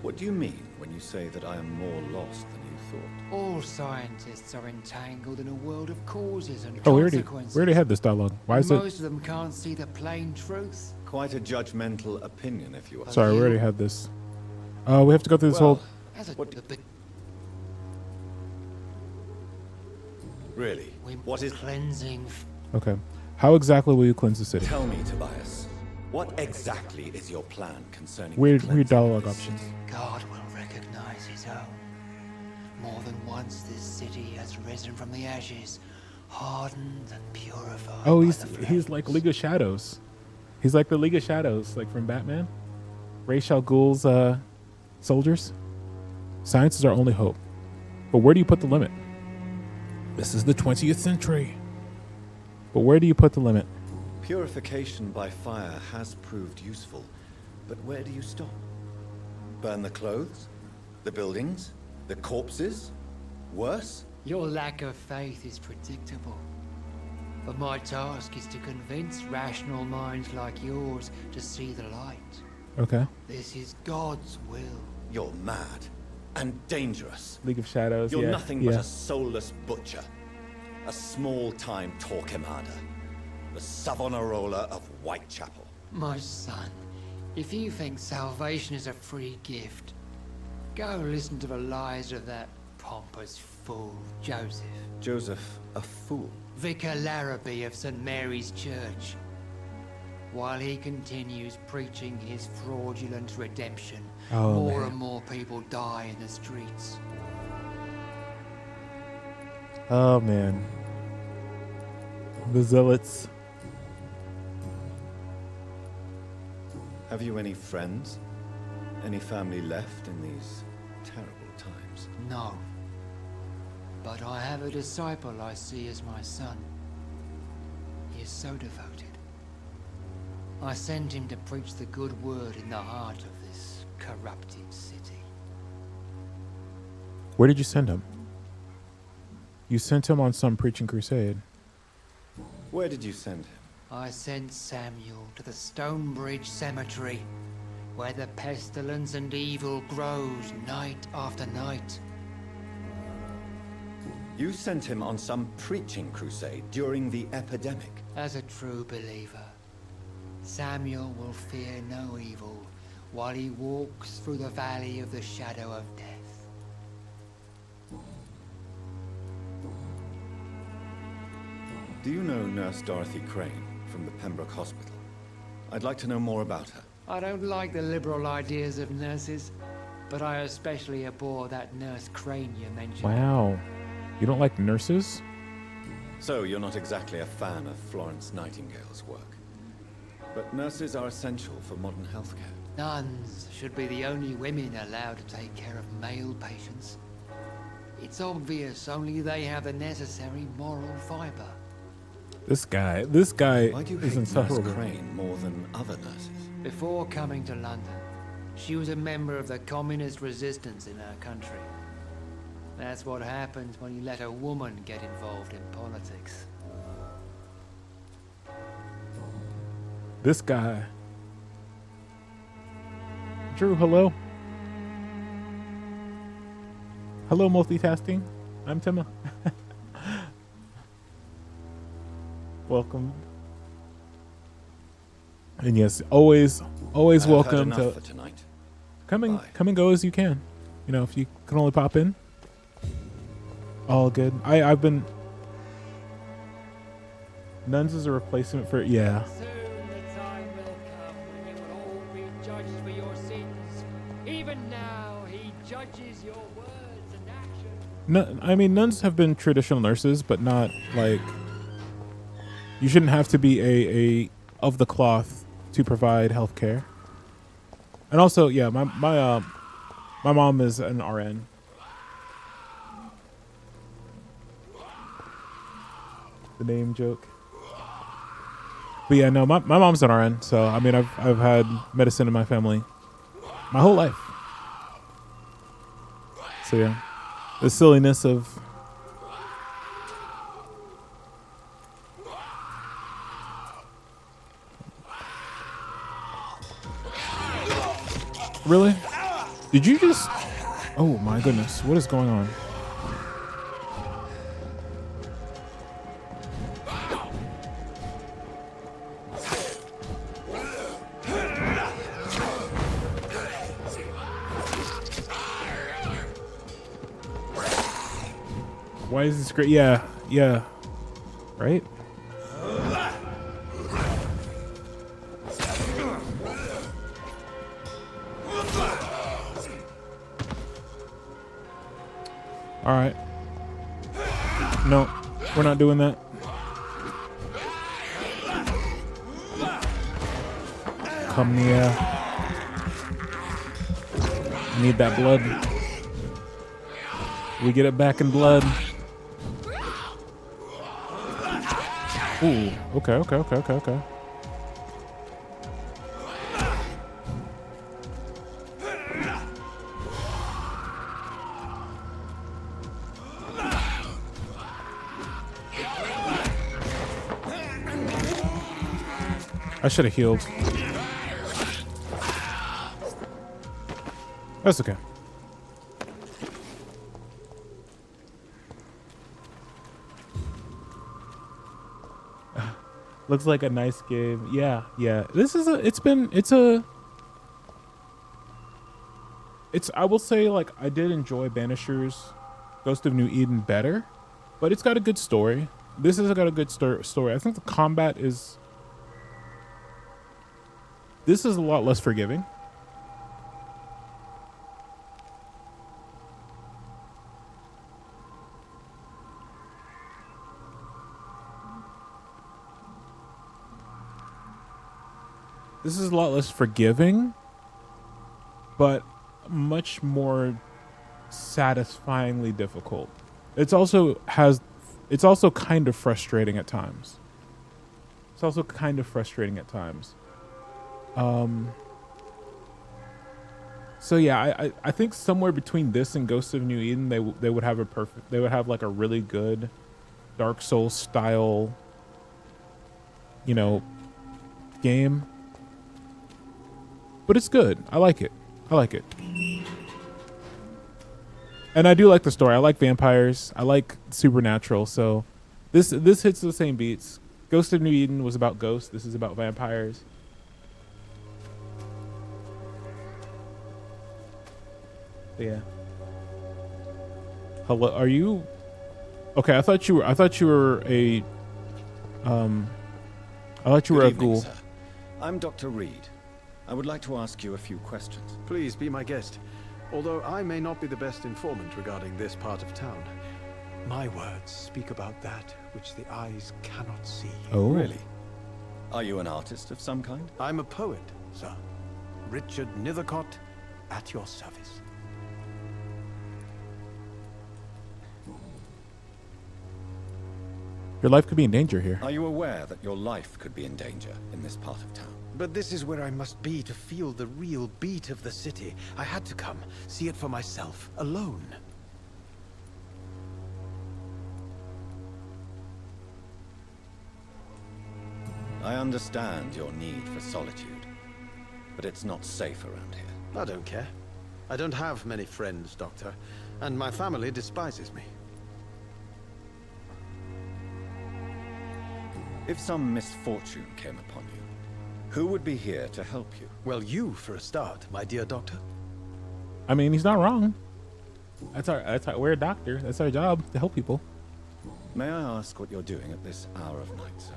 What do you mean when you say that I am more lost than you thought? All scientists are entangled in a world of causes and Oh, we consequences. already had this dialogue. Why is it? Most of them can't see the plain truth. Quite a judgmental opinion, if you are. Sorry, we already had this. We have to go through this whole. Really? What is cleansing? Okay. How exactly will you cleanse the city? Tell me, Tobias. What exactly is your plan concerning Weird the cleansing dialogue of the options. city? God will recognize his own. More than once, this city has risen from the ashes, hardened and purified. Oh, by he's the he's like League of Shadows. He's like the League of Shadows, like from Batman. Ra's al Ghul's soldiers. Science is our only hope. But where do you put the limit? This is the 20th century. But where do you put the limit? Purification by fire has proved useful, but where do you stop? Burn the clothes? The buildings? The corpses? Worse? Your lack of faith is predictable. But my task is to convince rational minds like yours to see the light. Okay. This is God's will. You're mad and dangerous. League of Shadows. You're yeah, nothing yeah. but a soulless butcher. A small-time Torquemada. The Savonarola of Whitechapel. My son, if you think salvation is a free gift, go listen to the lies of that pompous fool, Joseph. Joseph, a fool? Vicar Larrabee of St. Mary's Church. While he continues preaching his fraudulent redemption, more and more people die in the streets. Oh man. The zealots. Have you any friends? Any family left in these terrible times? No. But I have a disciple I see as my son. He is so devoted. I sent him to preach the good word in the heart of this corrupted city. Where did you send him? You sent him on some preaching crusade. Where did you send him? I sent Samuel to the Stonebridge Cemetery, where the pestilence and evil grows night after night. You sent him on some preaching crusade during the epidemic. As a true believer, Samuel will fear no evil while he walks through the valley of the shadow of death. Do you know Nurse Dorothy Crane from the Pembroke Hospital? I'd like to know more about her. I don't like the liberal ideas of nurses, but I especially abhor that Nurse Crane you mentioned. Wow. You don't like nurses? So you're not exactly a fan of Florence Nightingale's work. But nurses are essential for modern healthcare. Nuns should be the only women allowed to take care of male patients. It's obvious only they have the necessary moral fiber. This guy Why do you is hate Nurse insufferable. Crane more than other nurses? Before coming to London, she was a member of the communist resistance in her country. That's what happens when you let a woman get involved in politics. This guy. Drew, hello. Hello, multitasking. I'm Timma. Welcome. And yes, always I've had welcome enough to for tonight. come and go as you can. You know, if you can only pop in, all good. I've been Nuns is a replacement for yeah. Soon the time will come when you will all be judged for your sins. Even now, he judges your words and actions. No, I mean nuns have been traditional nurses, but not like you shouldn't have to be a of the cloth to provide health care. And also, yeah, my mom is an RN. The name joke. But yeah, no, my mom's an RN, so I mean I've had medicine in my family my whole life. So yeah. The silliness of Really? Did you just Oh my goodness, what is going on? Why is this great? Yeah, yeah. Right? All right. No, we're not doing that. Come here. Need that blood. We get it back in blood. Ooh, okay. I should have healed. That's okay. Looks like a nice game. Yeah, yeah. This is I will say, like, I did enjoy Banisher's Ghost of New Eden better, but it's got a good story. This has got a good story. I think the combat is... This is a lot less forgiving. This is a lot less forgiving, but much more satisfyingly difficult. It's also kind of frustrating at times. So yeah, I think somewhere between this and Ghost of New Eden, they would have like a really good Dark Souls style, you know, game. But it's good. I like it. And I do like the story. I like vampires. I like supernatural. So this hits the same beats. Ghost of New Eden was about ghosts. This is about vampires. Yeah. Hello, are you okay? I thought you were a Good evening, ghoul. sir. I'm Dr. Reed. I would like to ask you a few questions. Please be my guest. Although I may not be the best informant regarding this part of town, my words speak about that which the eyes cannot see. Oh. Really? Are you an artist of some kind? I'm a poet, sir. Richard Nethercott, at your service. Your life could be in danger here. Are you aware that your life could be in danger in this part of town? But this is where I must be to feel the real beat of the city. I had to come, see it for myself, alone. I understand your need for solitude, but it's not safe around here. I don't care. I don't have many friends, Doctor, and my family despises me. If some misfortune came upon you, who would be here to help you? Well, you for a start, my dear doctor. I mean, he's not wrong. We're a doctor. That's our job, to help people. May I ask what you're doing at this hour of night, sir?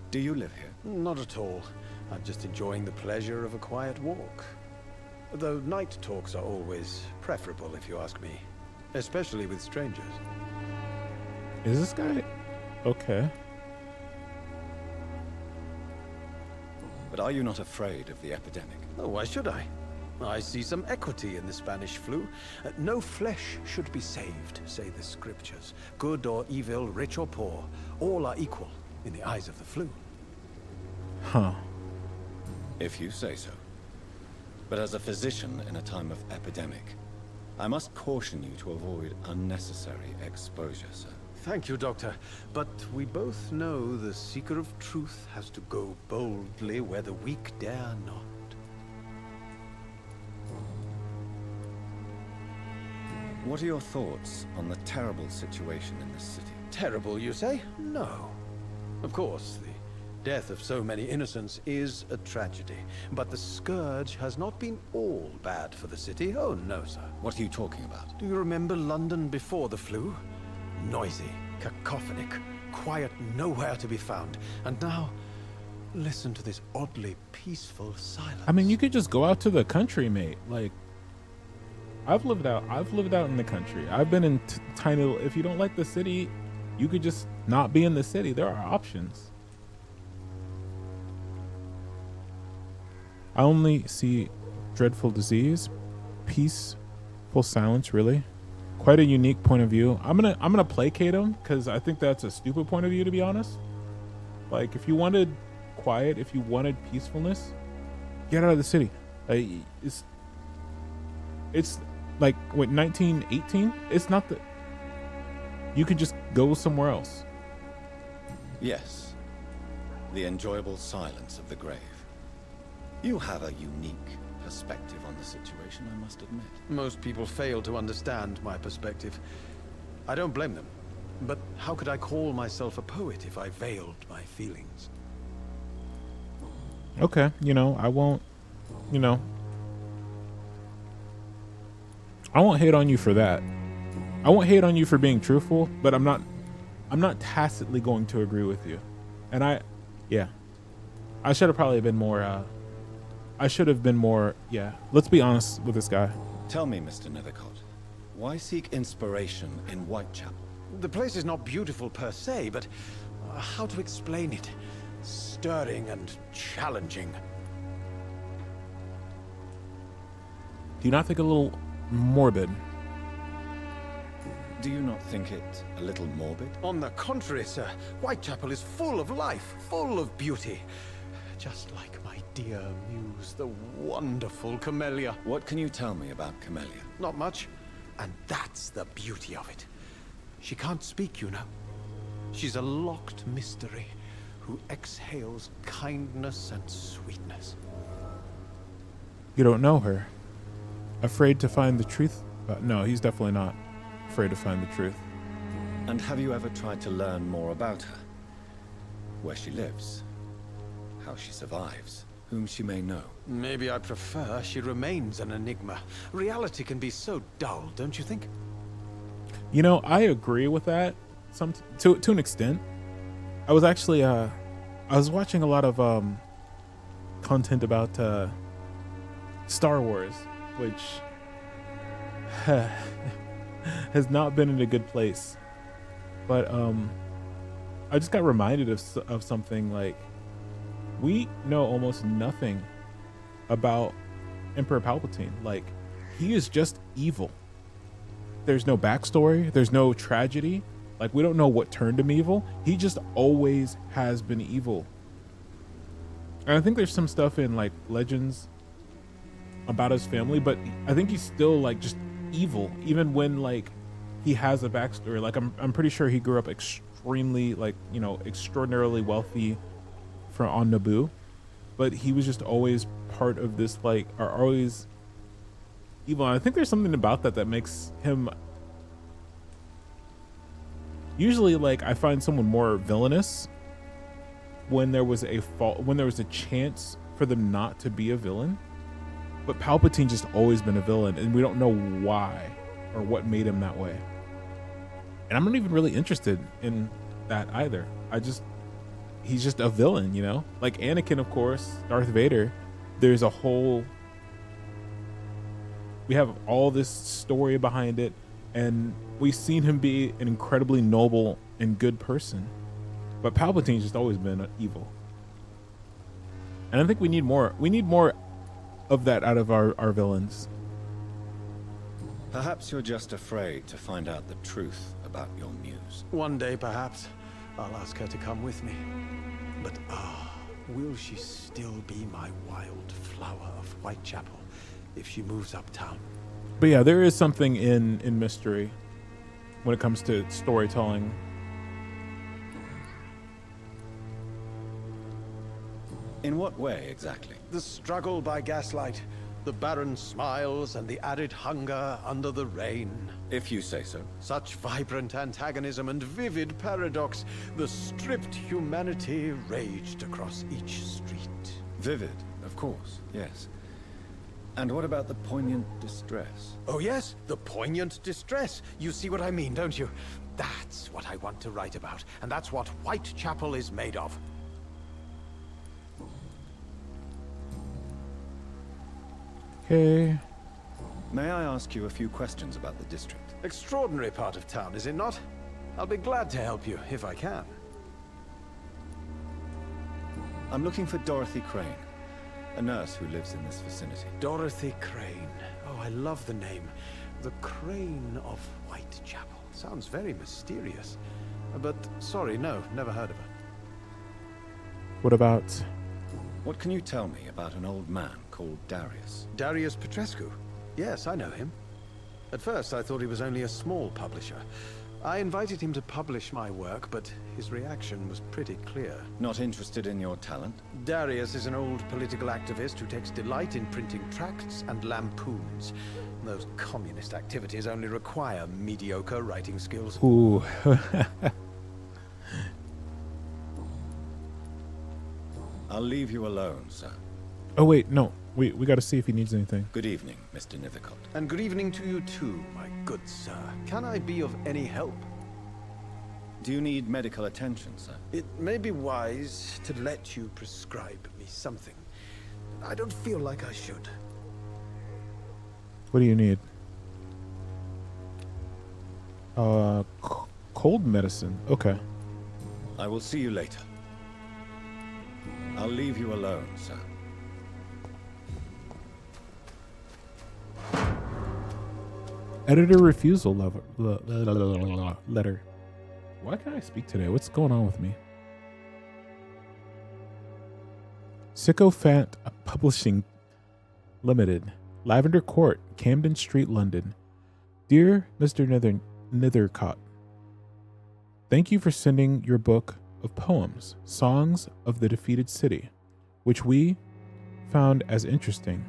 Do you live here? Not at all. I'm just enjoying the pleasure of a quiet walk. Though night talks are always preferable, if you ask me. Especially with strangers. Is this guy okay? But are you not afraid of the epidemic? Oh, why should I? I see some equity in the Spanish flu. No flesh should be saved, say the scriptures. Good or evil, rich or poor, all are equal in the eyes of the flu. Huh. If you say so. But as a physician in a time of epidemic, I must caution you to avoid unnecessary exposure, sir. Thank you, Doctor. But we both know the seeker of truth has to go boldly where the weak dare not. What are your thoughts on the terrible situation in this city? Terrible, you say? No. Of course, the death of so many innocents is a tragedy. But the scourge has not been all bad for the city. Oh, no, sir. What are you talking about? Do you remember London before the flu? Noisy, cacophonic, quiet nowhere to be found. And now, listen to this oddly peaceful silence. I mean, you could just go out to the country, mate. Like, I've lived out in the country. I've been in tiny. If you don't like the city, you could just not be in the city. There are options. I only see dreadful disease, peaceful silence. Really, quite a unique point of view. I'm gonna placate him because I think that's a stupid point of view, to be honest. Like, if you wanted quiet, if you wanted peacefulness, get out of the city. Like, it's like what, 1918? It's not that you could just go somewhere else. Yes. The enjoyable silence of the grave. You have a unique perspective on the situation, I must admit. Most people fail to understand my perspective. I don't blame them. But how could I call myself a poet if I veiled my feelings? Okay, I won't, I won't hate on you for that. I won't hate on you for being truthful, but I'm not tacitly going to agree with you. And I should have probably been more, let's be honest with this guy. Tell me, Mr. Nethercott, why seek inspiration in Whitechapel? The place is not beautiful per se, but how to explain it? Stirring and challenging. Do you not think a little morbid? Do you not think it a little morbid? On the contrary, sir. Whitechapel is full of life, full of beauty. Just like my dear muse, the wonderful Camellia. What can you tell me about Camellia? Not much. And that's the beauty of it. She can't speak, She's a locked mystery who exhales kindness and sweetness. You don't know her. Afraid to find the truth? No, he's definitely not afraid to find the truth. And have you ever tried to learn more about her? Where she lives? How she survives? Whom she may know? Maybe I prefer she remains an enigma. Reality can be so dull, don't you think? I agree with that to an extent. I was actually I was watching a lot of content about Star Wars, which has not been in a good place. But I just got reminded of something. Like, we know almost nothing about Emperor Palpatine. Like, he is just evil. There's no backstory. There's no tragedy. Like, we don't know what turned him evil. He just always has been evil. And I think there's some stuff in like Legends about his family, but I think he's still like just evil, even when like he has a backstory. Like, I'm pretty sure he grew up extremely extraordinarily wealthy on Naboo, but he was just always part of this always evil. And I think there's something about that makes him. Usually, I find someone more villainous when there was a chance for them not to be a villain. But Palpatine just always been a villain, and we don't know why or what made him that way. And I'm not even really interested in that either. He's just a villain, Like Anakin, of course, Darth Vader. There's we have all this story behind it, and we've seen him be an incredibly noble and good person. But Palpatine's just always been evil. And I think we need more of that out of our villains. Perhaps you're just afraid to find out the truth about your muse. One day, perhaps, I'll ask her to come with me. But will she still be my wild flower of Whitechapel if she moves uptown? But yeah, there is something in mystery when it comes to storytelling. In what way, exactly? The struggle by gaslight, the barren smiles, and the added hunger under the rain. If you say so. Such vibrant antagonism and vivid paradox. The stripped humanity raged across each street. Vivid, of course, yes. And what about the poignant distress? Oh yes, the poignant distress. You see what I mean, don't you? That's what I want to write about, and that's what Whitechapel is made of. Okay. May I ask you a few questions about the district? Extraordinary part of town, is it not? I'll be glad to help you, if I can. I'm looking for Dorothy Crane, a nurse who lives in this vicinity. Dorothy Crane. Oh, I love the name. The Crane of Whitechapel. Sounds very mysterious. But, sorry, no, never heard of her. What about... What can you tell me about an old man called Darius? Darius Petrescu? Yes, I know him. At first, I thought he was only a small publisher. I invited him to publish my work, but his reaction was pretty clear. Not interested in your talent? Darius is an old political activist who takes delight in printing tracts and lampoons. Those communist activities only require mediocre writing skills. Ooh. I'll leave you alone, sir. Oh wait, no. We got to see if he needs anything. Good evening, Mr. Nivicott. And good evening to you too, my good sir. Can I be of any help? Do you need medical attention, sir? It may be wise to let you prescribe me something. I don't feel like I should. What do you need? Cold medicine. Okay. I will see you later. I'll leave you alone, sir. Editor refusal letter. Why can't I speak today? What's going on with me? Sycophant Publishing Limited, Lavender Court, Camden Street, London. Dear Mr. Nithercott, thank you for sending your book of poems, Songs of the Defeated City, which we found as interesting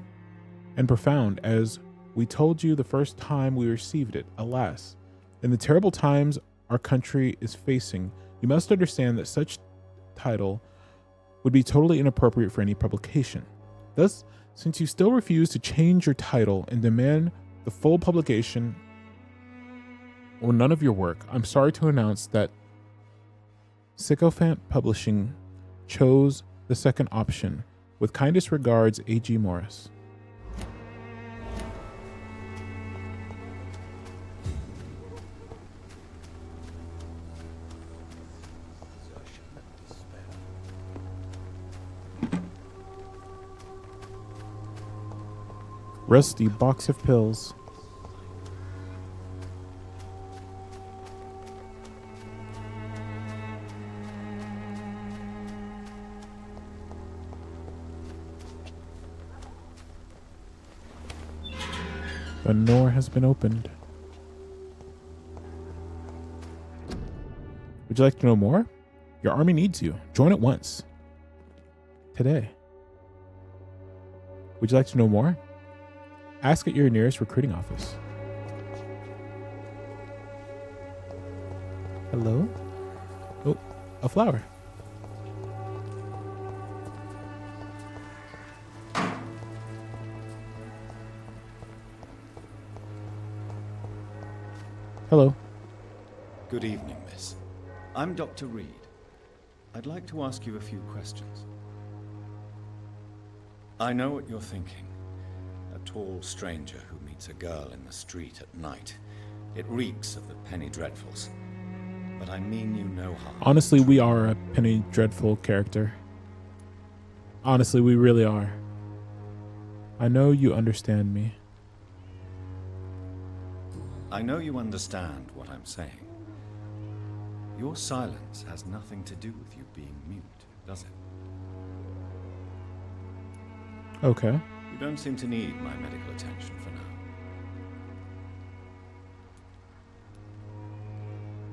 and profound as we told you the first time we received it. Alas, in the terrible times our country is facing, you must understand that such title would be totally inappropriate for any publication. Thus, since you still refuse to change your title and demand the full publication or none of your work, I'm sorry to announce that Sycophant Publishing chose the second option. With kindest regards, A.G. Morris. Rusty box of pills. The door has been opened. Would you like to know more? Your army needs you. Join at once. Today. Would you like to know more? Ask at your nearest recruiting office. Hello? Oh, a flower. Hello. Good evening, miss. I'm Dr. Reed. I'd like to ask you a few questions. I know what you're thinking. A tall stranger who meets a girl in the street at night. It reeks of the Penny Dreadfuls. But I mean you no harm. Honestly, we are a Penny Dreadful character. Honestly, we really are. I know you understand me. I know you understand what I'm saying. Your silence has nothing to do with you being mute, does it? Okay. You don't seem to need my medical attention for now.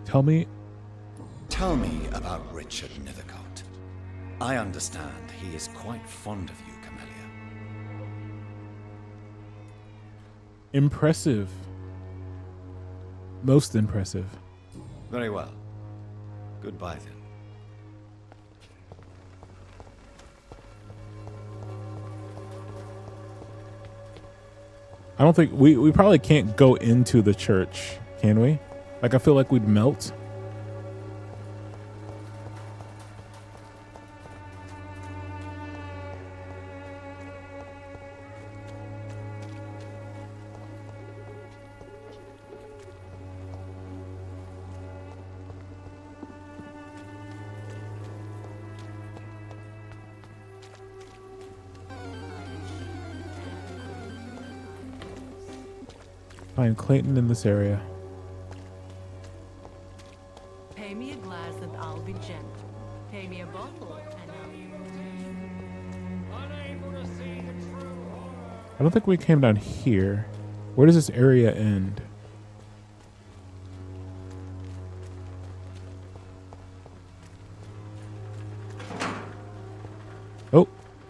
Tell me about Richard Nithercott. I understand he is quite fond of you, Camellia. Impressive. Most impressive. Very well. Goodbye then. I don't think we probably can't go into the church, can we? Like, I feel like we'd melt. Find Clayton in this area. Pay me a glass and I'll be gentle. Pay me a bottle and I'll be I don't think we came down here. Where does this area end?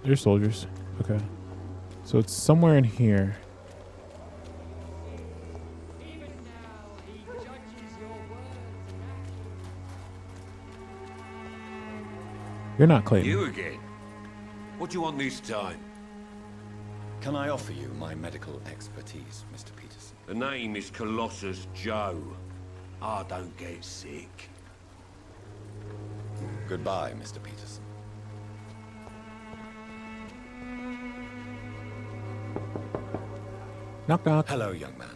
They're soldiers. Okay. So it's somewhere in here. You're not Clayton. You again? What do you want this time? Can I offer you my medical expertise, Mr. Peterson? The name is Colossus Joe. I don't get sick. Goodbye, Mr. Peterson. Knock, knock. Hello, young man.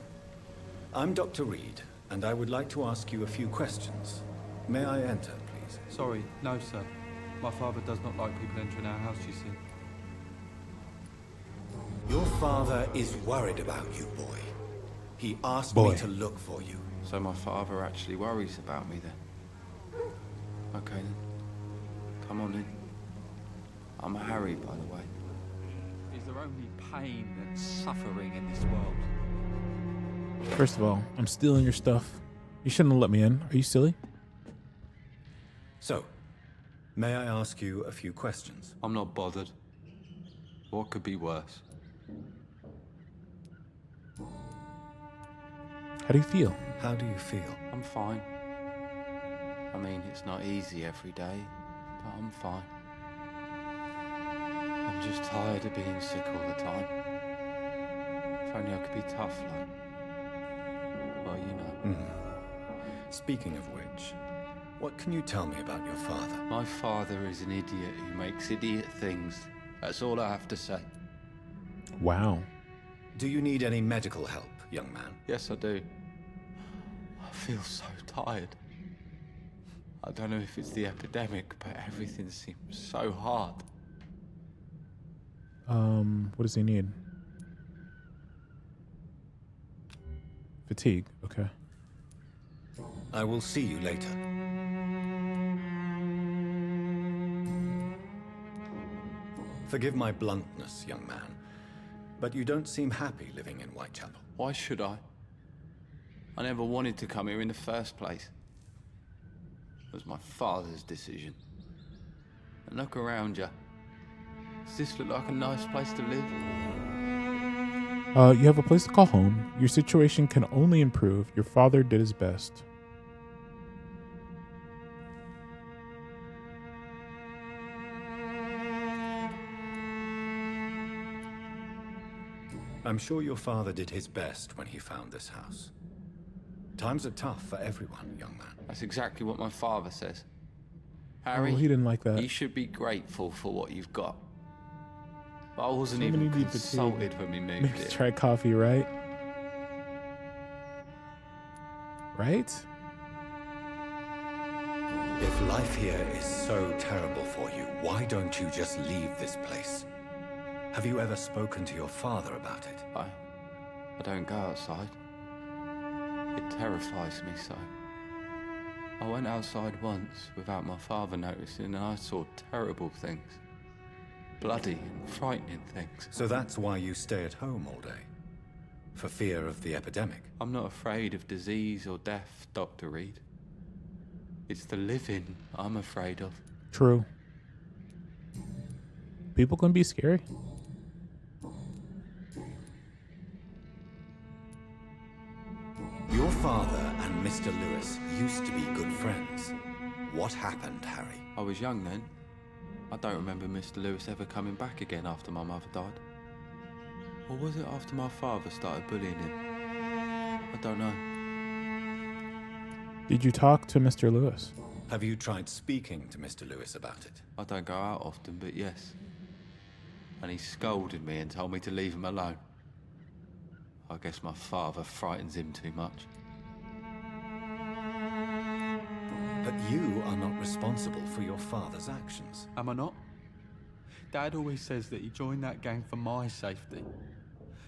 I'm Dr. Reed, and I would like to ask you a few questions. May I enter, please? Sorry, no, sir. My father does not like people entering our house, you see. Your father is worried about you, boy. He asked Boy. me to look for you. So my father actually worries about me then? Okay then. Come on in. I'm Harry, by the way. Is there only pain and suffering in this world? First of all, I'm stealing your stuff. You shouldn't have let me in. Are you silly? So, may I ask you a few questions? I'm not bothered. What could be worse? How do you feel? How do you feel? I'm fine. I mean, it's not easy every day, but I'm fine. I'm just tired of being sick all the time. If only I could be tough, like... Well, you know. Speaking of which, what can you tell me about your father? My father is an idiot who makes idiot things. That's all I have to say. Wow. Do you need any medical help, young man? Yes, I do. I feel so tired. I don't know if it's the epidemic, but everything seems so hard. What does he need? Fatigue, okay. I will see you later. Forgive my bluntness, young man, but you don't seem happy living in Whitechapel. Why should I? I never wanted to come here in the first place. It was my father's decision. And look around you. Does this look like a nice place to live? You have a place to call home. Your situation can only improve. Your father did his best. I'm sure your father did his best when he found this house. Times are tough for everyone, young man. That's exactly what my father says. Harry, Oh, he didn't like that. you should be grateful for what you've got. But I wasn't Somebody even need consulted fatigue. when we moved Maybe here. try coffee, right? Right? If life here is so terrible for you, why don't you just leave this place? Have you ever spoken to your father about it? I don't go outside. It terrifies me so. I went outside once without my father noticing and I saw terrible things. Bloody and frightening things. So that's why you stay at home all day? For fear of the epidemic? I'm not afraid of disease or death, Dr. Reed. It's the living I'm afraid of. True. People can be scary. Your father and Mr. Lewis used to be good friends. What happened, Harry? I was young then. I don't remember Mr. Lewis ever coming back again after my mother died. Or was it after my father started bullying him? I don't know. Did you talk to Mr. Lewis? Have you tried speaking to Mr. Lewis about it? I don't go out often, but yes. And he scolded me and told me to leave him alone. I guess my father frightens him too much. But you are not responsible for your father's actions. Am I not? Dad always says that he joined that gang for my safety.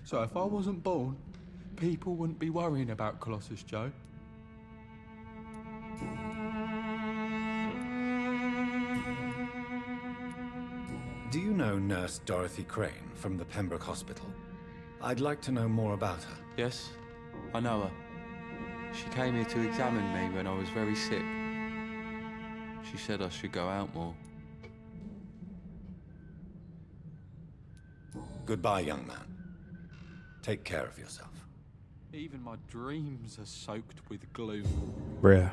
So if I wasn't born, people wouldn't be worrying about Colossus Joe. Do you know Nurse Dorothy Crane from the Pembroke Hospital? I'd like to know more about her. Yes, I know her. She came here to examine me when I was very sick. She said I should go out more. Goodbye, young man. Take care of yourself. Even my dreams are soaked with gloom. Bruh.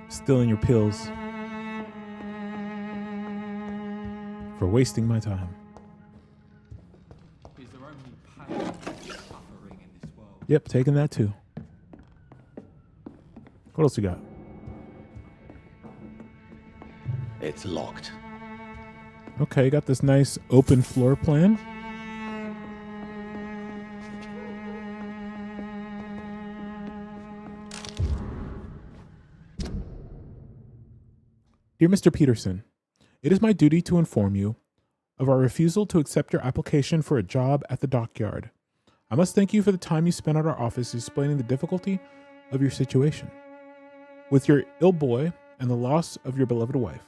Stealing your pills. For wasting my time. Is there only pain and suffering in this world? Yep, taking that too. What else you got? It's locked. Okay, got this nice open floor plan. Dear Mr. Peterson, it is my duty to inform you of our refusal to accept your application for a job at the dockyard. I must thank you for the time you spent at our office explaining the difficulty of your situation with your ill boy and the loss of your beloved wife.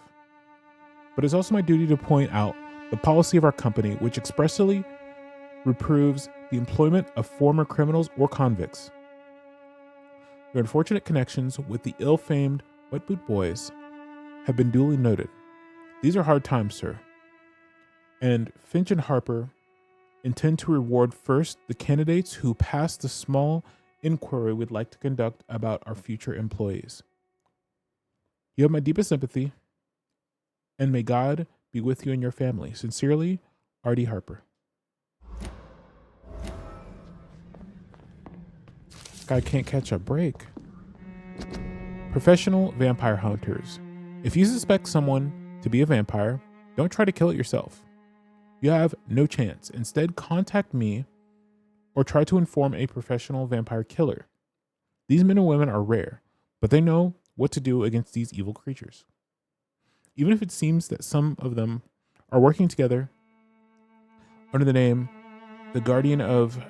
But it's also my duty to point out the policy of our company, which expressly reproves the employment of former criminals or convicts. Your unfortunate connections with the ill-famed Wet Boot Boys have been duly noted. These are hard times, sir. And Finch and Harper intend to reward first the candidates who pass the small inquiry we'd like to conduct about our future employees. You have my deepest sympathy, and may God be with you and your family. Sincerely, Artie Harper. Guy can't catch a break. Professional vampire hunters. If you suspect someone to be a vampire, don't try to kill it yourself. You have no chance. Instead, contact me or try to inform a professional vampire killer. These men and women are rare, but they know what to do against these evil creatures. Even if it seems that some of them are working together under the name the Guardian of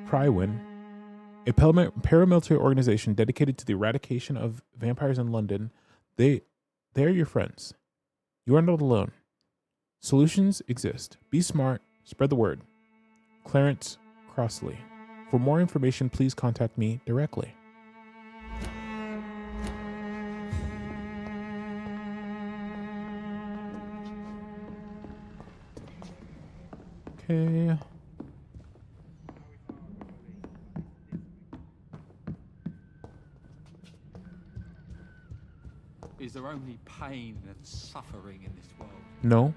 Prywin, a paramilitary organization dedicated to the eradication of vampires in London, they are your friends. You are not alone. Solutions exist. Be smart. Spread the word. Clarence Crossley. For more information, please contact me directly. Okay. Is there only pain and suffering in this world? No.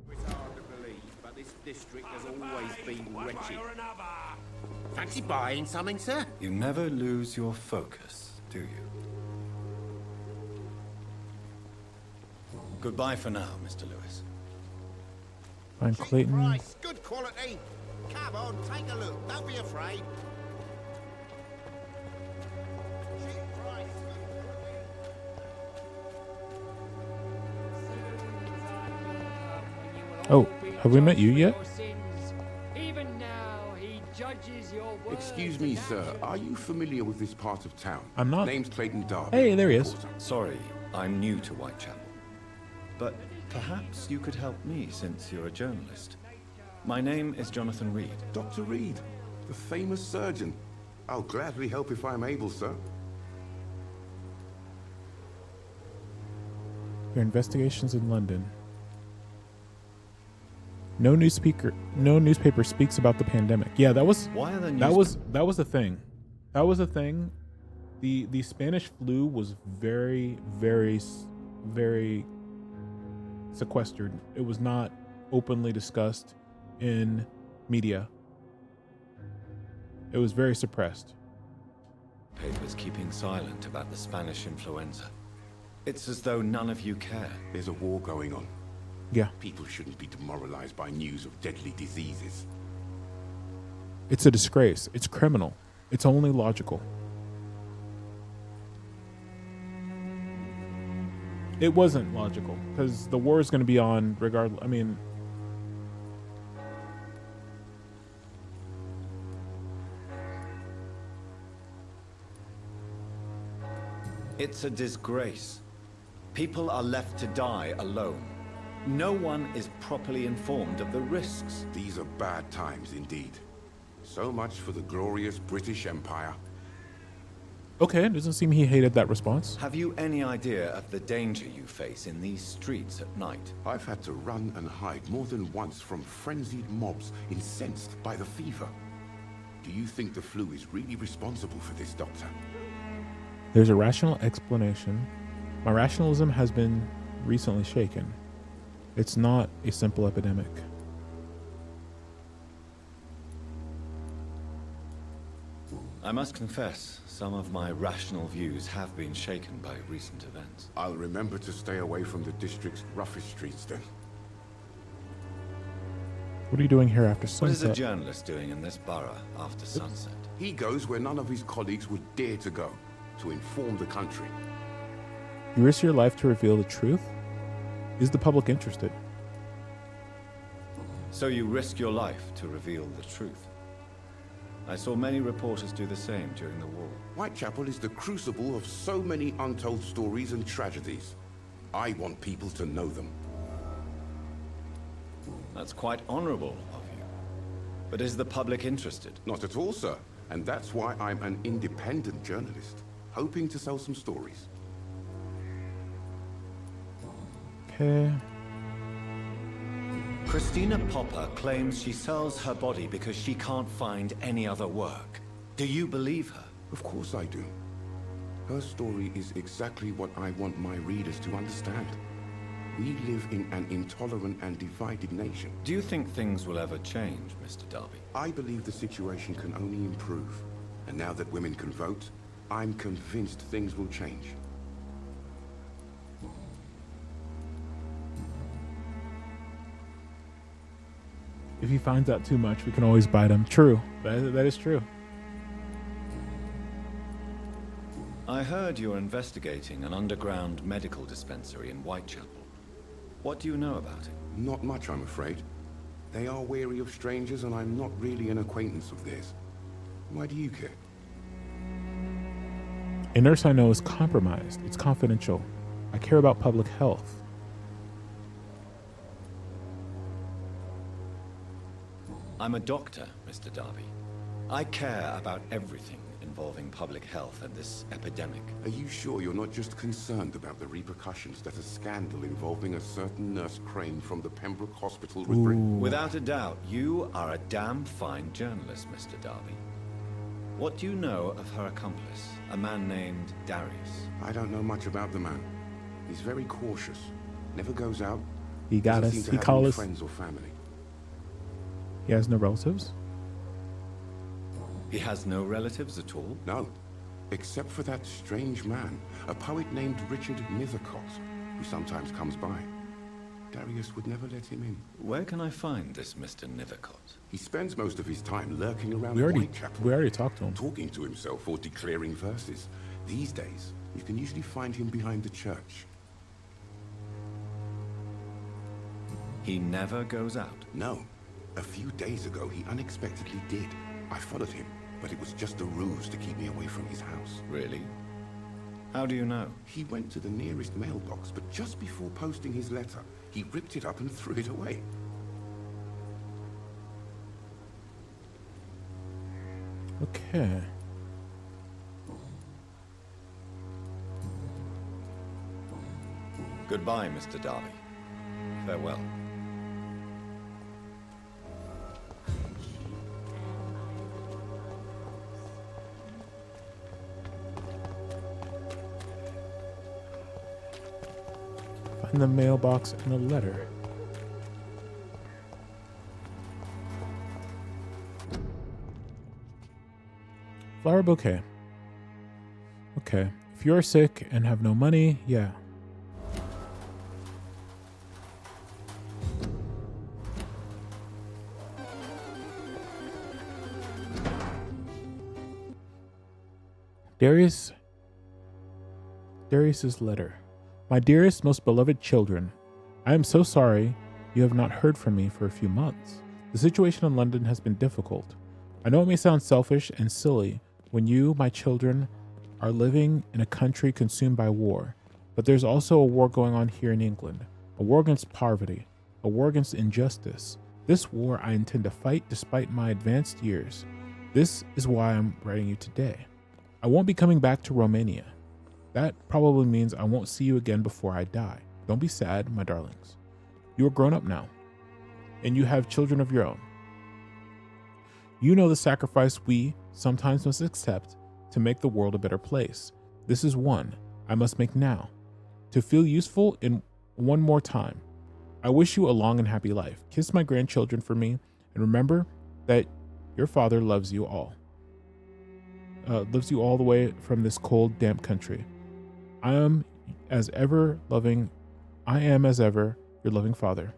It's hard to believe, but this district has always been wretched. Fancy buying something, sir? You never lose your focus, do you? Goodbye for now, Mr. Lewis. Find Clayton. Price, good quality. Come on, take a look. Don't be afraid. Oh, have we met you yet? Even now, he judges your words. Excuse me, sir. Are you familiar with this part of town? I'm not. Name's Clayton Darby. Hey, there he is. Sorry, I'm new to Whitechapel. But perhaps you could help me since you're a journalist. My name is Jonathan Reed. Dr. Reed, the famous surgeon. I'll gladly help if I'm able, sir. Your investigations in London. No newspaper speaks about the pandemic. Yeah, that was the thing. That was a thing. The Spanish flu was very, very, very sequestered. It was not openly discussed in media. It was very suppressed. Papers keeping silent about the Spanish influenza. It's as though none of you care. There's a war going on. Yeah. People shouldn't be demoralized by news of deadly diseases. It's a disgrace. It's criminal. It's only logical. It wasn't logical because the war is going to be on regardless. I mean, it's a disgrace. People are left to die alone. No one is properly informed of the risks. These are bad times indeed. So much for the glorious British Empire. Okay, it doesn't seem he hated that response. Have you any idea of the danger you face in these streets at night? I've had to run and hide more than once from frenzied mobs incensed by the fever. Do you think the flu is really responsible for this, Doctor? There's a rational explanation. My rationalism has been recently shaken. It's not a simple epidemic. I must confess, some of my rational views have been shaken by recent events. I'll remember to stay away from the district's roughest streets then. What are you doing here after What is sunset? a journalist doing in this borough after sunset? He goes where none of his colleagues would dare to go, to inform the country. You risk your life to reveal the truth? Is the public interested? So you risk your life to reveal the truth. I saw many reporters do the same during the war. Whitechapel is the crucible of so many untold stories and tragedies. I want people to know them. That's quite honorable of you. But is the public interested? Not at all, sir. And that's why I'm an independent journalist, hoping to sell some stories. Okay. Christina Popper claims she sells her body because she can't find any other work. Do you believe her? Of course I do. Her story is exactly what I want my readers to understand. We live in an intolerant and divided nation. Do you think things will ever change, Mr. Darby? I believe the situation can only improve. And now that women can vote, I'm convinced things will change. If he finds out too much, we can always bite him. True. That is true. I heard you're investigating an underground medical dispensary in Whitechapel. What do you know about it? Not much, I'm afraid. They are wary of strangers, and I'm not really an acquaintance of theirs. Why do you care? A nurse I know is compromised. It's confidential. I care about public health. I'm a doctor, Mr. Darby. I care about everything involving public health and this epidemic. Are you sure you're not just concerned about the repercussions that a scandal involving a certain Nurse Crane from the Pembroke Hospital would bring? Without a doubt, you are a damn fine journalist, Mr. Darby. What do you know of her accomplice, a man named Darius? I don't know much about the man. He's very cautious. Never goes out. He got Doesn't us. seem to He have called any us. friends or family. He has no relatives? He has no relatives at all? No. Except for that strange man, a poet named Richard Nethercott, who sometimes comes by. Darius would never let him in. Where can I find this Mr. Nethercott? He spends most of his time lurking around We already Whitechapel. talked to him. Talking to himself or declaring verses. These days, you can usually find him behind the church. He never goes out? No. A few days ago, he unexpectedly did. I followed him, but it was just a ruse to keep me away from his house. Really? How do you know? He went to the nearest mailbox, but just before posting his letter, he ripped it up and threw it away. Okay. Goodbye, Mr. Darby. Farewell. Find the mailbox and a letter. Flower bouquet. Okay. If you're sick and have no money, yeah. Darius's letter. My dearest, most beloved children, I am so sorry you have not heard from me for a few months. The situation in London has been difficult. I know it may sound selfish and silly when you, my children, are living in a country consumed by war, but there's also a war going on here in England. a war against poverty, a war against injustice. This war I intend to fight despite my advanced years. This is why I'm writing you today. I won't be coming back to Romania. That probably means I won't see you again before I die. Don't be sad, my darlings. You are grown up now, and you have children of your own. You know the sacrifice we sometimes must accept to make the world a better place. This is one I must make now, to feel useful in one more time. I wish you a long and happy life. Kiss my grandchildren for me, and remember that your father loves you all. Loves you all the way from this cold, damp country. I am as ever your loving father,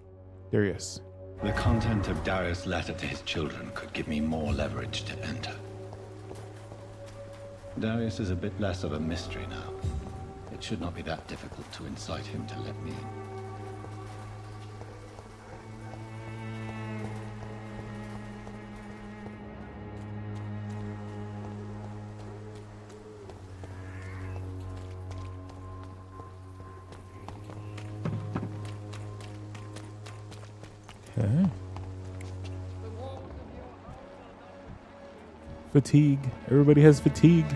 Darius. The content of Darius' letter to his children could give me more leverage to enter. Darius is a bit less of a mystery now. It should not be that difficult to incite him to let me in. Okay. Fatigue. Everybody has fatigue.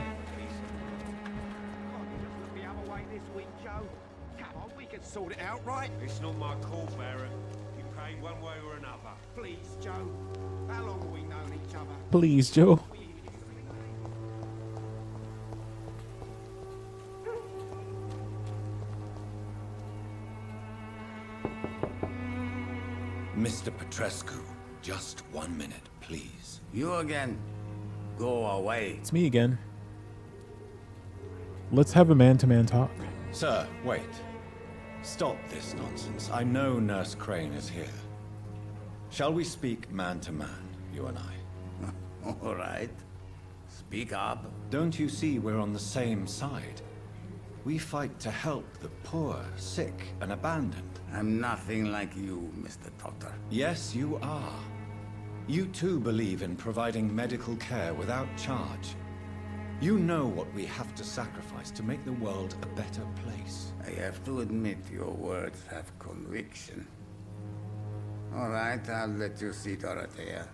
Sort it out, right? It's not my call, Barrett. You pay one way or another. Please, Joe. How long have we known each other? Please, Joe. Mr. Petrescu, just 1 minute, please. You again? Go away. It's me again. Let's have a man-to-man talk. Sir, wait. Stop this nonsense. I know Nurse Crane is here. Shall we speak man-to-man, you and I? All right. Speak up. Don't you see we're on the same side? We fight to help the poor, sick, and abandoned. I'm nothing like you, Mr. Doctor. Yes, you are. You too believe in providing medical care without charge. You know what we have to sacrifice to make the world a better place. I have to admit your words have conviction. All right, I'll let you see, Dorothea.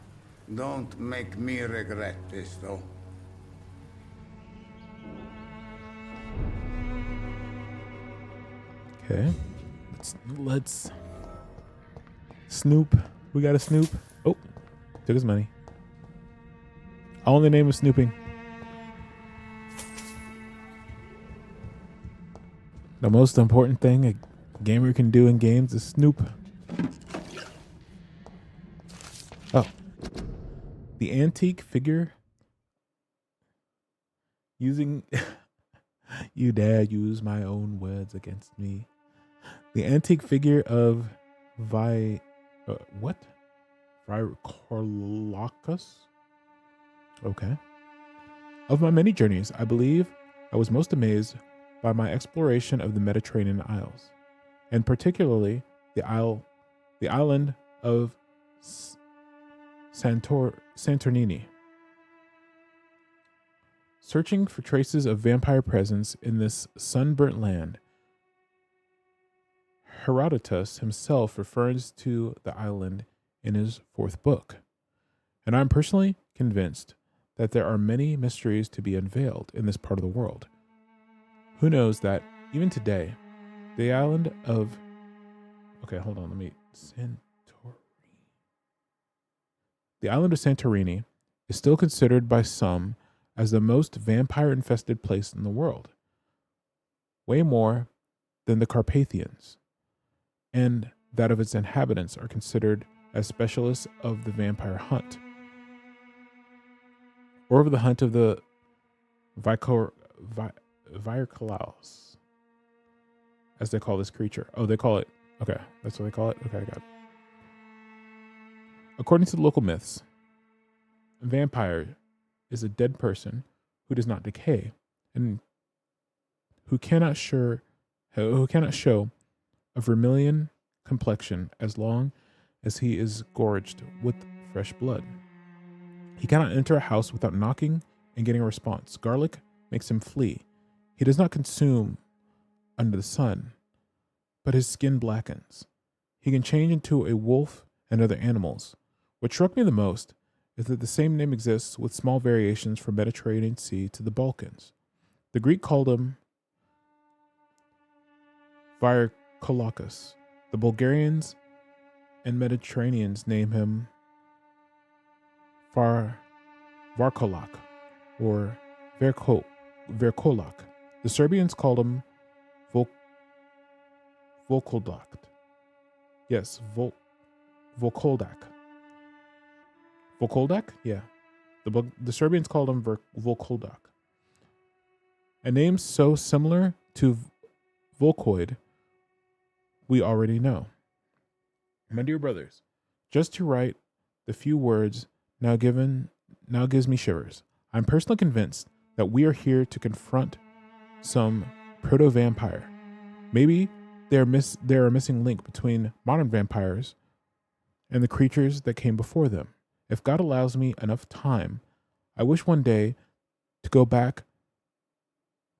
Don't make me regret this, though. Okay. Let's Snoop. We got a Snoop. Oh, took his money. All in the name of snooping. The most important thing a gamer can do in games is snoop. Oh. The antique figure using... You dare use my own words against me. The antique figure of what? Vircorlacus? Okay. Of my many journeys, I believe I was most amazed by my exploration of the Mediterranean Isles, and particularly the island of Santorini. Searching for traces of vampire presence in this sunburnt land, Herodotus himself refers to the island in his 4th book, and I'm personally convinced that there are many mysteries to be unveiled in this part of the world. Who knows that even today, the island of... Okay, hold on, The island of Santorini is still considered by some as the most vampire-infested place in the world. Way more than the Carpathians, and that of its inhabitants are considered as specialists of the vampire hunt, or of the hunt of the Vircolaus, as they call this creature. Oh, they call it... Okay, that's what they call it? Okay, I got it. According to the local myths, a vampire is a dead person who does not decay and who cannot show a vermilion complexion as long as he is gorged with fresh blood. He cannot enter a house without knocking and getting a response. Garlic makes him flee. He does not consume under the sun, but his skin blackens. He can change into a wolf and other animals. What struck me the most is that the same name exists with small variations from Mediterranean Sea to the Balkans. The Greek called him Virkolakos. The Bulgarians and Mediterraneans name him Varkolak or Verkolak. The Serbians called him Volkoldak. Yes, Volkoldak. Volkoldak? Yeah. The Serbians called him Volkoldak. A name so similar to Volkoid we already know. My dear brothers, just to write the few words now gives me shivers. I'm personally convinced that we are here to confront some proto-vampire. Maybe they're a missing link between modern vampires and the creatures that came before them. If God allows me enough time, I wish one day to go back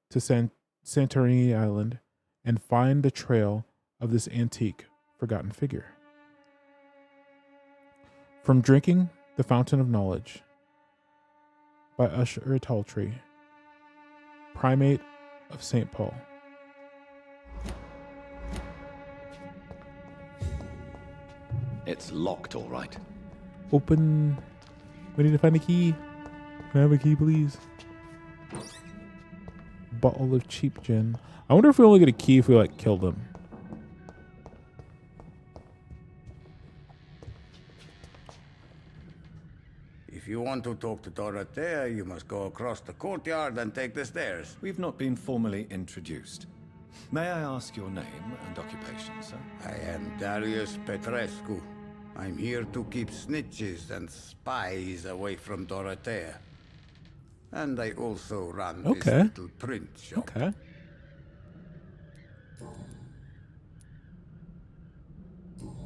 to Santorini Island and find the trail of this antique, forgotten figure. From Drinking the Fountain of Knowledge by Usher Taltree, Primate of St. Paul. It's locked, all right. Open. We need to find a key. Can I have a key, please? Bottle of cheap gin. I wonder if we only get a key if we kill them. If you want to talk to Dorothea, you must go across the courtyard and take the stairs. We've not been formally introduced. May I ask your name and occupation, sir? I am Darius Petrescu. I'm here to keep snitches and spies away from Dorothea. And I also run this little print shop. Okay.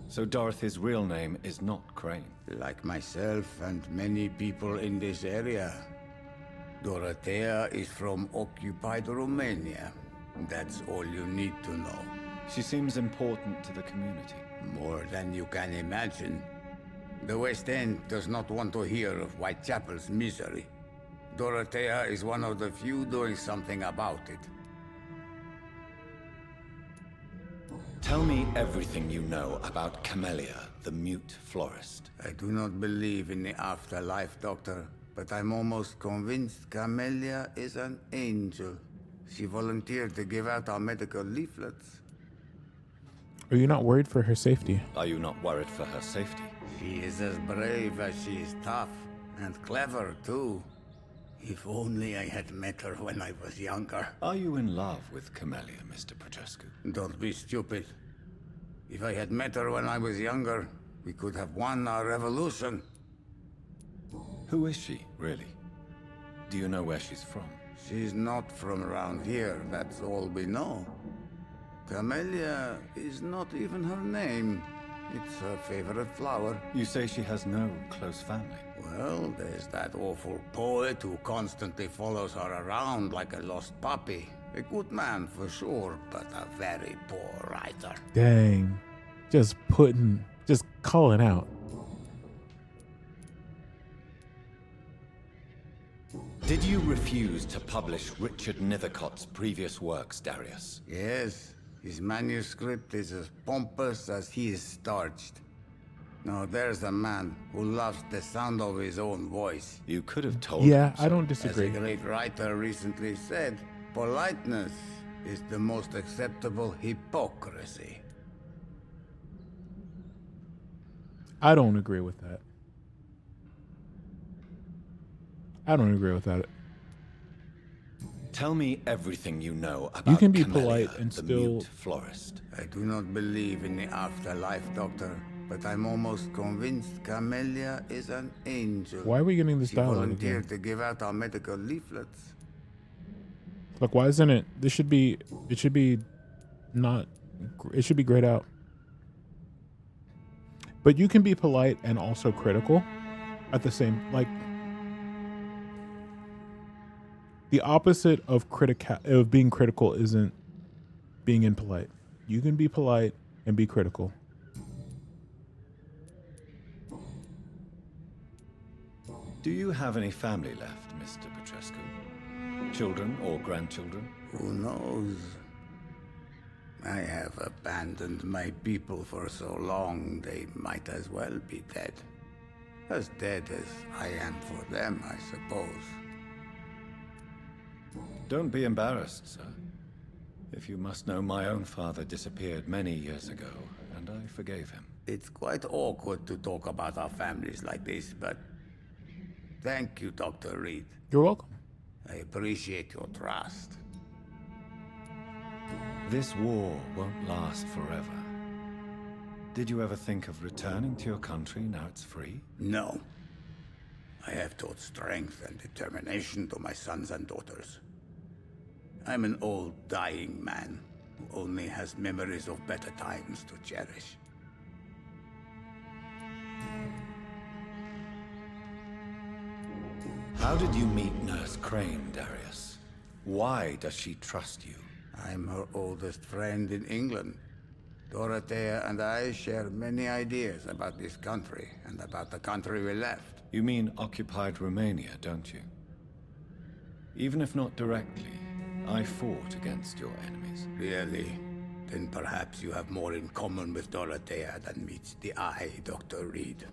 So Dorothy's real name is not Crane. Like myself and many people in this area, Dorothea is from occupied Romania. That's all you need to know. She seems important to the community. More than you can imagine. The West End does not want to hear of Whitechapel's misery. Dorothea is one of the few doing something about it. Tell me everything you know about Camellia, the mute florist. I do not believe in the afterlife, Doctor, but I'm almost convinced Camellia is an angel. She volunteered to give out our medical leaflets. Are you not worried for her safety? Are you not worried for her safety? She is as brave as she is tough, and clever, too. If only I had met her when I was younger. Are you in love with Camellia, Mr. Petrescu? Don't be stupid. If I had met her when I was younger, we could have won our revolution. Who is she, really? Do you know where she's from? She's not from around here, that's all we know. Camellia is not even her name. It's her favorite flower. You say she has no close family? Well, there's that awful poet who constantly follows her around like a lost puppy. A good man for sure, but a very poor writer. Dang. Just calling out. Did you refuse to publish Richard Nethercott's previous works, Darius? Yes. His manuscript is as pompous as he is starched. Now there's a man who loves the sound of his own voice. You could have told him so. I don't disagree. As a great writer recently said, politeness is the most acceptable hypocrisy. I don't agree with that. I don't agree with that. Tell me everything you know about You can be Camellia, polite and the still... mute florist. I do not believe in the afterlife, Doctor, but I'm almost convinced Camellia is an angel. Why are we getting this dialogue again? She volunteered to give out our medical leaflets. Look, why isn't it? It should be grayed out. But you can be polite and also critical at the same, the opposite of being critical isn't being impolite. You can be polite and be critical. Do you have any family left, Mr. Petrescu? Children or grandchildren? Who knows? I have abandoned my people for so long, they might as well be dead. As dead as I am for them, I suppose. Don't be embarrassed, sir. If you must know, my own father disappeared many years ago, and I forgave him. It's quite awkward to talk about our families like this, but thank you, Dr. Reed. You're welcome. I appreciate your trust. This war won't last forever. Did you ever think of returning to your country now it's free? No. I have taught strength and determination to my sons and daughters. I'm an old, dying man who only has memories of better times to cherish. How did you meet Nurse Crane, Darius? Why does she trust you? I'm her oldest friend in England. Dorothea and I share many ideas about this country and about the country we left. You mean occupied Romania, don't you? Even if not directly, I fought against your enemies. Really? Then perhaps you have more in common with Dorothea than meets the eye, Dr. Reed.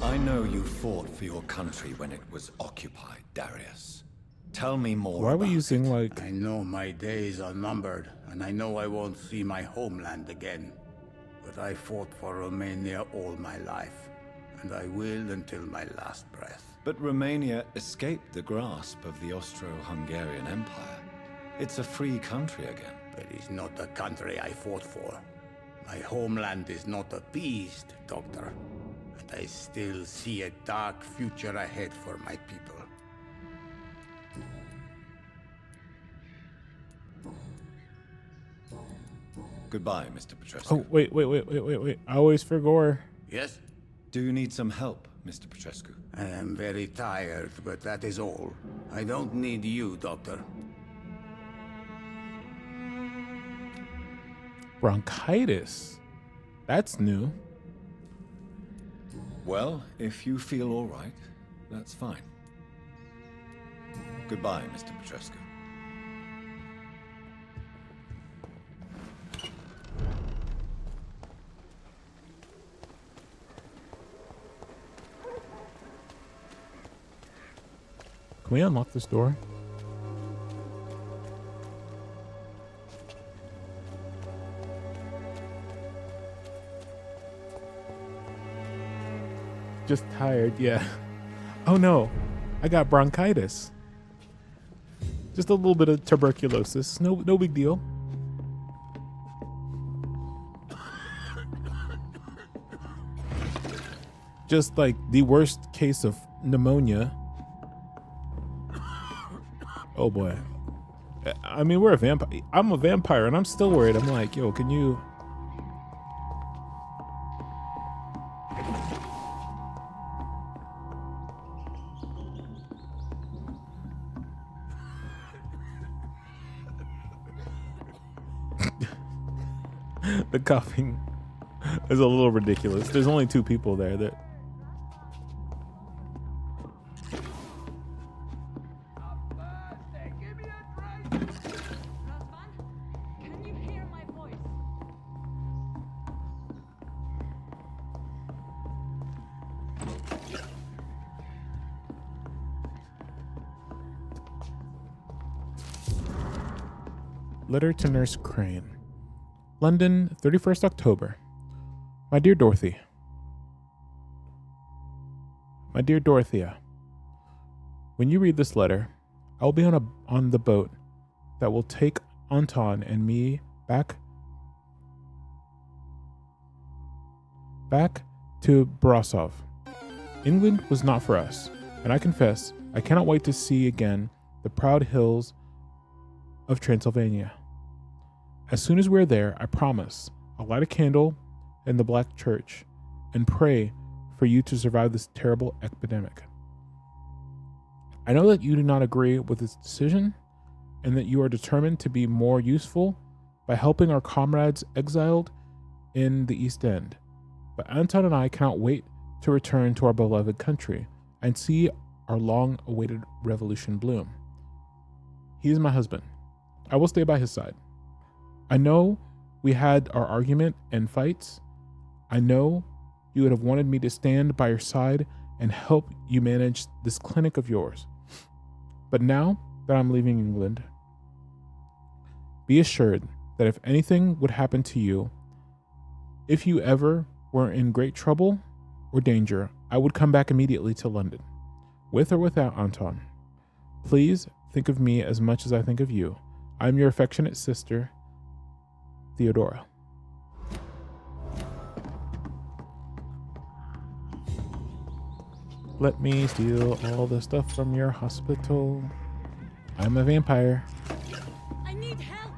I know you fought for your country when it was occupied, Darius. Tell me more. Why are we using like... I know my days are numbered, and I know I won't see my homeland again. But I fought for Romania all my life, and I will until my last breath. But Romania escaped the grasp of the Austro-Hungarian Empire. It's a free country again. But it's not the country I fought for. My homeland is not appeased, Doctor. And I still see a dark future ahead for my people. Goodbye, Mr. Petrescu. Oh, wait. I always forgot. Yes? Do you need some help, Mr. Petrescu? I am very tired, but that is all. I don't need you, Doctor. Bronchitis. That's new. Well, if you feel all right, that's fine. Goodbye, Mr. Petrescu. Can we unlock this door? Just tired, yeah. Oh no, I got bronchitis. Just a little bit of tuberculosis. No big deal. Just like the worst case of pneumonia. Oh boy. I mean, we're a vampire. I'm a vampire and I'm still worried. I'm like, yo, can you... The coughing is a little ridiculous. There's only two people there that... Letter to Nurse Crane. London, 31st October. My dear Dorothy. My dear Dorothea. When you read this letter, I will be on the boat that will take Anton and me back to Brasov. England was not for us, and I confess I cannot wait to see again the proud hills of Transylvania. As soon as we're there, I promise I'll light a candle in the Black Church and pray for you to survive this terrible epidemic. I know that you do not agree with this decision and that you are determined to be more useful by helping our comrades exiled in the East End. But Anton and I cannot wait to return to our beloved country and see our long-awaited revolution bloom. He is my husband. I will stay by his side. I know we had our argument and fights. I know you would have wanted me to stand by your side and help you manage this clinic of yours. But now that I'm leaving England, be assured that if anything would happen to you, if you ever were in great trouble or danger, I would come back immediately to London, with or without Anton. Please think of me as much as I think of you. I'm your affectionate sister, Theodora. Let me steal all the stuff from your hospital. I'm a vampire. I need help.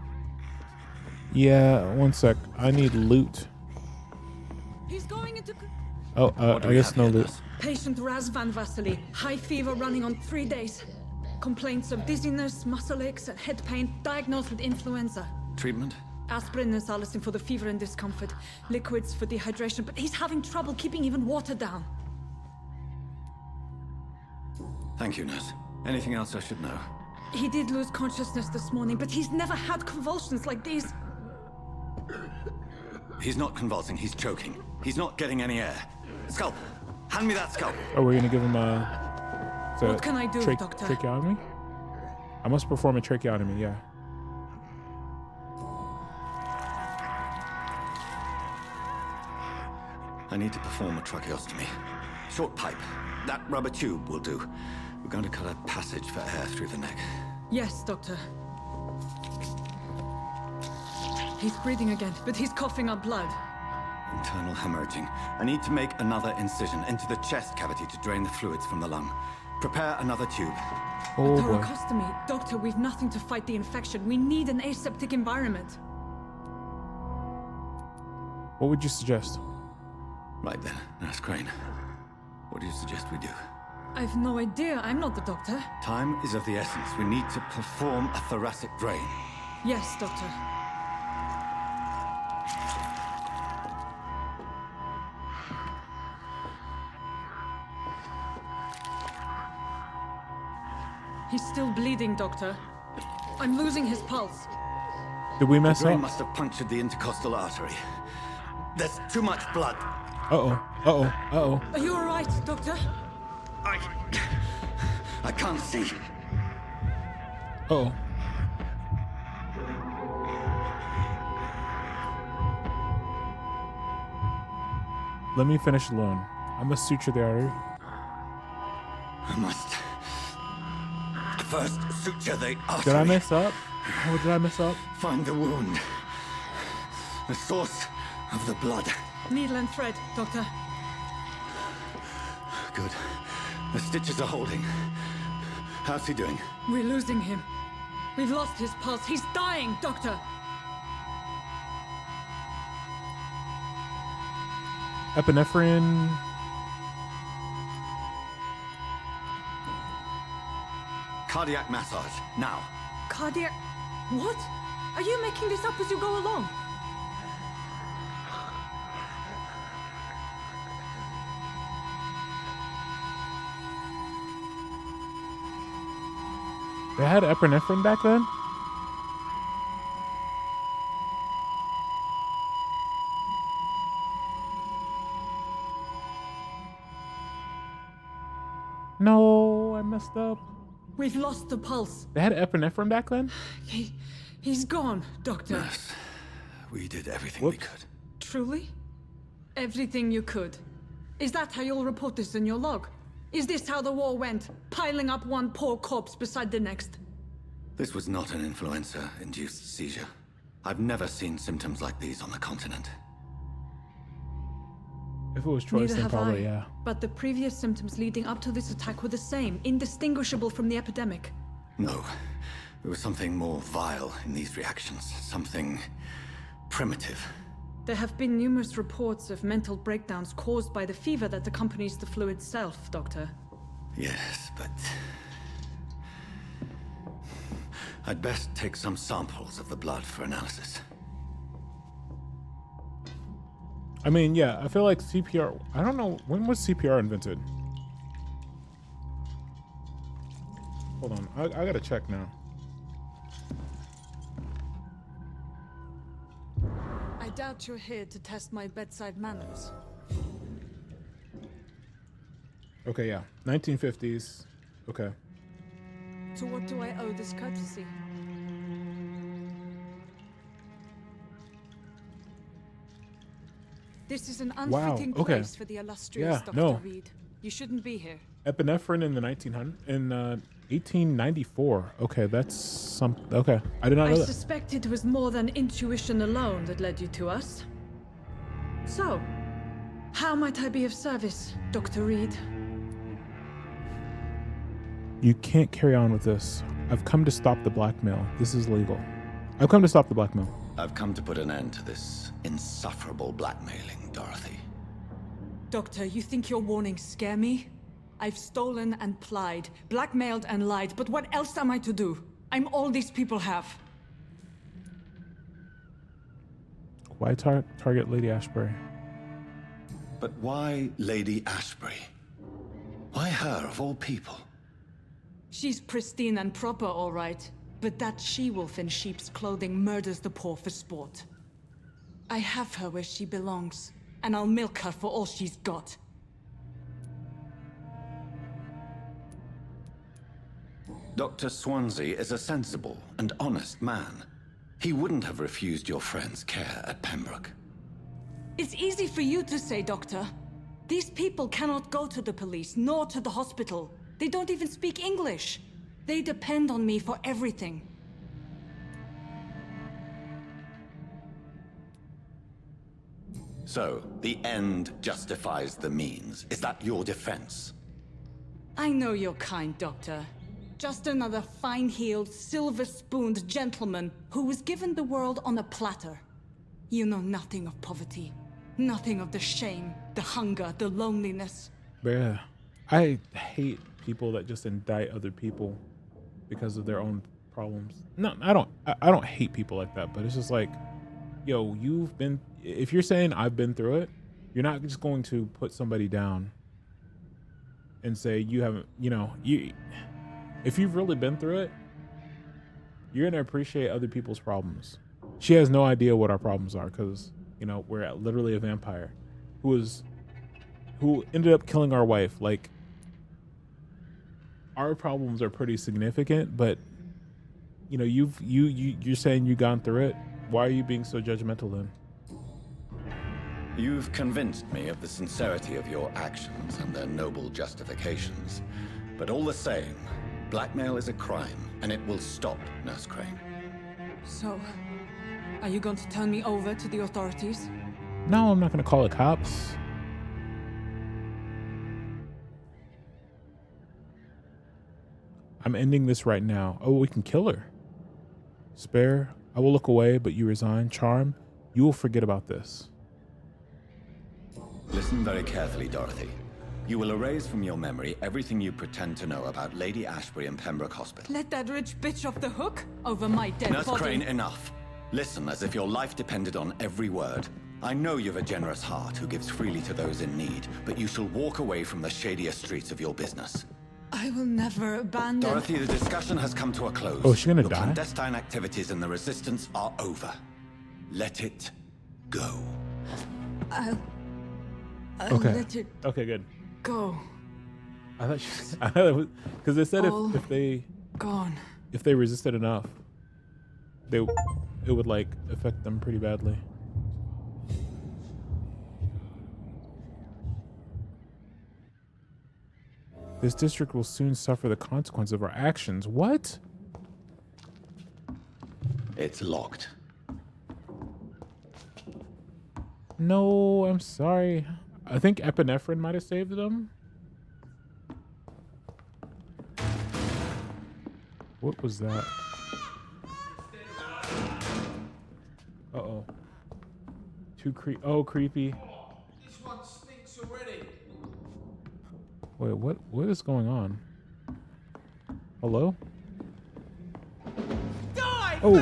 Yeah, one sec. I need loot. He's going into... Oh, I guess no loot. Patient Raz Van Vasily. High fever running on 3 days. Complaints of dizziness, muscle aches, and head pain. Diagnosed with influenza. Treatment? Aspirin and salicin for the fever and discomfort. Liquids for dehydration, but he's having trouble keeping even water down. Thank you, nurse. Anything else I should know? He did lose consciousness this morning, but he's never had convulsions like these. He's not convulsing, he's choking. He's not getting any air. Scalpel! Hand me that scalpel! Oh, we're gonna give him a... What can I do, Doctor? Tracheotomy? I must perform a tracheotomy, yeah. I need to perform a tracheostomy. Short pipe. That rubber tube will do. We're going to cut a passage for air through the neck. Yes, Doctor. He's breathing again, but he's coughing up blood. Internal hemorrhaging. I need to make another incision into the chest cavity to drain the fluids from the lung. Prepare another tube. Oh boy. Thoracostomy. Doctor, we've nothing to fight the infection. We need an aseptic environment. What would you suggest? Right then, Nurse Crane. What do you suggest we do? I've no idea. I'm not the doctor. Time is of the essence. We need to perform a thoracic drain. Yes, Doctor. He's still bleeding, Doctor. I'm losing his pulse. Did we mess the drain up? Must have punctured the intercostal artery. There's too much blood. Uh-oh. Uh-oh. Uh-oh. Are you all right, Doctor? I can't see. Uh-oh. Let me finish alone. I must suture the artery. I must first suture the artery. Did I mess up? How did I mess up? Find the wound. The source of the blood. Needle and thread, Doctor. Good. The stitches are holding. How's he doing? We're losing him. We've lost his pulse. He's dying, Doctor. Epinephrine. Cardiac massage, now. Cardiac... What? Are you making this up as you go along? They had epinephrine back then? No, I messed up. We've lost the pulse. They had epinephrine back then? He's gone, Doctor. Nurse, we did everything we could. Truly? Everything you could. Is that how you'll report this in your log? Is this how the war went? Piling up one poor corpse beside the next? This was not an influenza-induced seizure. I've never seen symptoms like these on the continent. If it was choice, Neither then have probably, I. yeah. But the previous symptoms leading up to this attack were the same, indistinguishable from the epidemic. No. There was something more vile in these reactions. Something primitive. There have been numerous reports of mental breakdowns caused by the fever that accompanies the flu itself, Doctor. Yes, but... I'd best take some samples of the blood for analysis. I mean, yeah, I feel like CPR. I don't know, when was CPR invented? Hold on, I gotta check now. I doubt you're here to test my bedside manners. Okay, yeah, 1950s. Okay. To what do I owe this courtesy? This is an Wow, unfitting okay. place for the illustrious Yeah, Dr. no. Reed. You shouldn't be here. Epinephrine in the 1894. Okay, that's some. Okay, I did not know I that. suspect it was more than intuition alone that led you to us. So, how might I be of service, Dr. Reed? You can't carry on with this. I've come to stop the blackmail. This is legal. I've come to stop the blackmail. I've come to put an end to this insufferable blackmailing, Dorothy. Doctor, you think your warnings scare me? I've stolen and plied, blackmailed and lied, but what else am I to do? I'm all these people have. Why target Lady Ashbury? But why Lady Ashbury? Why her, of all people? She's pristine and proper, all right. But that she-wolf in sheep's clothing murders the poor for sport. I have her where she belongs, and I'll milk her for all she's got. Dr. Swansea is a sensible and honest man. He wouldn't have refused your friend's care at Pembroke. It's easy for you to say, Doctor. These people cannot go to the police, nor to the hospital. They don't even speak English. They depend on me for everything. So, the end justifies the means. Is that your defense? I know you're kind, Doctor. Just another fine-heeled, silver-spooned gentleman who was given the world on a platter. You know nothing of poverty. Nothing of the shame, the hunger, the loneliness. Yeah, I hate people that just indict other people because of their own problems. No, I don't hate people like that, but it's just like, yo, if you're saying I've been through it, you're not just going to put somebody down and say you haven't, if you've really been through it, you're going to appreciate other people's problems. She has no idea what our problems are because, we're literally a vampire who ended up killing our wife. Like, our problems are pretty significant, but you're saying you've gone through it. Why are you being so judgmental then? You've convinced me of the sincerity of your actions and their noble justifications. But all the same, blackmail is a crime, and it will stop, Nurse Crane. So, are you going to turn me over to the authorities? No, I'm not going to call the cops. I'm ending this right now. Oh, we can kill her. Spare, I will look away, but you resign. Charm, you will forget about this. Listen very carefully, Dorothy. You will erase from your memory everything you pretend to know about Lady Ashbury and Pembroke Hospital. Let that rich bitch off the hook over my dead Nurse body. Crane, enough. Listen as if your life depended on every word. I know you've a generous heart who gives freely to those in need, but you shall walk away from the shadier streets of your business. I will never abandon... Dorothy, the discussion has come to a close. Oh, is she gonna Your die? clandestine activities in the Resistance are over. Let it go. I'll Okay. let it Okay, good. go. I thought it was because they said All if they gone. if they resisted enough, it would like affect them pretty badly. This district will soon suffer the consequence of our actions. What? It's locked. No, I'm sorry. I think epinephrine might have saved them. What was that? Uh-oh. Creepy. This one stinks already. Wait, what is going on? Hello? Die! Oh,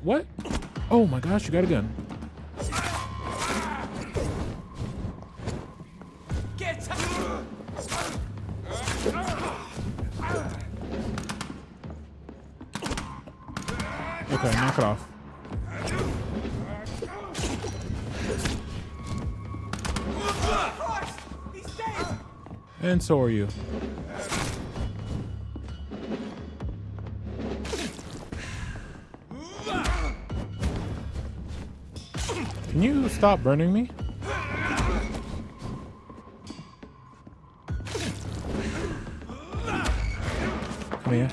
what? Oh my gosh, you got a gun. Okay, knock it off. And so are you. Can you stop burning me? Come here.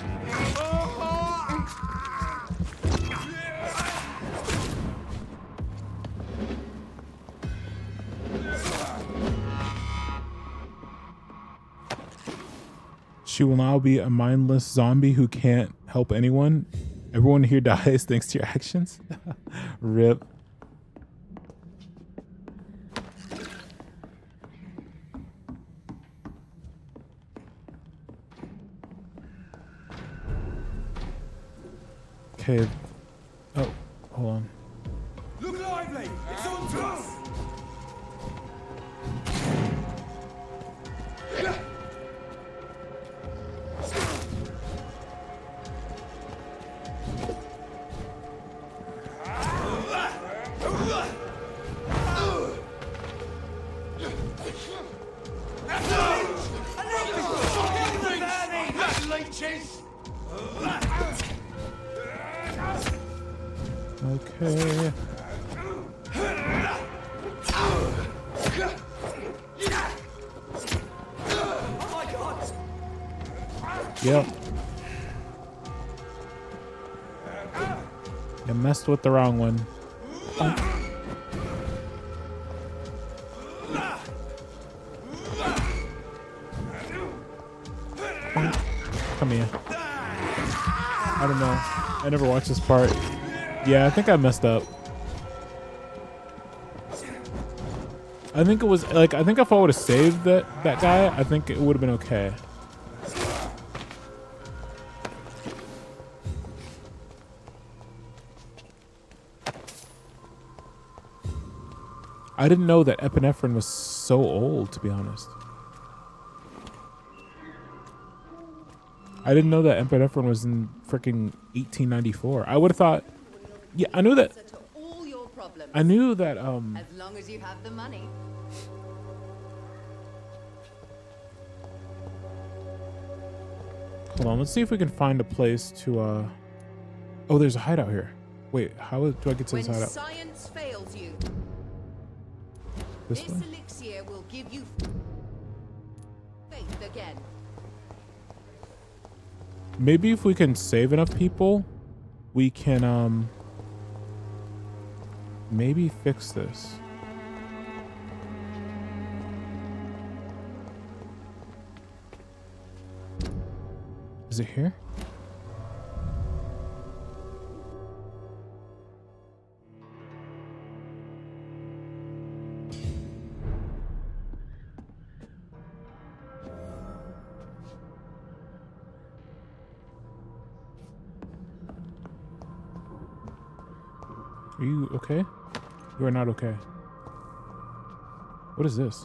She will now be a mindless zombie who can't help anyone. Everyone here dies thanks to your actions. Rip. Okay. Oh, hold on. Look lively! It's on to us! Okay. Yep. You messed with the wrong one. Come here. I don't know. I never watched this part. Yeah, I think I messed up. I think it was like, I think if I would have saved that guy, I think it would have been okay. I didn't know that epinephrine was so old, to be honest. I didn't know that epinephrine was in freaking 1894. I would have thought, yeah, I knew that. I knew that. As long as you have the money. Hold on, let's see if we can find a place to. Oh, there's a hideout here. Wait, how do I get to this hideout? Science fails you, This way? elixir will give you faith again. Maybe if we can save enough people, we can maybe fix this. Is it here? Are you okay? You are not okay. What is this?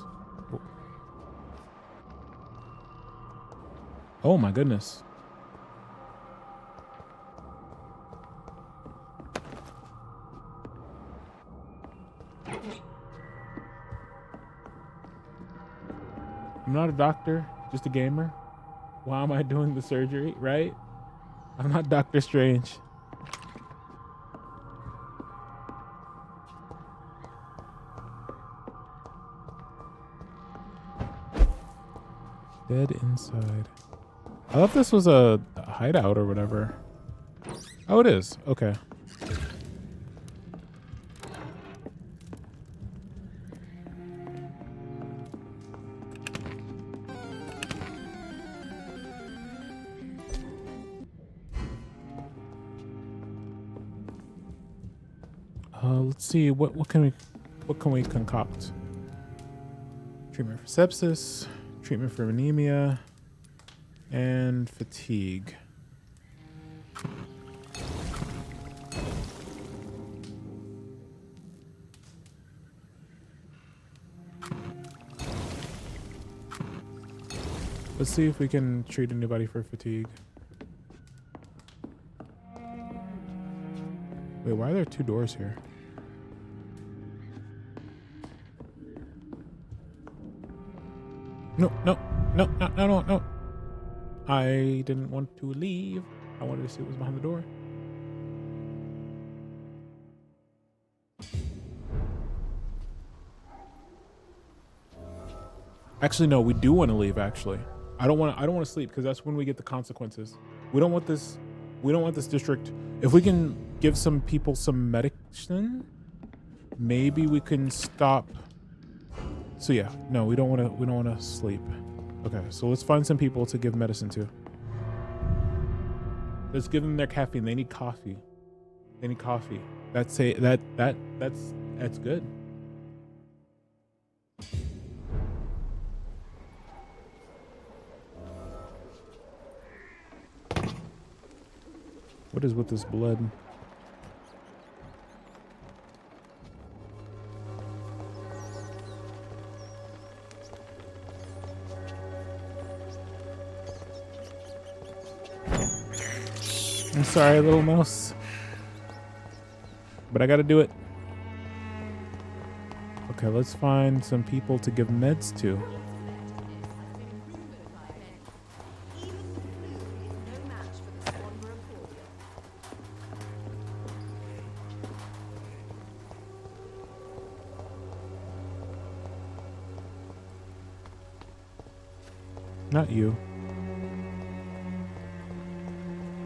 Oh my goodness. I'm not a doctor, just a gamer. Why am I doing the surgery, right? I'm not Doctor Strange. Dead inside. I thought this was a hideout or whatever. Oh, it is. Okay. Let's see. What can we concoct? Treatment for sepsis. Treatment for anemia and fatigue. Let's see if we can treat anybody for fatigue. Wait, why are there 2 doors here? No. I didn't want to leave. I wanted to see what was behind the door. Actually, no, we do want to leave, actually. I don't want to sleep because that's when we get the consequences. We don't want this district. If we can give some people some medicine, maybe we can stop. So yeah, no, we don't want to sleep. Okay, so let's find some people to give medicine to. Let's give them their caffeine. They need coffee. That's good. What is with this blood? I'm sorry, little mouse. But I gotta do it. Okay, let's find some people to give meds to. Not you.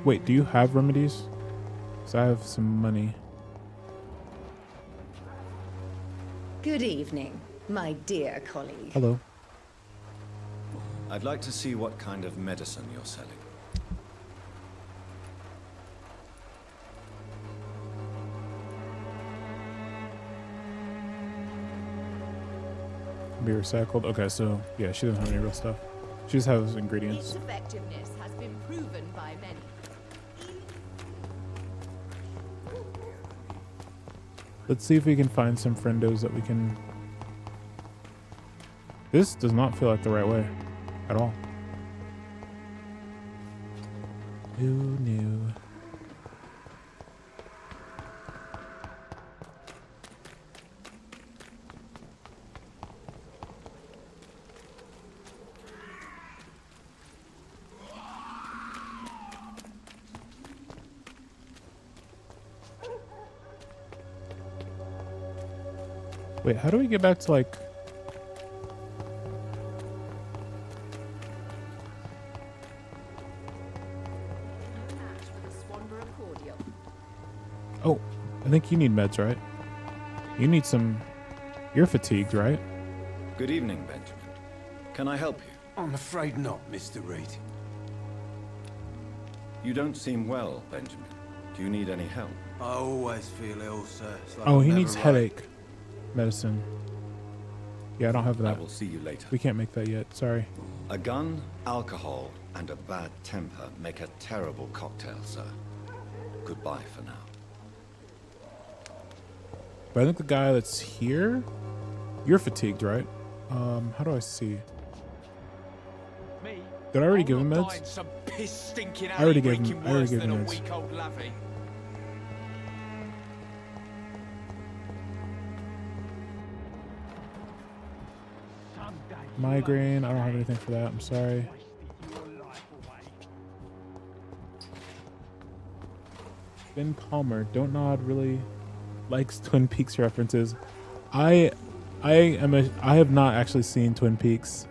Wait, do you have remedies? Because I have some money. Good evening, my dear colleague. Hello. I'd like to see what kind of medicine you're selling. Be recycled. Okay, so yeah, she doesn't have any real stuff. She just has ingredients. Its effectiveness has been proven by many. Let's see if we can find some friendos that we can... This does not feel like the right way at all. Who knew? Wait, how do we get back to like... Oh, I think you need meds, right? You need some... You're fatigued, right? Good evening, Benjamin. Can I help you? I'm afraid not, Mr. Reed. You don't seem well, Benjamin. Do you need any help? I always feel ill, sir. It's like Oh, I'm he never needs right. headache medicine. Yeah, I don't have that. I will see you later. We can't make that yet. Sorry. A gun, alcohol, and a bad temper make a terrible cocktail, sir. Goodbye for now. But I think the guy that's here... You're fatigued, right? How do I see? Did I already give him meds? Some piss stinking I already alley gave him. reeking I already worse gave than him a meds. week-old lavvy. Migraine. I don't have anything for that. I'm sorry. Ben Palmer. Don't nod. Really likes Twin Peaks references. I have not actually seen Twin Peaks.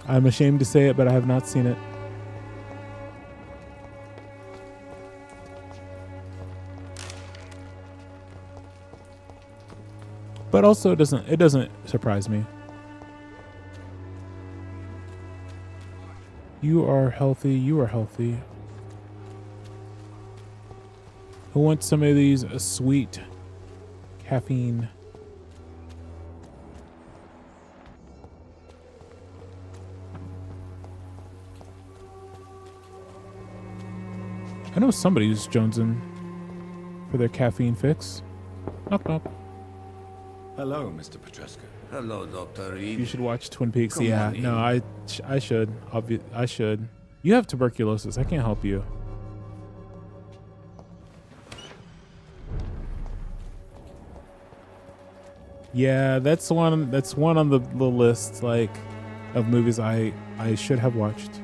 I'm ashamed to say it, but I have not seen it. But also it doesn't surprise me. You are healthy, you are healthy. Who wants some of these sweet caffeine? I know somebody who's jonesing for their caffeine fix. Knock knock. Hello, Mr. Petrescu. Hello, Dr. Reed. You should watch Twin Peaks. Come Yeah, on no, in. I should. I should. You have tuberculosis. I can't help you. Yeah, that's one. That's one on the list, like, of movies I should have watched.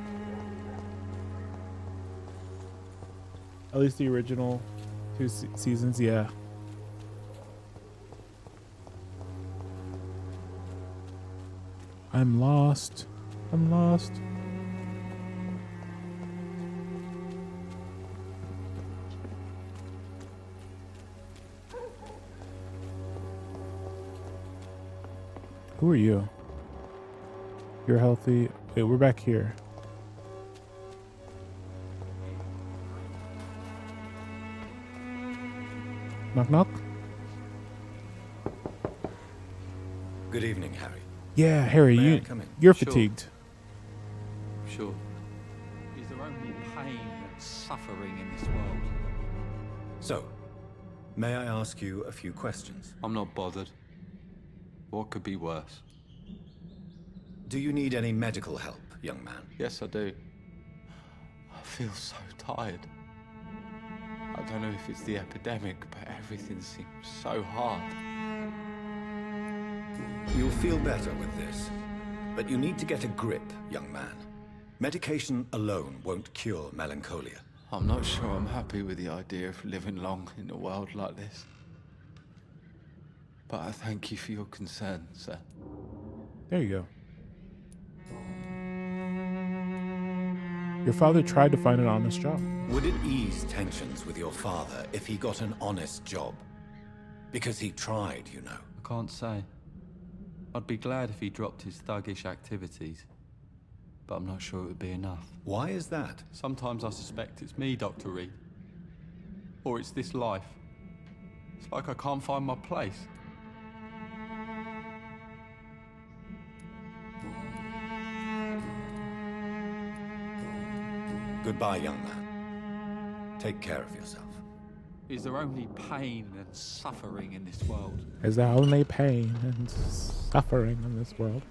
At least the original 2 seasons. Yeah. I'm lost. I'm lost. Who are you? You're healthy. Wait, we're back here. Knock knock. Good evening, Harry. Yeah, Harry, May I come in? you're Sure. fatigued. Sure. Is there only pain and suffering in this world? So, may I ask you a few questions? I'm not bothered. What could be worse? Do you need any medical help, young man? Yes, I do. I feel so tired. I don't know if it's the epidemic, but everything seems so hard. You'll feel better with this. But you need to get a grip, young man. Medication alone won't cure melancholia. I'm not sure I'm happy with the idea of living long in a world like this. But I thank you for your concern, sir. There you go. Your father tried to find an honest job. Would it ease tensions with your father if he got an honest job? Because he tried, you know. I can't say. I'd be glad if he dropped his thuggish activities. But I'm not sure it would be enough. Why is that? Sometimes I suspect it's me, Dr. Reed. Or it's this life. It's like I can't find my place. Goodbye, young man. Take care of yourself. Is there only pain and suffering in this world? Is there only pain and suffering in this world?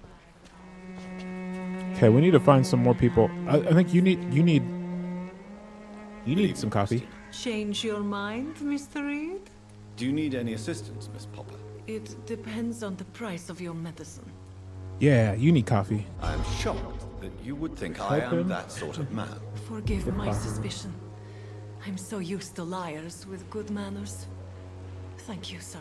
Okay, we need to find some more people. I think you need some coffee. Change your mind, Mr. Reed? Do you need any assistance, Miss Popper? It depends on the price of your medicine. Yeah, you need coffee. I am shocked that you would think I Help am him. that sort of man. Forgive my Goodbye. suspicion. I'm so used to liars with good manners. Thank you, sir.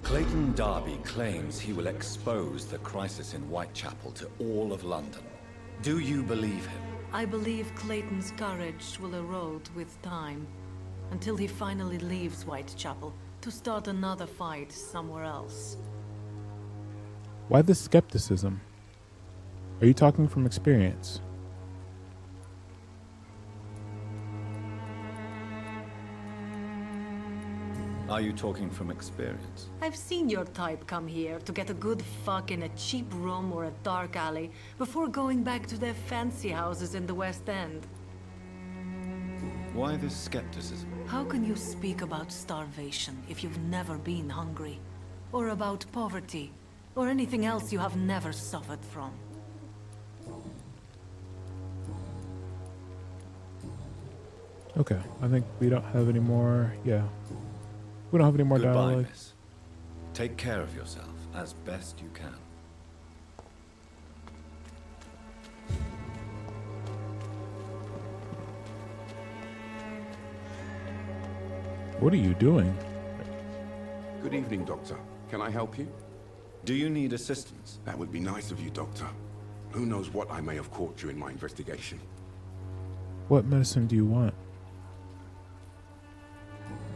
Clayton Darby claims he will expose the crisis in Whitechapel to all of London. Do you believe him? I believe Clayton's courage will erode with time, until he finally leaves Whitechapel to start another fight somewhere else. Why the skepticism? Are you talking from experience? Are you talking from experience? I've seen your type come here to get a good fuck in a cheap room or a dark alley before going back to their fancy houses in the West End. Why this skepticism? How can you speak about starvation if you've never been hungry? Or about poverty? Or anything else you have never suffered from? Okay, I think we don't have any more. Yeah. We don't have any more Goodbye, dialogue. miss. Take care of yourself as best you can. What are you doing? Good evening, Doctor. Can I help you? Do you need assistance? That would be nice of you, Doctor. Who knows what I may have caught during my investigation. What medicine do you want?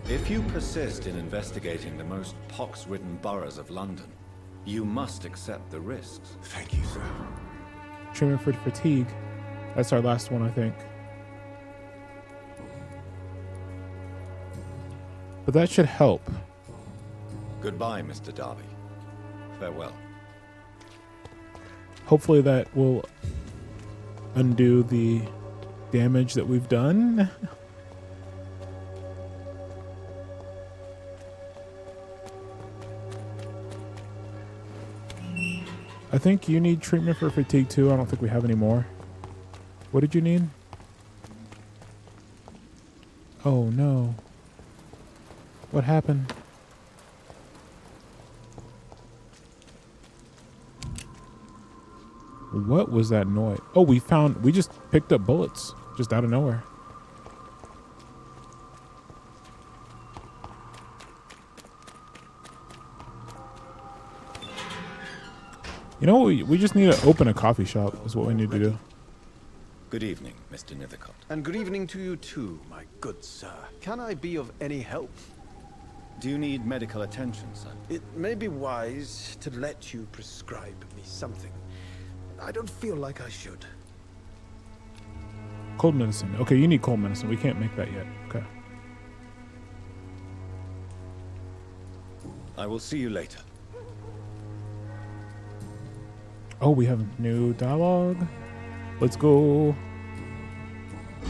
If you persist in investigating the most pox-ridden boroughs of London, you must accept the risks. Thank you, sir. Treatment for fatigue. That's our last one, I think. But that should help. Goodbye, Mr. Darby. Farewell. Hopefully that will undo the damage that we've done. I think you need treatment for fatigue too. I don't think we have any more. What did you need? Oh no. What happened? What was that noise? Oh, we just picked up bullets just out of nowhere. You know, we just need to open a coffee shop is what we need to do. Good evening, Mr. Nithercott. And good evening to you too, my good sir. Can I be of any help? Do you need medical attention, sir? It may be wise to let you prescribe me something. I don't feel like I should. Cold medicine. Okay, you need cold medicine. We can't make that yet. Okay. I will see you later. Oh, we have new dialogue. Let's go.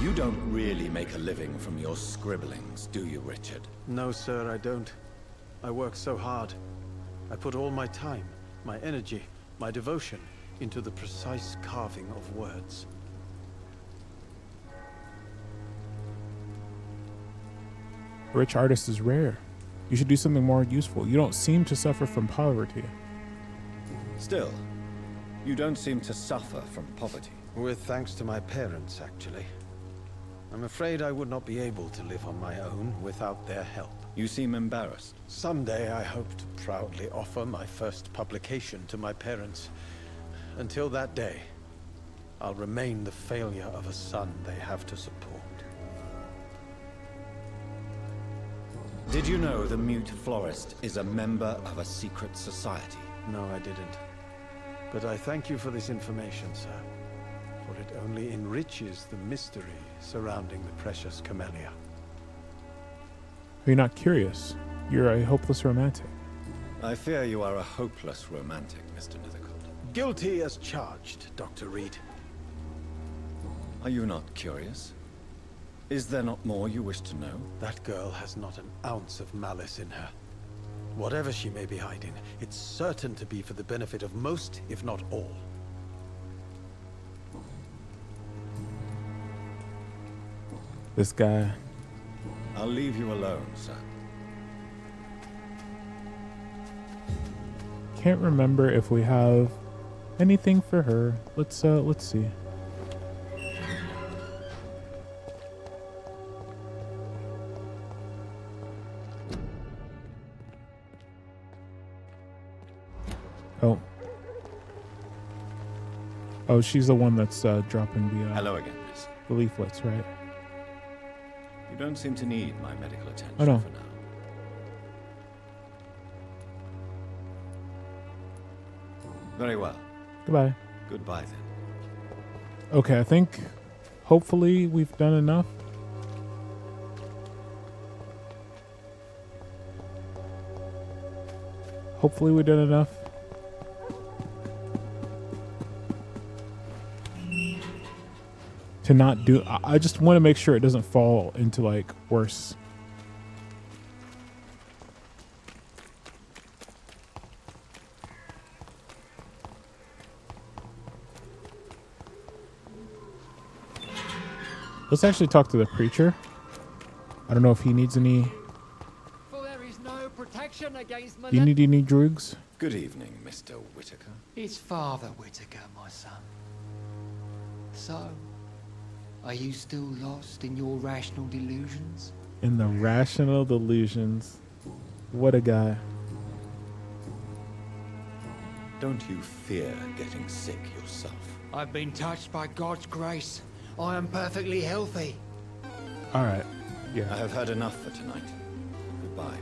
You don't really make a living from your scribblings, do you, Richard? No, sir, I don't. I work so hard. I put all my time, my energy, my devotion into the precise carving of words. A rich artist is rare. You should do something more useful. You don't seem to suffer from poverty. Still, you don't seem to suffer from poverty. With thanks to my parents, actually. I'm afraid I would not be able to live on my own without their help. You seem embarrassed. Someday I hope to proudly offer my first publication to my parents. Until that day, I'll remain the failure of a son they have to support. Did you know the Mute Florist is a member of a secret society? No, I didn't. But I thank you for this information, sir. For it only enriches the mystery surrounding the precious camellia. Are you not curious? You're a hopeless romantic. I fear you are a hopeless romantic, Mr. Nithercott. Guilty as charged, Dr. Reed. Are you not curious? Is there not more you wish to know? That girl has not an ounce of malice in her. Whatever she may be hiding, it's certain to be for the benefit of most, if not all. This guy. I'll leave you alone, sir. Can't remember if we have anything for her. Let's see. Oh. Oh, she's the one that's dropping the Hello again, miss. the leaflets, right? You don't seem to need my medical attention Oh, no. for now. Very well. Goodbye. Goodbye then. Okay, I think hopefully we've done enough. Hopefully we did enough. To not do, I just want to make sure it doesn't fall into like worse. Let's actually talk to the preacher. I don't know if he needs any. For there is no protection against Do you need any drugs? Good evening, Mr. Whitaker. It's Father Whitaker, my son. So, are you still lost in your rational delusions? In the rational delusions. What a guy. Don't you fear getting sick yourself? I've been touched by God's grace. I am perfectly healthy. All right. Yeah. I have heard enough for tonight. Goodbye.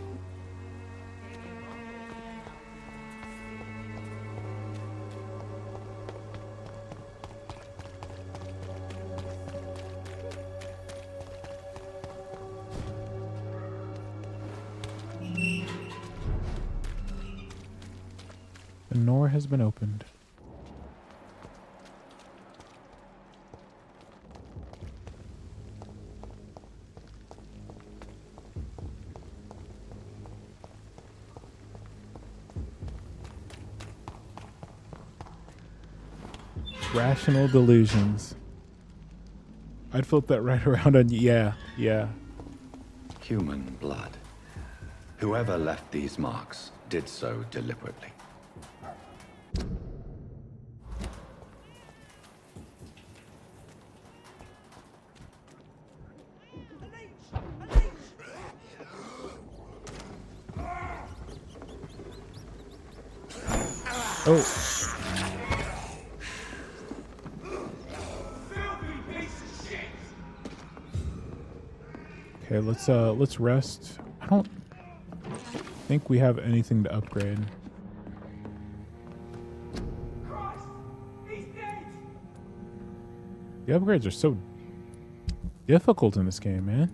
The door has been opened. Rational delusions. I'd flip that right around on you. Yeah. Human blood. Whoever left these marks did so deliberately. Oh. Okay, let's rest. I don't think we have anything to upgrade. The upgrades are so difficult in this game, man.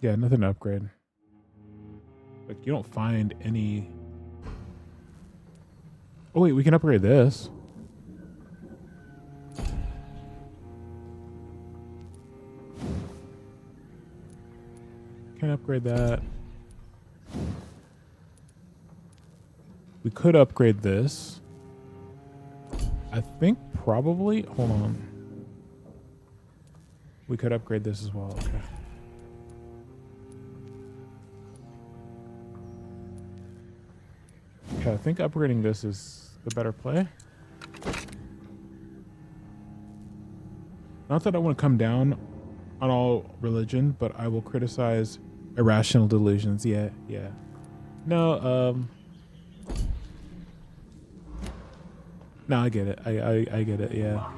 Yeah, nothing to upgrade. Like, you don't find any... Oh wait, we can upgrade this. Can upgrade that. We could upgrade this. I think probably, hold on. We could upgrade this as well, okay. Okay, I think upgrading this is the better play. Not that I want to come down on all religion, but I will criticize irrational delusions. Yeah. No, no, I get it. I get it, yeah.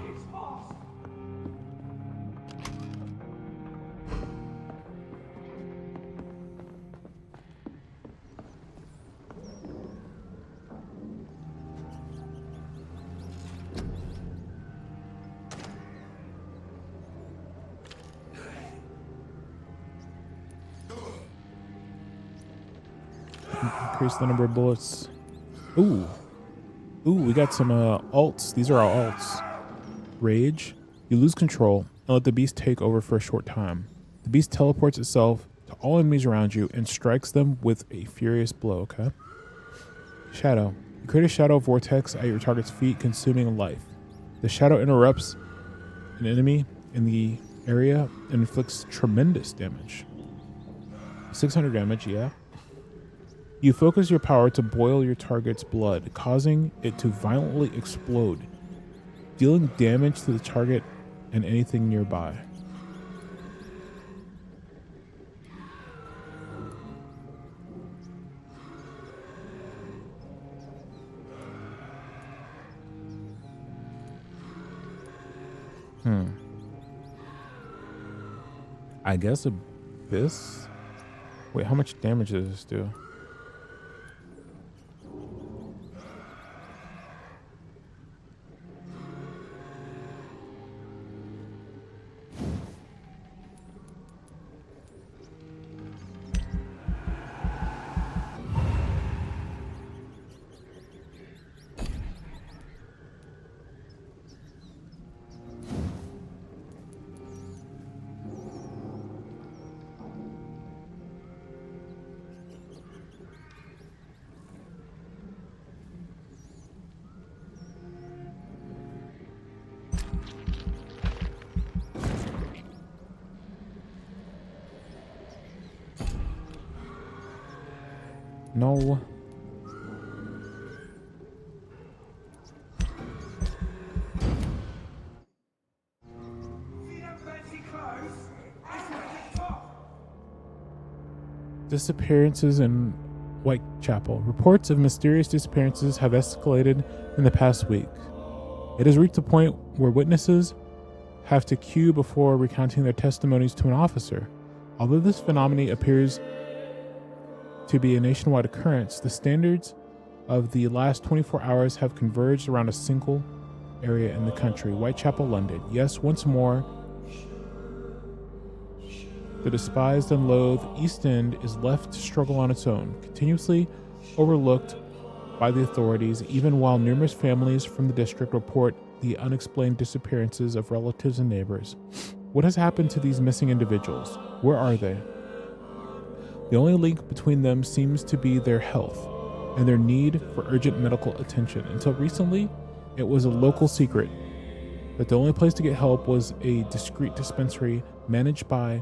Increase the number of bullets. Ooh, we got some alts. These are our alts. Rage. You lose control and let the beast take over for a short time. The beast teleports itself to all enemies around you and strikes them with a furious blow, okay? Shadow. You create a shadow vortex at your target's feet, consuming life. The shadow interrupts an enemy in the area and inflicts tremendous damage. 600 damage, yeah. You focus your power to boil your target's blood, causing it to violently explode, dealing damage to the target and anything nearby. I guess Abyss? Wait, how much damage does this do? No. Disappearances in Whitechapel. Reports of mysterious disappearances have escalated in the past week. It has reached a point where witnesses have to queue before recounting their testimonies to an officer. Although this phenomenon appears to be a nationwide occurrence, the standards of the last 24 hours have converged around a single area in the country, Whitechapel, London. Yes, once more, the despised and loathed East End is left to struggle on its own, continuously overlooked by the authorities, even while numerous families from the district report the unexplained disappearances of relatives and neighbors. What has happened to these missing individuals? Where are they? The only link between them seems to be their health and their need for urgent medical attention. Until recently, it was a local secret that the only place to get help was a discreet dispensary managed by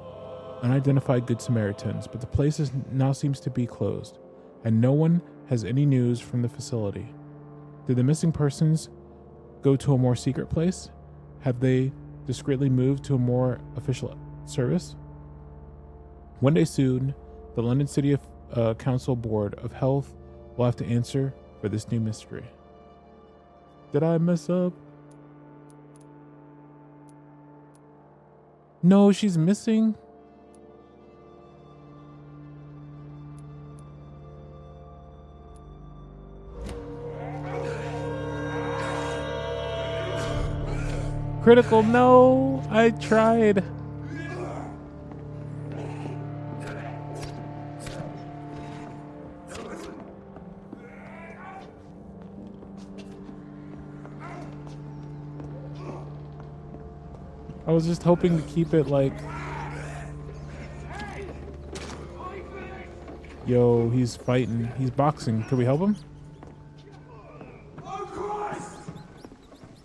unidentified Good Samaritans, but the place now seems to be closed, and no one has any news from the facility. Did the missing persons go to a more secret place? Have they discreetly moved to a more official service? One day soon, the London City Council Board of Health will have to answer for this new mystery. Did I mess up? No, she's missing. Critical, no, I tried. I was just hoping to keep it like... Yo, he's fighting. He's boxing. Can we help him?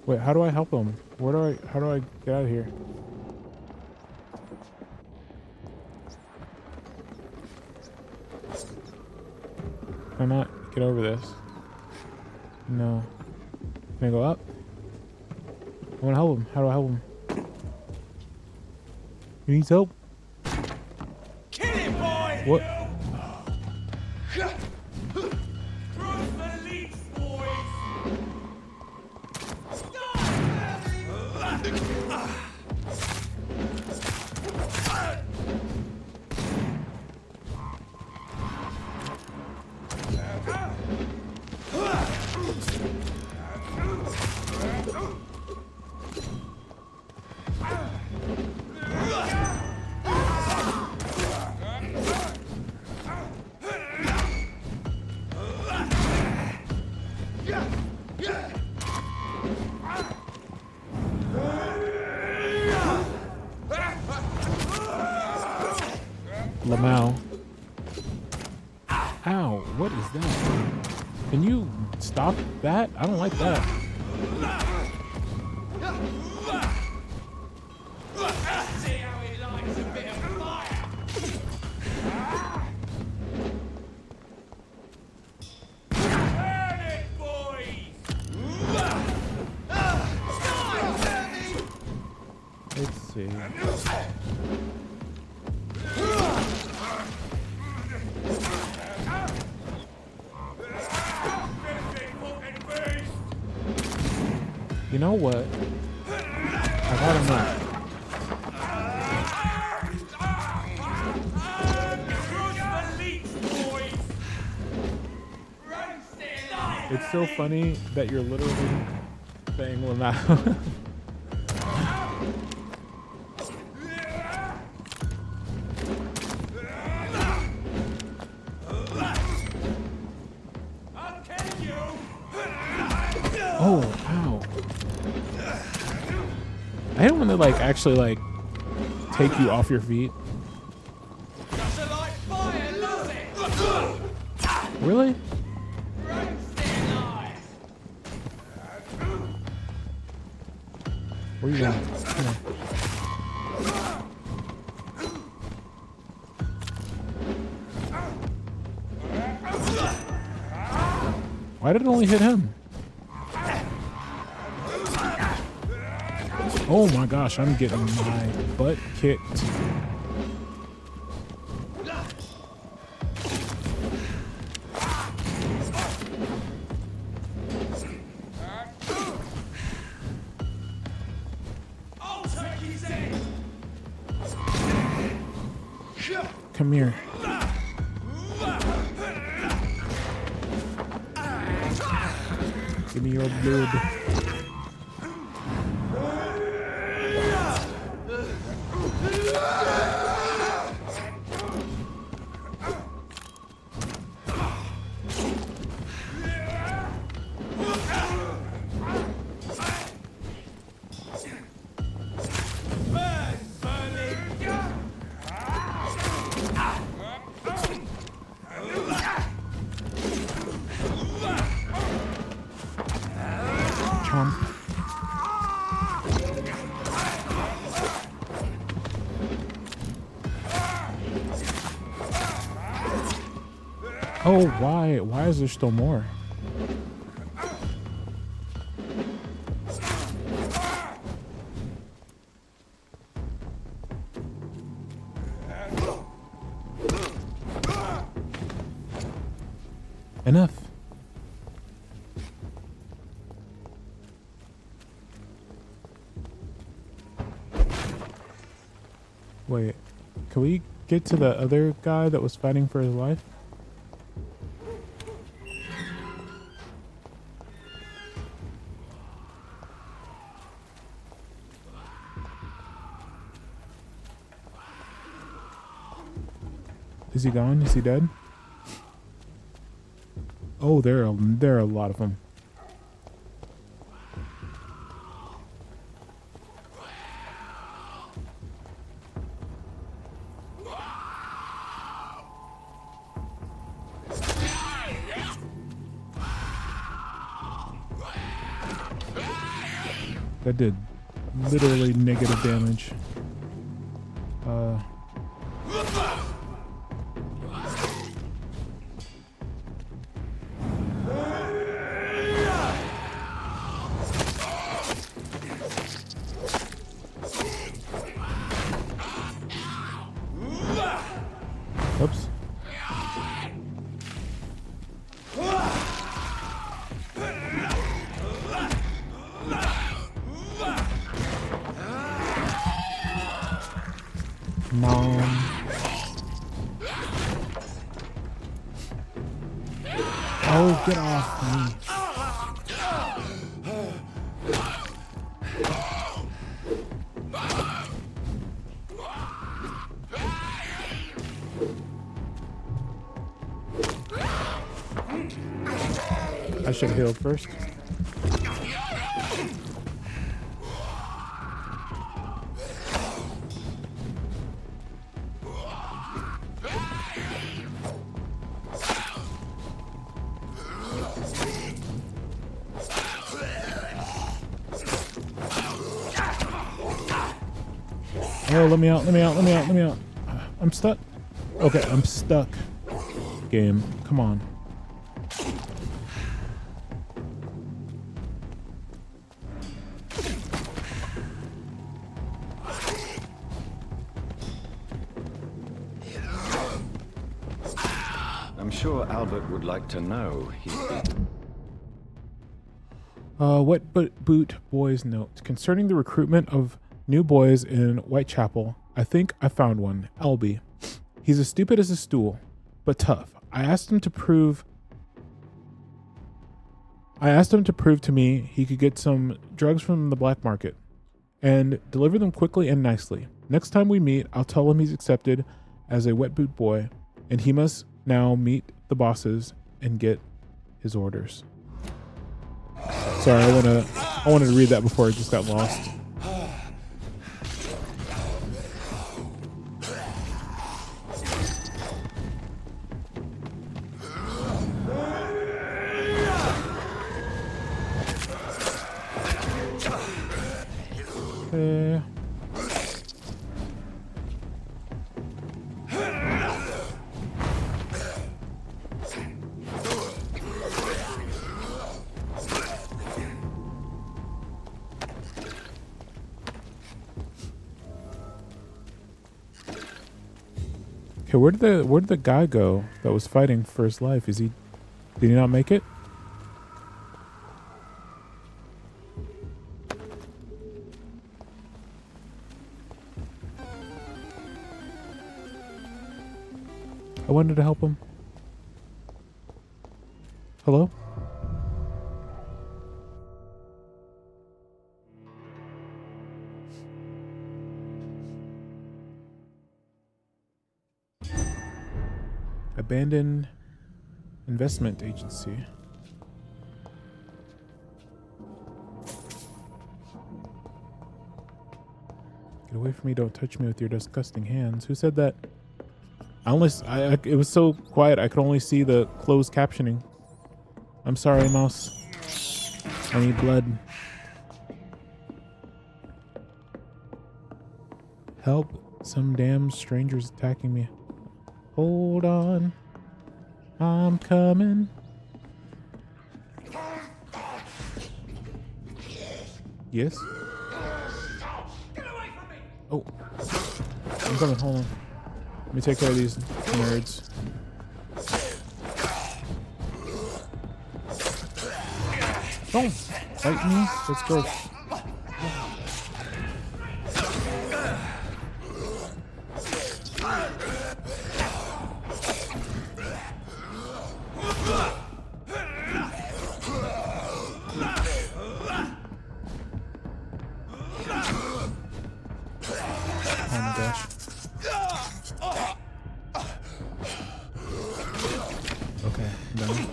Wait, how do I help him? How do I get out of here? Can I not get over this? No. Can I go up? I want to help him. How do I help him? He needs help. Kill him, boy! What? Cross the leads, boys! Lamau. Ow, what is that? Can you stop that? I don't like that. See how he likes a bit of fire! Burn it, boys! Let's see. You know what? I got enough. It's so funny that you're literally saying Lamau. Oh, ow. I don't want to like actually like take you off your feet. Really? Where you going? Come on. Why did it only hit him? Oh my gosh, I'm getting my butt kicked. Come here. Give me your blood. Oh, why? Why is there still more? Enough. Wait, can we get to the other guy that was fighting for his life? Is he gone? Is he dead? Oh, there are a lot of them. That did literally negative damage. Oops. Mom. Oh, get off me. I should have healed first. Oh, let me out, let me out, let me out, let me out. I'm stuck. Okay, I'm stuck. Game, come on. I'm sure Albert would like to know he's been... Wet Boot Boys note. Concerning the recruitment of new boys in Whitechapel, I think I found one. Albie. He's as stupid as a stool, but tough. I asked him to prove to me he could get some drugs from the black market and deliver them quickly and nicely. Next time we meet, I'll tell him he's accepted as a Wet Boot Boy, and he must now meet the bosses and get his orders. Sorry, I wanted to read that before I just got lost. Okay, where did the guy go that was fighting for his life? Did he not make it? I wanted to help him. Hello? Abandoned investment agency. Get away from me, don't touch me with your disgusting hands. Who said that? It was so quiet I could only see the closed captioning. I'm sorry, mouse. I need blood. Help, some damn stranger's attacking me. Hold on. I'm coming. Yes? Oh. I'm coming, hold on. Let me take care of these nerds. Don't bite me. Let's go. Oh my gosh. Okay, I'm done.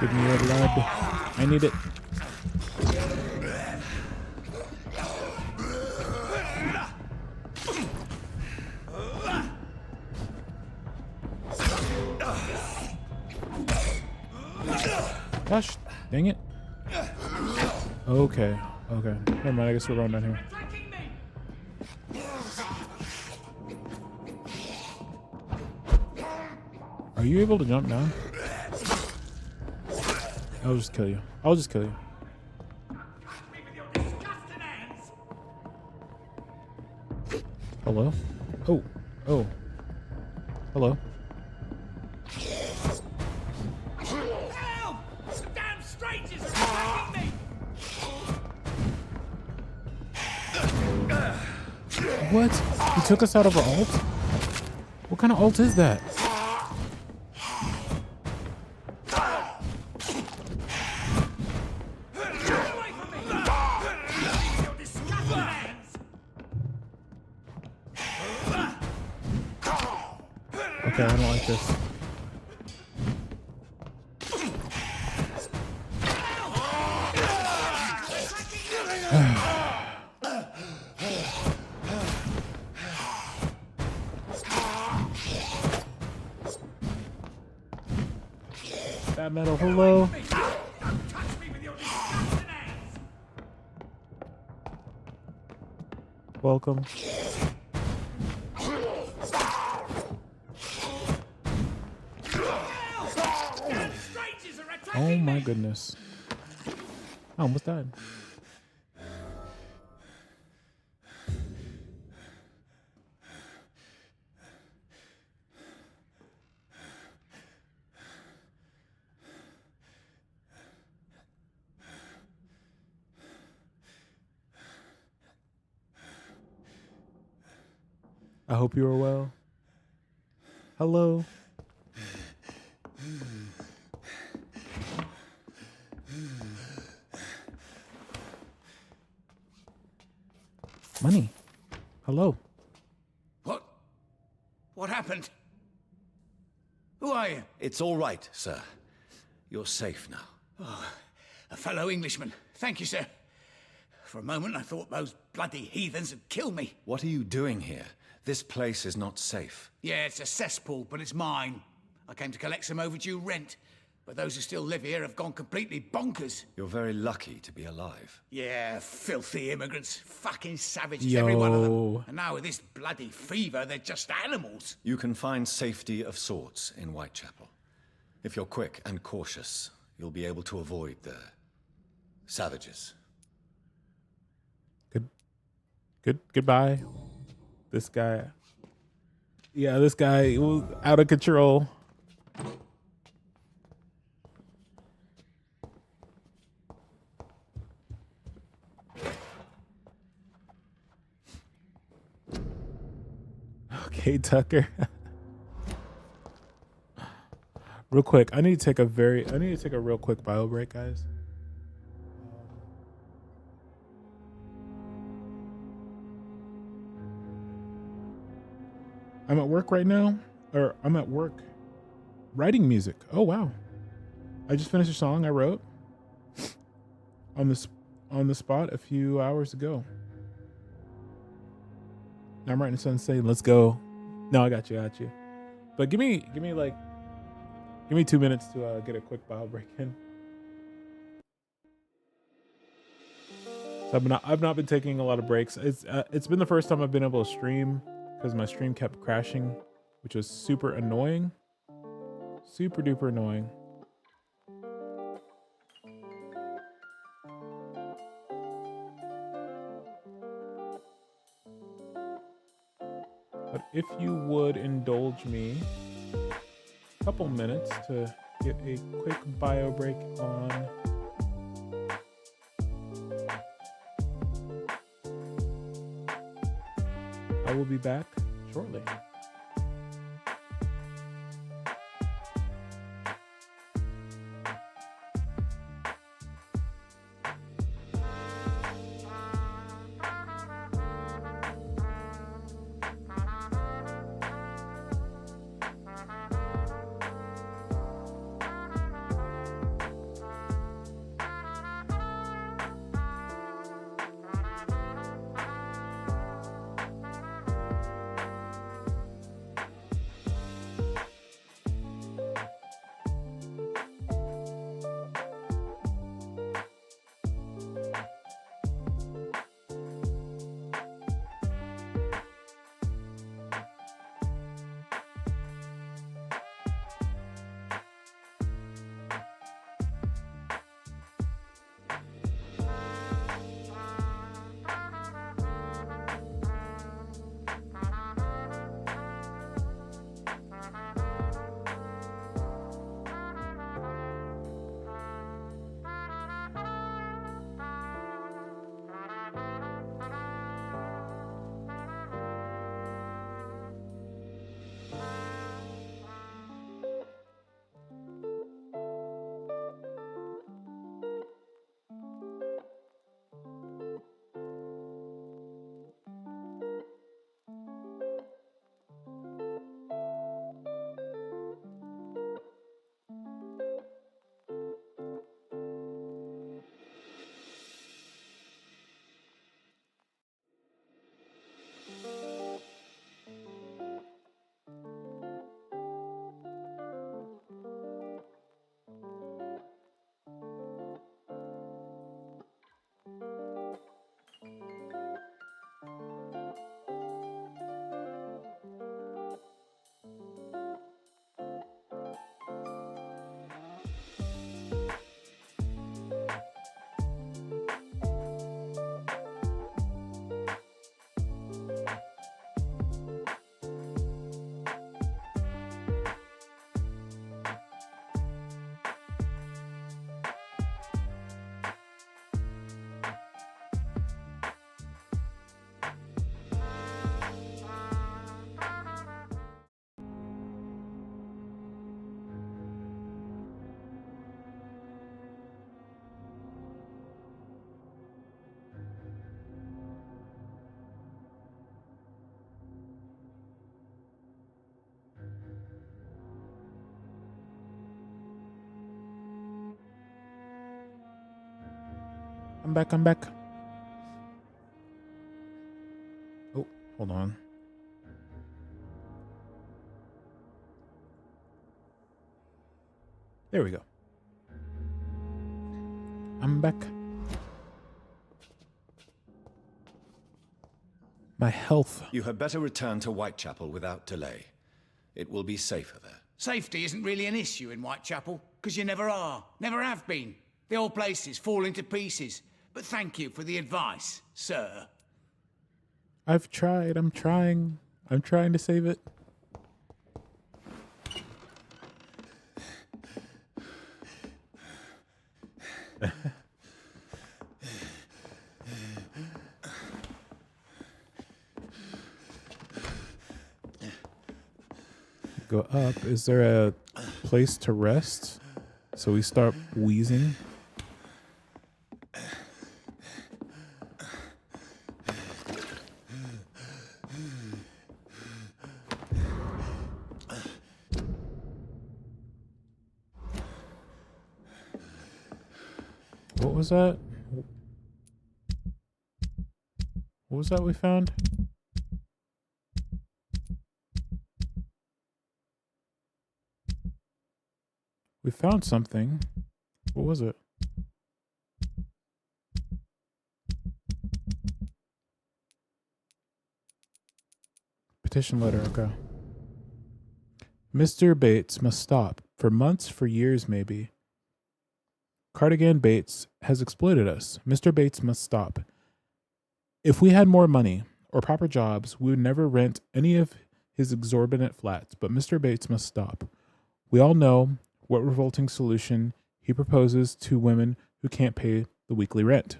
Give me your blood. I need it. Gosh, dang it. Okay, okay. Never mind, I guess we're going down here. Are you able to jump down? I'll just kill you. I'll just kill you. Hello? Oh, oh. Hello. What? He took us out of our ult? What kind of ult is that? Okay, I don't like this. Bad metal, hello. Welcome. Oh my goodness. I almost died. I hope you are well. Hello. Money. Hello. What? What happened? Who are you? It's all right, sir. You're safe now. Oh, a fellow Englishman. Thank you, sir. For a moment, I thought those bloody heathens had killed me. What are you doing here? This place is not safe. Yeah, it's a cesspool, but it's mine. I came to collect some overdue rent, but those who still live here have gone completely bonkers. You're very lucky to be alive. Yeah, filthy immigrants. Fucking savages, every one of them. Yo. And now with this bloody fever, they're just animals. You can find safety of sorts in Whitechapel. If you're quick and cautious, you'll be able to avoid the savages. Goodbye. This guy. Yeah, this guy was out of control. Okay, Tucker. Real quick, I need to take a real quick bio break, guys. I'm at work right now, or I'm at work writing music. Oh wow. I just finished a song I wrote on the spot a few hours ago. Now I'm writing a song saying, let's go. No, I got you. But give me 2 minutes to get a quick bio break in. So I've not been taking a lot of breaks. It's been the first time I've been able to stream because my stream kept crashing, which was super annoying. Super duper annoying. But if you would indulge me a couple minutes to get a quick bio break on. I will be back shortly. I'm back. Oh, hold on. There we go. I'm back. My health. You had better return to Whitechapel without delay. It will be safer there. Safety isn't really an issue in Whitechapel, because you never are. Never have been. The old place is falling to pieces. But thank you for the advice, sir. I've tried. I'm trying to save it. Go up. Is there a place to rest? So we start wheezing. What was that? What was that we found? found something. What was it? Petition letter, okay. Mr. Bates must stop. For months, for years, maybe. Cardigan Bates has exploited us. Mr. Bates must stop. If we had more money or proper jobs, we would never rent any of his exorbitant flats, but Mr. Bates must stop. We all know what revolting solution he proposes to women who can't pay the weekly rent.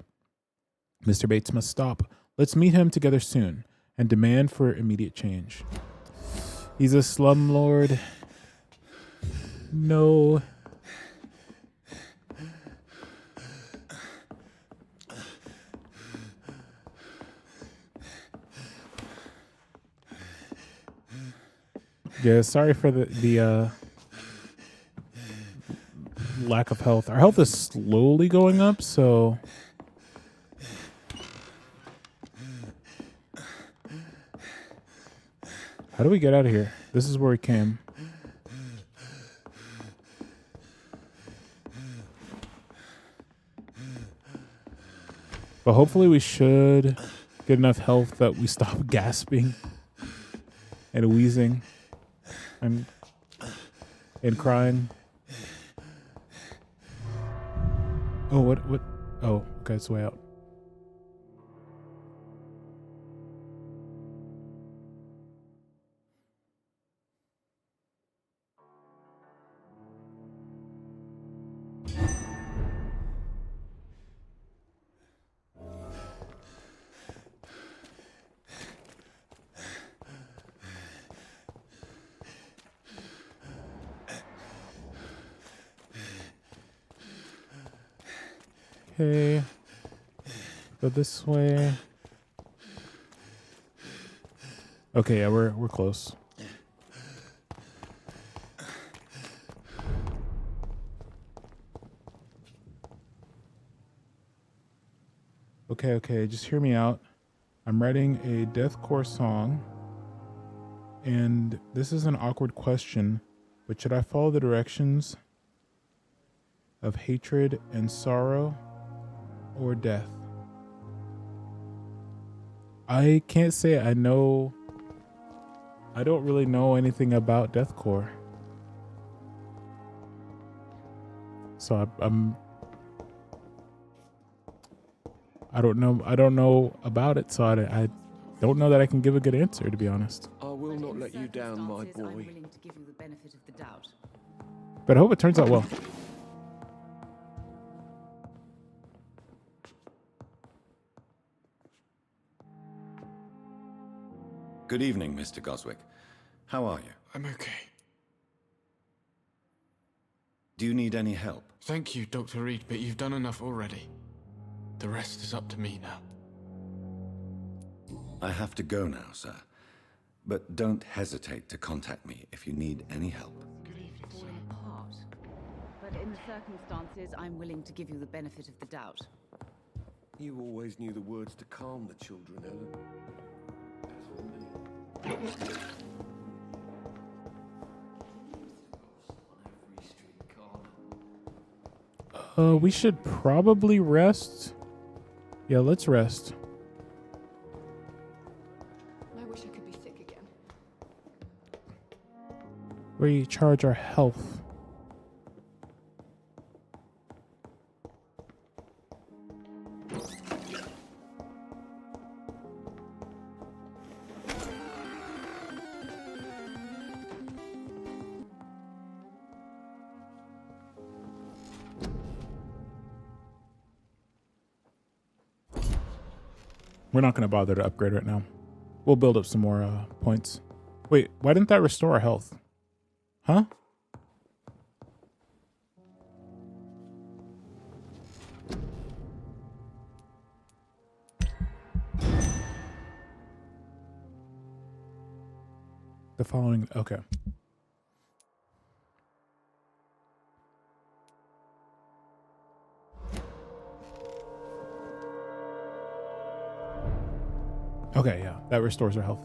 Mr. Bates must stop. Let's meet him together soon and demand for immediate change. He's a slumlord. No. Yeah, sorry for the lack of health. Our health is slowly going up, so how do we get out of here? This is where we came. But hopefully we should get enough health that we stop gasping and wheezing and crying. Oh, what? Oh, okay, it's way out. Okay. Go this way. Okay, yeah, we're close. Okay, just hear me out. I'm writing a deathcore song, and this is an awkward question, but should I follow the directions of hatred and sorrow or death? I can't say I know. I don't really know anything about deathcore, so I don't know about it, so I don't know that I can give a good answer, to be honest. I will not let you down, my boy. I'm willing to give you the benefit of the doubt. But I hope it turns out well. Good evening, Mr. Goswick. How are you? I'm okay. Do you need any help? Thank you, Dr. Reed, but you've done enough already. The rest is up to me now. I have to go now, sir. But don't hesitate to contact me if you need any help. Falling apart. But in the circumstances, I'm willing to give you the benefit of the doubt. You always knew the words to calm the children, Ellen. We should probably rest. Yeah, let's rest. I wish I could be thick again. Recharge our health. We're not going to bother to upgrade right now. We'll build up some more points. Wait, why didn't that restore our health? Huh? The following, okay. Okay, yeah, that restores our health.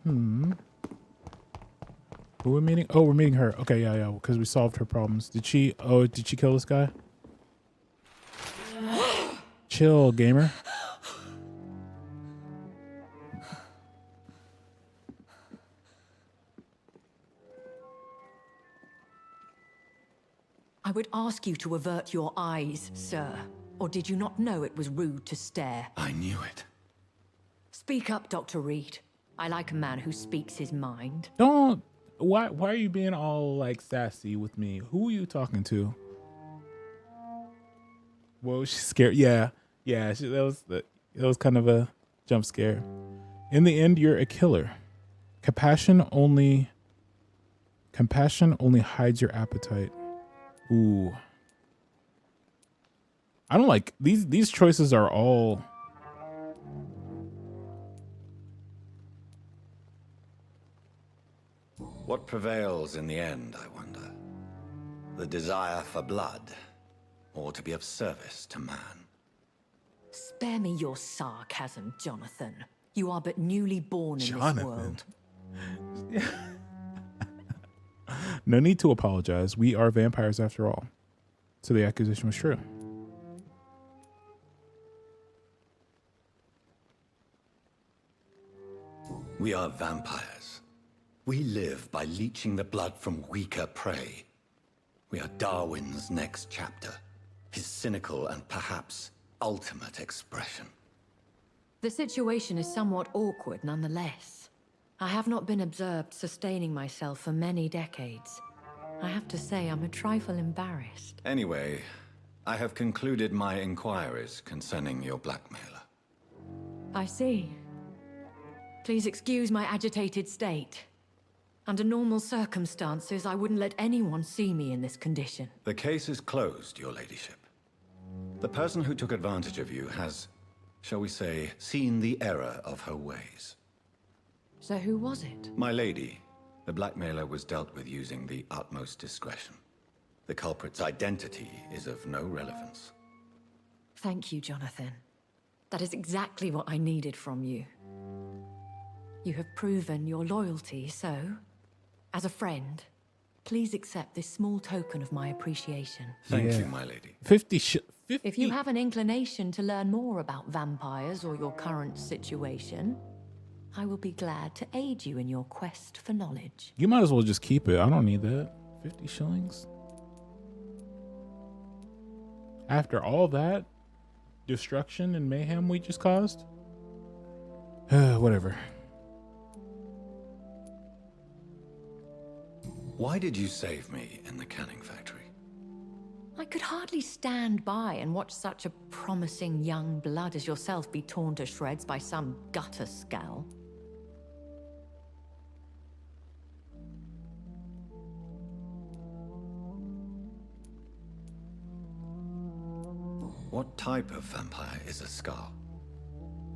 Who are we meeting? Oh, we're meeting her. Okay, yeah, because we solved her problems. Did she kill this guy? Chill, gamer. I would ask you to avert your eyes, sir. Or did you not know it was rude to stare? I knew it. Speak up, Dr. Reed. I like a man who speaks his mind. Don't. Why are you being all like sassy with me? Who are you talking to? Whoa, she's scared. Yeah. That was kind of a jump scare. In the end, you're a killer. Compassion only hides your appetite. Ooh. I don't like these choices are all. What prevails in the end, I wonder? The desire for blood, or to be of service to man? Spare me your sarcasm, Jonathan. You are but newly born in this world. No need to apologize. We are vampires after all. So the accusation was true. We are vampires. We live by leeching the blood from weaker prey. We are Darwin's next chapter, his cynical and perhaps ultimate expression. The situation is somewhat awkward nonetheless. I have not been observed sustaining myself for many decades. I have to say I'm a trifle embarrassed. Anyway, I have concluded my inquiries concerning your blackmailer. I see. Please excuse my agitated state. Under normal circumstances, I wouldn't let anyone see me in this condition. The case is closed, your ladyship. The person who took advantage of you has, shall we say, seen the error of her ways. So who was it? My lady, the blackmailer was dealt with using the utmost discretion. The culprit's identity is of no relevance. Thank you, Jonathan. That is exactly what I needed from you. You have proven your loyalty, so, as a friend, please accept this small token of my appreciation. Thank you, my lady. 50. If you have an inclination to learn more about vampires or your current situation, I will be glad to aid you in your quest for knowledge. You might as well just keep it. I don't need that. 50 shillings. After all that destruction and mayhem we just caused? Whatever. Why did you save me in the canning factory? I could hardly stand by and watch such a promising young blood as yourself be torn to shreds by some gutter scowl. What type of vampire is a Scar?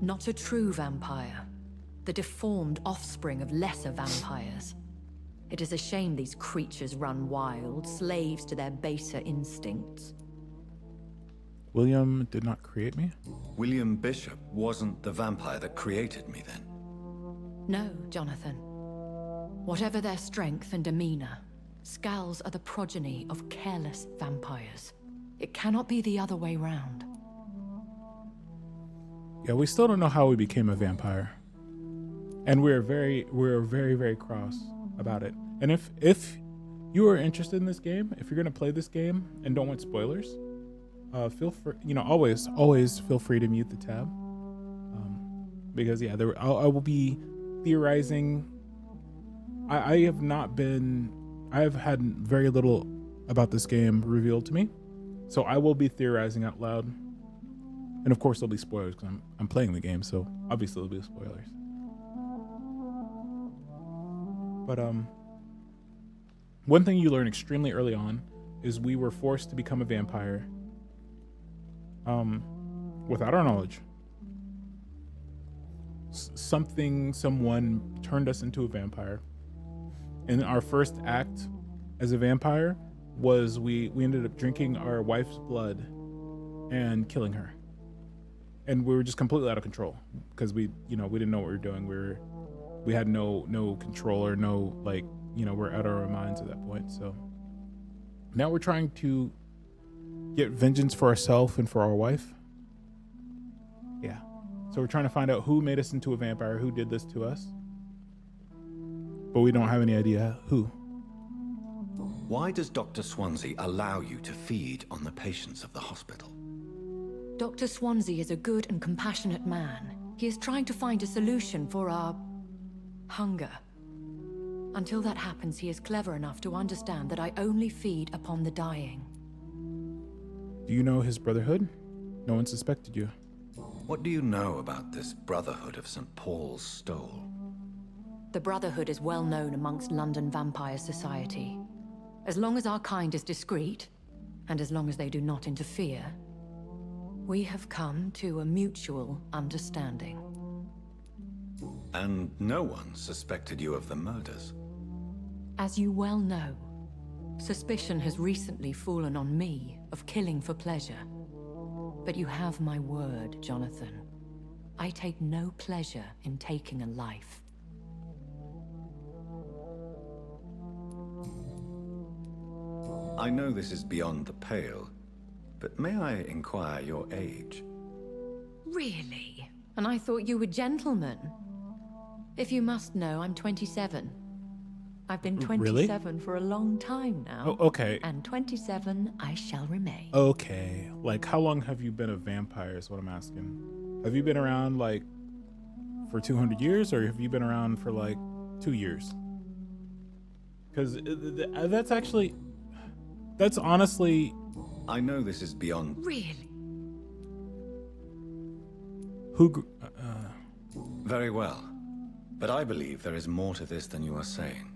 Not a true vampire. The deformed offspring of lesser vampires. It is a shame these creatures run wild, slaves to their baser instincts. William did not create me? William Bishop wasn't the vampire that created me then? No, Jonathan. Whatever their strength and demeanor, Scowls are the progeny of careless vampires. It cannot be the other way round. Yeah, we still don't know how we became a vampire. And we're very, very cross about it. And if you are interested in this game, if you're gonna play this game and don't want spoilers, feel free, always feel free to mute the tab. Because yeah, I will be theorizing. I have had very little about this game revealed to me. So I will be theorizing out loud. And of course there'll be spoilers because I'm playing the game, so obviously there'll be spoilers. But one thing you learn extremely early on is we were forced to become a vampire without our knowledge. Someone turned us into a vampire. And our first act as a vampire was we ended up drinking our wife's blood and killing her. And we were just completely out of control because we didn't know what we were doing. We were we had no control or no, like, you know, we're out of our minds at that point. So now we're trying to get vengeance for ourselves and for our wife. Yeah. So we're trying to find out who made us into a vampire, who did this to us. But we don't have any idea who. Why does Dr. Swansea allow you to feed on the patients of the hospital? Dr. Swansea is a good and compassionate man. He is trying to find a solution for our hunger. Until that happens, he is clever enough to understand that I only feed upon the dying. Do you know his brotherhood? No one suspected you. What do you know about this Brotherhood of St. Paul's Stole? The Brotherhood is well known amongst London vampire society. As long as our kind is discreet, and as long as they do not interfere, we have come to a mutual understanding. And no one suspected you of the murders? As you well know, suspicion has recently fallen on me of killing for pleasure. But you have my word, Jonathan. I take no pleasure in taking a life. I know this is beyond the pale, but may I inquire your age? Really? And I thought you were gentlemen. If you must know, I'm 27. I've been 27 for a long time now. Oh, okay. And 27 I shall remain. Okay. Like, how long have you been a vampire is what I'm asking. Have you been around, like, for 200 years, or have you been around for, like, 2 years? Because that's honestly... I know this is beyond... Really? Very well. But I believe there is more to this than you are saying.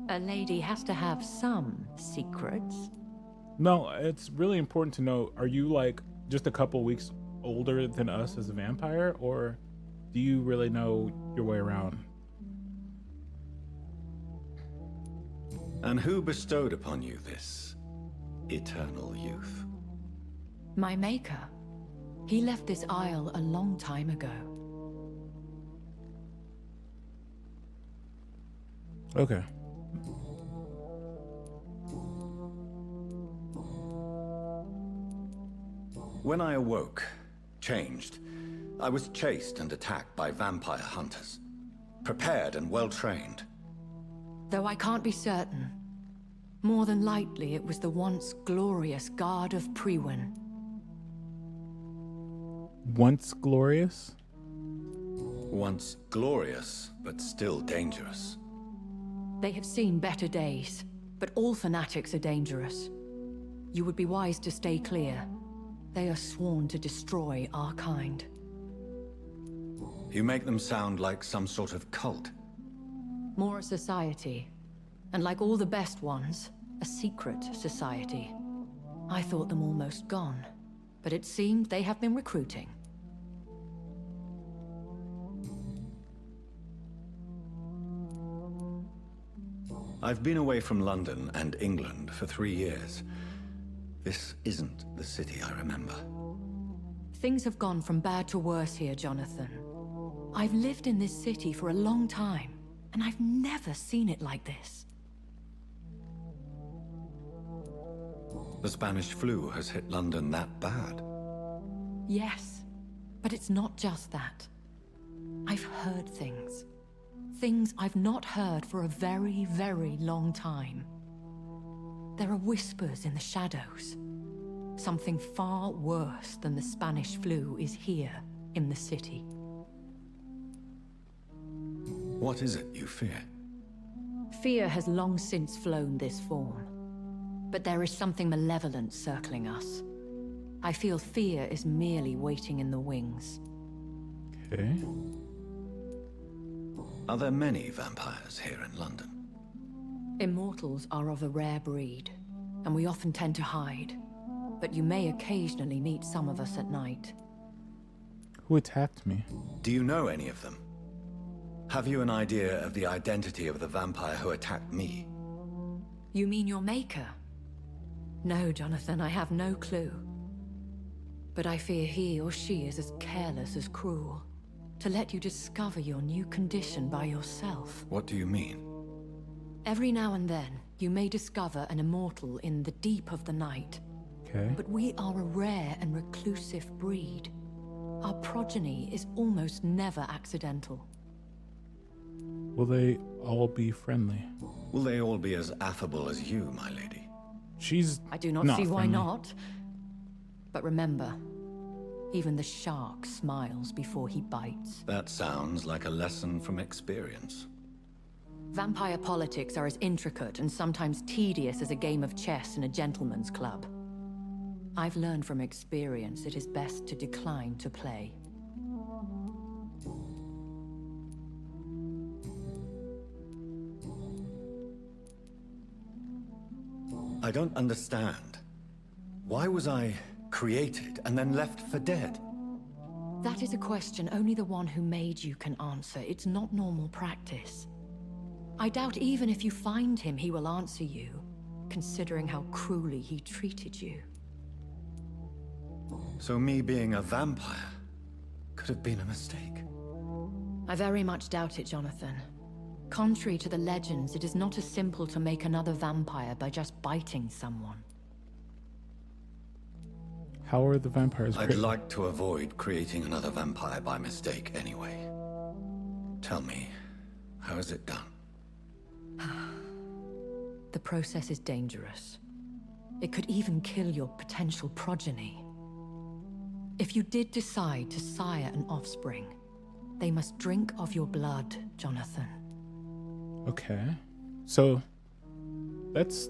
A lady has to have some secrets. No, it's really important to know, are you, like, just a couple weeks older than us as a vampire, or do you really know your way around? And who bestowed upon you this eternal youth? My maker. He left this isle a long time ago. Okay. When I awoke, changed, I was chased and attacked by vampire hunters. Prepared and well-trained. Though I can't be certain, more than likely it was the once glorious Guard of Priwen. Once glorious? Once glorious, but still dangerous. They have seen better days, but all fanatics are dangerous. You would be wise to stay clear. They are sworn to destroy our kind. You make them sound like some sort of cult. More a society. And like all the best ones, a secret society. I thought them almost gone, but it seemed they have been recruiting. I've been away from London and England for 3 years. This isn't the city I remember. Things have gone from bad to worse here, Jonathan. I've lived in this city for a long time, and I've never seen it like this. The Spanish flu has hit London that bad? Yes, but it's not just that. I've heard things. Things I've not heard for a very, very long time. There are whispers in the shadows. Something far worse than the Spanish flu is here in the city. What is it you fear? Fear has long since flown this form. But there is something malevolent circling us. I feel fear is merely waiting in the wings. Okay. Are there many vampires here in London? Immortals are of a rare breed, and we often tend to hide. But you may occasionally meet some of us at night. Who attacked me? Do you know any of them? Have you an idea of the identity of the vampire who attacked me? You mean your maker? No, Jonathan, I have no clue. But I fear he or she is as careless as cruel. to let you discover your new condition by yourself. What do you mean? Every now and then, you may discover an immortal in the deep of the night. Okay. But we are a rare and reclusive breed. Our progeny is almost never accidental. Will they all be friendly? Will they all be as affable as you, my lady? She's I do not see why not. But remember, even the shark smiles before he bites. That sounds like a lesson from experience. Vampire politics are as intricate and sometimes tedious as a game of chess in a gentleman's club. I've learned from experience it is best to decline to play. I don't understand. Why was I created and then left for dead? That is a question only the one who made you can answer. It's not normal practice. I doubt even if you find him, he will answer you, considering how cruelly he treated you. So me being a vampire could have been a mistake. I very much doubt it, Jonathan. Contrary to the legends, it is not as simple to make another vampire by just biting someone. How are the vampires I'd like to avoid creating another vampire by mistake anyway. Tell me, how is it done? The process is dangerous. It could even kill your potential progeny. If you did decide to sire an offspring, they must drink of your blood, Jonathan. Okay. So that's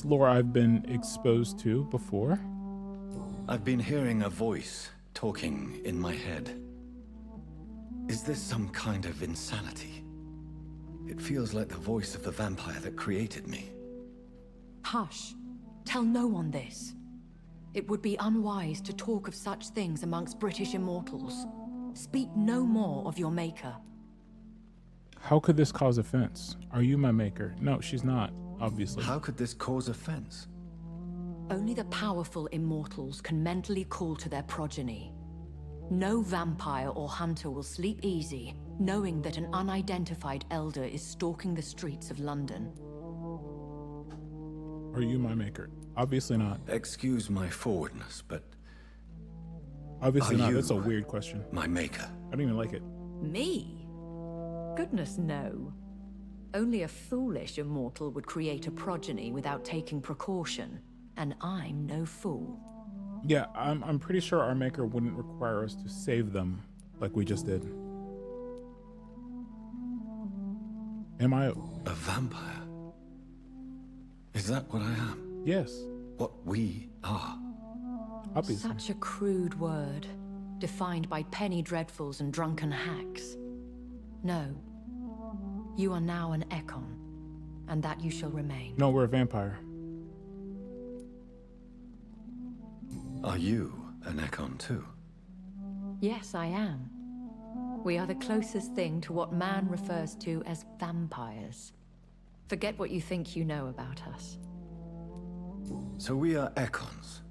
lore I've been exposed to before. I've been hearing a voice talking in my head. Is this some kind of insanity? It feels like the voice of the vampire that created me. Hush. Tell no one this. It would be unwise to talk of such things amongst British immortals. Speak no more of your maker. How could this cause offense? Are you my maker? No, she's not, obviously. How could this cause offense? Only the powerful immortals can mentally call to their progeny. No vampire or hunter will sleep easy, knowing that an unidentified elder is stalking the streets of London. Are you my maker? Obviously not. Excuse my forwardness, but... Obviously not. That's a weird question. My maker? I don't even like it. Me? Goodness, no. Only a foolish immortal would create a progeny without taking precaution, and I'm no fool. Yeah, I'm pretty sure our maker wouldn't require us to save them like we just did. Am I a vampire? Is that what I am? Yes. What we are? Obviously. Such a crude word, defined by penny dreadfuls and drunken hacks. No. You are now an Ekon, and that you shall remain. No, we're a vampire. Are you an Ekon too? Yes, I am. We are the closest thing to what man refers to as vampires. Forget what you think you know about us. So we are Ekons.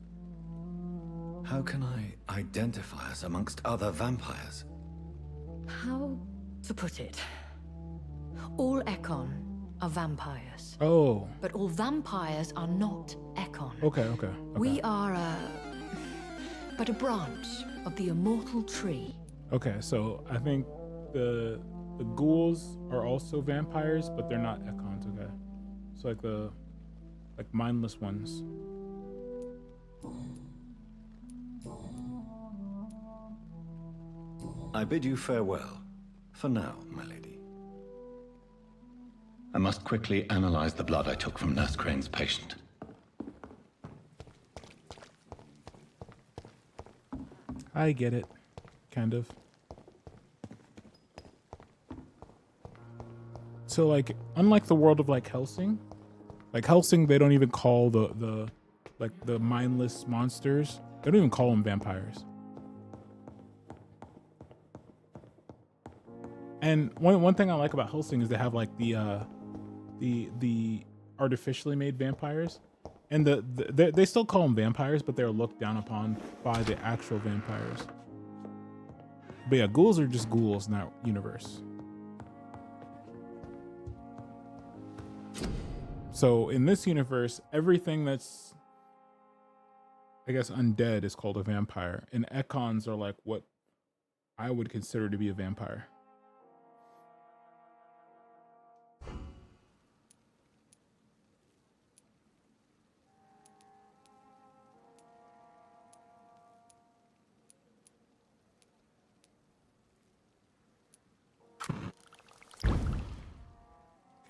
How can I identify us amongst other vampires? How to put it? All Ekon are vampires. Oh. But all vampires are not Ekon. Okay. We are but a branch of the immortal tree. Okay, so I think the ghouls are also vampires, but they're not Ekons, okay? So like the mindless ones. I bid you farewell, for now, my lady. I must quickly analyze the blood I took from Nurse Crane's patient. I get it, kind of. So like, unlike the world of like Helsing, they don't even call the mindless monsters. They don't even call them vampires. And one thing I like about Helsing is they have like the artificially made vampires, and they still call them vampires, but they're looked down upon by the actual vampires. But yeah, ghouls are just ghouls in that universe. So in this universe, everything that's, I guess, undead is called a vampire. And Ekons are like what I would consider to be a vampire.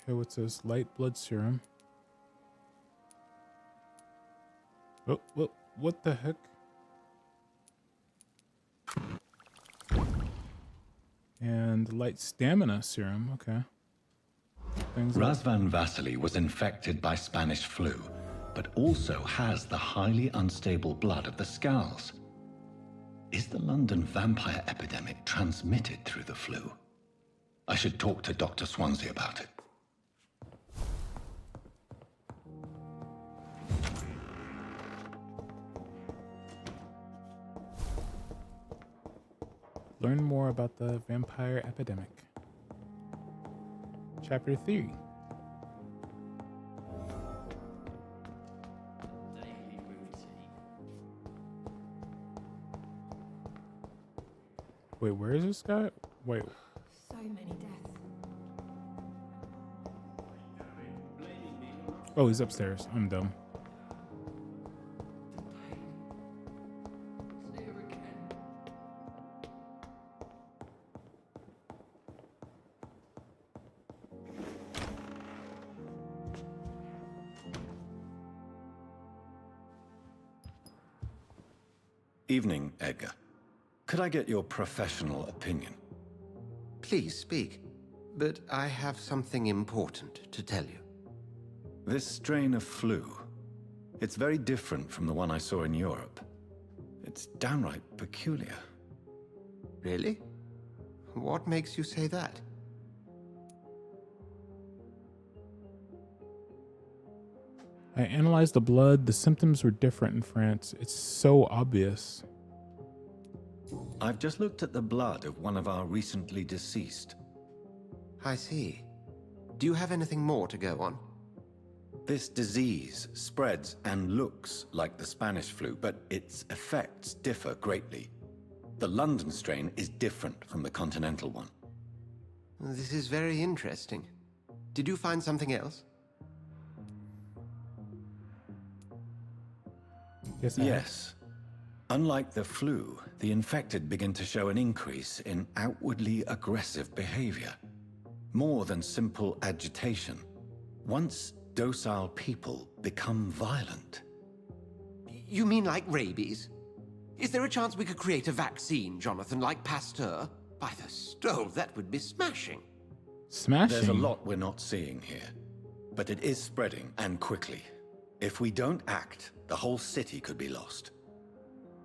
Okay, what's this? Light blood serum. Oh, what the heck? And light stamina serum, okay. Razvan Vasily was infected by Spanish flu, but also has the highly unstable blood of the Scowls. Is the London vampire epidemic transmitted through the flu? I should talk to Dr. Swansea about it. Learn more about the vampire epidemic. Chapter 3. Wait, where is this guy? Wait. So many deaths. Oh, he's upstairs. I'm dumb. Evening, Edgar. Could I get your professional opinion? Please speak, but I have something important to tell you. This strain of flu, it's very different from the one I saw in Europe. It's downright peculiar. Really? What makes you say that? I analyzed the blood. The symptoms were different in France. It's so obvious. I've just looked at the blood of one of our recently deceased. I see. Do you have anything more to go on? This disease spreads and looks like the Spanish flu, but its effects differ greatly. The London strain is different from the continental one. This is very interesting. Did you find something else? Yes. Unlike the flu, the infected begin to show an increase in outwardly aggressive behavior. More than simple agitation. Once docile people become violent. You mean like rabies? Is there a chance we could create a vaccine, Jonathan, like Pasteur? By the stove, that would be smashing. Smashing? There's a lot we're not seeing here. But it is spreading, and quickly. If we don't act, the whole city could be lost.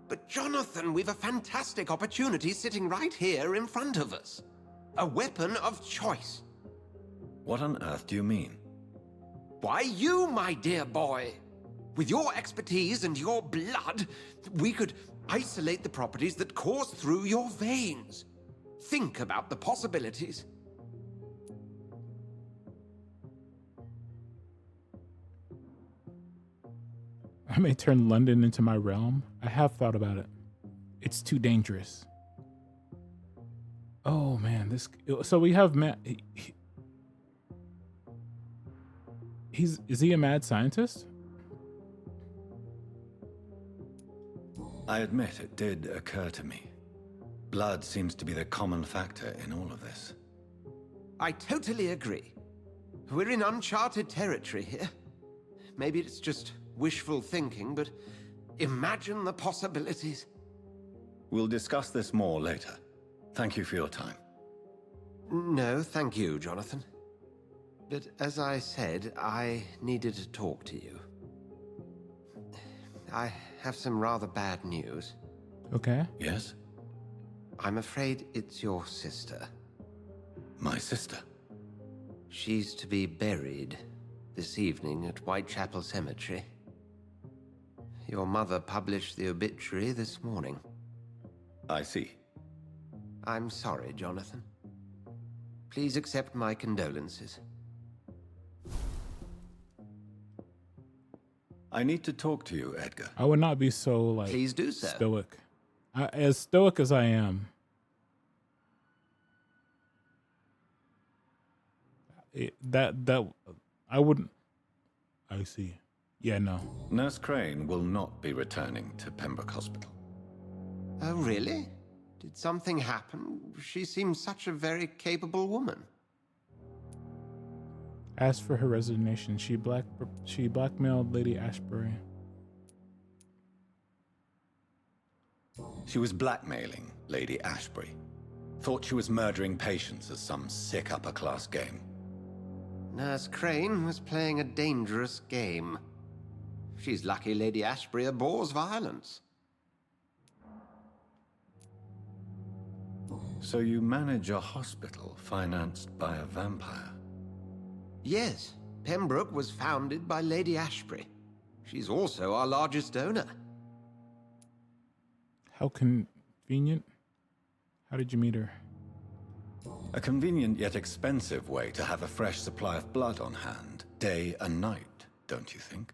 But Jonathan, we've a fantastic opportunity sitting right here in front of us. A weapon of choice. What on earth do you mean? Why, you, my dear boy. With your expertise and your blood, we could isolate the properties that course through your veins. Think about the possibilities. I may turn London into my realm. I have thought about it. It's too dangerous. Oh man, this. So we have Matt. Is he a mad scientist? I admit it did occur to me. Blood seems to be the common factor in all of this. I totally agree. We're in uncharted territory here. Maybe it's just wishful thinking, but imagine the possibilities. We'll discuss this more later. Thank you for your time. No, thank you, Jonathan. But as I said, I needed to talk to you. I have some rather bad news. Okay. Yes? I'm afraid it's your sister. My sister? She's to be buried this evening at Whitechapel Cemetery. Your mother published the obituary this morning. I see. I'm sorry, Jonathan. Please accept my condolences. I need to talk to you, Edgar. I would not be so like Please do so. stoic. As stoic as I am, that I wouldn't. I see. Yeah, no. Nurse Crane will not be returning to Pembroke Hospital. Oh, really? Did something happen? She seems such a very capable woman. As for her resignation, she blackmailed Lady Ashbury. She was blackmailing Lady Ashbury. Thought she was murdering patients as some sick upper-class game. Nurse Crane was playing a dangerous game. She's lucky Lady Ashbury abhors violence. So you manage a hospital financed by a vampire? Yes, Pembroke was founded by Lady Ashbury. She's also our largest donor. How convenient. How did you meet her? A convenient yet expensive way to have a fresh supply of blood on hand, day and night, don't you think?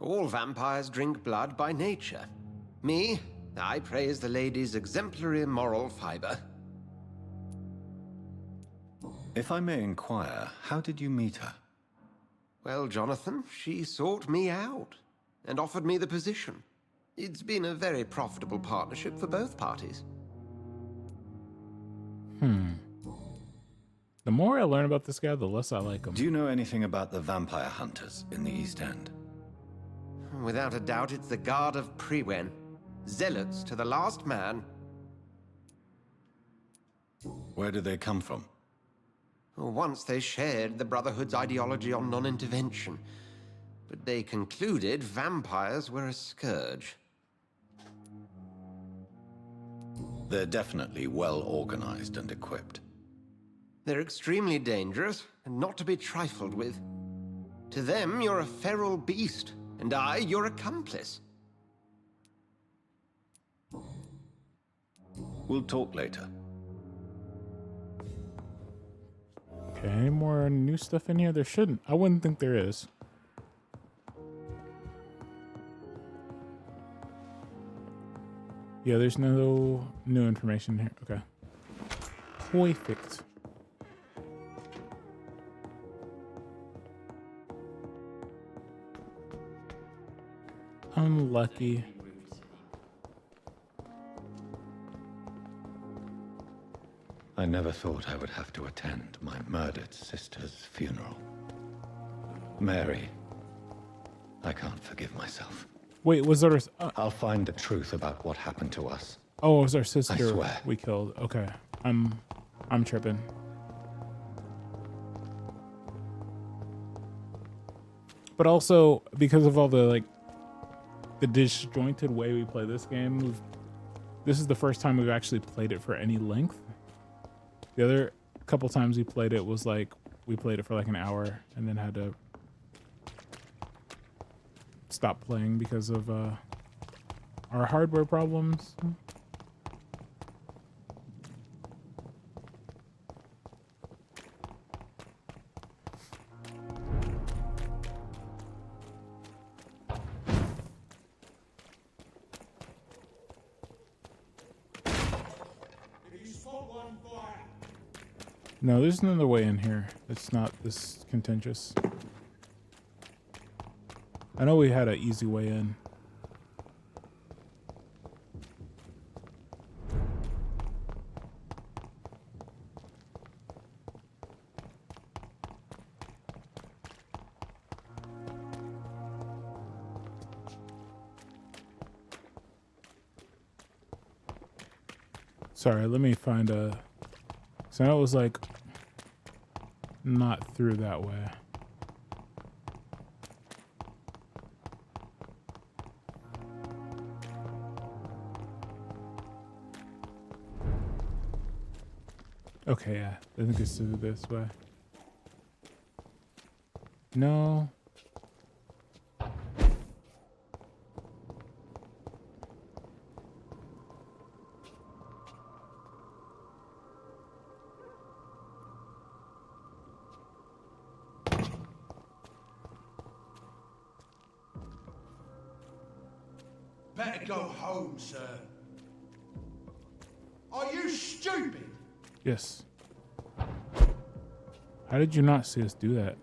All vampires drink blood by nature. Me, I praise the lady's exemplary moral fiber. If I may inquire, how did you meet her? Well, Jonathan, she sought me out and offered me the position. It's been a very profitable partnership for both parties. The more I learn about this guy, the less I like him. Do you know anything about the vampire hunters in the East End? Without a doubt, it's the Guard of Priwen. Zealots to the last man. Where do they come from? Once they shared the Brotherhood's ideology on non-intervention, but they concluded vampires were a scourge. They're definitely well organized and equipped. They're extremely dangerous and not to be trifled with. To them, you're a feral beast, and I, your accomplice. We'll talk later. Okay, any more new stuff in here? There shouldn't. I wouldn't think there is. Yeah, there's no new information here. Okay. Perfect. Unlucky. I never thought I would have to attend my murdered sister's funeral. Mary, I can't forgive myself. Wait, was there? I'll find the truth about what happened to us. Oh, it was our sister I swear. we killed. Okay, I'm tripping. But also because of all the the disjointed way we play this game, this is the first time we've actually played it for any length. The other couple times we played it was we played it for an hour and then had to stop playing because of our hardware problems. No, there's another way in here. It's not this contentious. I know we had an easy way in. Sorry, let me find a... So I know it was not through that way. Okay, yeah. I think it's through this way. No. better go home, sir. Are you stupid? Yes. How did you not see us do that?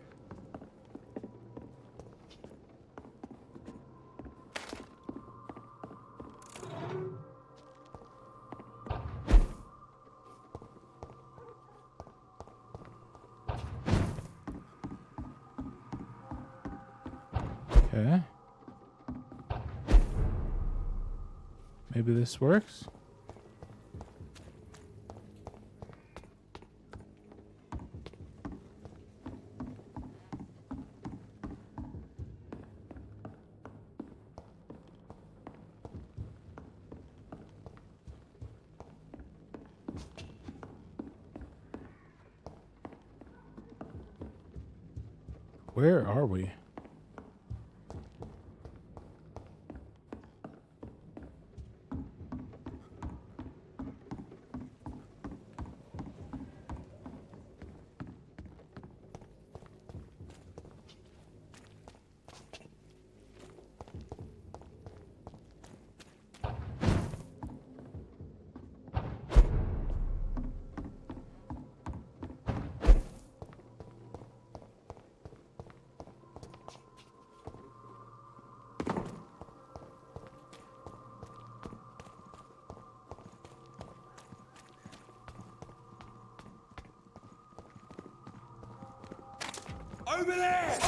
Okay. Maybe this works. Where are we? Over there!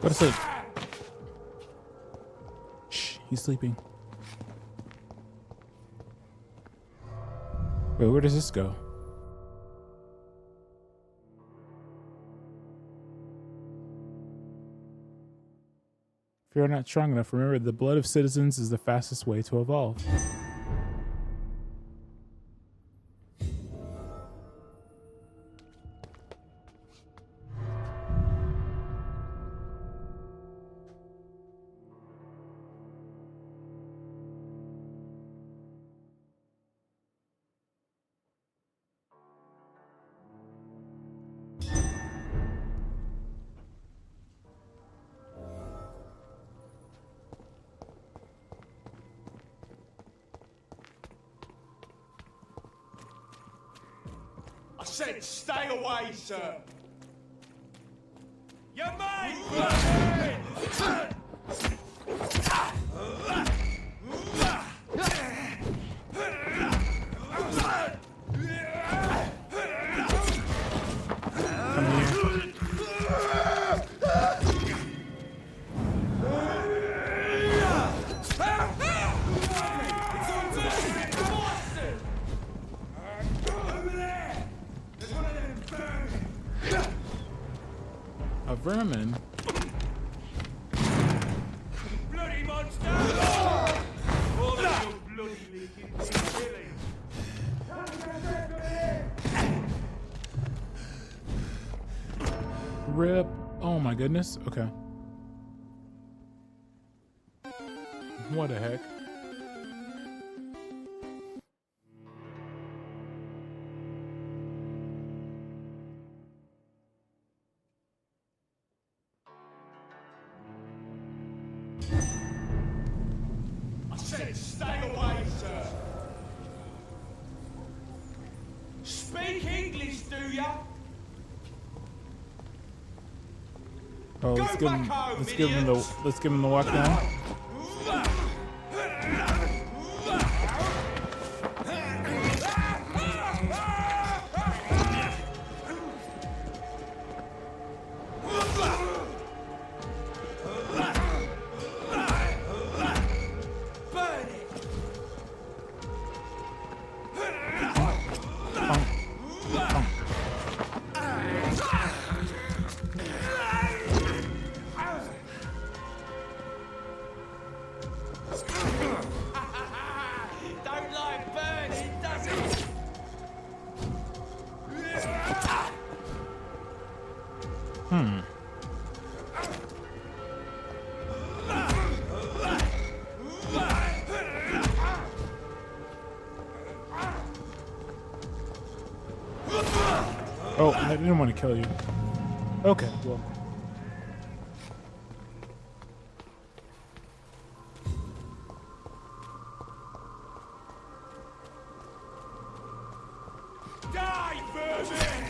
Go to sleep. Shh, he's sleeping. Wait, where does this go? If you're not strong enough, remember the blood of citizens is the fastest way to evolve. I said stay away, sir. You made A vermin? bloody monster! All of your bloody leaking killing. Rip. Oh my goodness. Okay. What the heck? I said stay away, sir. Speak English, do ya? Oh, let's give him. Let's give him the walk down. Oh, I didn't want to kill you. Okay, well. Die, vermin!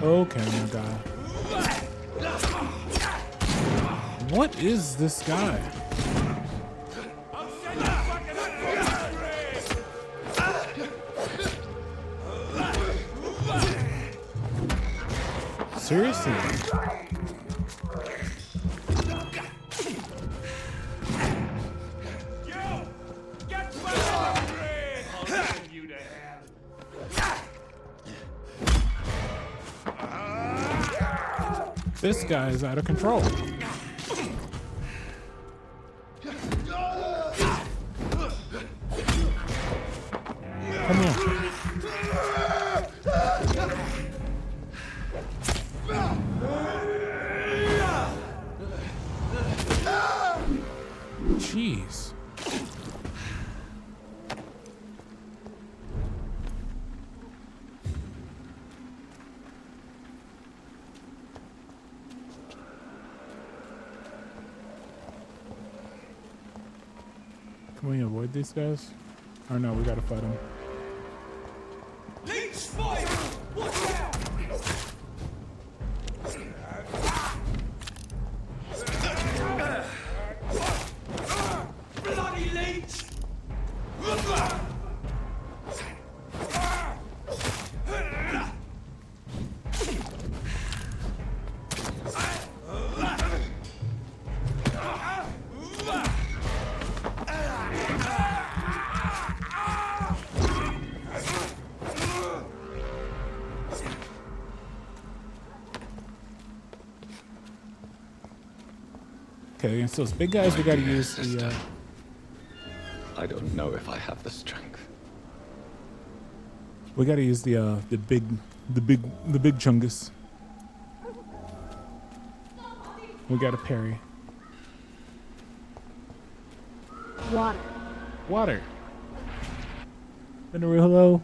Okay, my guy. What is this guy? Seriously? This guy is out of control. Come here. Jeez. Can we avoid these guys? Or no, we gotta fight them. Leech spike! Watch out! Bloody leech! Okay, against those big guys, we gotta use the. I don't know if I have the strength. We gotta use the big chungus. We gotta parry. Water. Water. Been a real hello.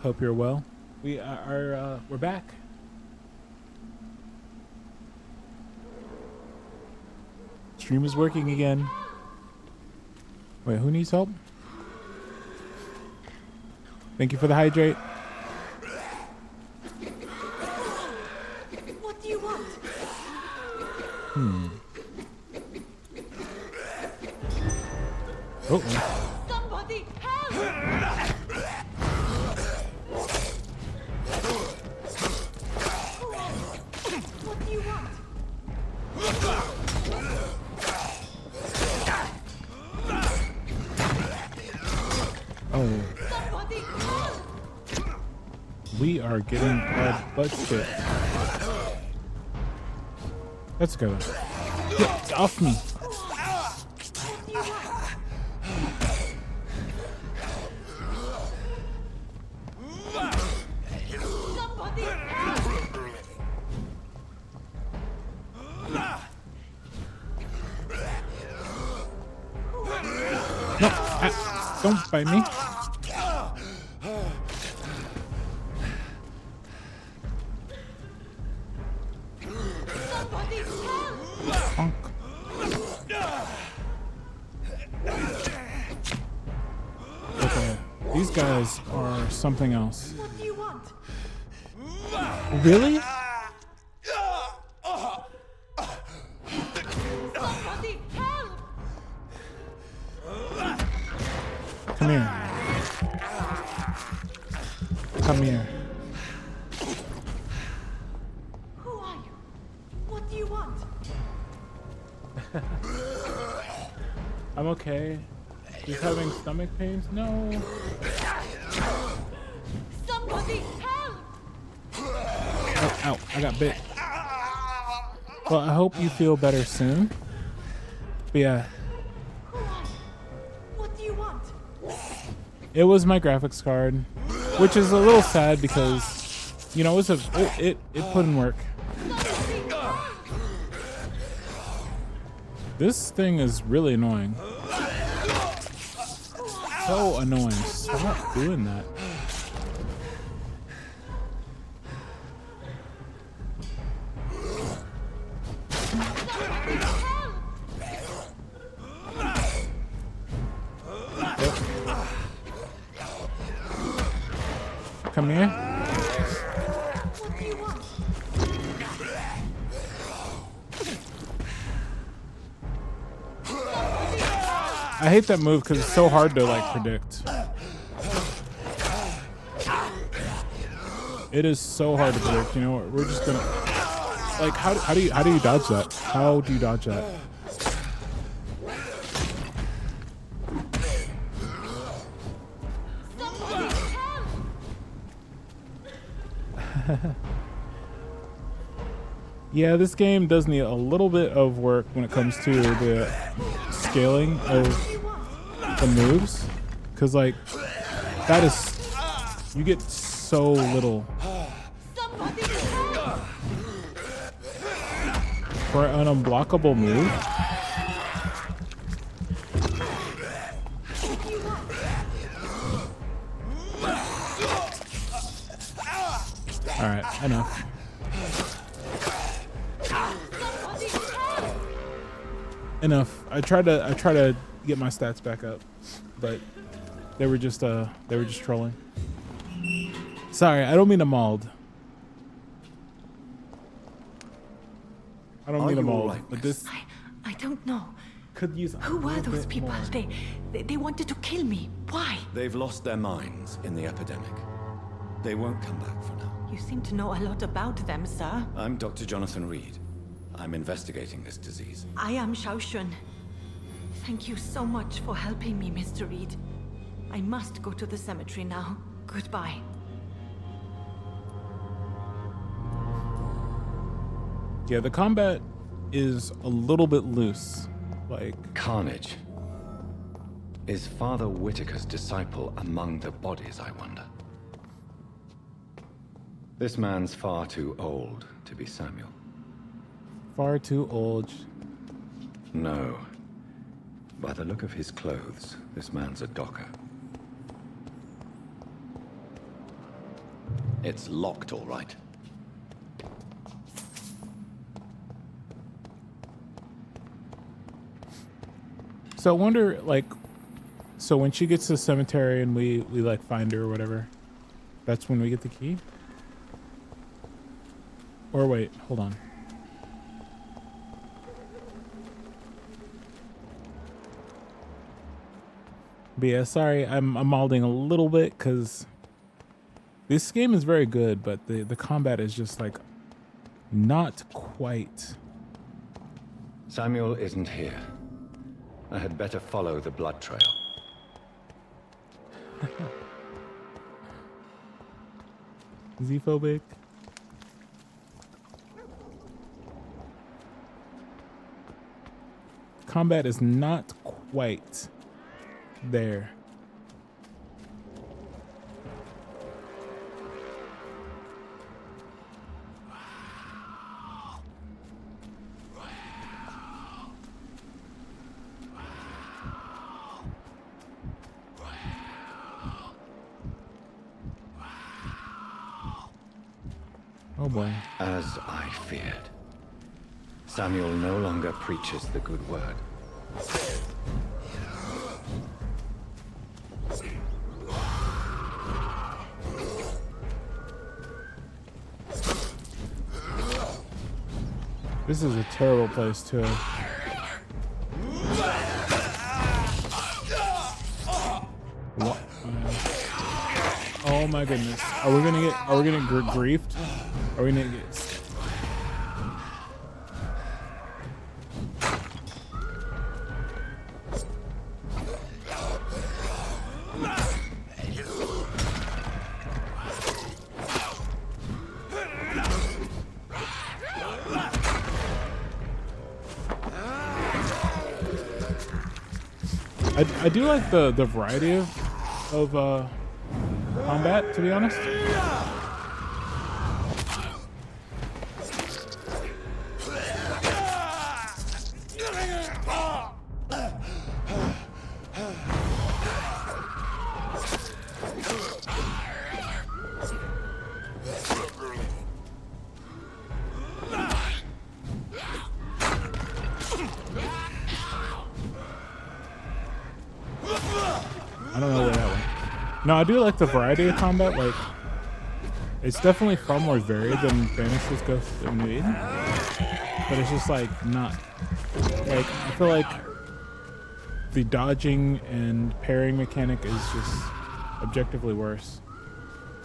Hope you're well. We're back. Stream is working again. Wait, who needs help? Thank you for the hydrate. What do you want? Oh. Somebody help! What do you want? Oh. Somebody help! We are getting our butts kicked. Let's go. Get off me. No, don't bite me. Honk. Okay, these guys are something else. What do you want? Really? Somebody help! Come here. Come here. Who are you? What do you want? I'm okay. Just having stomach pains? No. Somebody help! Oh, ow, I got bit. Well, I hope you feel better soon. But yeah, What do you want? it was my graphics card, which is a little sad because, you know, it put in work. This thing is really annoying. So annoying. Stop doing that. Come here. I hate that move because it's so hard to like predict. It is so hard to predict. You know what? We're just gonna like how do you dodge that? How do you dodge that? Yeah, this game does need a little bit of work when it comes to the scaling of the moves, because like that is, you get so little for an unblockable move. All right, enough. Enough. I tried to get my stats back up, but they were just trolling. Sorry, I don't mean to mauled. I don't mean to mauled, right, but this I don't know. Could use. Who were those people? More. They wanted to kill me. Why? They've lost their minds in the epidemic. They won't come back for now. You seem to know a lot about them, sir. I'm Dr. Jonathan Reed. I'm investigating this disease. I am Xiaoxun. Thank you so much for helping me, Mr. Reed. I must go to the cemetery now. Goodbye. Yeah, the combat is a little bit loose. Like Carnage. Is Father Whitaker's disciple among the bodies, I wonder? This man's far too old to be Samuel. Far too old. No. By the look of his clothes, this man's a docker. It's locked, all right. So I wonder, like, so when she gets to the cemetery and we like find her or whatever, that's when we get the key? Or wait, hold on. But yeah, sorry, I'm malding a little bit because this game is very good, but the combat is just like not quite. Samuel isn't here. I had better follow the blood trail. Z-phobic. Combat is not quite there. Oh boy. As I feared. Samuel no longer preaches the good word. This is a terrible place too. What? Oh my goodness. Are we gonna get griefed? Are we gonna get... I do like the variety of combat, to be honest. No, I do like the variety of combat. Like, it's definitely far more varied than Banish's Ghost of New Eden. But it's just like not like I feel like the dodging and parrying mechanic is just objectively worse.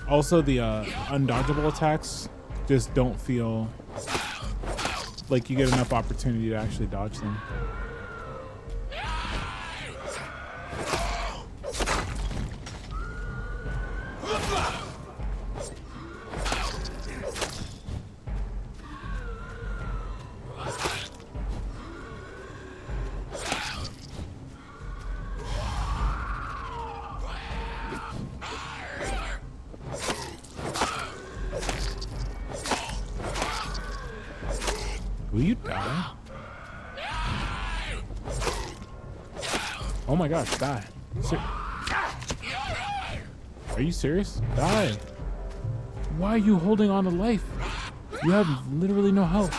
Also, the undodgeable attacks just don't feel like you get enough opportunity to actually dodge them. Will you die? Oh my gosh, die. Are you serious? Die. Why are you holding on to life? You have literally no health.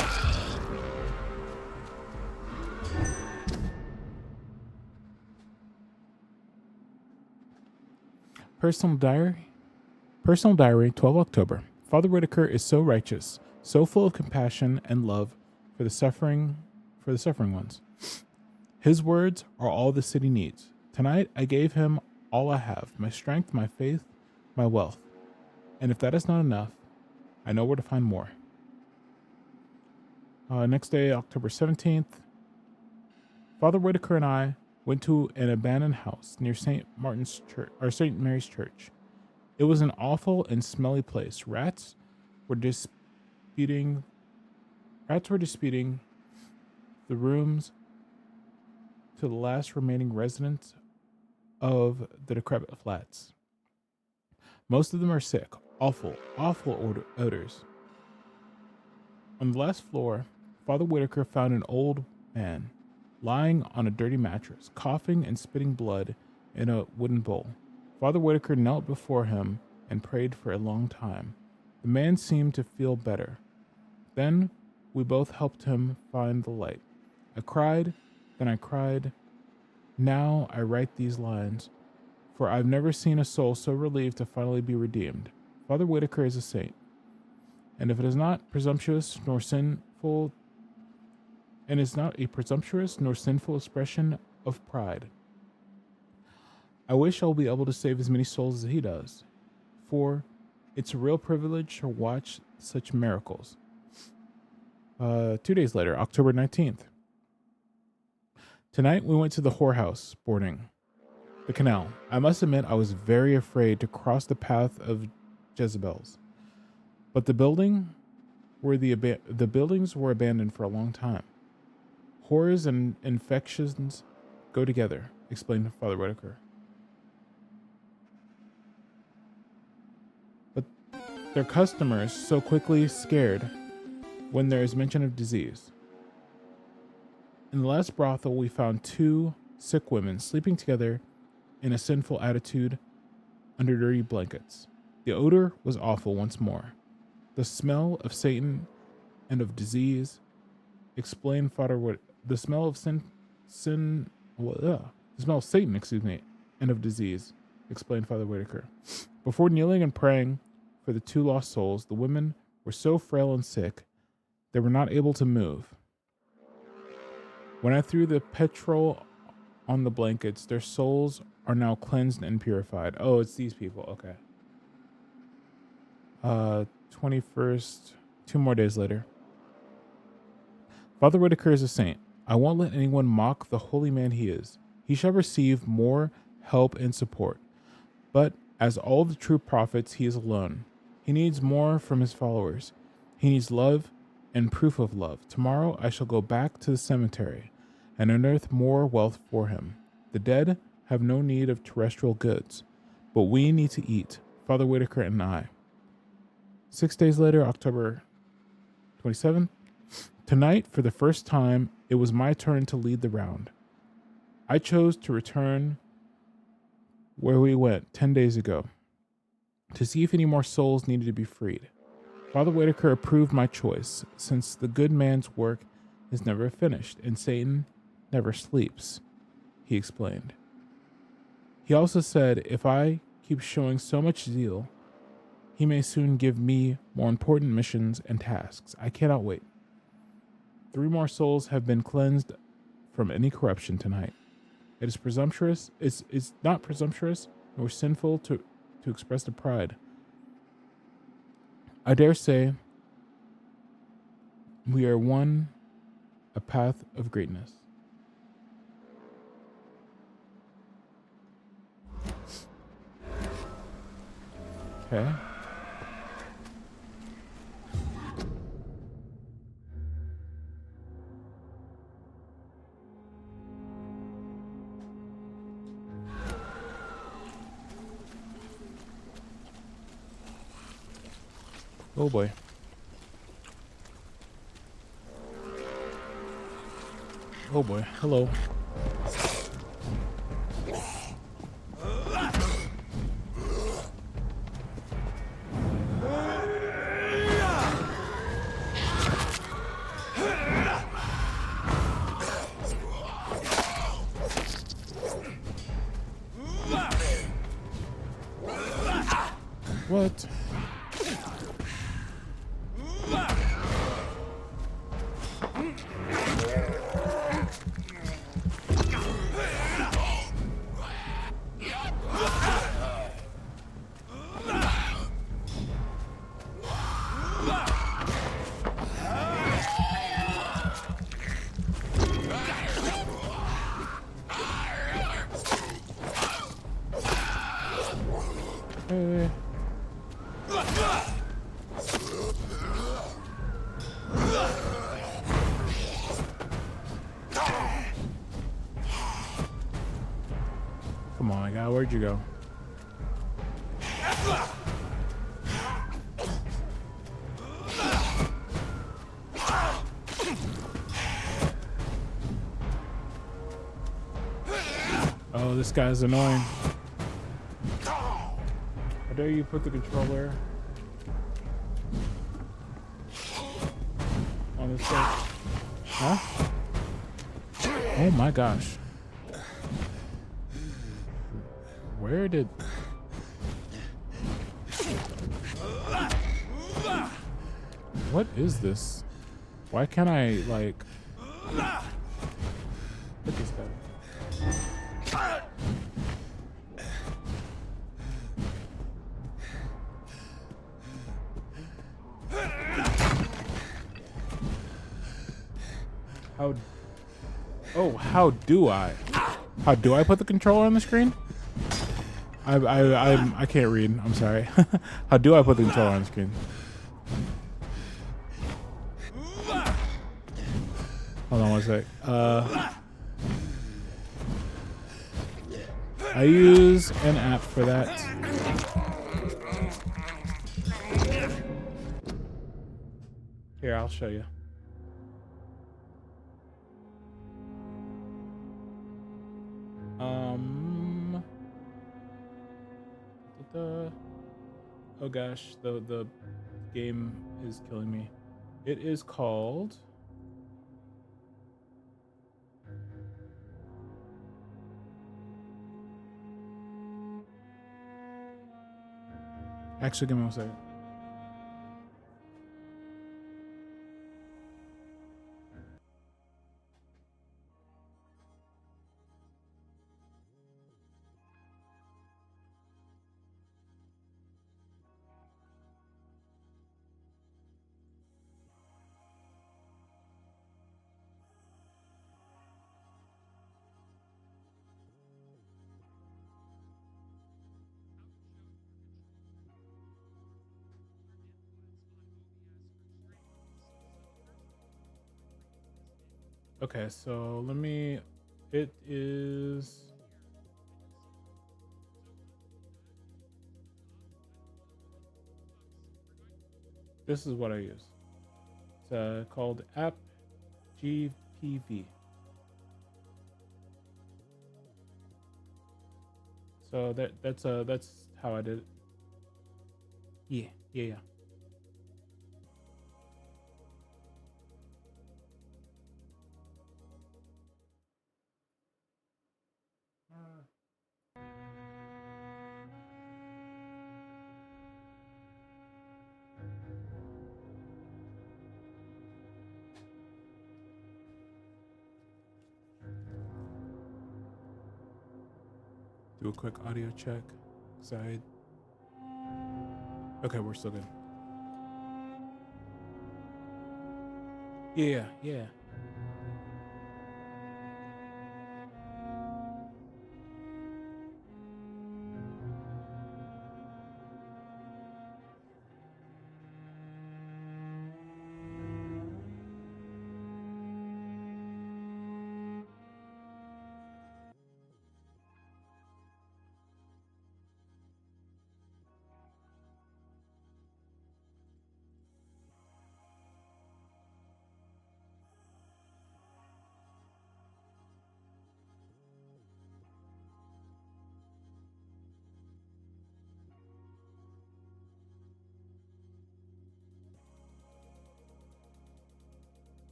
Personal diary. Personal diary, 12 October. Father Whitaker is so righteous, so full of compassion and love for the suffering ones. His words are all the city needs. Tonight I gave him all I have, my strength, my faith, my wealth. And if that is not enough, I know where to find more. Next day, October 17th, Father Whitaker and I went to an abandoned house near St. Martin's Church, or St. Mary's Church. It was an awful and smelly place. Rats were disputing the rooms to the last remaining residents of the decrepit flats. Most of them are sick. Awful odors. On the last floor, Father Whitaker found an old man lying on a dirty mattress, coughing and spitting blood in a wooden bowl. Father Whitaker knelt before him and prayed for a long time. The man seemed to feel better. Then we both helped him find the light. I cried, then I cried. Now I write these lines, for I've never seen a soul so relieved to finally be redeemed. Father Whitaker is a saint. And if it is not presumptuous nor sinful, and is not a presumptuous nor sinful expression of pride, I wish I'll be able to save as many souls as he does, for it's a real privilege to watch such miracles. 2 days later, October 19th. Tonight we went to the whorehouse boarding the canal. I must admit I was very afraid to cross the path of Jezebels, but the buildings were abandoned for a long time. Horrors and infections go together, explained Father Whitaker. But their customers so quickly scared when there is mention of disease. In the last brothel, we found 2 sick women sleeping together in a sinful attitude under dirty blankets. The odor was awful once more. The smell of Satan and of disease, explained Father Whitaker. The smell of the smell of Satan, and of disease, explained Father Whitaker. Before kneeling and praying for the 2 lost souls, the women were so frail and sick, they were not able to move. When I threw the petrol on the blankets, their souls are now cleansed and purified. Oh, it's these people. Okay. 21st, 2 more days later. Father Whitaker is a saint. I won't let anyone mock the holy man he is. He shall receive more help and support. But as all the true prophets, he is alone. He needs more from his followers. He needs love and proof of love. Tomorrow I shall go back to the cemetery and unearth more wealth for him. The dead have no need of terrestrial goods, but we need to eat, Father Whitaker and I. 6 days later, October 27th. Tonight, for the first time, it was my turn to lead the round. I chose to return where we went 10 days ago to see if any more souls needed to be freed. Father Whitaker approved my choice, since the good man's work is never finished and Satan never sleeps, he explained. He also said if I keeps showing so much zeal, he may soon give me more important missions and tasks. I cannot wait. 3 more souls have been cleansed from any corruption tonight. It is presumptuous. It's not presumptuous nor sinful to express the pride. I dare say we are one a path of greatness. Okay. Oh boy. Oh boy. Hello. What? Hey. Come on, guy, where'd you go? Oh, this guy's annoying. How dare you put the controller on this thing? Huh? Oh my gosh. Where did... What is this? Why can't I, like... Look at this guy. How... Oh, how do I? How do I put the controller on the screen? I can't read. I'm sorry. How do I put the controller on the screen? Hold on one sec. I use an app for that. Here, I'll show you. Oh gosh, the game is killing me. It is called... Actually, give me 1 second. Okay, so let me... It is... This is what I use. It's called App GPV. So that's how I did it. Yeah. Do a quick audio check. Side. Okay, we're still good. Yeah, yeah.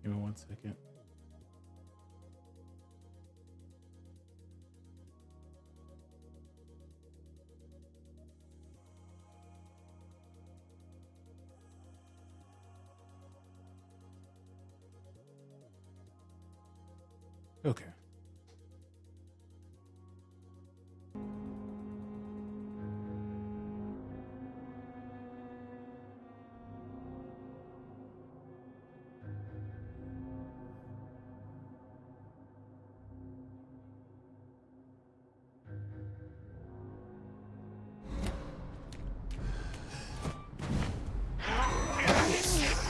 Give me 1 second. Okay.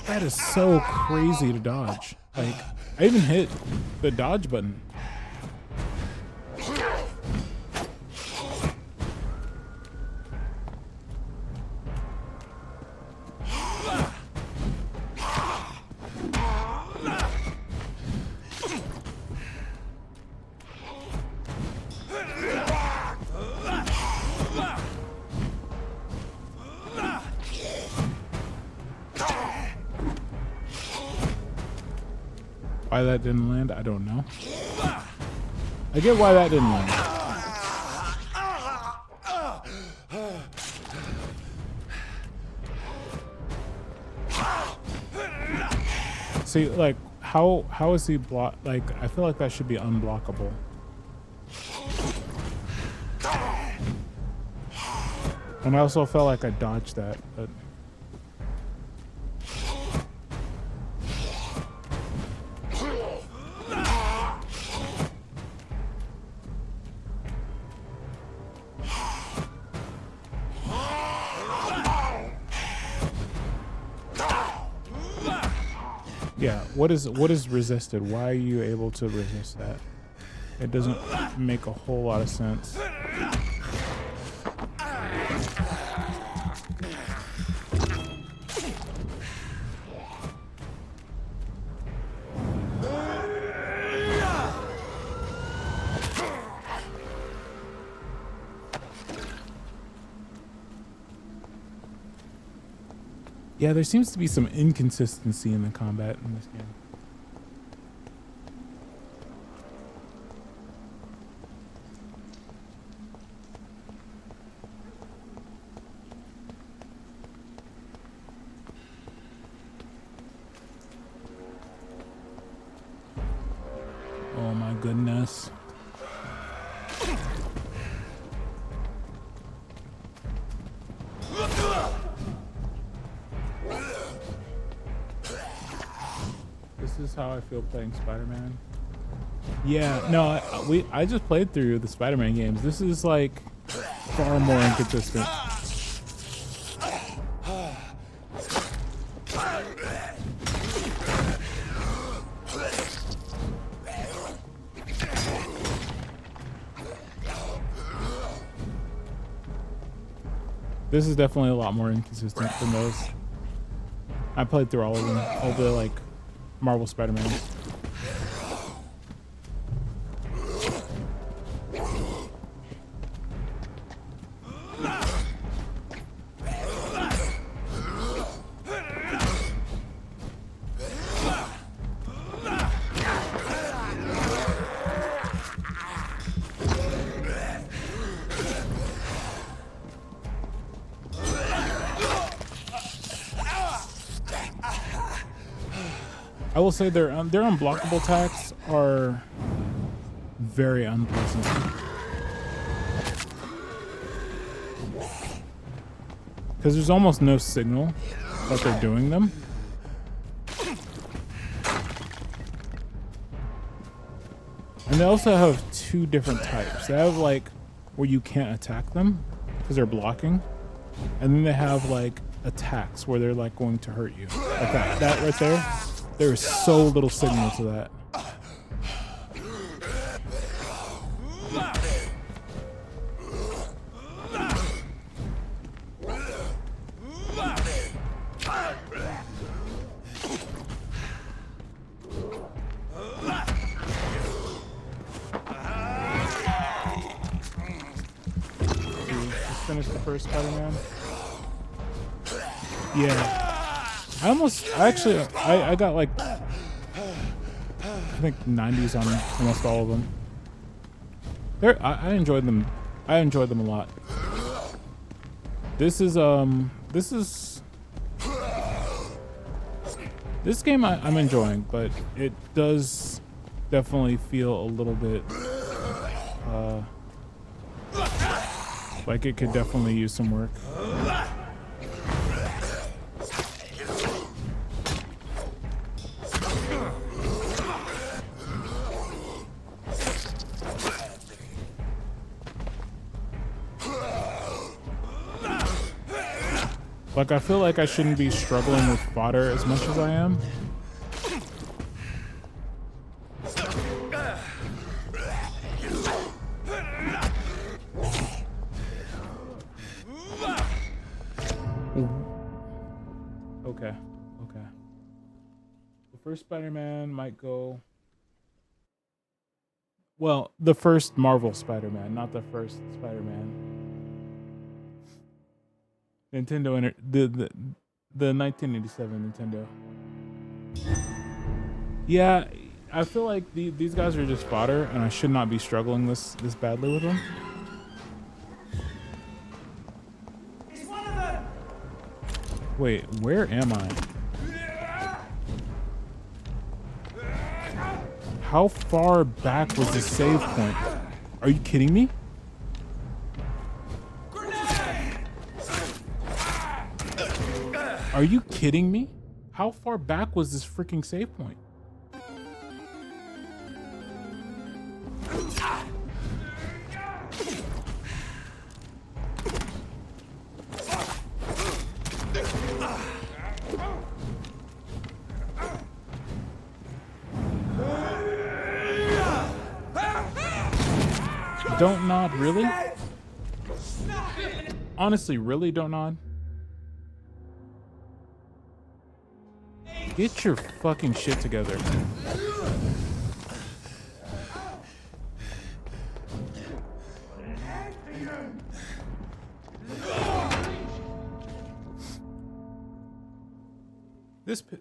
That is so crazy to dodge. Like, I even hit the dodge button. Why that didn't land, I don't know. I get why that didn't land. See, like, how is he block? Like, I feel like that should be unblockable. And I also felt like I dodged that, but. Yeah, what is resisted? Why are you able to resist that? It doesn't make a whole lot of sense. Yeah, there seems to be some inconsistency in the combat in this game. Oh my goodness. This is how I feel playing Spider-Man. Yeah, no, I just played through the Spider-Man games. This is like far more inconsistent. This is definitely a lot more inconsistent than those. I played through all of them, all the like Marvel Spider-Man. will say their unblockable attacks are very unpleasant. Because there's almost no signal that they're doing them. And they also have two different types. They have like where you can't attack them because they're blocking. And then they have like attacks where they're like going to hurt you. Like that right there. There is so little signal to that. Finish the first Spider-Man. Yeah, I got like I think 90s on almost all of them. I enjoyed them. I enjoyed them a lot. This game I'm enjoying, but it does definitely feel a little bit like it could definitely use some work. Like, I feel like I shouldn't be struggling with fodder as much as I am. Okay. The first Spider-Man might go... Well, the first Marvel Spider-Man, not the first Spider-Man. Nintendo, the 1987 Nintendo. Yeah, I feel like these guys are just fodder, and I should not be struggling this badly with them. It's one of them. Wait, where am I? How far back was the save point? Are you kidding me? Are you kidding me? How far back was this freaking save point? Don't nod, really? Honestly, really don't nod? Get your fucking shit together.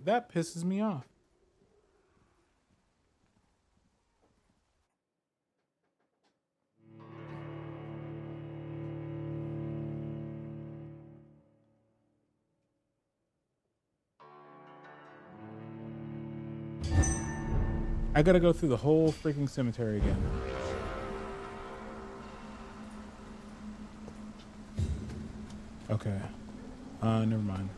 That pisses me off. I gotta go through the whole freaking cemetery again. Okay. Never mind.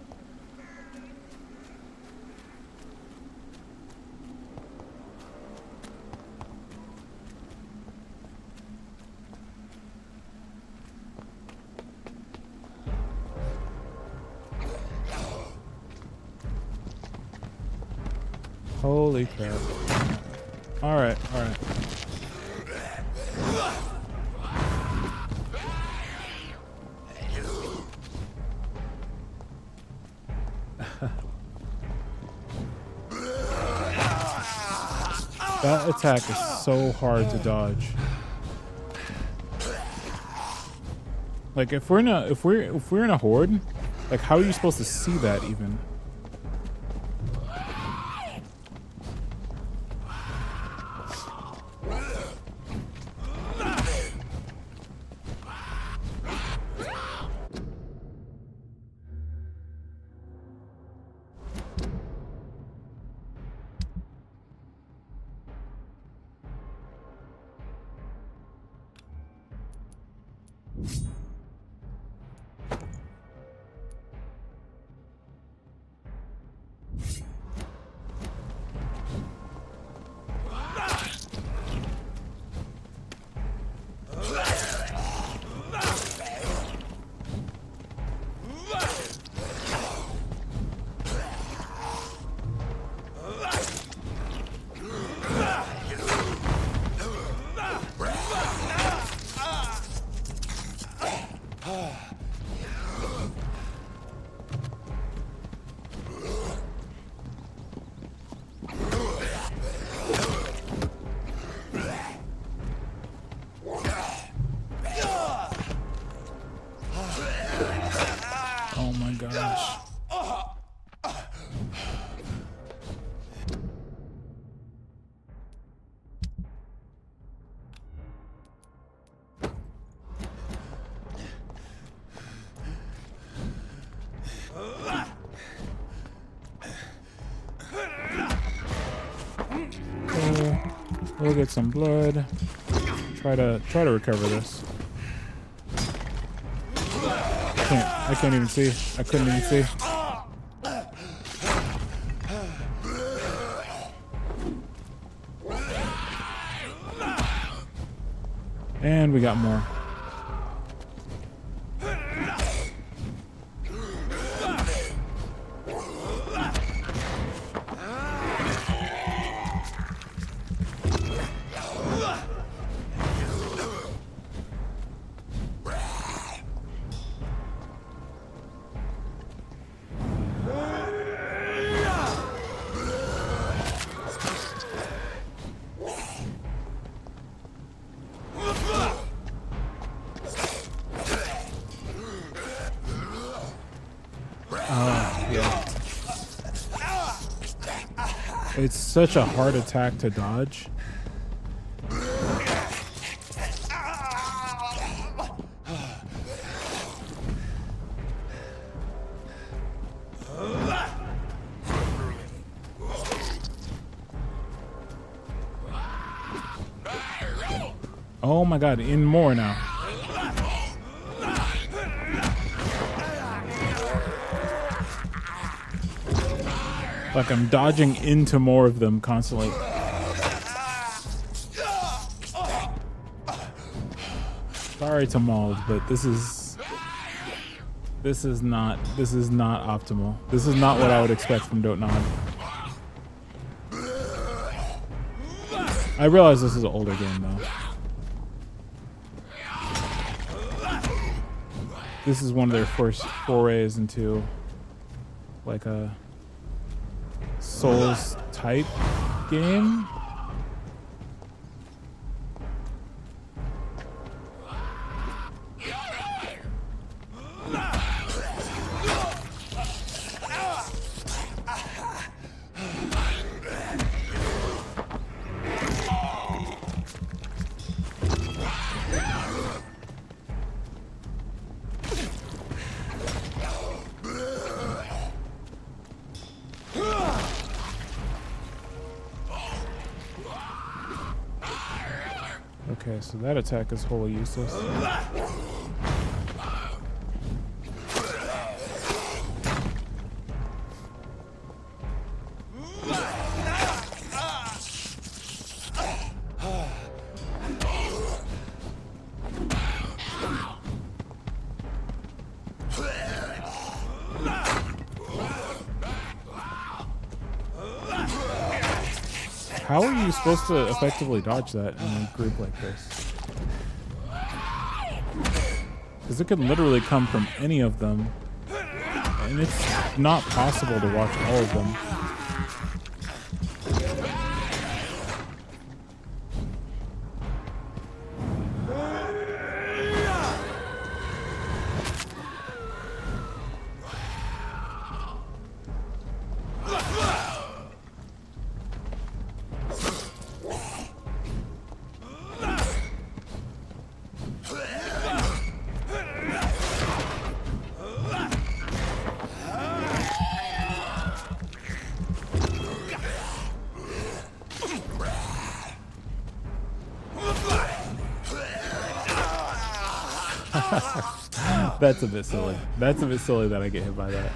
Holy crap. Alright. That attack is so hard to dodge. Like if we're in a horde, like how are you supposed to see that even? Oh my gosh. We'll get some blood. Try to recover this. I can't even see. I couldn't even see. And we got more. It's such a hard attack to dodge. Oh my god, in more now. Like I'm dodging into more of them constantly. Sorry to Mauled, but this is not optimal. This is not what I would expect from Dotnod. I realize this is an older game though. This is one of their first forays into like a Souls type game. Okay, so that attack is wholly useless. How are you supposed to effectively dodge that in a group like this? Because it could literally come from any of them, and it's not possible to watch all of them. That's a bit silly. That's a bit silly that I get hit by that.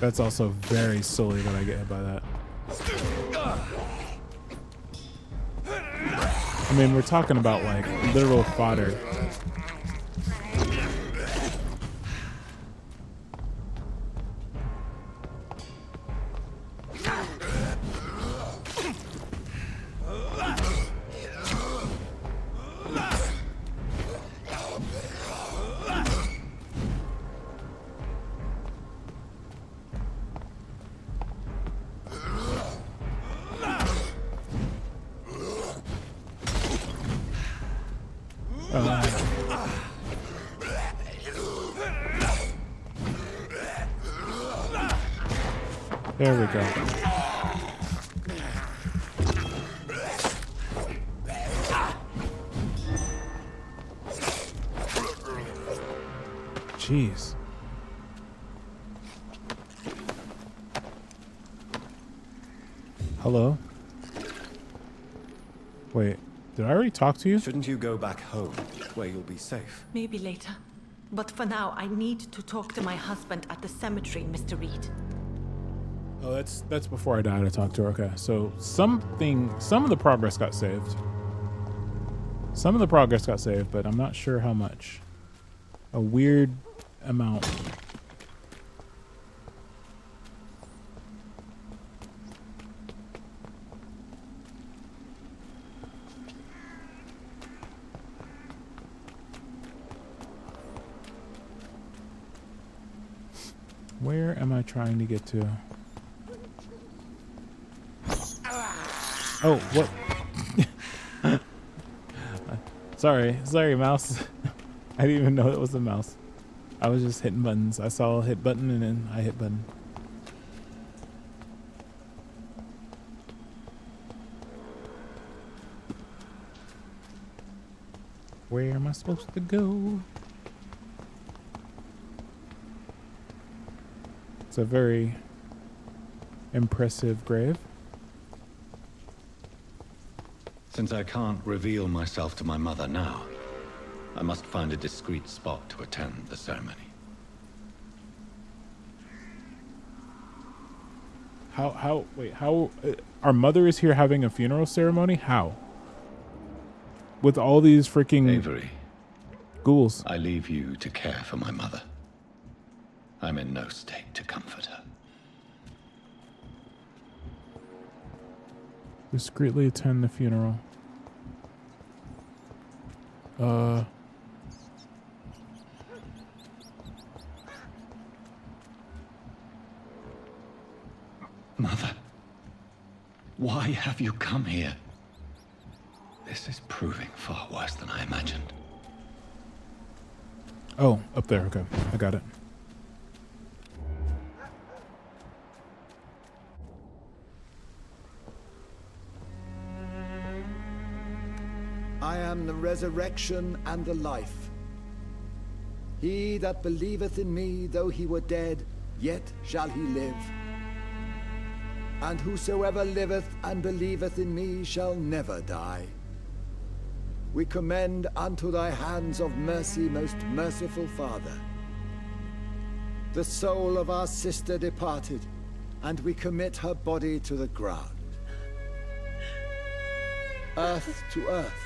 That's also very silly that I get hit by that. I mean, we're talking about like literal fodder. There we go. Jeez. Hello? Wait, did I already talk to you? Shouldn't you go back home, where you'll be safe? Maybe later. But for now, I need to talk to my husband at the cemetery, Mr. Reed. Oh, that's before I died. I talked to her. Okay, so some of the progress got saved. Some of the progress got saved, but I'm not sure how much. A weird amount. Where am I trying to get to? Oh, what? Sorry, mouse. I didn't even know it was a mouse. I was just hitting buttons. I saw a hit button and then I hit button. Where am I supposed to go? It's a very impressive grave. Since I can't reveal myself to my mother now, I must find a discreet spot to attend the ceremony. Wait, our mother is here having a funeral ceremony? How? With all these freaking Avery, ghouls. I leave you to care for my mother. I'm in no state to comfort her. Discreetly attend the funeral. Mother, why have you come here? This is proving far worse than I imagined. Oh, up there. Okay, I got it. I am the resurrection and the life. He that believeth in me, though he were dead, yet shall he live. And whosoever liveth and believeth in me shall never die. We commend unto thy hands of mercy, most merciful Father, the soul of our sister departed, and we commit her body to the ground. Earth to earth,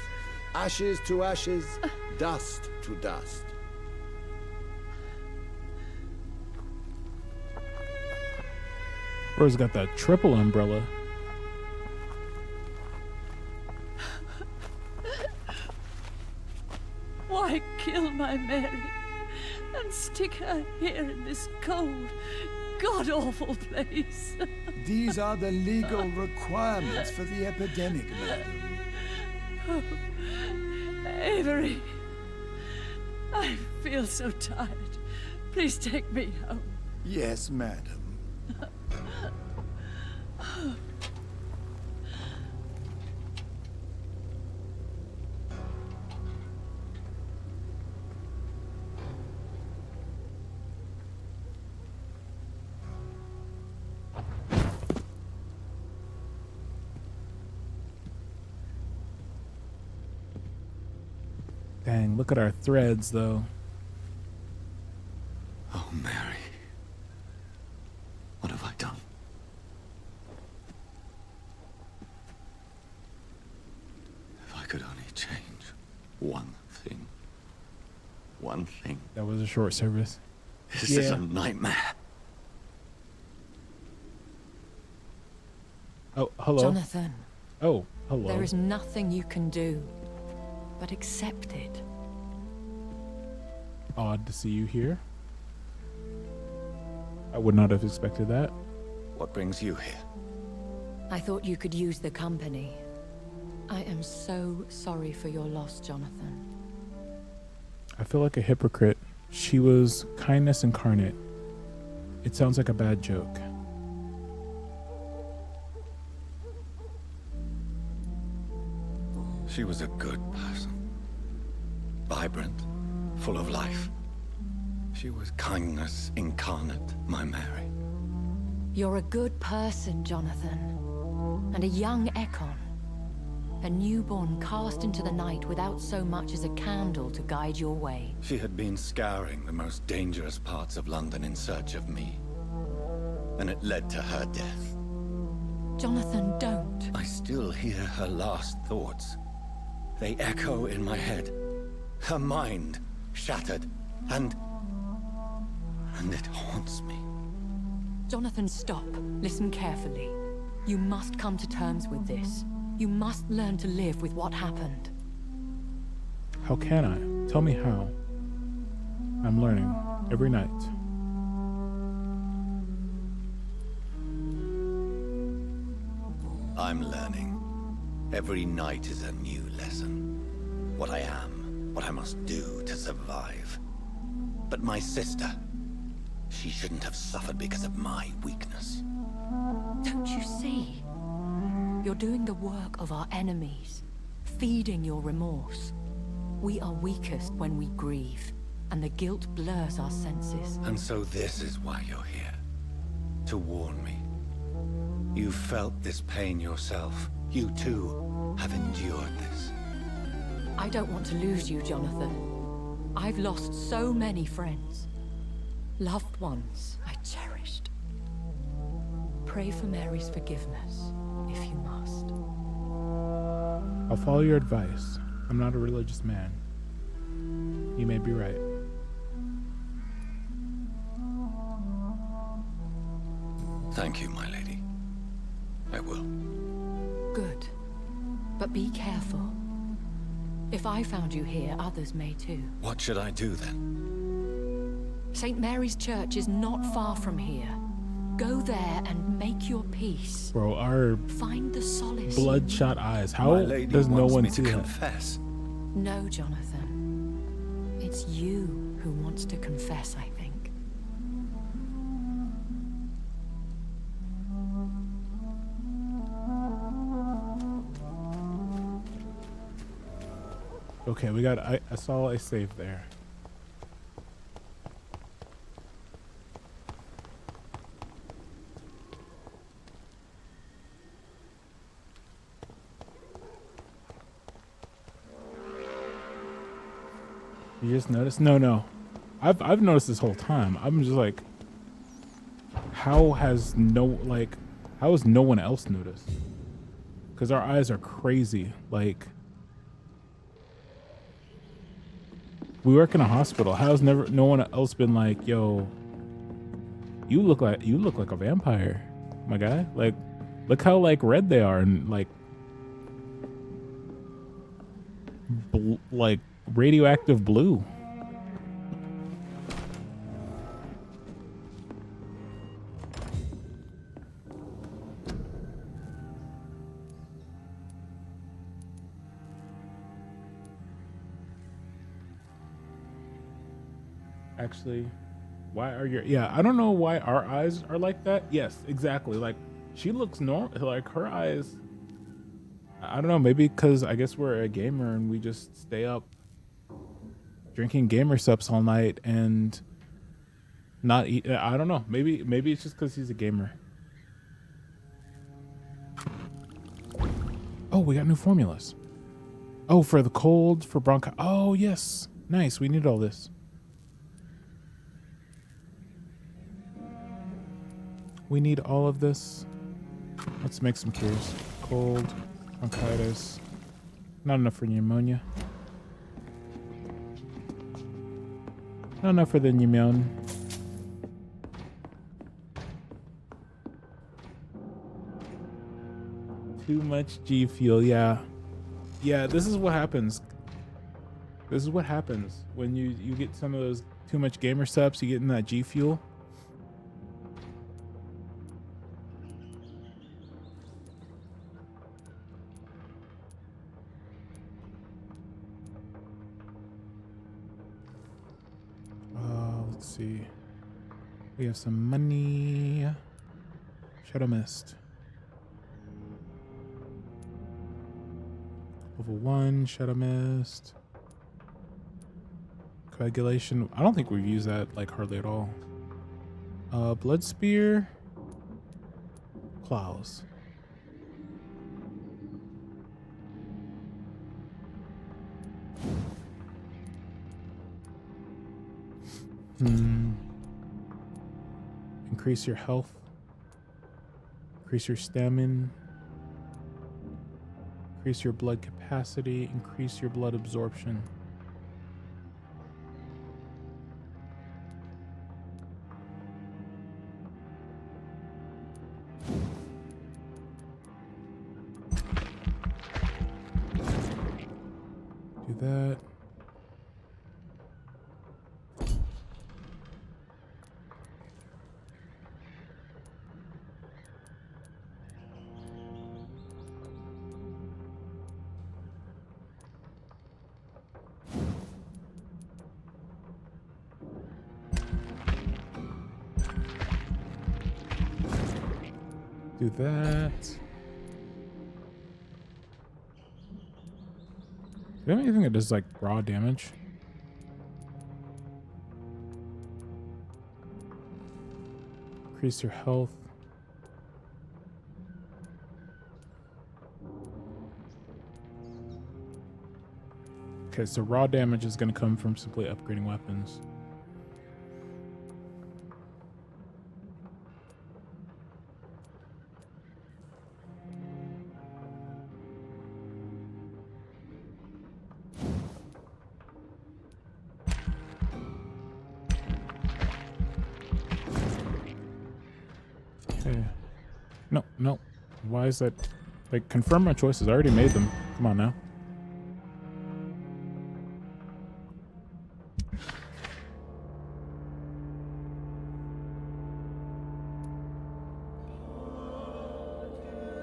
ashes to ashes, dust to dust. Bro's got that triple umbrella. Why kill my Mary and stick her here in this cold, god-awful place? These are the legal requirements for the epidemic, madam. Oh, Avery, I feel so tired. Please take me home. Yes, madam. Dang, look at our threads, though. Oh, Mary. What have I done? If I could only change one thing. One thing. That was a short service. This is a nightmare. Oh, hello. Jonathan. Oh, hello. There is nothing you can do but accept it. Odd to see you here. I would not have expected that. What brings you here? I thought you could use the company. I am so sorry for your loss, Jonathan. I feel like a hypocrite. She was kindness incarnate. It sounds like a bad joke. She was a good person. Vibrant, full of life. She was kindness incarnate, my Mary. You're a good person, Jonathan. And a young Ekon. A newborn cast into the night without so much as a candle to guide your way. She had been scouring the most dangerous parts of London in search of me. And it led to her death. Jonathan, don't. I still hear her last thoughts. They echo in my head. Her mind shattered, and it haunts me. Jonathan, stop. Listen carefully. You must come to terms with this. You must learn to live with what happened. How can I? Tell me how. I'm learning every night. I'm learning. Every night is a new lesson. What I am, what I must do to survive. But my sister, she shouldn't have suffered because of my weakness. Don't you see? You're doing the work of our enemies, feeding your remorse. We are weakest when we grieve, and the guilt blurs our senses. And so this is why you're here. To warn me. You felt this pain yourself. You too have endured this. I don't want to lose you, Jonathan. I've lost so many friends. Loved ones I cherished. Pray for Mary's forgiveness, if you must. I'll follow your advice. I'm not a religious man. You may be right. Thank you, my lady. I will. Good. But be careful. If I found you here, others may too. What should I do then? St. Mary's Church is not far from here. Go there and make your peace. Bro, our Find the solace. bloodshot eyes. My How lady does no wants one me see to that? confess. No, Jonathan. It's you who wants to confess, I think. Okay, we got. I saw a save there. You just noticed? No. I've noticed this whole time. I'm just like, how has no one else noticed? Because our eyes are crazy. Like, we work in a hospital. How's no one else been like, yo, you look like a vampire, my guy? Like, look how like red they are and like like radioactive blue. Actually, why are your I don't know why our eyes are like that. Yes, exactly. Like, she looks normal. Like, her eyes, I don't know, maybe because I guess we're a gamer and we just stay up drinking gamer subs all night and not eat. I don't know. Maybe it's just because he's a gamer. Oh, we got new formulas. Oh, for the cold, for bronchi. Oh, yes. Nice. We need all this. We need all of this. Let's make some cures. Cold, bronchitis. Not enough for pneumonia. Not enough for the pneumonia. Too much G fuel, yeah. Yeah, this is what happens. This is what happens when you get some of those too much gamer subs, you get in that G fuel. Let's see. We have some money. Shadow Mist. Level 1, Shadow Mist. Coagulation. I don't think we've used that like hardly at all. Blood Spear. Claws. Increase your health. Increase your stamina. Increase your blood capacity. Increase your blood absorption. Do that. Do that. Do you have anything that does like raw damage? Increase your health. Okay, so raw damage is going to come from simply upgrading weapons. Okay. No, no. Why is that? Like, confirm my choices. I already made them. Come on now.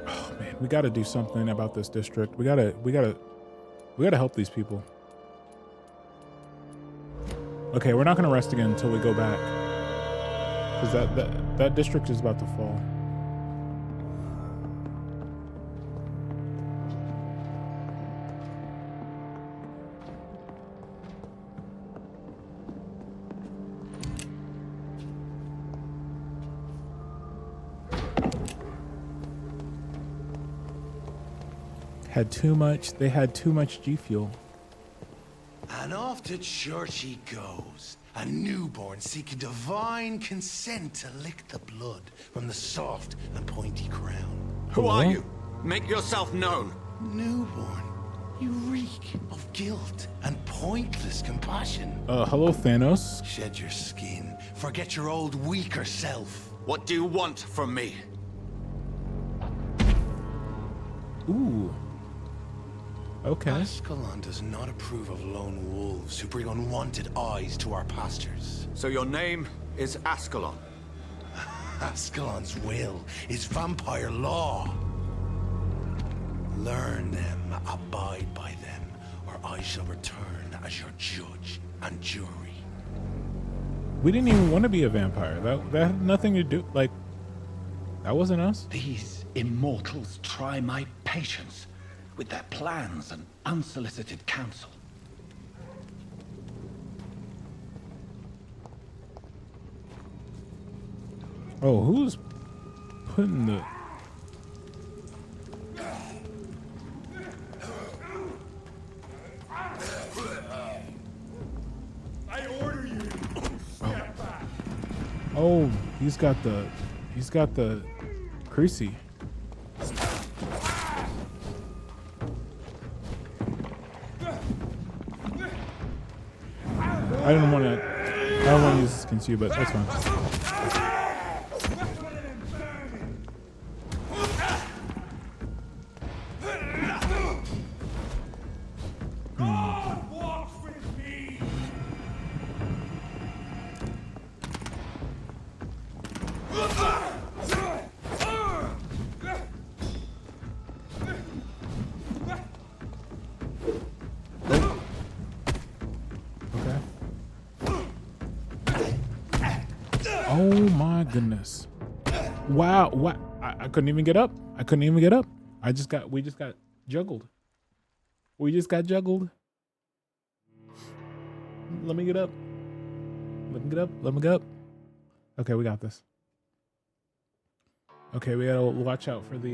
Oh man, we got to do something about this district. We gotta help these people. Okay, we're not gonna rest again until we go back, because that district is about to fall. Had too much. They had too much G fuel. And off to church he goes, a newborn seeking divine consent to lick the blood from the soft and pointy crown. Who are you? Make yourself known. Newborn, you reek of guilt and pointless compassion. Hello, Thanos. Shed your skin. Forget your old weaker self. What do you want from me? Ooh. Okay. Ascalon does not approve of lone wolves who bring unwanted eyes to our pastures. So your name is Ascalon? Ascalon's will is vampire law. Learn them, abide by them, or I shall return as your judge and jury. We didn't even want to be a vampire. That had nothing to do. Like, that wasn't us. These immortals try my patience with their plans and unsolicited counsel. Oh, who's putting the... Oh, he's got the Creasy. I don't want to use this against you, but that's fine. Oh my goodness. Wow. What? I couldn't even get up. I couldn't even get up. We just got juggled. We just got juggled. Let me get up. Let me get up. Let me get up. Okay, we got this. Okay, we gotta watch out for the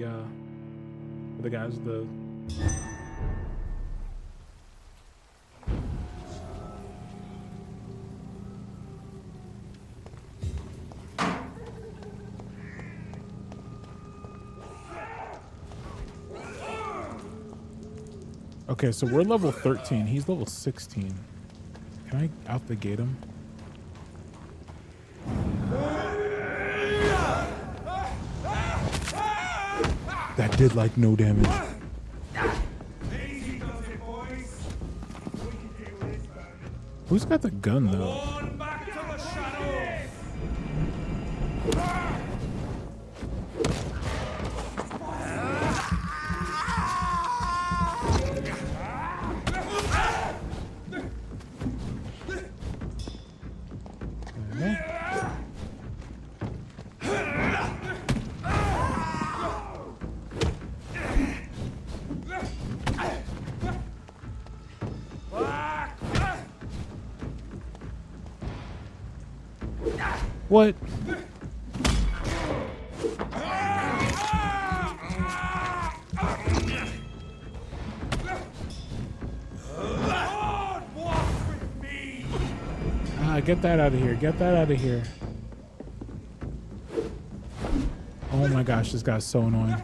guys with the Okay, so we're level 13. He's level 16. Can I out the gate him? That did like no damage. Who's got the gun though? What? Get that out of here. Get that out of here. Oh my gosh, this guy's so annoying.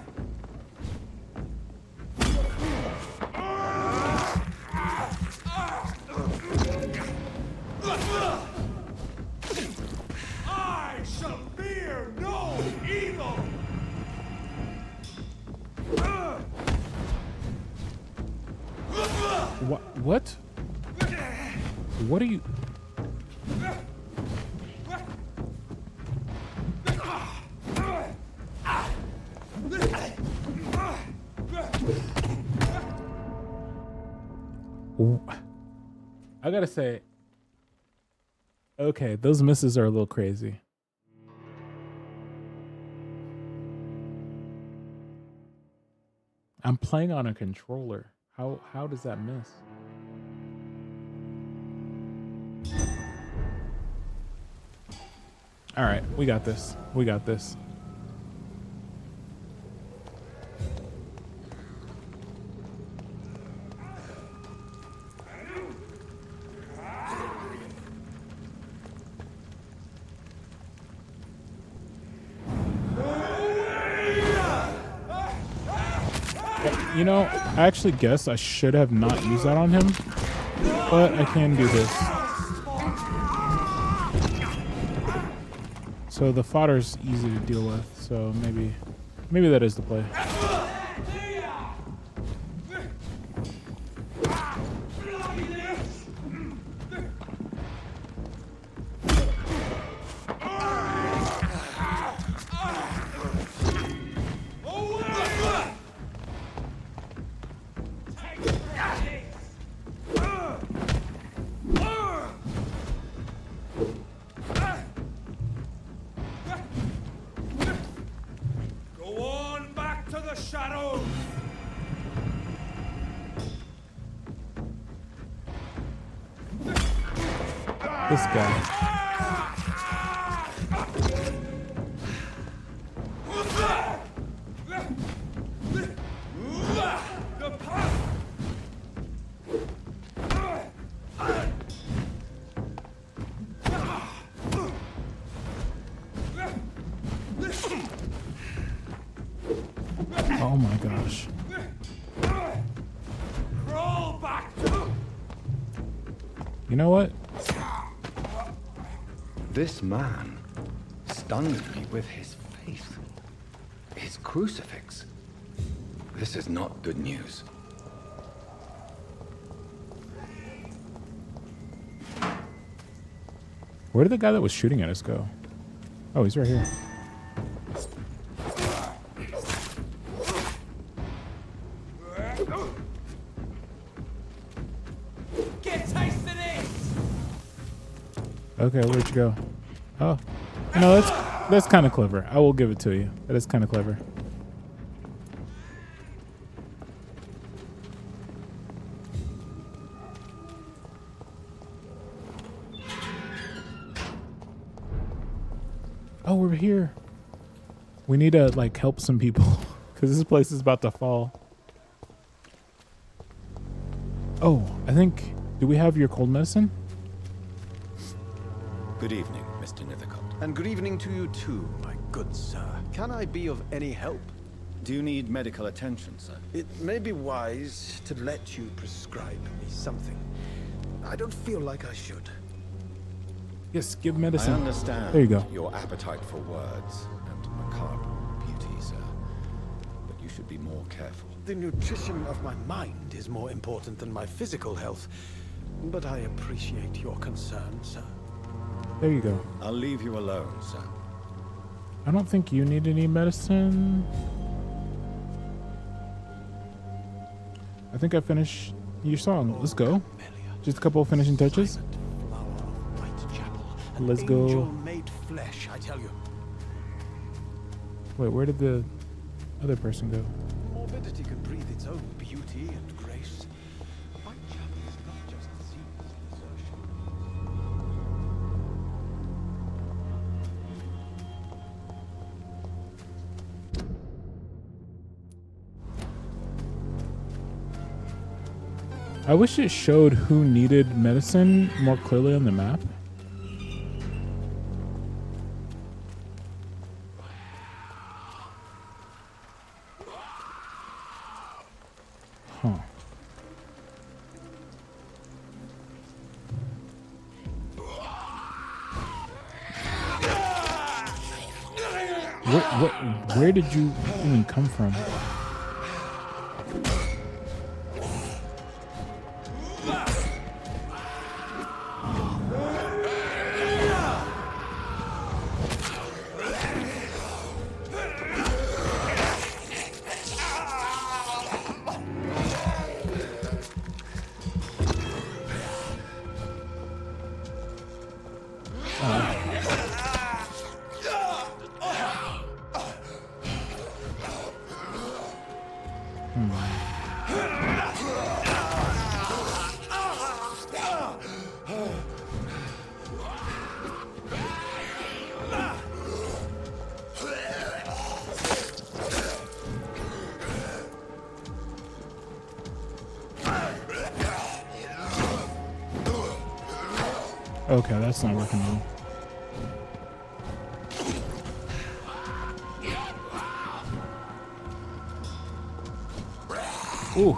I shall fear no evil. What? What are you? I gotta say, okay, those misses are a little crazy. I'm playing on a controller. How does that miss? All right, we got this. We got this. You know, I actually guess I should have not used that on him, but I can do this. So the fodder's easy to deal with, so maybe that is the play. This guy. Oh my gosh. Crawl back. You know what? This man stunned me with his faith. His crucifix. This is not good news. Where did the guy that was shooting at us go? Oh, he's right here. Get a taste of this. Okay, where'd you go? Oh, no, that's kind of clever. I will give it to you. That is kind of clever. Oh, we're here. We need to like help some people because this place is about to fall. Oh, I think. Do we have your cold medicine? Good evening, Mr. Nithercott. And good evening to you too, my good sir. Can I be of any help? Do you need medical attention, sir? It may be wise to let you prescribe me something. I don't feel like I should. Yes, give medicine. I understand There you go. your appetite for words and macabre beauty, sir. But you should be more careful. The nutrition of my mind is more important than my physical health. But I appreciate your concern, sir. There you go. I'll leave you alone, sir. I don't think you need any medicine. I think I finished your song. Let's go. Just a couple of finishing touches. Let's go. Made flesh, I tell you. Wait, where did the other person go? Morbidity can breathe its own beauty and grace. Whitechapel is not just Zeus' desertion. I wish it showed who needed medicine more clearly on the map. Huh. Where did you even come from? Okay, that's not working well. Ooh.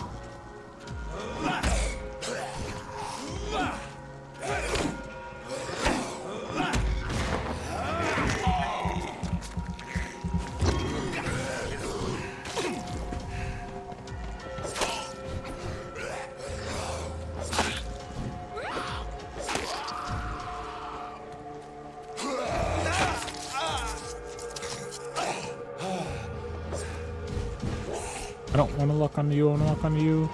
I don't want to lock onto you. I want to lock onto you.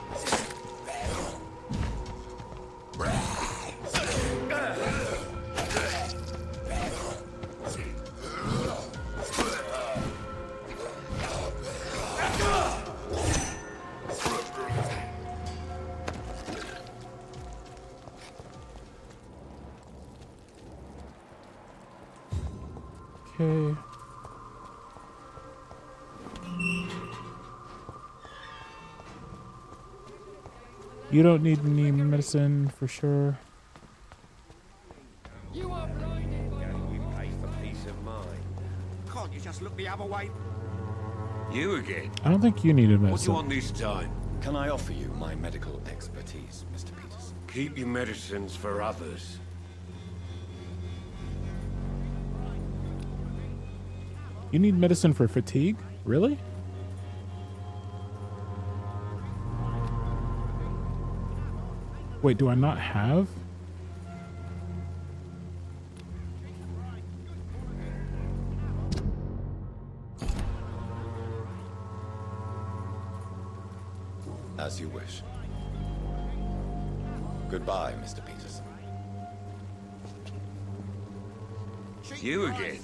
Okay. You don't need any medicine for sure. You are blinded by You pay for peace of mind. Can't you just look the other way? You again? I don't think you needed What do medicine. you want this time? Can I offer you my medical expertise, Mr. Peters? Keep your medicines for others. You need medicine for fatigue? Really? Wait, do I not have? As you wish. Goodbye, Mr. Peters. You again?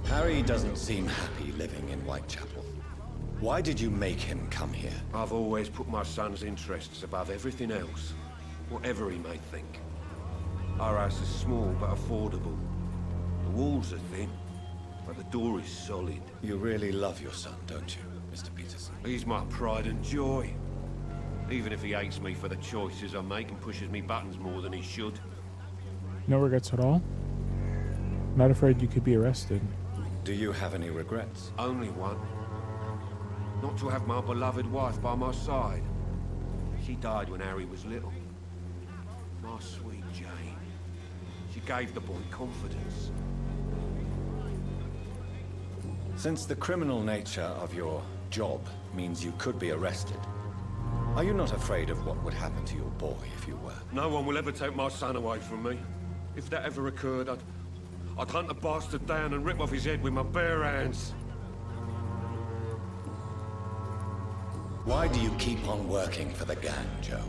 Harry doesn't seem happy living in Whitechapel. Why did you make him come here? I've always put my son's interests above everything else, whatever he may think. Our house is small but affordable. The walls are thin, but the door is solid. You really love your son, don't you, Mr. Peters? He's my pride and joy. Even if he hates me for the choices I make and pushes me buttons more than he should. No regrets at all? Not afraid you could be arrested. Do you have any regrets? Only one. Not to have my beloved wife by my side. She died when Harry was little. My sweet Jane. She gave the boy confidence. Since the criminal nature of your job means you could be arrested, are you not afraid of what would happen to your boy if you were? No one will ever take my son away from me. If that ever occurred, I'd hunt the bastard down and rip off his head with my bare hands. Why do you keep on working for the gang, Joe?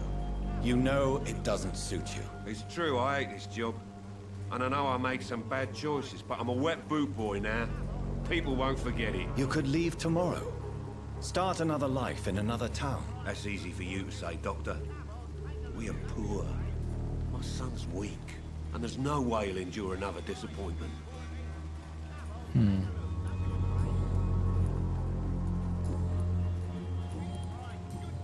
You know it doesn't suit you. It's true, I hate this job. And I know I made some bad choices, but I'm a wet boot boy now. People won't forget it. You could leave tomorrow. Start another life in another town. That's easy for you to say, Doctor. We are poor. My son's weak, and there's no way he'll endure another disappointment.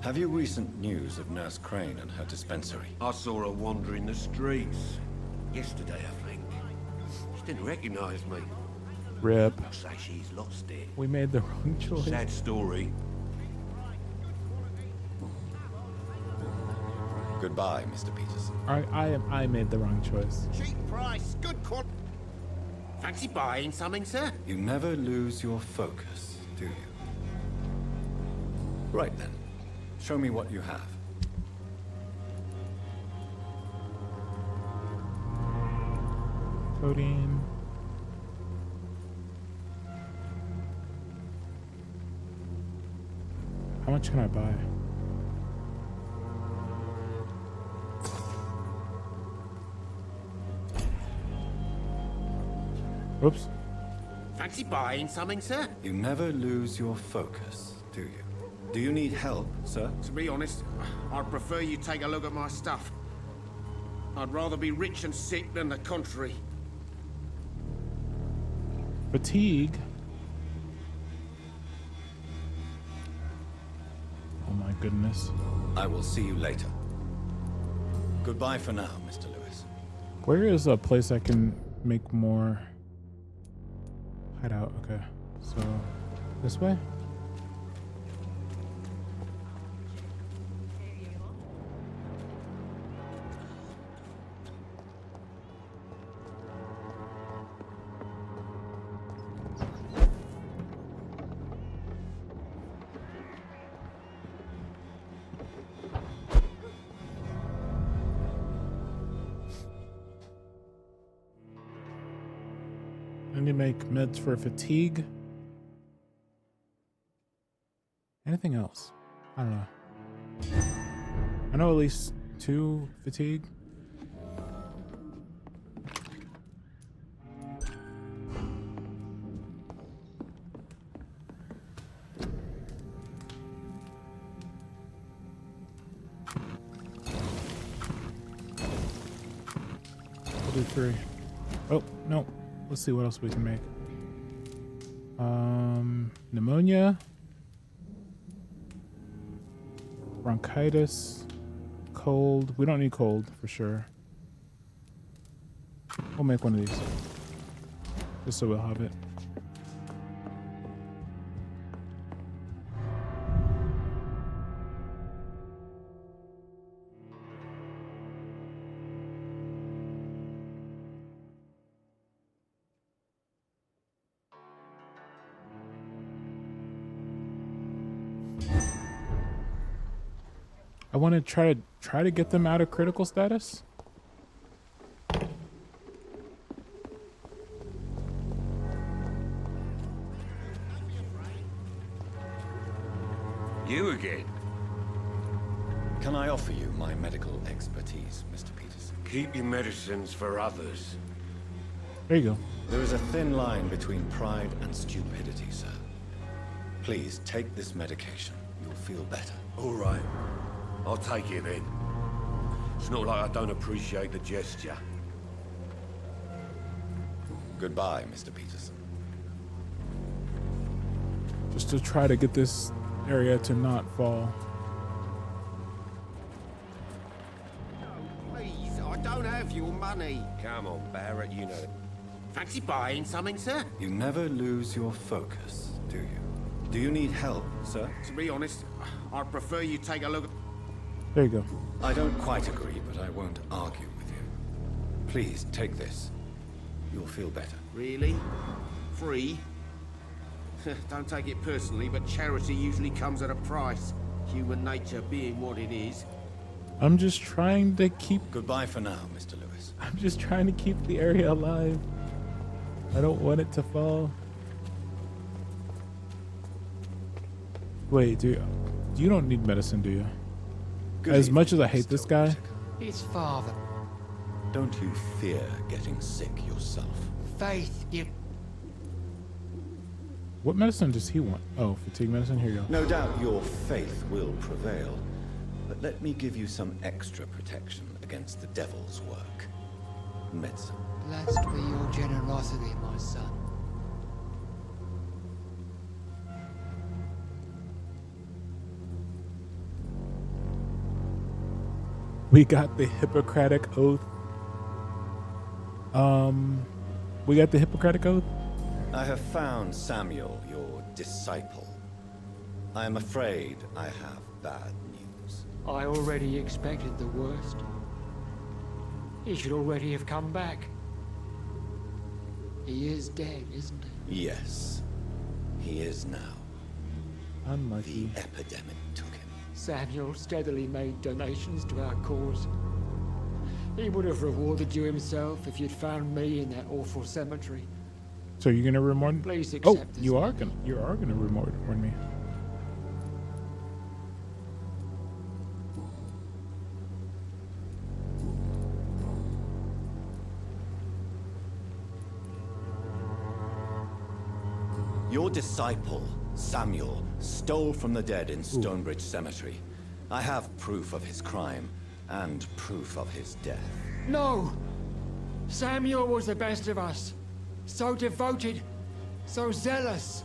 Have you recent news of Nurse Crane and her dispensary? I saw her wandering the streets. Yesterday, I think. She didn't recognize me. Rip. Looks like she's lost it. We made the wrong choice. Sad story. Goodbye, Mr. Peters. I made the wrong choice. Cheap price, good quality. Fancy buying something, sir? You never lose your focus, do you? Right then. Show me what you have. Codeine. How much can I buy? Oops. Fancy buying something, sir? You never lose your focus, do you? Do you need help, sir? To be honest, I'd prefer you take a look at my stuff. I'd rather be rich and sick than the contrary. Fatigue. Oh my goodness. I will see you later. Goodbye for now, Mr. Lewis. Where is a place I can make more hideout? Okay, so this way. I need to make meds for fatigue. Anything else? I don't know. I know at least 2 fatigue. We'll do 3. Oh, no. Let's see what else we can make. Pneumonia, bronchitis, cold. We don't need cold for sure. We'll make one of these. just so we'll have it. I want to try to get them out of critical status. You again? Can I offer you my medical expertise, Mr. Peterson? Keep your medicines for others. There you go. There is a thin line between pride and stupidity, sir. Please take this medication. You'll feel better. All right. I'll take it then. It's not like I don't appreciate the gesture. Goodbye, Mr. Peterson. Just to try to get this area to not fall. Please, I don't have your money. Come on, Barrett, you know. Fancy buying something, sir? You never lose your focus, do you? Do you need help, sir? To be honest, I'd prefer you take a look at... There you go. I don't quite agree, but I won't argue with you. Please, take this. You'll feel better. Really? Free? Don't take it personally, but charity usually comes at a price. Human nature being what it is. I'm just trying to keep... Goodbye for now, Mr. Lewis. I'm just trying to keep the area alive. I don't want it to fall. Wait, you don't need medicine, do you? Good as evening, much as I hate this guy. His father. Don't you fear getting sick yourself? Faith, give. What medicine does he want? Oh, fatigue medicine. Here you go. No doubt your faith will prevail, but let me give you some extra protection against the devil's work. Medicine. Blessed be your generosity, my son. We got the Hippocratic Oath. We got the Hippocratic Oath. I have found Samuel, your disciple. I am afraid I have bad news. I already expected the worst. He should already have come back. He is dead, isn't he? Yes, he is now. Unlucky. The epidemic took him. Samuel steadily made donations to our cause. He would have rewarded you himself if you'd found me in that awful cemetery. So you're gonna reward? Please Oh, accept this. you are gonna reward me. Your disciple, Samuel, stole from the dead in Stonebridge Cemetery. I have proof of his crime and proof of his death. No! Samuel was the best of us. So devoted, so zealous.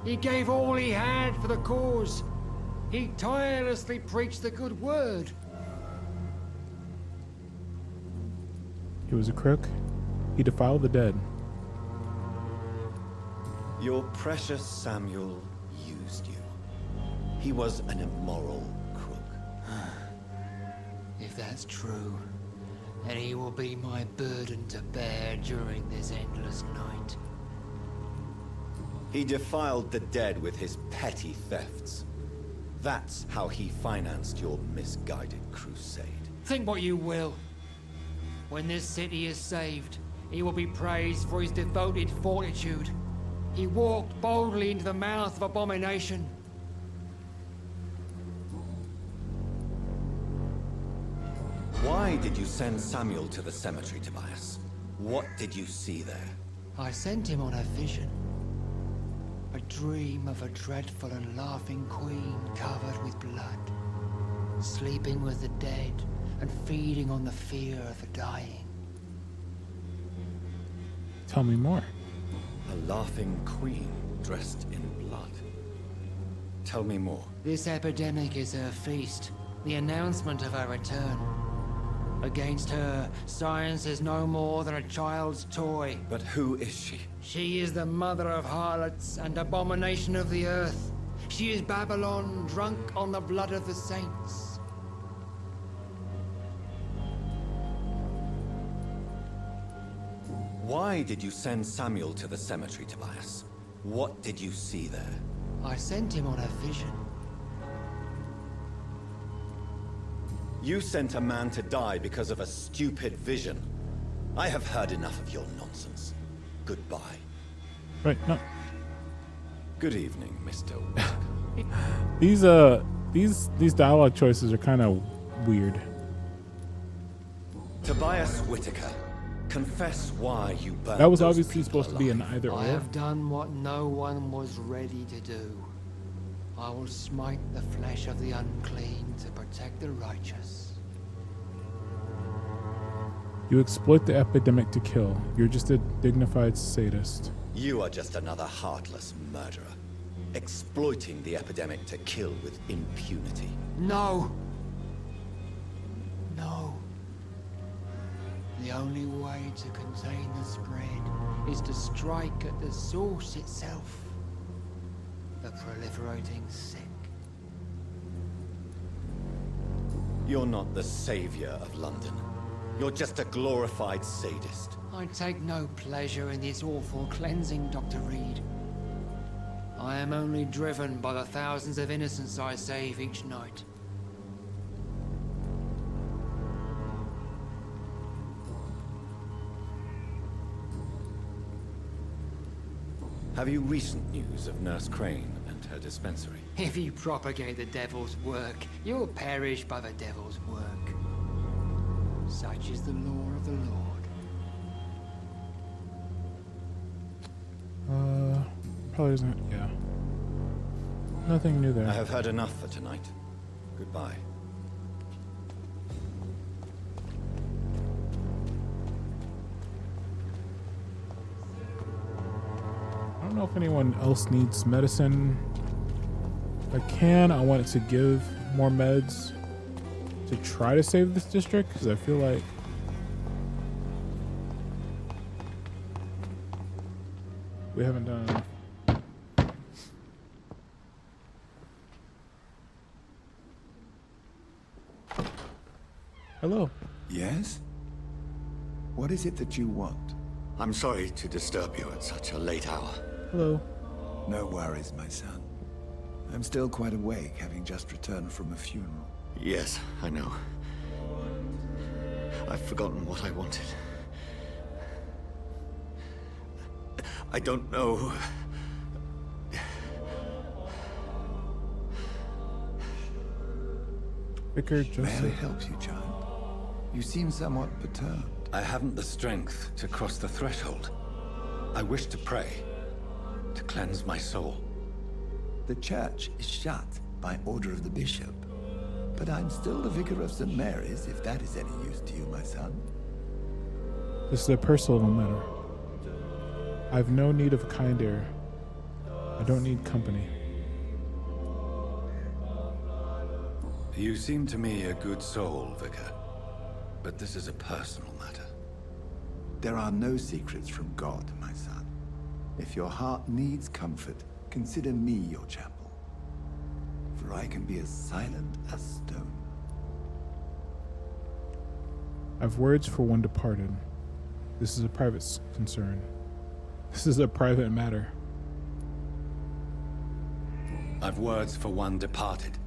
He gave all he had for the cause. He tirelessly preached the good word. He was a crook. He defiled the dead. Your precious Samuel used you. He was an immoral crook. If that's true, then he will be my burden to bear during this endless night. He defiled the dead with his petty thefts. That's how he financed your misguided crusade. Think what you will. When this city is saved, he will be praised for his devoted fortitude. He walked boldly into the mouth of abomination. Why did you send Samuel to the cemetery, Tobias? What did you see there? I sent him on a vision. A dream of a dreadful and laughing queen covered with blood, sleeping with the dead and feeding on the fear of the dying. Tell me more. A laughing queen dressed in blood. Tell me more. This epidemic is her feast, the announcement of her return. Against her, science is no more than a child's toy. But who is she? She is the mother of harlots and abomination of the earth. She is Babylon, drunk on the blood of the saints. Why did you send Samuel to the cemetery, Tobias? What did you see there? I sent him on a vision. You sent a man to die because of a stupid vision. I have heard enough of your nonsense. Goodbye. Right, no. Good evening, Mr. These dialogue choices are kind of weird. Tobias Whitaker, confess why you burned. That was obviously supposed to be an either or. I have done what no one was ready to do. I will smite the flesh of the unclean to protect the righteous. You exploit the epidemic to kill. You're just a dignified sadist. You are just another heartless murderer, exploiting the epidemic to kill with impunity. No! No. The only way to contain the spread is to strike at the source itself. The proliferating sick. You're not the savior of London. You're just a glorified sadist. I take no pleasure in this awful cleansing, Dr. Reed. I am only driven by the thousands of innocents I save each night. Have you recent news of Nurse Crane and her dispensary? If you propagate the devil's work, you'll perish by the devil's work. Such is the law of the Lord. Probably isn't. Yeah. Nothing new there. I have heard enough for tonight. Goodbye. I don't know if anyone else needs medicine. If I want to give more meds to try to save this district, because I feel like we haven't done enough. Hello. Yes? What is it that you want? I'm sorry to disturb you at such a late hour. Hello. No worries, my son. I'm still quite awake, having just returned from a funeral. Yes, I know. I've forgotten what I wanted. I don't know. Vicar May I Joseph. help you, child? You seem somewhat perturbed. I haven't the strength to cross the threshold. I wish to pray, to cleanse my soul. The church is shut by order of the bishop. But I'm still the vicar of St. Mary's, if that is any use to you, my son. This is a personal matter. I have no need of a kind ear. I don't need company. You seem to me a good soul, Vicar. But this is a personal matter. There are no secrets from God, my son. If your heart needs comfort, consider me your chapel. For I can be as silent as stone. I've words for one departed. This is a private concern. This is a private matter. I've words for one departed.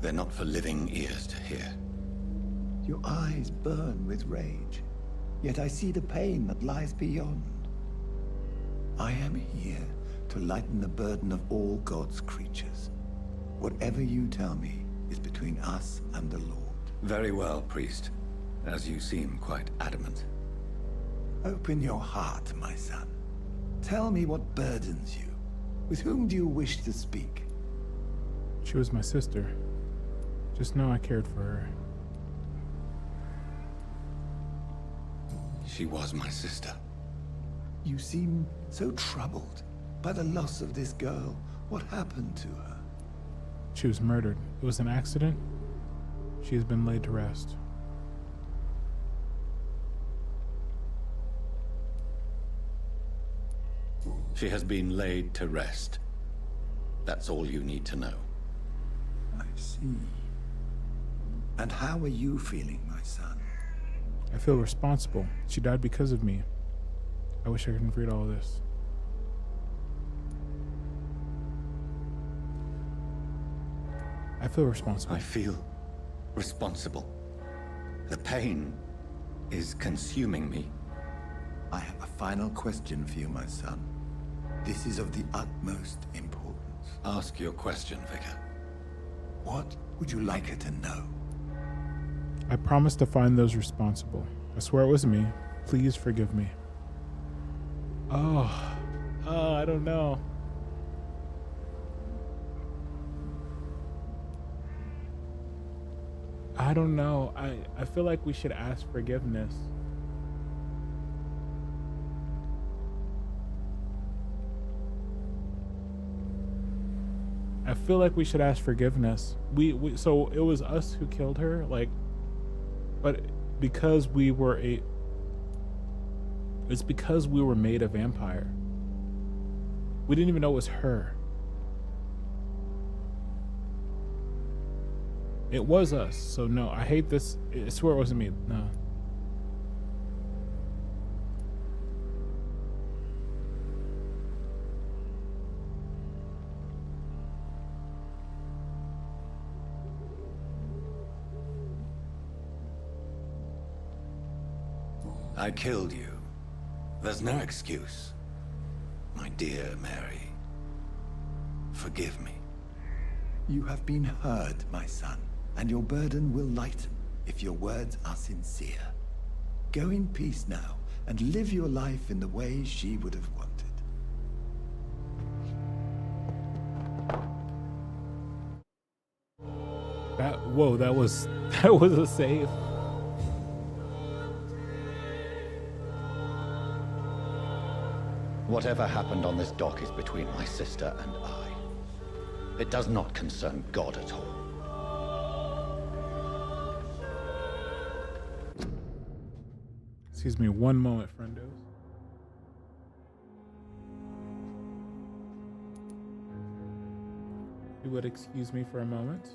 They're not for living ears to hear. Your eyes burn with rage, yet I see the pain that lies beyond. I am here to lighten the burden of all God's creatures. Whatever you tell me is between us and the Lord. Very well, priest. As you seem quite adamant. Open your heart, my son. Tell me what burdens you. With whom do you wish to speak? She was my sister. Just know I cared for her. She was my sister. You seem so troubled by the loss of this girl. What happened to her? She was murdered. It was an accident. She has been laid to rest. She has been laid to rest. That's all you need to know. I see. And how are you feeling, my son? I feel responsible. She died because of me. I wish I could read all this. I feel responsible. I feel responsible. The pain is consuming me. I have a final question for you, my son. This is of the utmost importance. Ask your question, Vicar. What would you like her to know? I promise to find those responsible. I swear it was me. Please forgive me. Oh, I don't know. I don't know. I feel like we should ask forgiveness. I feel like we should ask forgiveness. So it was us who killed her, like, but because we were it's because we were made a vampire. We didn't even know it was her. It was us, so no, I hate this. I swear it wasn't me, no. I killed you. There's no excuse. My dear Mary, forgive me. You have been heard, my son, and your burden will lighten if your words are sincere. Go in peace now, and live your life in the way she would have wanted. That was a save. Whatever happened on this dock is between my sister and I. It does not concern God at all. Excuse me one moment, friendos. You would excuse me for a moment?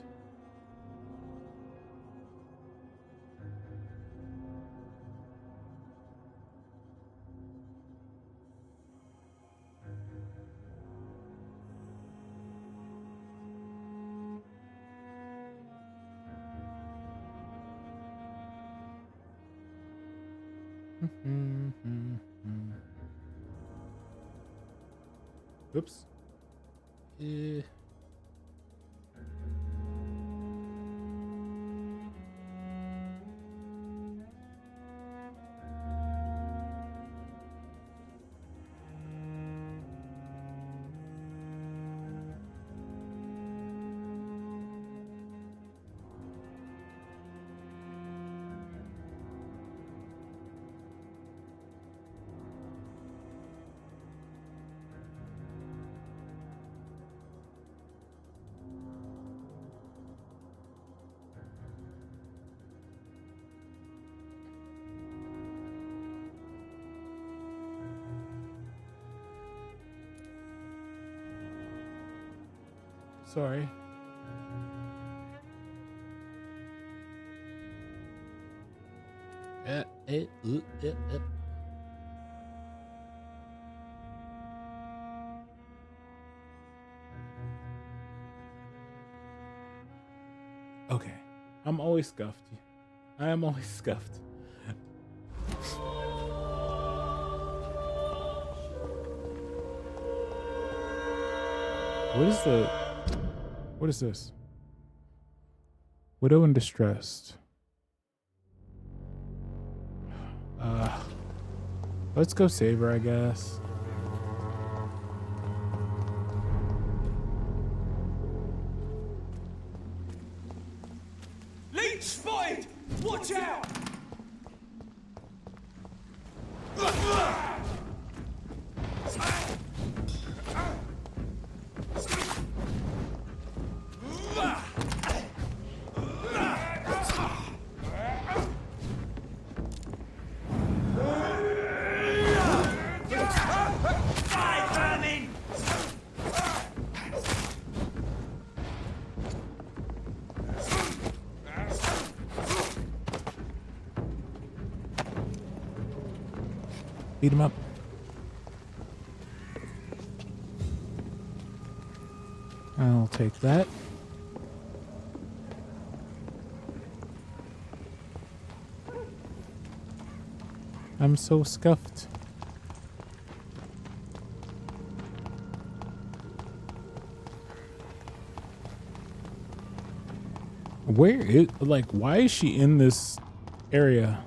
Oops. Sorry. Okay. I'm always scuffed. I am always scuffed. What is this? Widow in distress. Let's go save her, I guess. Leech spotted! Watch out! Beat him up. I'll take that. I'm so scuffed. Where is, like, why is she in this area?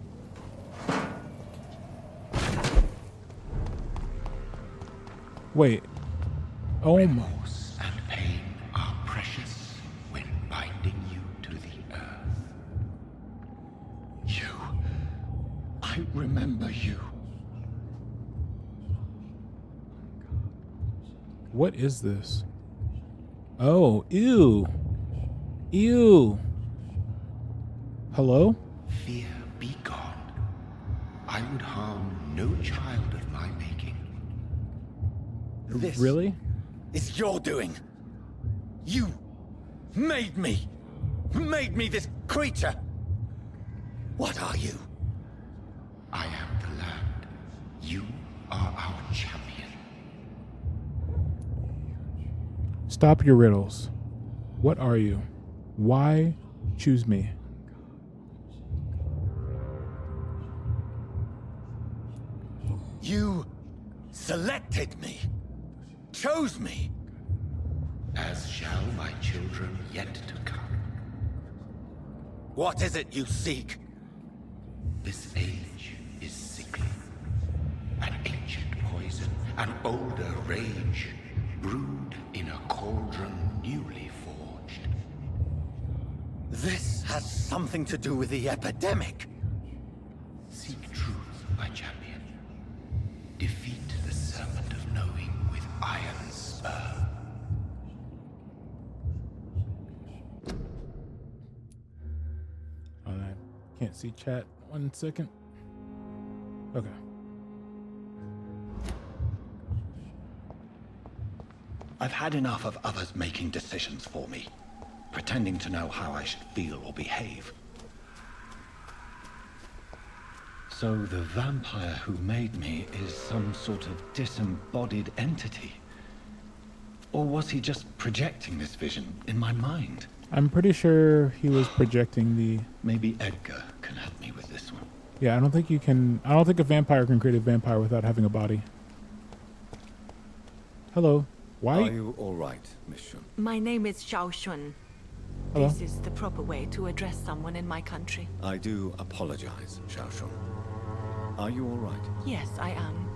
Wait. Oh my. Remorse and pain are precious when binding you to the earth. You. I remember you. What is this? Oh, ew. Ew. Hello? Fear be gone. I would harm no child of my making. This Really? is your doing. You made me. Made me this creature. What are you? I am the land. You are our champion. Stop your riddles. What are you? Why choose me? You selected me. Chose me. As shall my children yet to come. What is it you seek? This age is sickly. An ancient poison, an older rage, brewed in a cauldron newly forged. This has something to do with the epidemic. Seek truth, my champion. Defeat the serpent of knowing with iron spur. I can't see chat. 1 second. Okay. I've had enough of others making decisions for me, pretending to know how I should feel or behave. So the vampire who made me is some sort of disembodied entity? Or was he just projecting this vision in my mind? I'm pretty sure he was projecting the... Maybe Edgar can help me with this one. Yeah, I don't think you can... I don't think a vampire can create a vampire without having a body. Hello. Why? Are you all right, Miss Shun? My name is Xiao Shun. Hello. This is the proper way to address someone in my country. I do apologize, Xiao Shun. Are you all right? Yes, I am.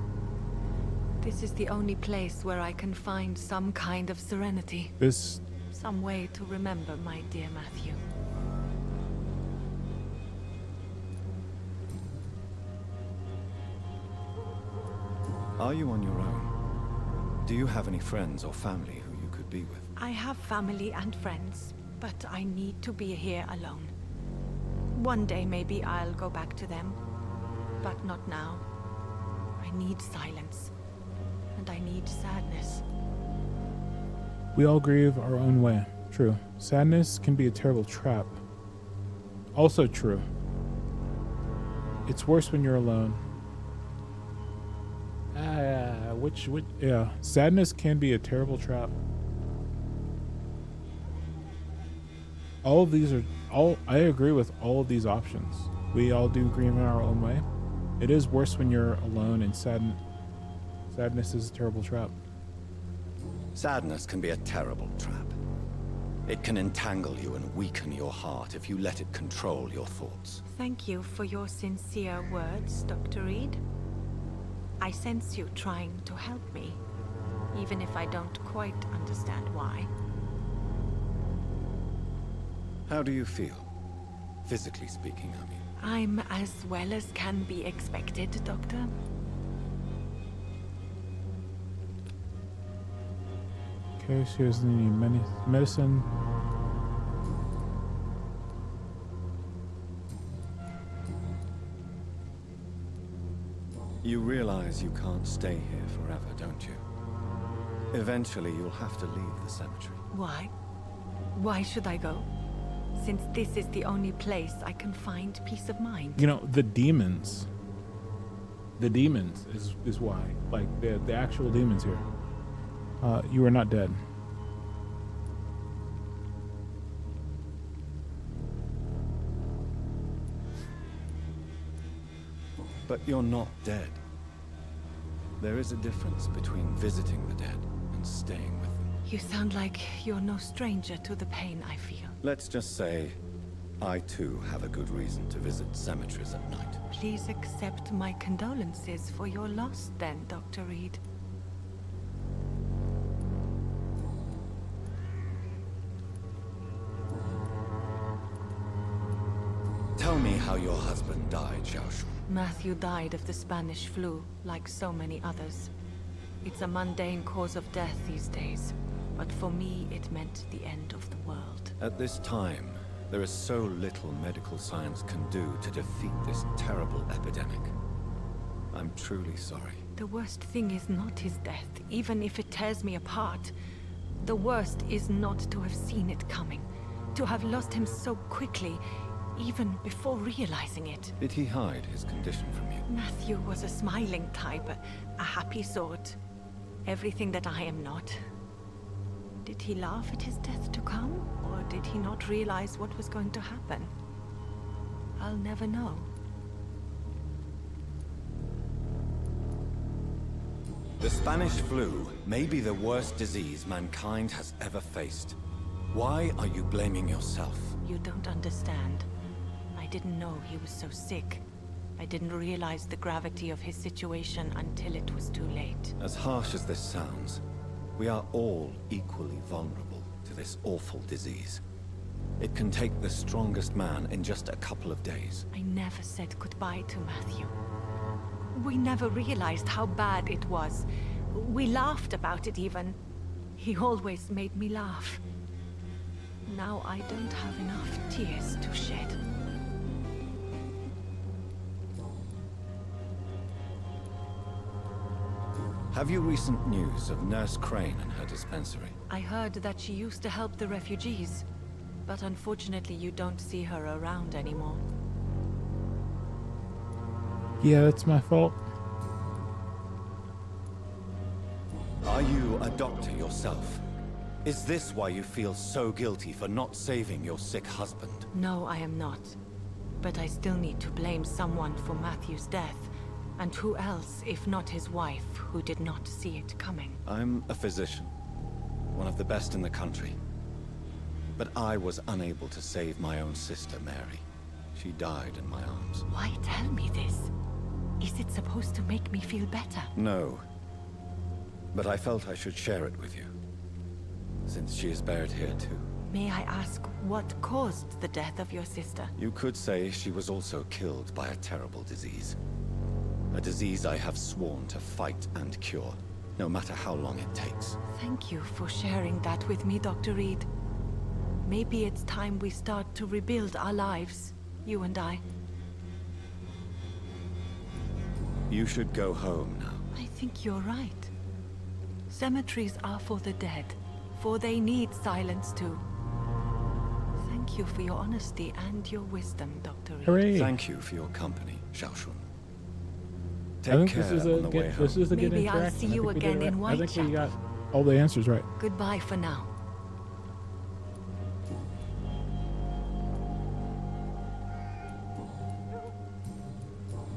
This is the only place where I can find some kind of serenity. This... Some way to remember my dear Matthew. Are you on your own? Do you have any friends or family who you could be with? I have family and friends, but I need to be here alone. One day maybe I'll go back to them, but not now. I need silence, and I need sadness. We all grieve our own way. True. Sadness can be a terrible trap. Also true. It's worse when you're alone. Yeah. Sadness can be a terrible trap. All of these are I agree with all of these options. We all do grieve in our own way. It is worse when you're alone, and sadness is a terrible trap. Sadness can be a terrible trap. It can entangle you and weaken your heart if you let it control your thoughts. Thank you for your sincere words, Dr. Reed. I sense you trying to help me, even if I don't quite understand why. How do you feel? Physically speaking, I mean. I'm as well as can be expected, Doctor. Okay, she doesn't need medicine. You realize you can't stay here forever, don't you? Eventually, you'll have to leave the cemetery. Why? Why should I go? Since this is the only place I can find peace of mind. You know, the demons. The demons is why. Like, the actual demons here. You are not dead. But you're not dead. There is a difference between visiting the dead and staying with them. You sound like you're no stranger to the pain I feel. Let's just say, I too have a good reason to visit cemeteries at night. Please accept my condolences for your loss then, Dr. Reed. Tell me how your husband died, Xiaoshun. Matthew died of the Spanish flu, like so many others. It's a mundane cause of death these days, but for me it meant the end of the world. At this time, there is so little medical science can do to defeat this terrible epidemic. I'm truly sorry. The worst thing is not his death, even if it tears me apart. The worst is not to have seen it coming, to have lost him so quickly, even before realizing it. Did he hide his condition from you? Matthew was a smiling type, a happy sort. Everything that I am not. Did he laugh at his death to come, or did he not realize what was going to happen? I'll never know. The Spanish flu may be the worst disease mankind has ever faced. Why are you blaming yourself? You don't understand. I didn't know he was so sick. I didn't realize the gravity of his situation until it was too late. As harsh as this sounds, we are all equally vulnerable to this awful disease. It can take the strongest man in just a couple of days. I never said goodbye to Matthew. We never realized how bad it was. We laughed about it even. He always made me laugh. Now I don't have enough tears to shed. Have you recent news of Nurse Crane and her dispensary? I heard that she used to help the refugees, but unfortunately you don't see her around anymore. Yeah, that's my fault. Are you a doctor yourself? Is this why you feel so guilty for not saving your sick husband? No, I am not. But I still need to blame someone for Matthew's death. And who else, if not his wife, who did not see it coming? I'm a physician, one of the best in the country. But I was unable to save my own sister, Mary. She died in my arms. Why tell me this? Is it supposed to make me feel better? No. But I felt I should share it with you, since she is buried here too. May I ask what caused the death of your sister? You could say she was also killed by a terrible disease. A disease I have sworn to fight and cure, no matter how long it takes. Thank you for sharing that with me, Dr. Reed. Maybe it's time we start to rebuild our lives, you and I. You should go home now. I think you're right. Cemeteries are for the dead, for they need silence too. Thank you for your honesty and your wisdom, Dr. Reed. Hooray. Thank you for your company, Xiaoshun. I think this is a good Maybe interaction. I'll see you again in I think we got Whitechapel. all the answers right. Goodbye for now.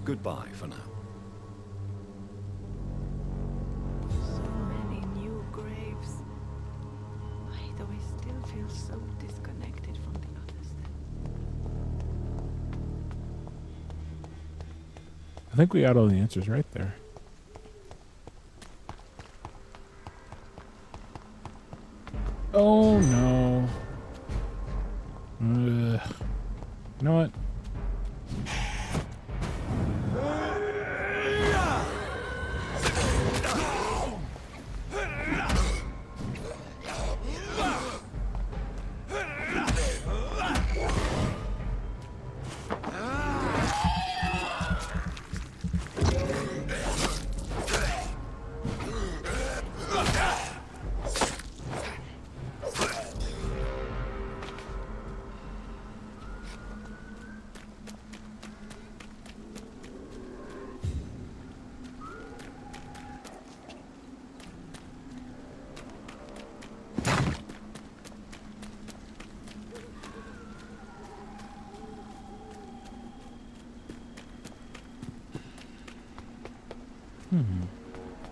Goodbye for now. So many new graves. Why do I still feel so disconnected from the others then? I think we got all the answers right there. Oh no. You know what?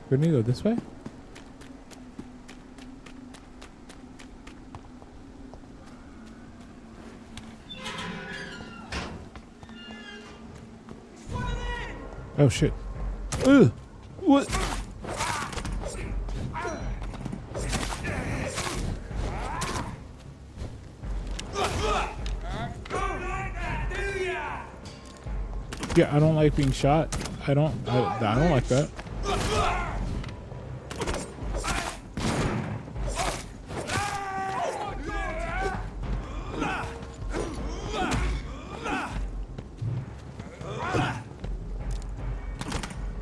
Couldn't we go this way? Oh shit. Ugh! What? Yeah, I don't like being shot. I don't like that.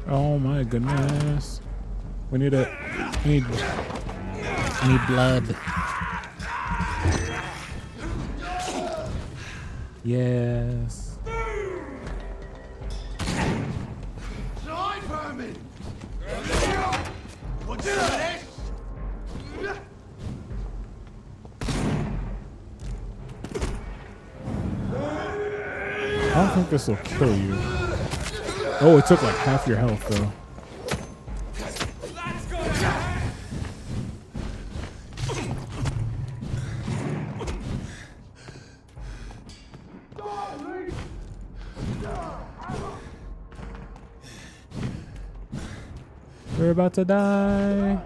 Oh my goodness. I need blood. Yes. I don't think this will kill you. Oh, it took like half your health though. We're about to die.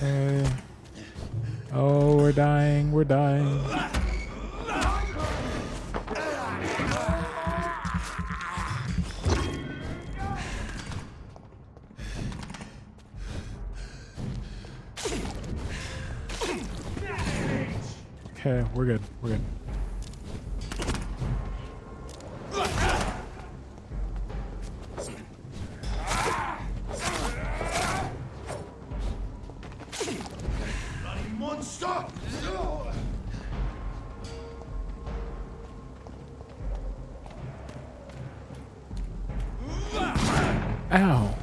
Okay. Oh, we're dying. We're dying. Okay, we're good. We're good. Monster! Ow.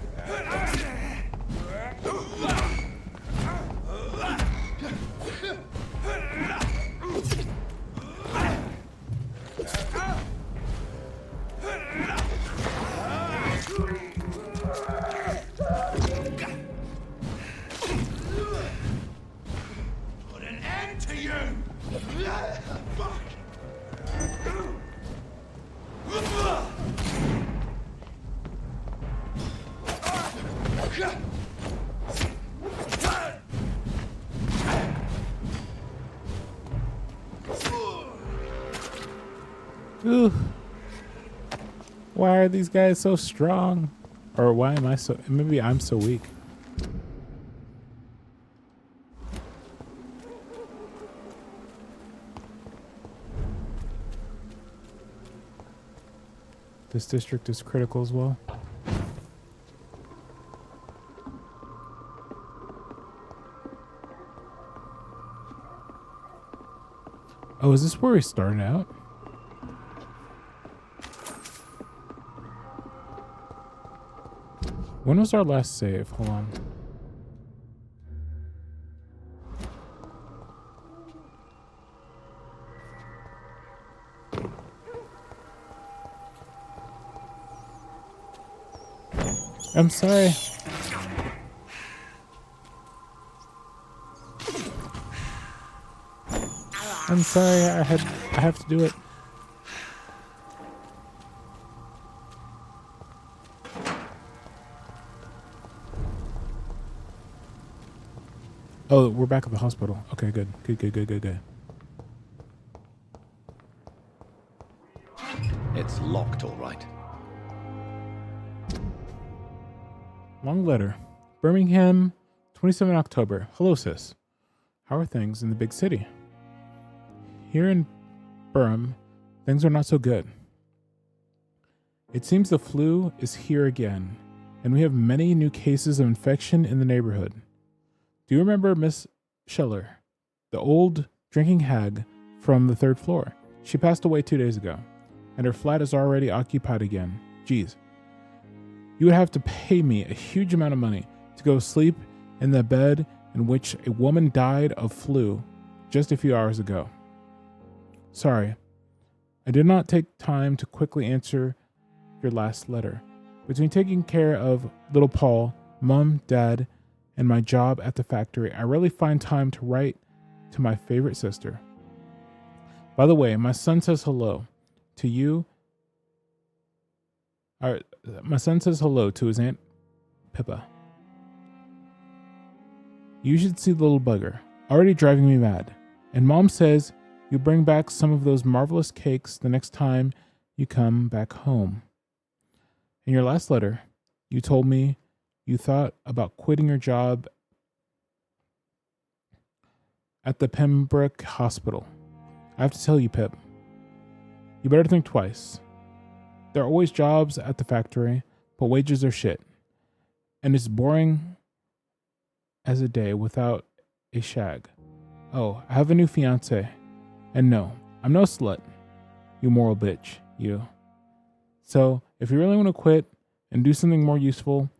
Put an end to you! Fuck! Ooh. Why are these guys so strong? Or why am I so... Maybe I'm so weak. This district is critical as well. Oh, is this where we started out? When was our last save? Hold on. I'm sorry. I'm sorry. I have to do it. Oh, we're back at the hospital. Okay, good. Good. It's locked, all right. Long letter. Birmingham, 27 October. Hello, sis. How are things in the big city? Here in Burham, things are not so good. It seems the flu is here again, and we have many new cases of infection in the neighborhood. Do you remember Miss Scheller, the old drinking hag from the 3rd floor? She passed away 2 days ago, and her flat is already occupied again. Geez. You would have to pay me a huge amount of money to go sleep in the bed in which a woman died of flu just a few hours ago. Sorry, I did not take time to quickly answer your last letter. Between taking care of little Paul, Mom, Dad, and my job at the factory, I rarely find time to write to my favorite sister. By the way, my son says hello to you. My son says hello to his Aunt Pippa. You should see the little bugger, already driving me mad. And Mom says you'll bring back some of those marvelous cakes the next time you come back home. In your last letter, you told me you thought about quitting your job at the Pembroke Hospital. I have to tell you, Pip, you better think twice. There are always jobs at the factory, but wages are shit. And it's boring as a day without a shag. Oh, I have a new fiance. And no, I'm no slut, you moral bitch, you. So, if you really want to quit and do something more useful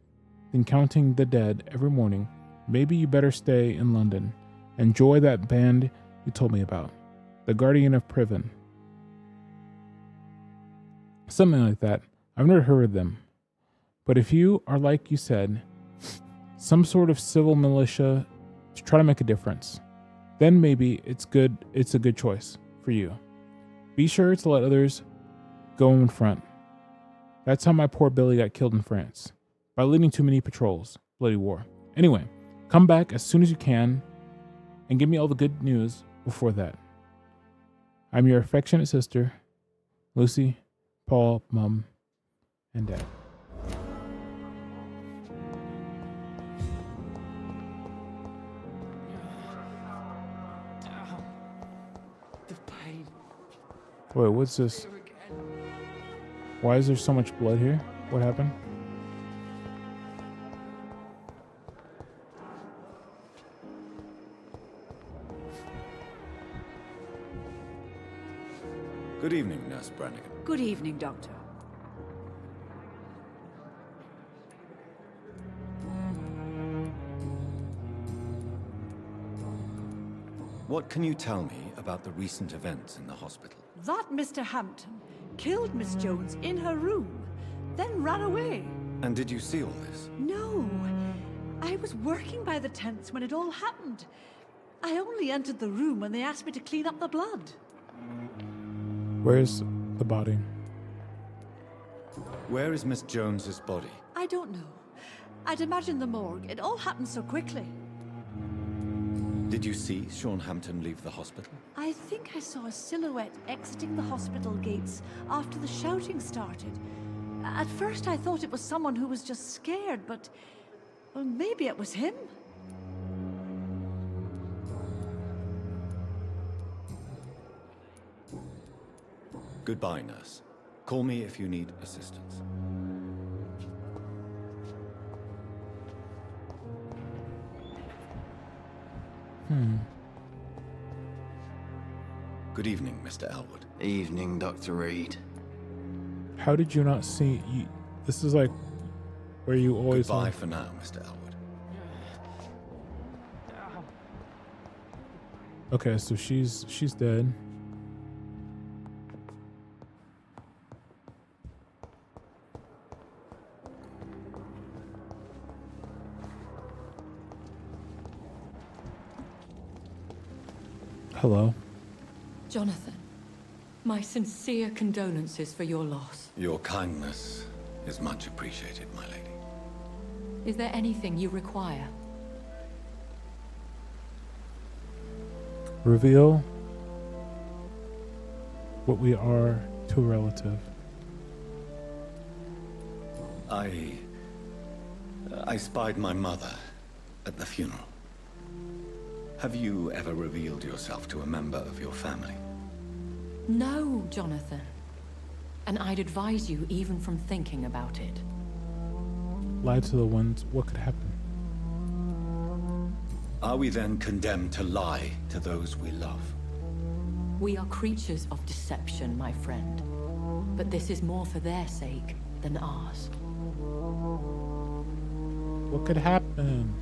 than counting the dead every morning, maybe you better stay in London. Enjoy that band you told me about, the Guardian of Priven. Something like that. I've never heard of them. But if you are, like you said, some sort of civil militia to try to make a difference, then maybe it's a good choice for you. Be sure to let others go in front. That's how my poor Billy got killed in France, by leading too many patrols. Bloody war. Anyway, come back as soon as you can and give me all the good news before that. I'm your affectionate sister, Lucy, Paul, Mom, and Dad. The pain. Wait, what's this? Why is there so much blood here? What happened? Good evening, Nurse Brannigan. Good evening, Doctor. What can you tell me about the recent events in the hospital? That Mr. Hampton killed Miss Jones in her room, then ran away. And did you see all this? No. I was working by the tents when it all happened. I only entered the room when they asked me to clean up the blood. Where's the body? Where is Miss Jones's body? I don't know. I'd imagine the morgue. It all happened so quickly. Did you see Sean Hampton leave the hospital? I think I saw a silhouette exiting the hospital gates after the shouting started. At first I thought it was someone who was just scared, but well, maybe it was him. Goodbye, nurse. Call me if you need assistance. Good evening, Mr. Elwood. Evening, Dr. Reed. How did you not see? This is like where you always. Goodbye for now, Mr. Elwood. Okay, so she's dead. Hello. Jonathan, my sincere condolences for your loss. Your kindness is much appreciated, my lady. Is there anything you require? Reveal what we are to a relative. I spied my mother at the funeral. Have you ever revealed yourself to a member of your family? No, Jonathan. And I'd advise you even from thinking about it. Lie to the ones. What could happen? Are we then condemned to lie to those we love? We are creatures of deception, my friend. But this is more for their sake than ours. What could happen?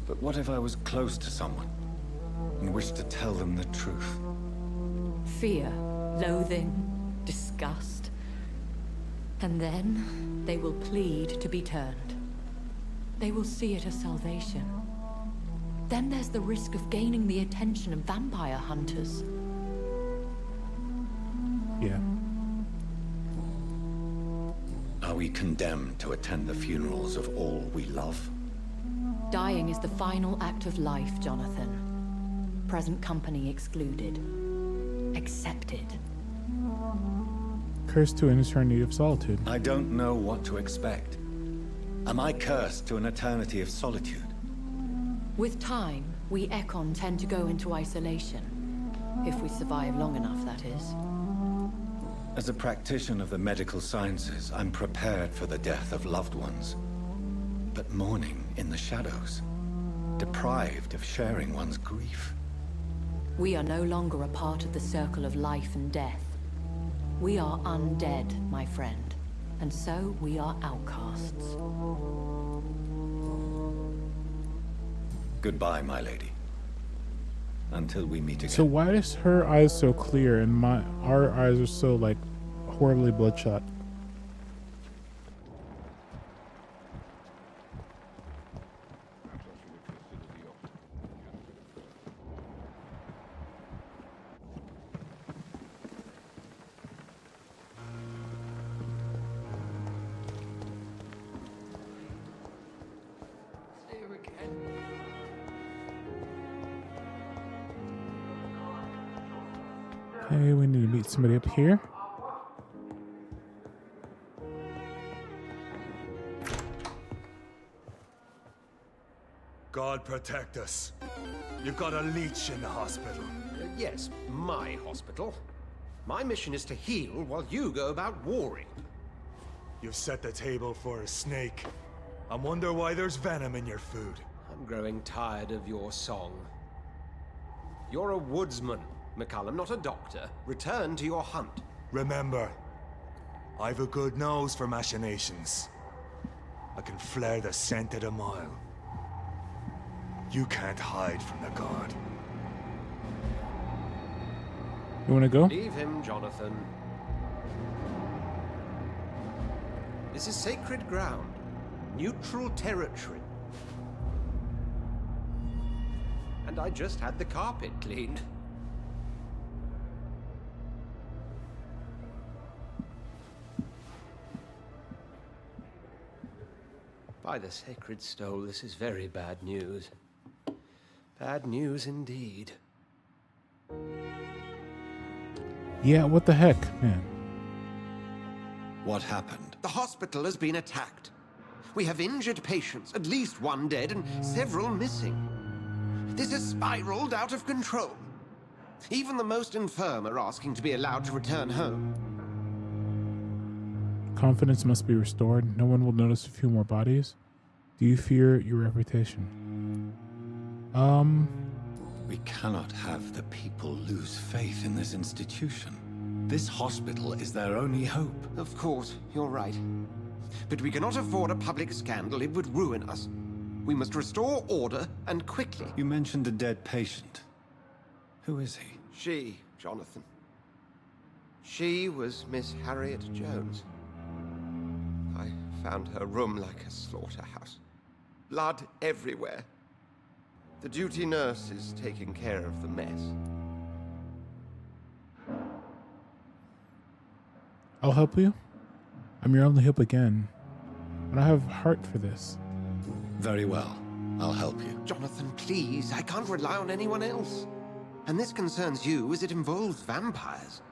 But what if I was close to someone? and wish to tell them the truth. Fear, loathing, disgust. And then they will plead to be turned. They will see it as salvation. Then there's the risk of gaining the attention of vampire hunters. Yeah. Are we condemned to attend the funerals of all we love? Dying is the final act of life, Jonathan. Present company excluded. Accepted. Cursed to an eternity of solitude. I don't know what to expect. Am I cursed to an eternity of solitude? With time, we Ekon tend to go into isolation. If we survive long enough, that is. As a practitioner of the medical sciences, I'm prepared for the death of loved ones. But mourning in the shadows, deprived of sharing one's grief. We are no longer a part of the circle of life and death. We are undead, my friend, and so we are outcasts. Goodbye, my lady. Until we meet again. So why is her eyes so clear and our eyes are so like horribly bloodshot? Okay, we need to meet somebody up here. God protect us. You've got a leech in the hospital. Yes, my hospital. My mission is to heal while you go about warring. You've set the table for a snake. I wonder why there's venom in your food. I'm growing tired of your song. You're a woodsman, McCullum, not a doctor. Return to your hunt. Remember, I've a good nose for machinations. I can flare the scent at a mile. You can't hide from the god. You wanna go? Leave him, Jonathan. This is sacred ground. Neutral territory. And I just had the carpet cleaned. By the sacred stole, this is very bad news. Bad news indeed. Yeah, what the heck, man? What happened? The hospital has been attacked. We have injured patients, at least one dead and several missing. This has spiraled out of control. Even the most infirm are asking to be allowed to return home. Confidence must be restored. No one will notice a few more bodies. Do you fear your reputation? We cannot have the people lose faith in this institution. This hospital is their only hope. Of course, you're right. But we cannot afford a public scandal. It would ruin us. We must restore order, and quickly. You mentioned a dead patient. Who is he? She, Jonathan. She was Miss Harriet Jones. I found her room like a slaughterhouse. Blood everywhere. The duty nurse is taking care of the mess. I'll help you. I'm your only hope again. But I have heart for this. Very well. I'll help you. Jonathan, please. I can't rely on anyone else. And this concerns you as it involves vampires.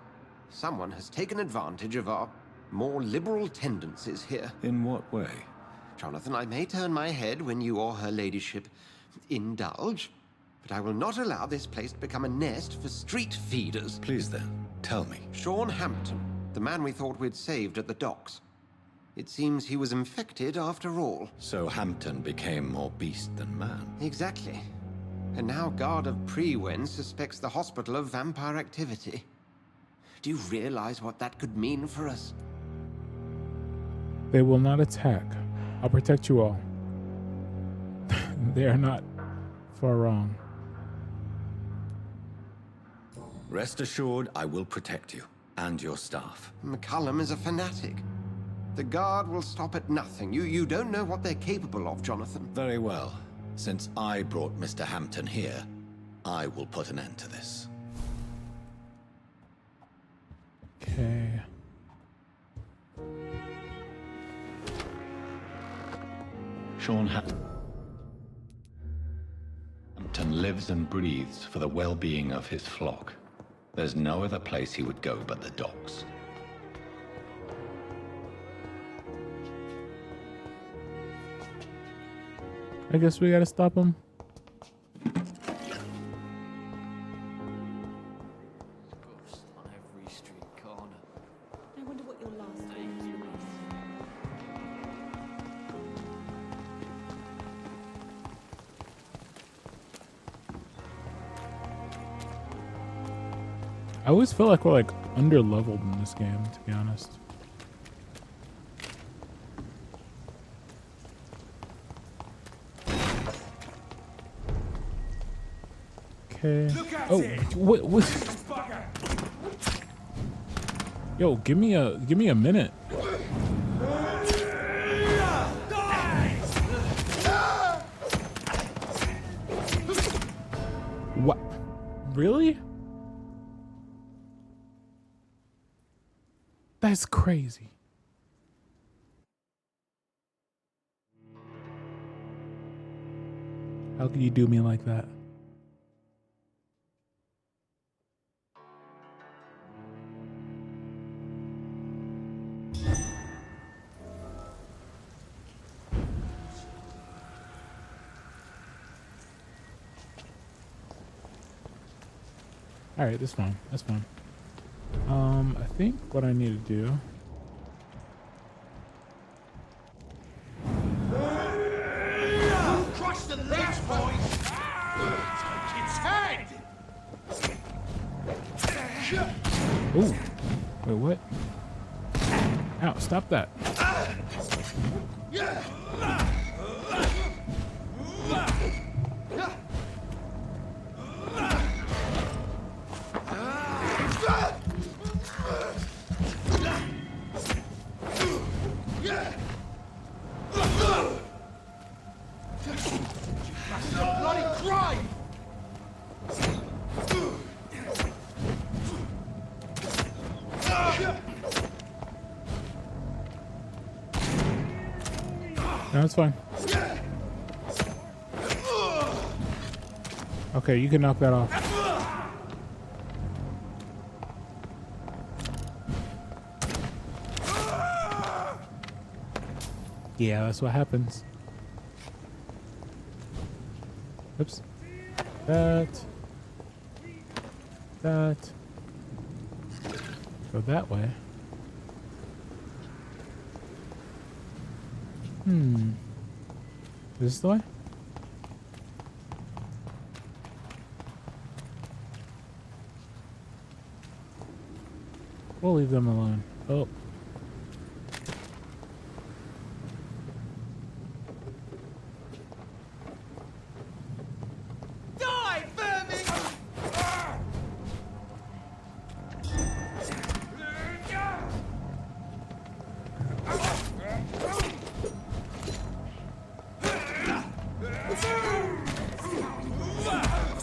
Someone has taken advantage of our more liberal tendencies here. In what way? Jonathan, I may turn my head when you or her ladyship indulge, but I will not allow this place to become a nest for street feeders. Please then, tell me. Sean Hampton, the man we thought we'd saved at the docks. It seems he was infected after all. So Hampton became more beast than man. Exactly. And now Guard of Prewen suspects the hospital of vampire activity. Do you realize what that could mean for us? They will not attack. I'll protect you all. They are not far wrong. Rest assured, I will protect you and your staff. McCullum is a fanatic. The Guard will stop at nothing. You don't know what they're capable of, Jonathan. Very well. Since I brought Mr. Hampton here, I will put an end to this. Okay. Sean Hampton lives and breathes for the well-being of his flock. There's no other place he would go but the docks. I guess we gotta stop him. On every street corner. I wonder what your last name is, Louise. I always feel like we're like under-leveled in this game, to be honest. Okay. Oh, what? Yo, give me a minute. What? Really? That's crazy. How could you do me like that? All right, that's fine. That's fine. I think what I need to do. Crush the legs, boys! Take its head! Ooh. Wait, what? Ow, stop that. No, it's fine. Okay, you can knock that off. Yeah, that's what happens. Oops. That. Go that way. This way? We'll leave them alone. Oh. Die, vermin!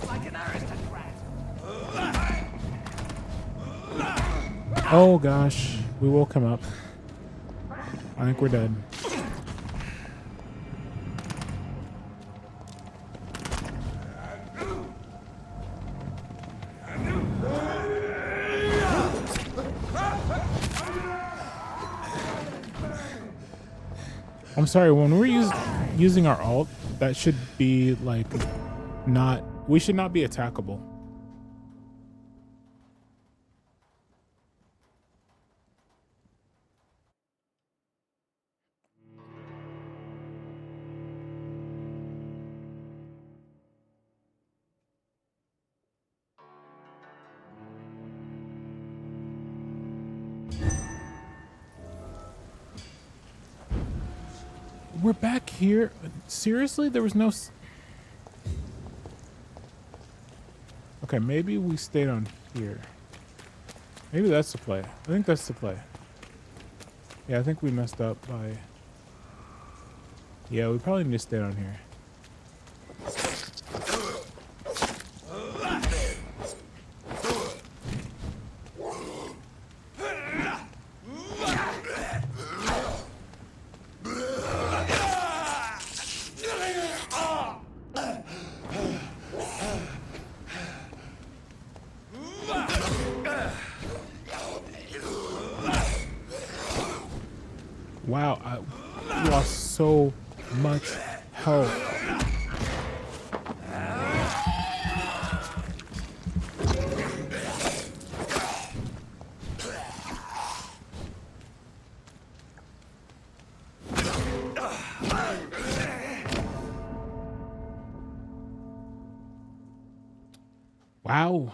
Like an aristocrat. Oh gosh, we woke him up. I think we're dead. I'm sorry, when we're using our ult, that should be like not, we should not be attackable. We're back here. Seriously? There was no... Okay, maybe we stayed on here. Maybe that's the play. I think that's the play. Yeah, I think we messed up by... Yeah, we probably need to stay down here. Wow, I lost so much health. Wow.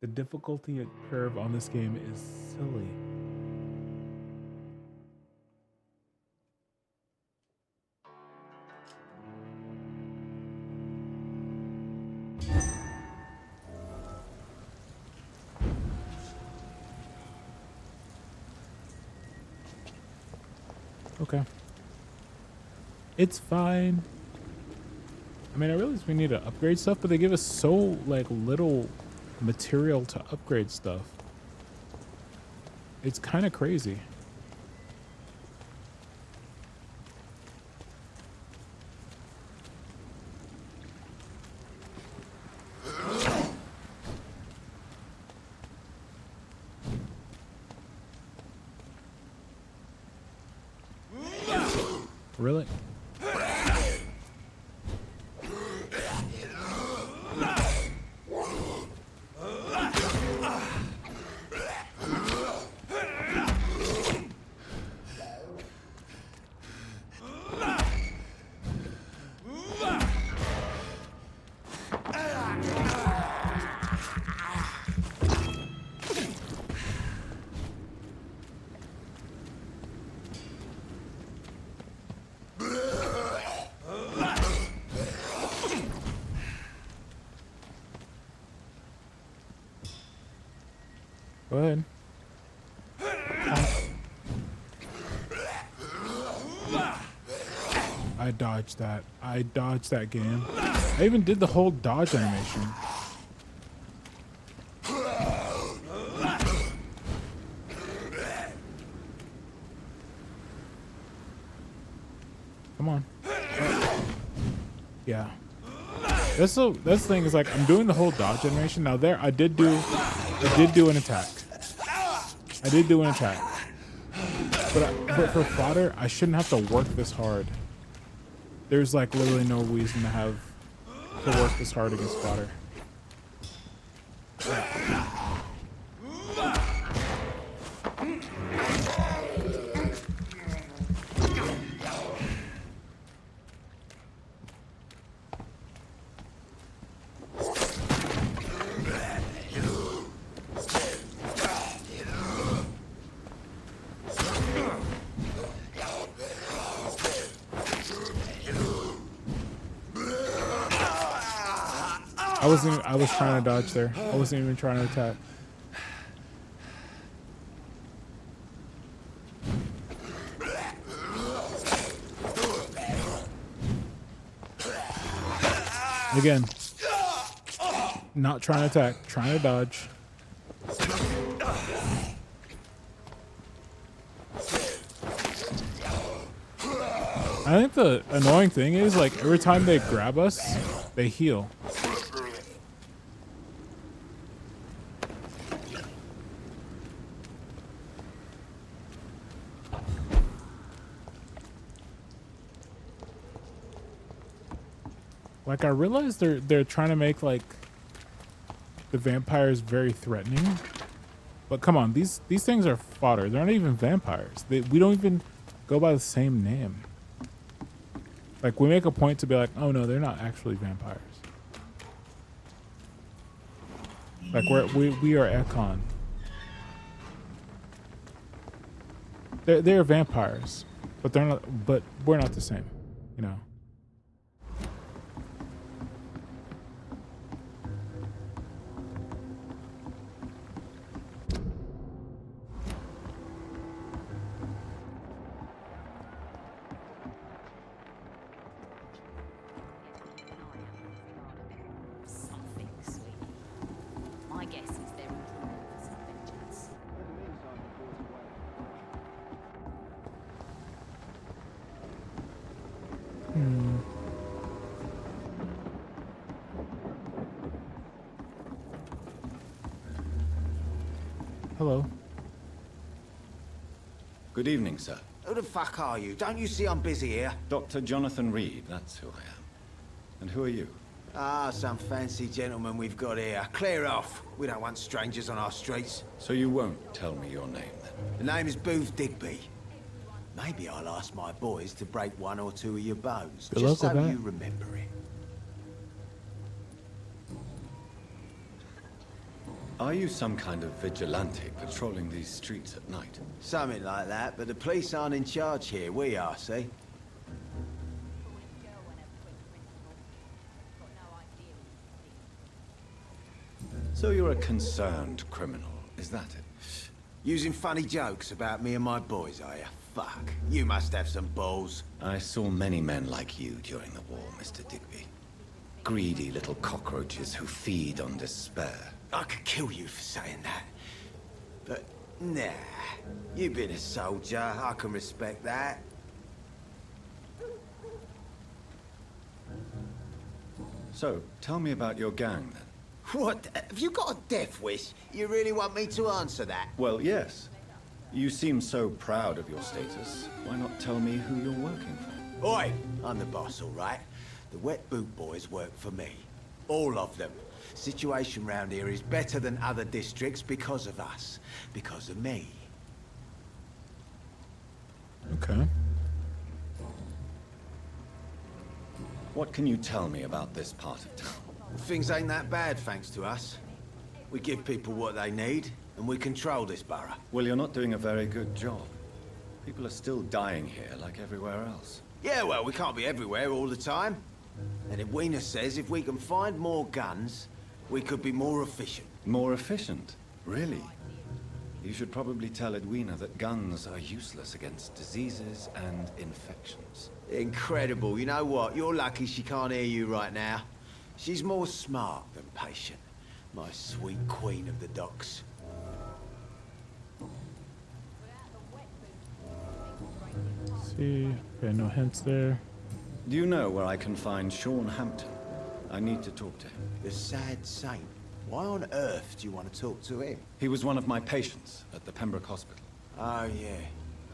The difficulty curve on this game is silly. Okay. It's fine. I mean, I realize we need to upgrade stuff, but they give us so, like, little material to upgrade stuff. It's kind of crazy. Really? Go ahead. I dodged that. I dodged that game. I even did the whole dodge animation. Come on. Yeah. That's the thing is, like, I'm doing the whole dodge animation. Now there I did do an attack. I did do an attack. But for fodder, I shouldn't have to work this hard. There's like literally no reason to work this hard against fodder. I was trying to dodge there. I wasn't even trying to attack. Again, not trying to attack, trying to dodge. I think the annoying thing is, like, every time they grab us, they heal. Like, I realize they're trying to make, like, the vampires very threatening, but come on, these things are fodder. They're not even vampires. We don't even go by the same name. Like, we make a point to be like, oh no, they're not actually vampires. Like, we are Ekon. They're vampires, but they're not. But we're not the same, you know. hello. Good evening, sir. Who the fuck are you? Don't you see I'm busy here? Dr. Jonathan Reed, that's who I am. And who are you? Ah, some fancy gentleman we've got here. Clear off. We don't want strangers on our streets. So you won't tell me your name, then? The name is Booth Digby. Maybe I'll ask my boys to break one or two of your bones, Good just so luck with that. you remember it. Are you some kind of vigilante patrolling these streets at night? Something like that, but the police aren't in charge here. We are, see? So you're a concerned criminal, is that it? Using funny jokes about me and my boys, are you? Fuck. You must have some balls. I saw many men like you during the war, Mr. Digby. Greedy little cockroaches who feed on despair. I could kill you for saying that. But, nah. You've been a soldier. I can respect that. So, tell me about your gang, then. What? Have you got a death wish? You really want me to answer that? Well, yes. You seem so proud of your status. Why not tell me who you're working for? Oi! I'm the boss, all right? The Wet Boot Boys work for me. All of them. Situation round here is better than other districts because of us. Because of me. Okay. What can you tell me about this part of town? Things ain't that bad, thanks to us. We give people what they need, and we control this borough. Well, you're not doing a very good job. People are still dying here like everywhere else. Yeah, well, we can't be everywhere all the time. And Edwina says if we can find more guns, we could be more efficient. More efficient? Really? You should probably tell Edwina that guns are useless against diseases and infections. Incredible. You know what? You're lucky she can't hear you right now. She's more smart than patient. My sweet queen of the docks. See, okay, no hints there. Do you know where I can find Sean Hampton? I need to talk to him. The sad saint. Why on earth do you want to talk to him? He was one of my patients at the Pembroke Hospital. Oh, yeah.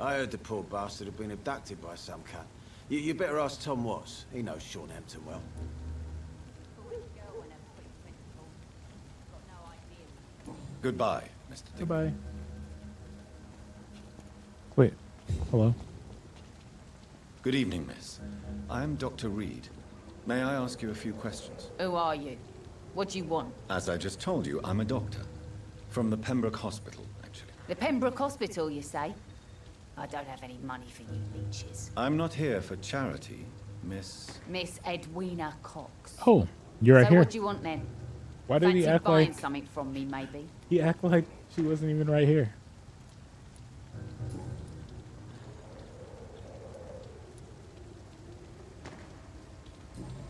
I heard the poor bastard had been abducted by some cunt. You better ask Tom Watts. He knows Sean Hampton well. Goodbye, Mr. Digby. Goodbye. Wait, hello? Good evening, miss. I'm Dr. Reed. May I ask you a few questions? Who are you? What do you want? As I just told you, I'm a doctor. From the Pembroke Hospital, actually. The Pembroke Hospital, you say? I don't have any money for you leeches. I'm not here for charity, Miss... Miss Edwina Cox. Oh, you're right so here. what do you want then? Why did he Fancy act buying like... something from me, maybe? He act like she wasn't even right here.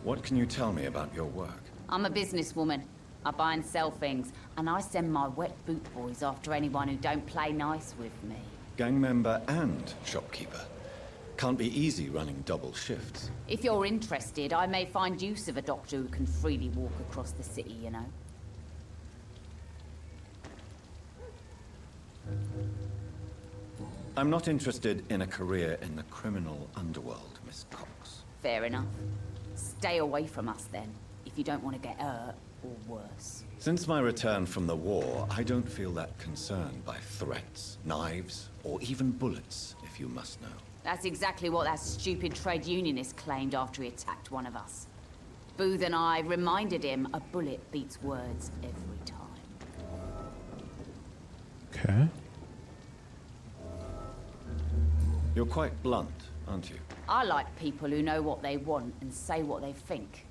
What can you tell me about your work? I'm a businesswoman. I buy and sell things, and I send my wet boot boys after anyone who don't play nice with me. Gang member and shopkeeper. Can't be easy running double shifts. If you're interested, I may find use of a doctor who can freely walk across the city, you know. I'm not interested in a career in the criminal underworld, Miss Cox. Fair enough. Stay away from us then, if you don't want to get hurt, or worse. Since my return from the war, I don't feel that concerned by threats, knives, or even bullets, if you must know. That's exactly what that stupid trade unionist claimed after he attacked one of us. Booth and I reminded him a bullet beats words every time. Okay. You're quite blunt, aren't you? I like people who know what they want and say what they think.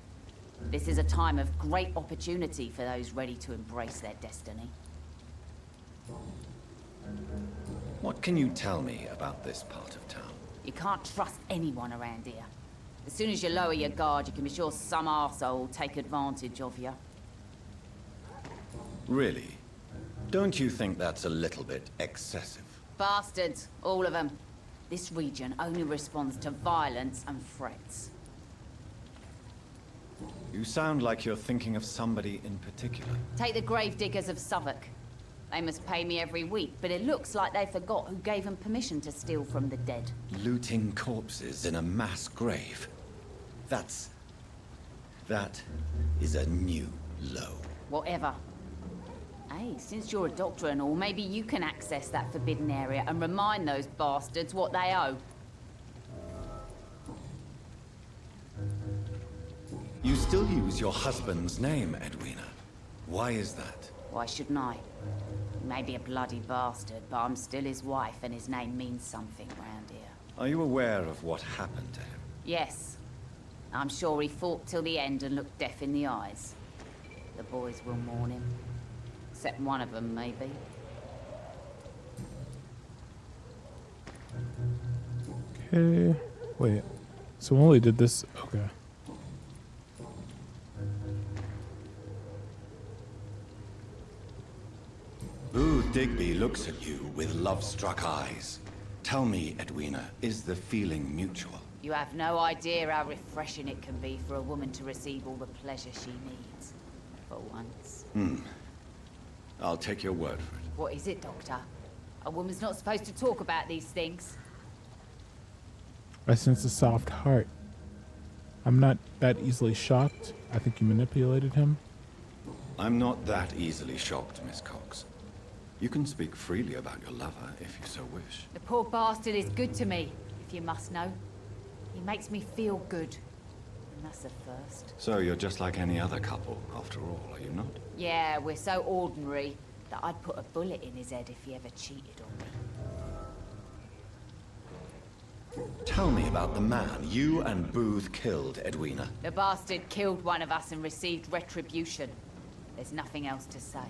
This is a time of great opportunity for those ready to embrace their destiny. What can you tell me about this part of town? You can't trust anyone around here. As soon as you lower your guard, you can be sure some arsehole will take advantage of you. Really? Don't you think that's a little bit excessive? Bastards, all of them. This region only responds to violence and threats. You sound like you're thinking of somebody in particular. Take the gravediggers of Southwark. They must pay me every week, but it looks like they forgot who gave them permission to steal from the dead. Looting corpses in a mass grave. That is a new low. Whatever. Hey, since you're a doctor and all, maybe you can access that forbidden area and remind those bastards what they owe. You still use your husband's name, Edwina. Why is that? Why shouldn't I? He may be a bloody bastard, but I'm still his wife and his name means something round here. Are you aware of what happened to him? Yes. I'm sure he fought till the end and looked death in the eyes. The boys will mourn him. Except one of them, maybe. Okay. Wait. So we only did this. Okay. Booth Digby looks at you with love-struck eyes. Tell me, Edwina, is the feeling mutual? You have no idea how refreshing it can be for a woman to receive all the pleasure she needs. For once. I'll take your word for it. What is it, Doctor? A woman's not supposed to talk about these things. I sense a soft heart. I'm not that easily shocked. I think you manipulated him. I'm not that easily shocked, Miss Cox. You can speak freely about your lover if you so wish. The poor bastard is good to me, if you must know. He makes me feel good. And that's a first. So you're just like any other couple, after all, are you not? Yeah, we're so ordinary that I'd put a bullet in his head if he ever cheated on me. Tell me about the man you and Booth killed, Edwina. The bastard killed one of us and received retribution. There's nothing else to say.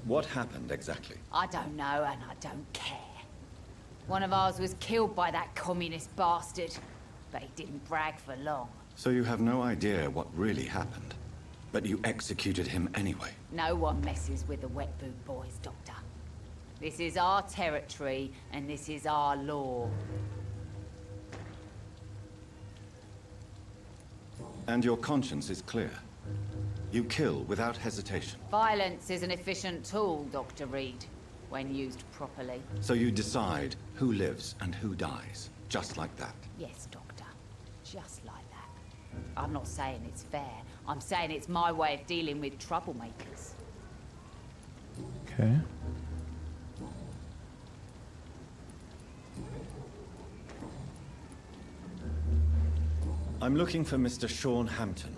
What happened exactly? I don't know and I don't care. One of ours was killed by that communist bastard, but he didn't brag for long. So you have no idea what really happened, but you executed him anyway. No one messes with the Wet Boot Boys, Doctor. This is our territory, and this is our law. And your conscience is clear. You kill without hesitation. Violence is an efficient tool, Dr. Reed, when used properly. So you decide who lives and who dies, just like that. Yes, Doctor. Just like that. I'm not saying it's fair. I'm saying it's my way of dealing with troublemakers. Okay. I'm looking for Mr. Sean Hampton.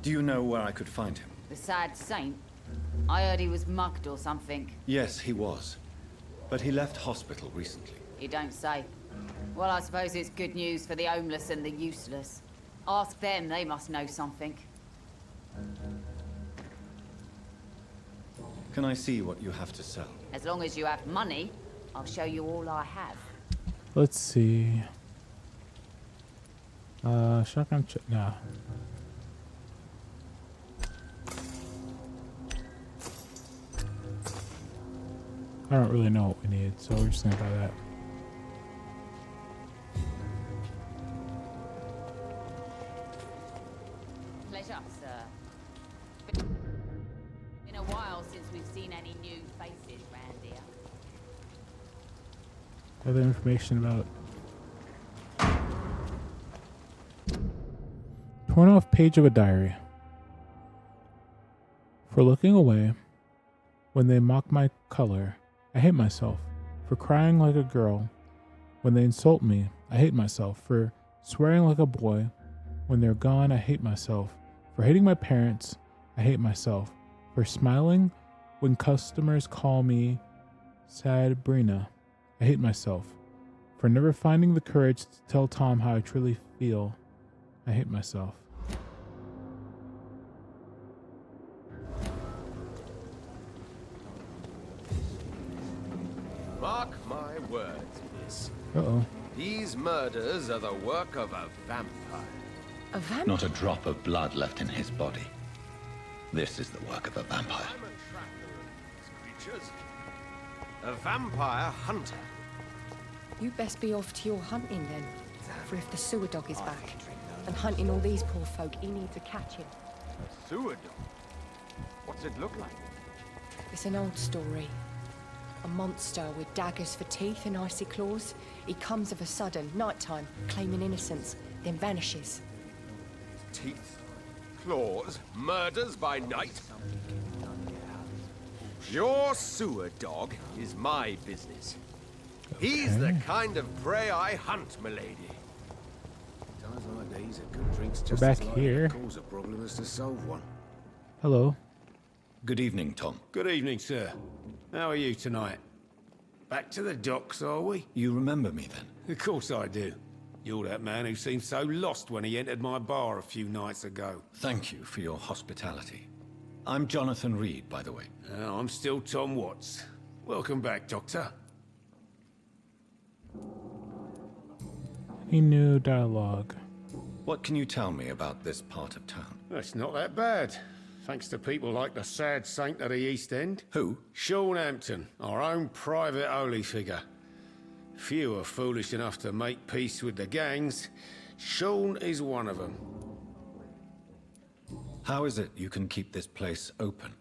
Do you know where I could find him? The sad saint? I heard he was mugged or something. Yes, he was. But he left hospital recently. You don't say. Well, I suppose it's good news for the homeless and the useless. Ask them, they must know something. Can I see what you have to sell? As long as you have money, I'll show you all I have. Let's see. Shotgun nah. I don't really know what we need, so we're just gonna buy that. Pleasure, sir. Been a while since we've seen any new faces round here. Other information about torn off page of a diary. For looking away when they mock my color, I hate myself. For crying like a girl when they insult me, I hate myself. For swearing like a boy when they're gone, I hate myself. For hating my parents, I hate myself. For smiling when customers call me Sabrina, I hate myself. For never finding the courage to tell Tom how I truly feel, I hate myself. Mark my words, miss. Uh-oh. These murders are the work of a vampire. A vampire? Not a drop of blood left in his body. This is the work of a vampire. I'm a tracker of these creatures. A vampire hunter. You best be off to your hunting then. For if the sewer dog is back and hunting all these poor folk, he needs to catch him. A sewer dog? What's it look like? It's an old story. A monster with daggers for teeth and icy claws. He comes of a sudden, nighttime, claiming innocence, then vanishes. Teeth, claws, murders by night. Your sewer dog is my business. He's the kind of prey I hunt, milady. Times like these, a good drink's We're just back as likely here. to cause a problem as to solve one. Hello. Good evening, Tom. Good evening, sir. How are you tonight? Back to the docks, are we? You remember me then? Of course I do. You're that man who seemed so lost when he entered my bar a few nights ago. Thank you for your hospitality. I'm Jonathan Reed, by the way. I'm still Tom Watts. Welcome back, Doctor. Any new dialogue? What can you tell me about this part of town? It's not that bad. Thanks to people like the sad saint of the East End. Who? Sean Hampton, our own private holy figure. Few are foolish enough to make peace with the gangs. Sean is one of them. How is it you can keep this place open?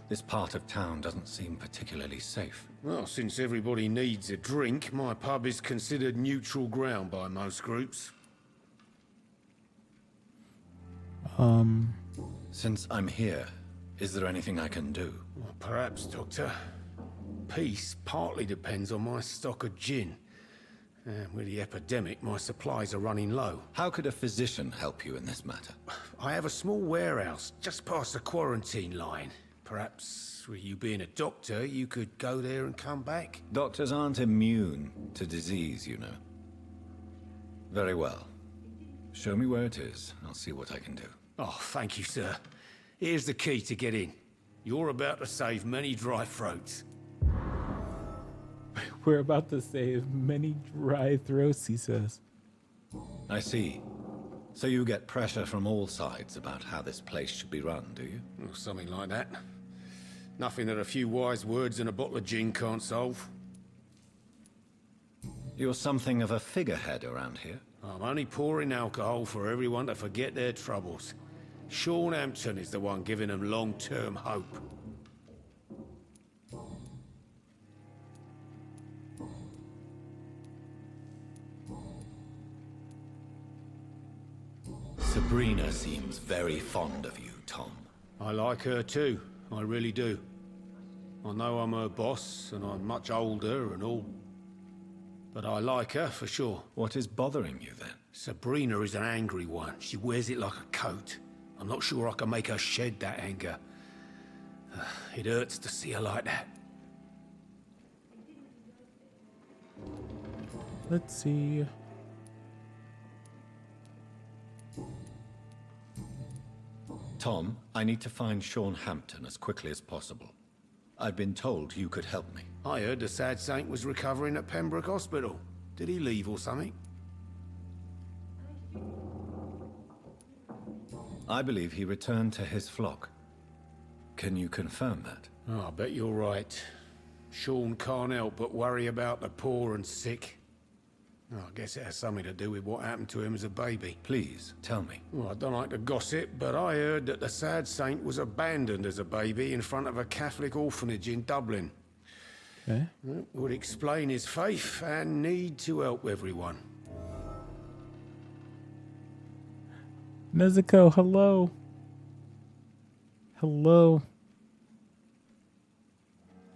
This part of town doesn't seem particularly safe. Well, since everybody needs a drink, my pub is considered neutral ground by most groups. Since I'm here, is there anything I can do? Well, perhaps, Doctor. Peace partly depends on my stock of gin. And with the epidemic, my supplies are running low. How could a physician help you in this matter? I have a small warehouse just past the quarantine line. Perhaps, with you being a doctor, you could go there and come back? Doctors aren't immune to disease, you know. Very well. Show me where it is. I'll see what I can do. Oh, thank you, sir. Here's the key to get in. You're about to save many dry throats. We're about to save many dry throats, he says. I see. So you get pressure from all sides about how this place should be run, do you? Well, something like that. Nothing that a few wise words and a bottle of gin can't solve. You're something of a figurehead around here. I'm only pouring alcohol for everyone to forget their troubles. Sean Hampton is the one giving them long-term hope. Sabrina seems very fond of you, Tom. I like her too, I really do. I know I'm her boss, and I'm much older and all. But I like her, for sure. What is bothering you, then? Sabrina is an angry one. She wears it like a coat. I'm not sure I can make her shed that anger. It hurts to see her like that. Let's see. Tom, I need to find Sean Hampton as quickly as possible. I've been told you could help me. I heard the sad saint was recovering at Pembroke Hospital. Did he leave or something? I believe he returned to his flock. Can you confirm that? Oh, I bet you're right. Sean can't help but worry about the poor and sick. Oh, I guess it has something to do with what happened to him as a baby. Please, tell me. Well, I don't like to gossip, but I heard that the sad saint was abandoned as a baby in front of a Catholic orphanage in Dublin. Okay. That would explain his faith and need to help everyone. Nezuko, hello. Hello.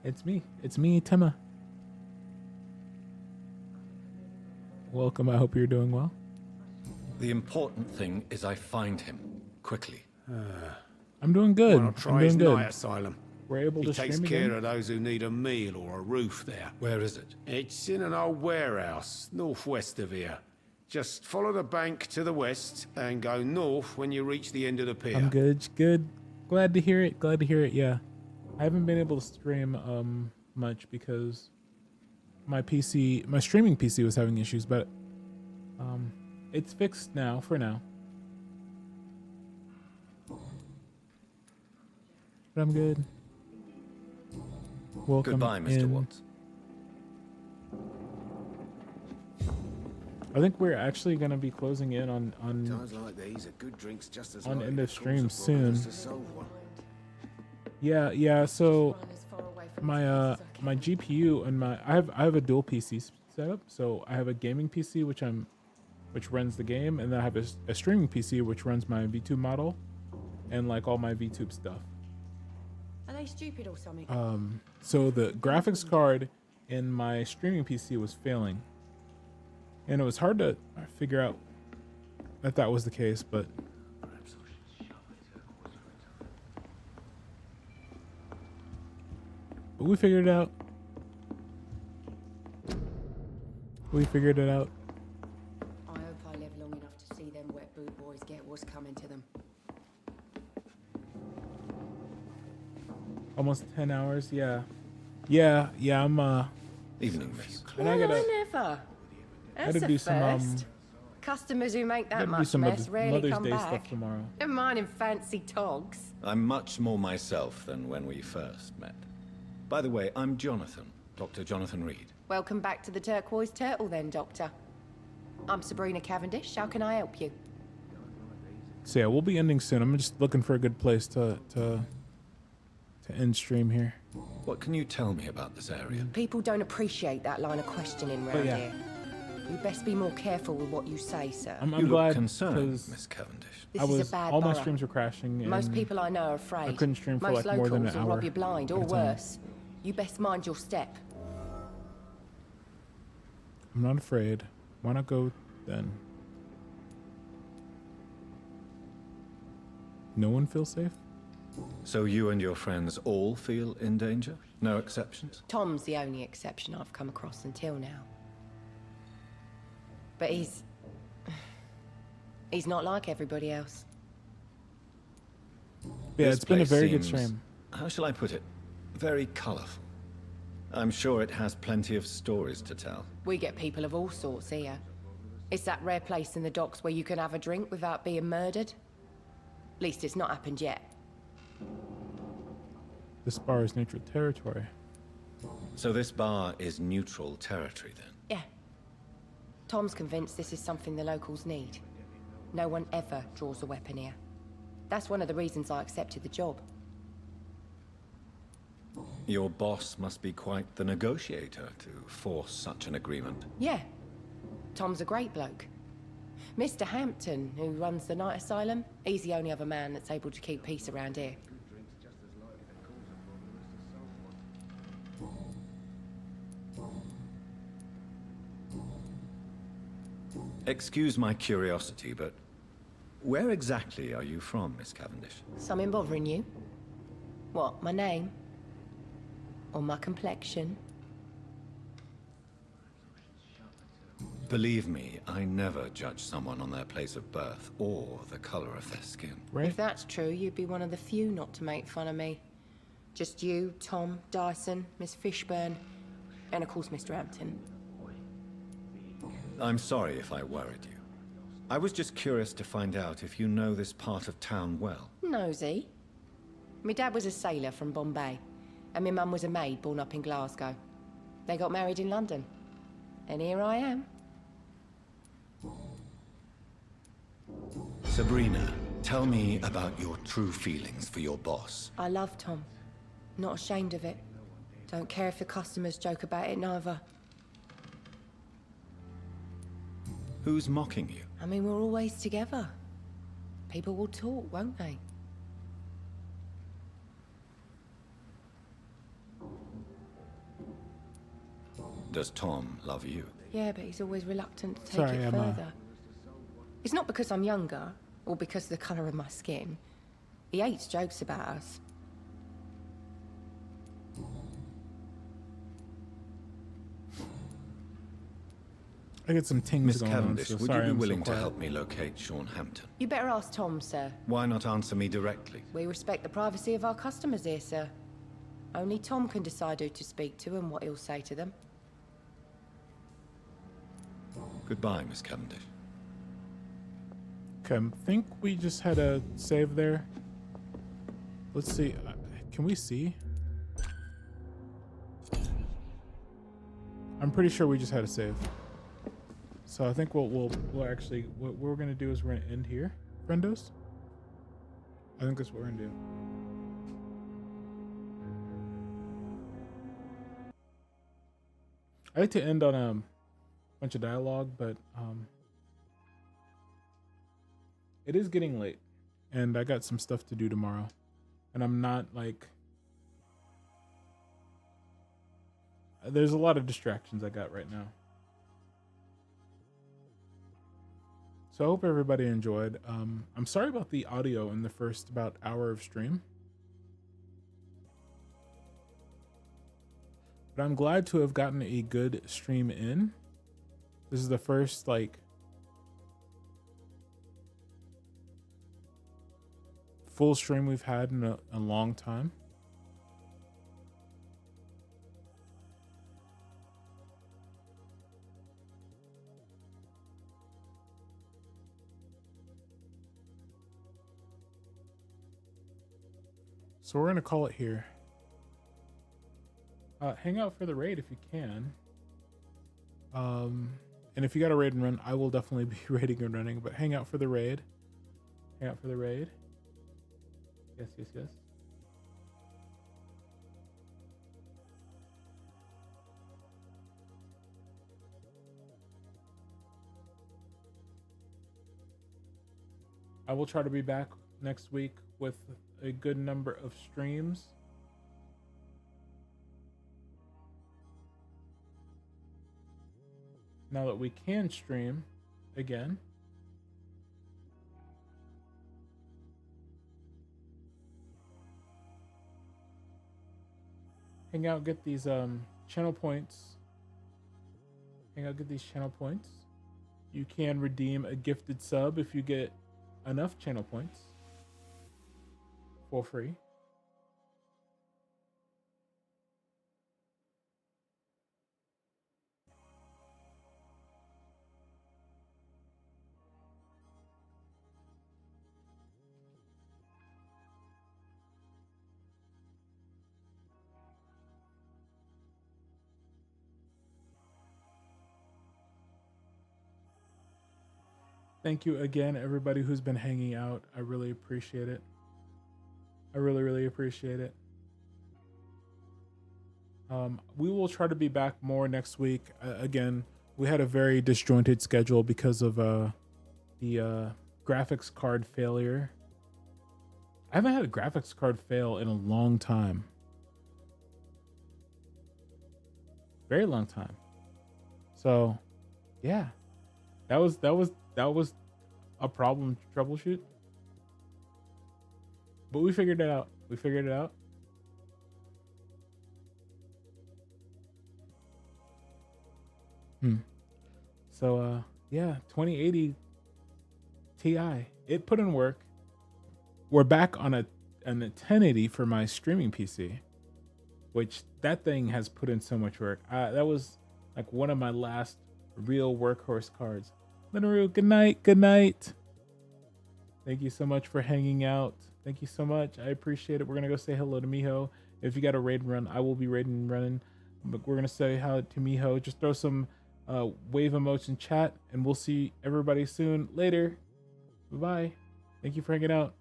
It's me, Tema. Welcome, I hope you're doing well. The important thing is I find him, quickly. I'm doing good. Why not try his night asylum? We're able to takes stream care again? of those who need a meal or a roof there. Where is it? It's in an old warehouse, northwest of here. Just follow the bank to the west and go north when you reach the end of the pier. I'm good, good. Glad to hear it, yeah. I haven't been able to stream much because my streaming PC was having issues, but it's fixed now, for now. But I'm good. Welcome. Goodbye, Mr. Watts. I think we're actually going to be closing in on Times like these, a good drink's just as on likely end to of stream cause a problem soon. as to solve one. Yeah. So my my GPU and I have a dual PC setup. So I have a gaming PC which runs the game, and then I have a streaming PC which runs my VTube model and like all my VTube stuff. Are they stupid or something? So the graphics card in my streaming PC was failing, and it was hard to figure out that was the case, but we figured it out. We figured it out. I hope I live long enough to see them wet boot boys get what's coming to them. Almost 10 hours, yeah. I'm Evening, miss. And I gotta Never. gotta That's do a some first. Customers who make that gotta do much some mess rarely Mother's come Day back. stuff tomorrow. Never mind in fancy togs. I'm much more myself than when we first met. By the way, I'm Jonathan, Dr. Jonathan Reed. Welcome back to the Turquoise Turtle then, Doctor. I'm Sabrina Cavendish. How can I help you? So yeah, we'll be ending soon. I'm just looking for a good place to end stream here. What can you tell me about this area? People don't appreciate that line of questioning round yeah. here. You best be more careful with what you say, sir. I'm You look glad concerned, because Miss Cavendish. This I is a was bad all my borough. streams were crashing. Most and people I know are afraid. I couldn't stream for Most like more than an locals will hour rob you blind, at or a time. worse. You best mind your step. I'm not afraid. Why not go then? No one feels safe? So you and your friends all feel in danger? No exceptions? Tom's the only exception I've come across until now. But he's not like everybody else. Yeah, This it's been a place very good seems, stream. How shall I put it? Very colorful. I'm sure it has plenty of stories to tell. We get people of all sorts here. It's that rare place in the docks where you can have a drink without being murdered. At least it's not happened yet. This bar is neutral territory. So this bar is neutral territory then? Yeah. Tom's convinced this is something the locals need. No one ever draws a weapon here. That's one of the reasons I accepted the job. Your boss must be quite the negotiator to force such an agreement. Yeah. Tom's a great bloke. Mr. Hampton, who runs the night asylum, he's the only other man that's able to keep peace around here. Excuse my curiosity, but where exactly are you from, Miss Cavendish? Something bothering you? What, my name? Or my complexion? Believe me, I never judge someone on their place of birth or the color of their skin. If that's true, you'd be one of the few not to make fun of me. Just you, Tom, Dyson, Miss Fishburne, and of course Mr. Hampton. I'm sorry if I worried you. I was just curious to find out if you know this part of town well. Nosy. My dad was a sailor from Bombay, and my mum was a maid born up in Glasgow. They got married in London. And here I am. Sabrina, tell me about your true feelings for your boss. I love Tom. Not ashamed of it. Don't care if the customers joke about it neither. Who's mocking you? I mean, we're always together. People will talk, won't they? Does Tom love you? Yeah, but he's always reluctant to take Sorry, it Emma. further. It's not because I'm younger, or because of the colour of my skin. He hates jokes about us. I get some tings Miss going Cavendish, on, so would sorry you I'm be so willing to quiet. help me locate Sean Hampton? You better ask Tom, sir. Why not answer me directly? We respect the privacy of our customers here, sir. Only Tom can decide who to speak to and what he'll say to them. Goodbye, Miss Cavendish. Okay, I think we just had a save there. Let's see. Can we see? I'm pretty sure we just had a save. So I think we'll actually what we're gonna do is we're gonna end here, friendos. I think that's what we're gonna do. I like to end on a bunch of dialogue, but it is getting late, and I got some stuff to do tomorrow, and I'm not like. There's a lot of distractions I got right now. So I hope everybody enjoyed. I'm sorry about the audio in the first about hour of stream. But I'm glad to have gotten a good stream in. This is the first like full stream we've had in a long time. So we're gonna call it here. Hang out for the raid if you can. And if you got a raid and run, I will definitely be raiding and running, but hang out for the raid. Hang out for the raid. Yes, yes, yes. I will try to be back next week with a good number of streams. Now that we can stream again. Hang out, get these channel points. Hang out, get these channel points. You can redeem a gifted sub if you get enough channel points for free. Thank you again, everybody who's been hanging out. I really appreciate it. I really, really appreciate it. We will try to be back more next week. Again, we had a very disjointed schedule because of the graphics card failure. I haven't had a graphics card fail in a long time. Very long time. So, yeah. That was a problem to troubleshoot. But we figured it out. We figured it out. So yeah, 2080 Ti. It put in work. We're back on a 1080 for my streaming PC, which that thing has put in so much work. That was like one of my last real workhorse cards. Literal, good night, good night. Thank you so much for hanging out. Thank you so much. I appreciate it. We're gonna go say hello to Miho. If you got a raid run, I will be raiding and running. But we're gonna say hi to Miho. Just throw some wave emotes in chat, and we'll see everybody soon. Later. Bye-bye. Thank you for hanging out.